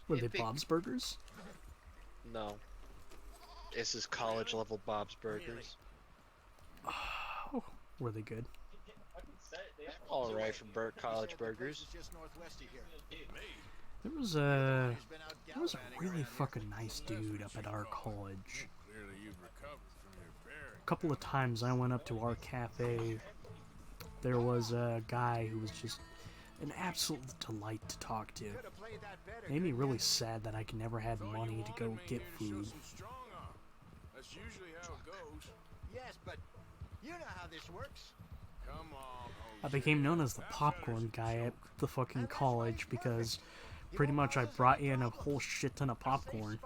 Were they Bob's Burgers? No. This is college level Bob's Burgers. Oh, were they good? Alright for college burgers. There was a really fucking nice dude up at our college. Clearly you've recovered from your bearing. A couple of times I went up to our cafe. There was a guy who was just an absolute delight to talk to. Made me really sad that I never had money to go get food. That's usually how it goes. Yes, but you know how this works. Come on, I became known as the popcorn guy at the fucking college because pretty much I brought in a whole shit ton of popcorn.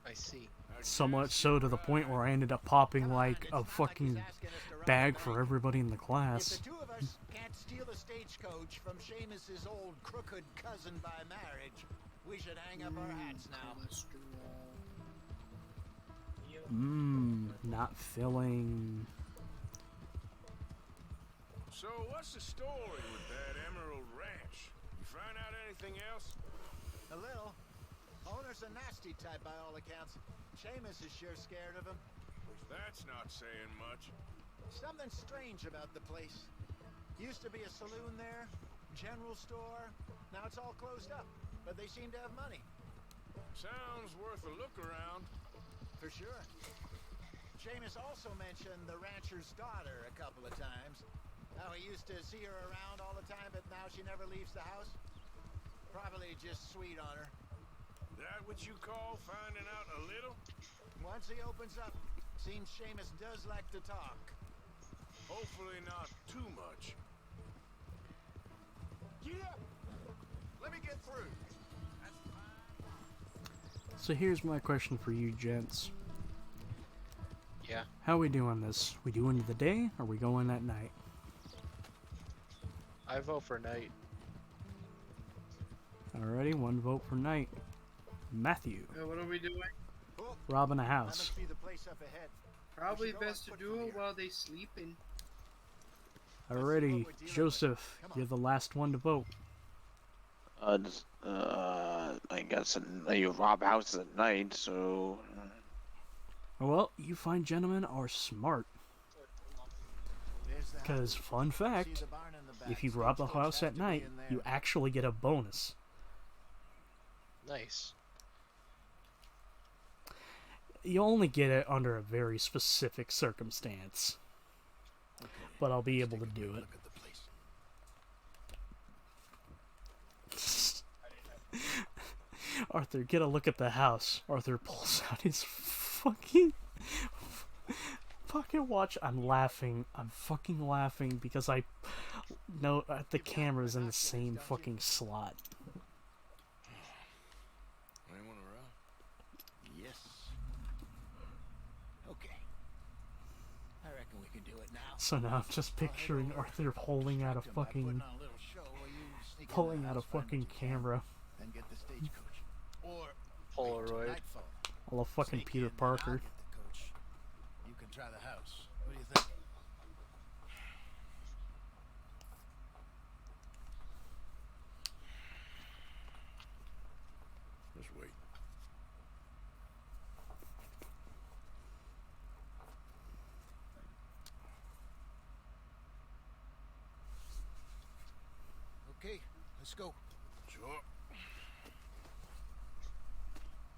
I see. So much so to the point where I ended up popping like a fucking bag for everybody in the class. If the two of us can't steal a stagecoach from Seamus's old crooked cousin by marriage, we should hang up our hats now. Not filling. So what's the story with that Emerald Ranch? You find out anything else? A little. Owner's a nasty type by all accounts. Seamus is sure scared of him. That's not saying much. Something strange about the place. Used to be a saloon there, general store. Now it's all closed up, but they seem to have money. Sounds worth a look around. For sure. Seamus also mentioned the rancher's daughter a couple of times. How he used to see her around all the time, but now she never leaves the house. Probably just sweet on her. That what you call finding out a little? Once he opens up, seems Seamus does like to talk. Hopefully not too much. Yeah! Let me get through. So here's my question for you, gents. Yeah. How we doing this? We doing the day, or we going at night? I vote for night. Alrighty, one vote for night. Matthew. What are we doing? Robbing a That house. must be the place up ahead. Probably best to do it while they sleeping. Alrighty, Joseph, you're the last one to vote. I guess you rob houses at night, so. Well, you fine gentlemen are smart. Because, fun fact, if you rob a house at night, you actually get a bonus. Nice. You only get it under a very specific circumstance. But I'll be able to do it. Arthur, get a look at the house. Arthur pulls out his fucking watch. I'm laughing. I'm fucking laughing because I know the camera's in the same fucking slot. Anyone around? Yes. Okay. I reckon we can do it now. So now I'm just picturing Arthur pulling out a fucking camera. Then get the stagecoach. Or Polaroid. I love fucking Peter Parker. you can try the house. What do you think? Just wait. Okay, let's go. Sure.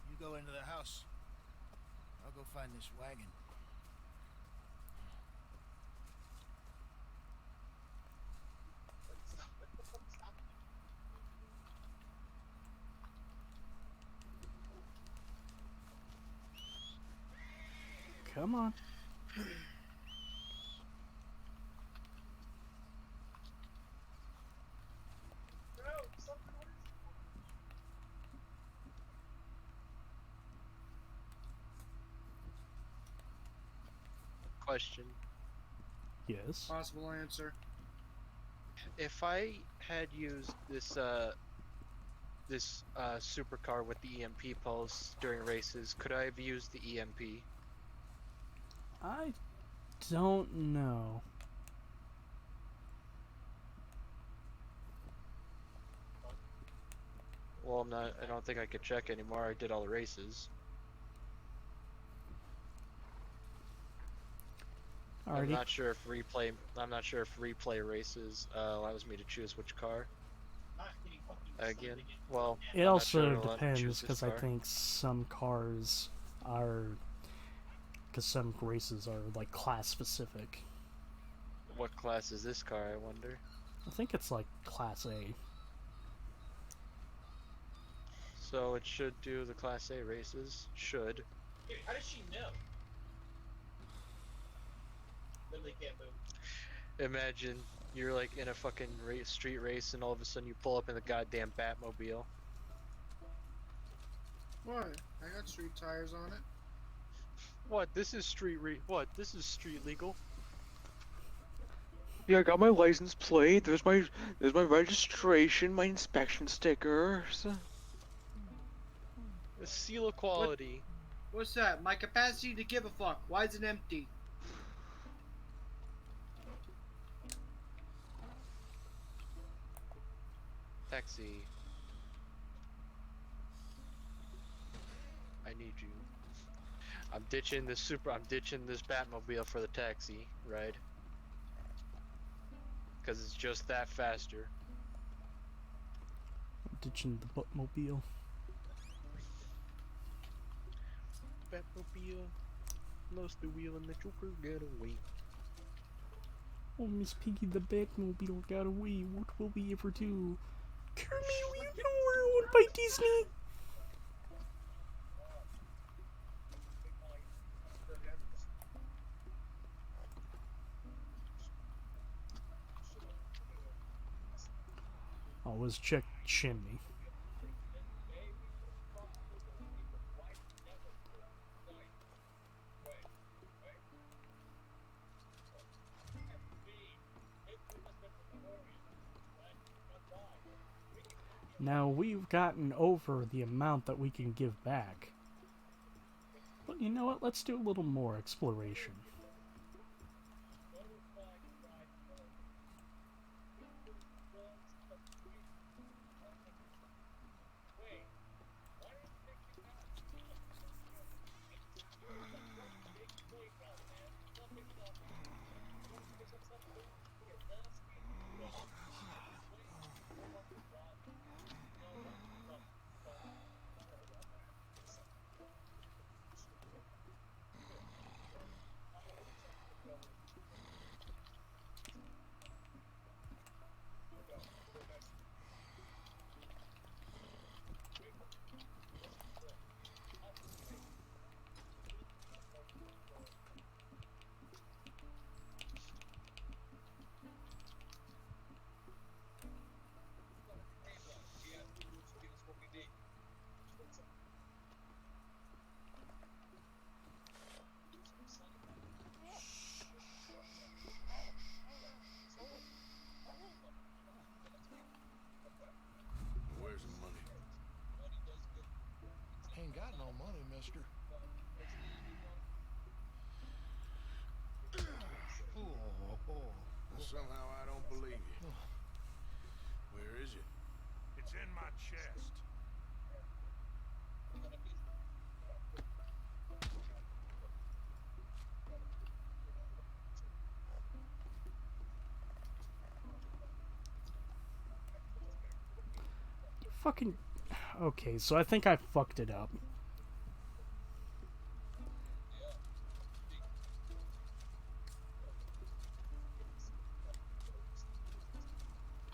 You go into the house. I'll go find this wagon. Come on. Question. Yes. Possible answer. If I had used this supercar with the EMP pulse during races, could I have used the EMP? I don't know. Well, I don't think I could check anymore. I did all the races. I'm not sure if replay races allows me to choose which car. Again, well, It I'm not also sure it'll let me choose depends this because I car. think some cars are, because some races are like class specific. What class is this car, I wonder? I think it's like class A. So it should do the Class A races. Should. Dude, how does she know? Literally can't move. Imagine you're like in a fucking street race and all of a sudden you pull up in the goddamn Batmobile. What? I got street tires on it. What? This is street This is street legal. Yeah, I got my license plate. There's my registration, my inspection stickers. A seal of quality. What's that? My capacity to give a fuck. Why is it empty? Taxi. I need you. I'm ditching this Batmobile for the taxi ride. Cause it's just that faster. Ditching the Batmobile. Batmobile. Lost the wheel and the Joker got away. Oh, Miss Piggy, the Batmobile got away. What will we ever do? Kermit, we know we're owned by Disney. Always check chimney. Now, we've gotten over the amount that we can give back. But you know what? Let's do a little more exploration. Where's the money? Ain't got no money, mister. Somehow I don't believe you. Where is it? It's in my chest. Fucking... Okay, so I think I fucked it up.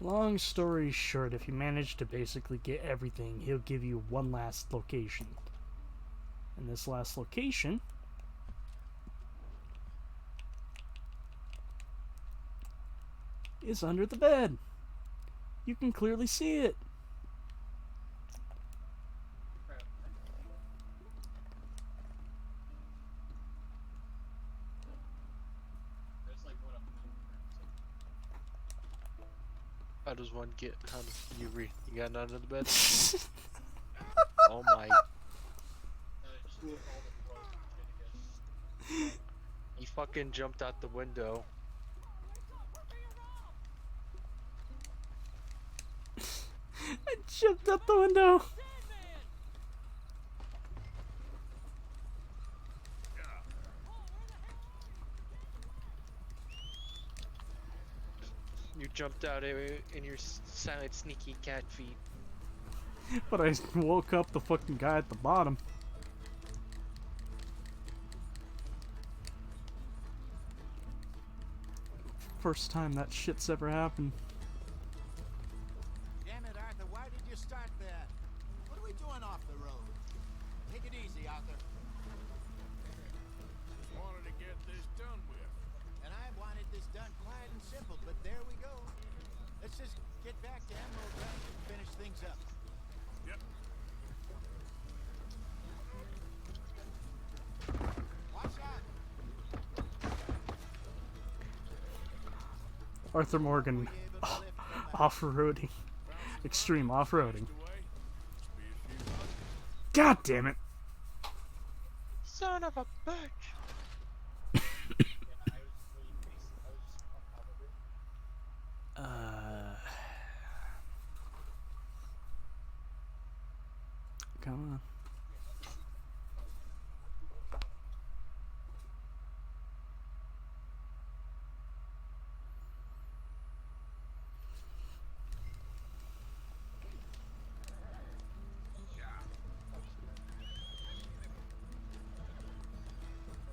Long story short, if you manage to basically get everything, he'll give you one last location. And this last location is under the bed. You can clearly see it. How does one get? How do you read? You got it under the bed? Oh my! He fucking jumped out the window. I jumped out the window. You jumped out in your silent, sneaky cat feet. But I woke up the fucking guy at the bottom. First time that shit's ever happened. Damn it, Arthur, why did you start that? What are we doing off the road? Take it easy, Arthur. Just wanted to get this done with. And I wanted this done quiet and simple, but there we go. Let's just get back to Emerald Ranch and finish things up. Yep. Watch out! Arthur Morgan, off-roading. Extreme off-roading. God damn it! Son of a bitch! Come on.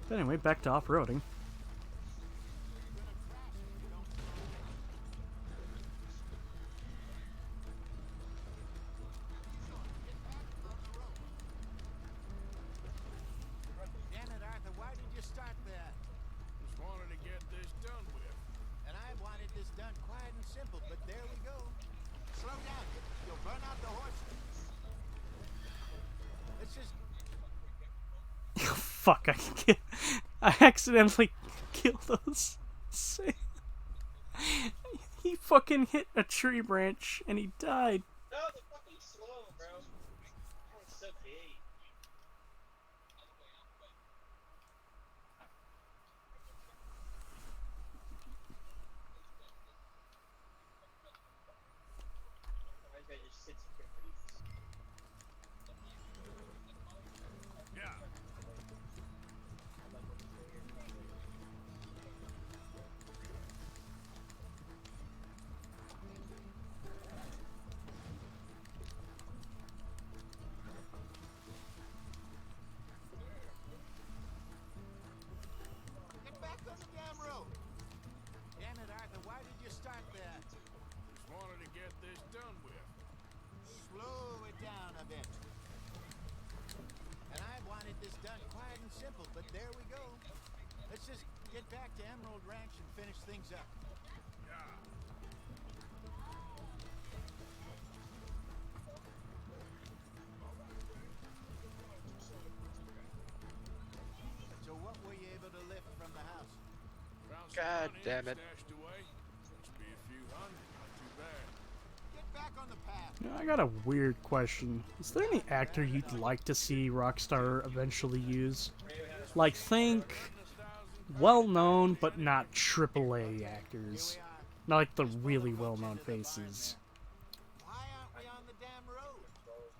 But anyway, back to off-roading. Damn it, Arthur, why did you start that? Just wanted to get this done with. And I wanted this done quiet and simple, but there we go. Slow down, you'll burn out the horses. Let's just... Fuck, I accidentally killed those. He fucking hit a tree branch and he died. No, the fucking Yeah. Get back on the damn road. Damn it, Arthur, why did you start that? Just wanted to get this done with. Slow it down a bit. And I wanted this done quiet and simple, but there we go. Let's just get back to Emerald Ranch and finish things up. Yeah. So what were you able to lift from the house? Found some God money damn it. stashed away. Must be a few hundred, not too bad. Get back on the path. I got a weird question. Is there any actor you'd like to see Rockstar eventually use? Like, think well-known, but not AAA actors. Not like the really well-known faces. Why aren't we on the damn road?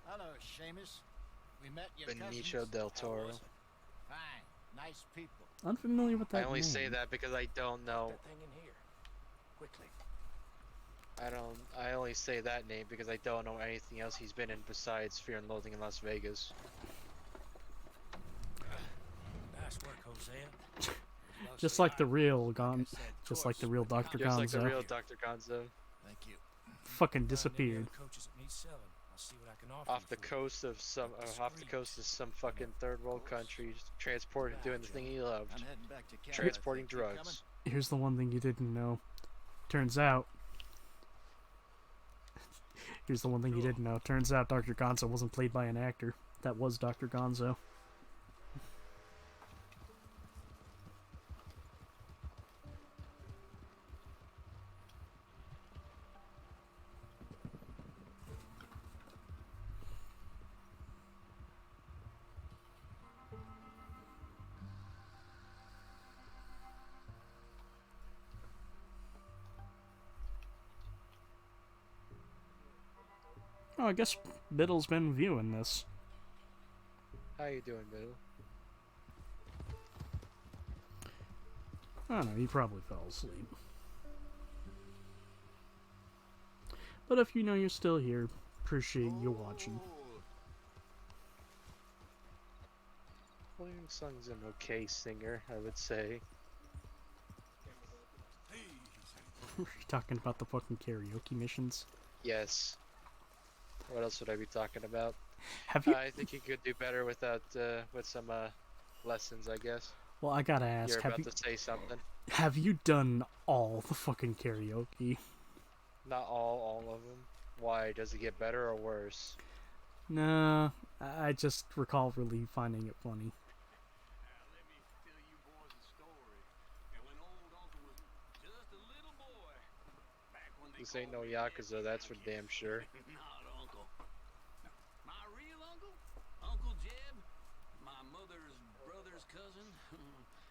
Hello, Seamus. We met your Benicio cousins. del Toro. Fine. Nice people. Unfamiliar with that I only say name. that because I don't know. That thing in here. Quickly. I only say that name because I don't know anything else he's been in besides Fear and Loathing in Las Vegas. Nice work, Hosea. Just like the real just like the real Dr. Just like the Gonzo. real Dr. Gonzo. Thank you. Fucking disappeared. Coaches that need selling. I'll see what I can offer Off the coast of some fucking third world country, transporting, doing the thing he loved, I'm heading back to Canada. transporting Think you coming? drugs. Here's the one thing you didn't know. Turns out Here's the one thing you didn't know. Turns out Dr. Gonzo wasn't played by an actor. That was Dr. Gonzo. Oh, I guess Biddle's been viewing this. How you doing, Biddle? I don't know, he probably fell asleep. But if you know you're still here, appreciate you watching. William Sung's an okay singer, I would say. Are you talking about the fucking karaoke missions? Yes. What else would I be talking about? Have you? I think you could do better without with some lessons, I guess. Well, I gotta ask. You're have about you, to say something. have you done all the fucking karaoke? Not all of them. Why? Does it get better or worse? Nah, I just recall really finding it funny. Let me tell you boys a story. And when old Uncle was just a little boy, back when they This ain't no Yakuza, that's for damn sure. Not Uncle. My real uncle, Uncle Jeb, my mother's brother's cousin,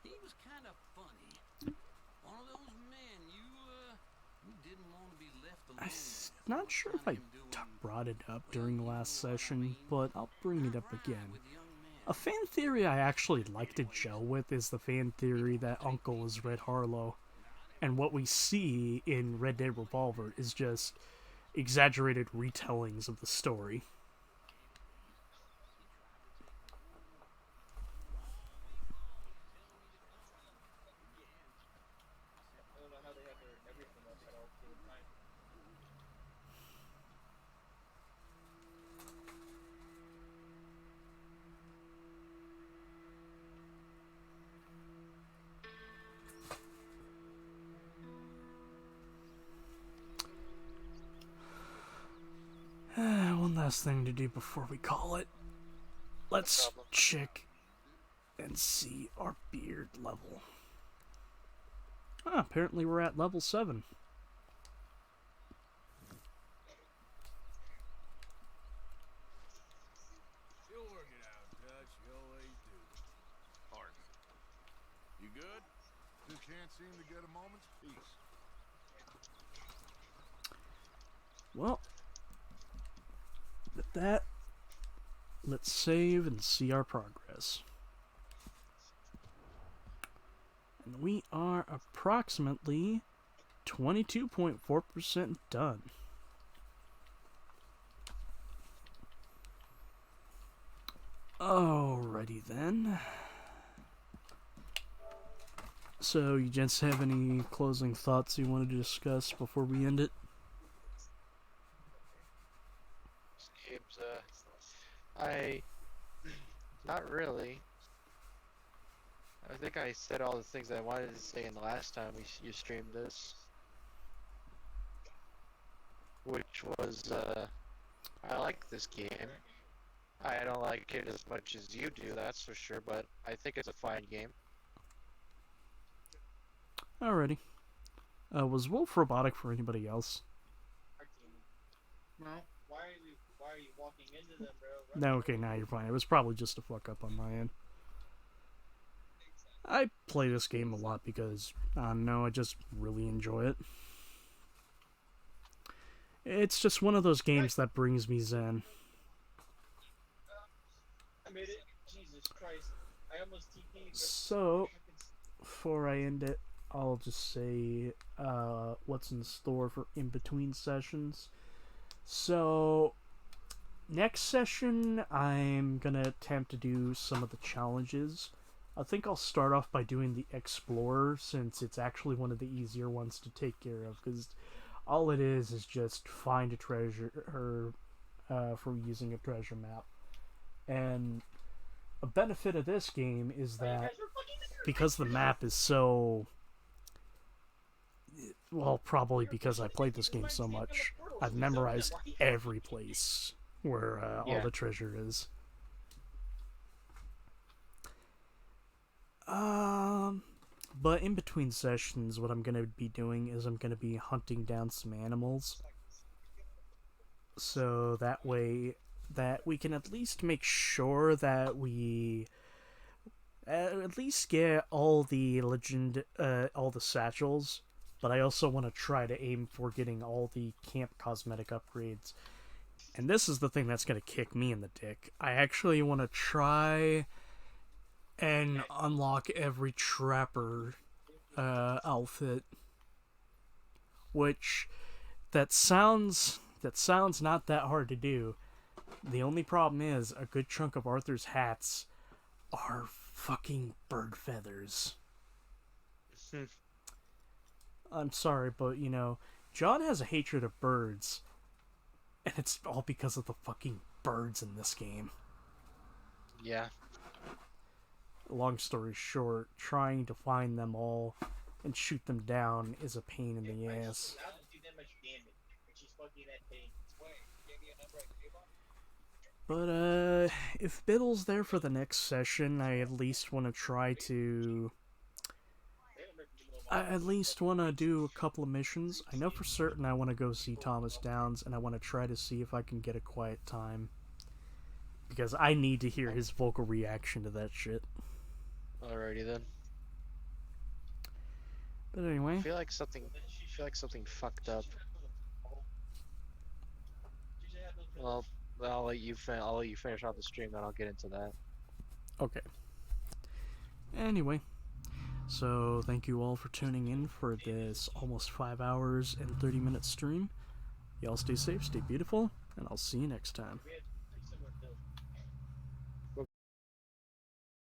he was kind of funny. One of those men you didn't want to be left alone. I'm not sure if I brought it up during the last session, but I'll bring it up again. A fan theory I actually like to gel with is the fan theory that Uncle is Red Harlow. And what we see in Red Dead Revolver is just exaggerated retellings of the story. I don't know how they have their everything up at all the same time. One last thing to do before we call it. Let's check and see our beard level. Ah, apparently we're at level 7. You'll work it out, Dutch. You always do. Arthur. You good? Just can't seem to get a moment's peace. Well, with that, let's save and see our progress. And we are approximately 22.4% done. Alrighty then. So, you gents have any closing thoughts you wanted to discuss before we end it? Games, not really. I think I said all the things I wanted to say in the last time you streamed this. Which was, I like this game. I don't like it as much as you do, that's for sure, but I think it's a fine game. Alrighty. Was Wolf robotic for anybody else? No. Why are you walking into them, bro? No, okay, now you're fine. It was probably just a fuck up on my end. I play this game a lot because, I don't know, I just really enjoy it. It's just one of those games that brings me zen. I made it. Jesus Christ. I almost TP'd. So, before I end it, I'll just say what's in store for in-between sessions. So, next session, I'm going to attempt to do some of the challenges. I think I'll start off by doing the Explorer, since it's actually one of the easier ones to take care of, because all it is just find a treasure for using a treasure map. And a benefit of this game is that because the map is so... Well, probably because I played this game so much, I've memorized every place where all the treasure is. But in between sessions, what I'm going to be doing is I'm going to be hunting down some animals. So that way that we can at least make sure that we at least get all the all the satchels. But I also want to try to aim for getting all the camp cosmetic upgrades. And this is the thing that's going to kick me in the dick. I actually want to try and unlock every trapper outfit. Which, that sounds not that hard to do. The only problem is, a good chunk of Arthur's hats are fucking bird feathers. I'm sorry, but, you know, John has a hatred of birds, and it's all because of the fucking birds in this game. Yeah. Long story short, trying to find them all and shoot them down is a pain in the ass. But, if Biddle's there for the next session, I at least want to try to... I at least want to do a couple of missions. I know for certain I want to go see Thomas Downs, and I want to try to see if I can get a quiet time. Because I need to hear his vocal reaction to that shit. Alrighty then. But anyway. I feel like something fucked up. Well, I'll let you finish off the stream, then I'll get into that. Okay. Anyway. So, thank you all for tuning in for this almost 5 hours and 30-minute stream. Y'all stay safe, stay beautiful, and I'll see you next time.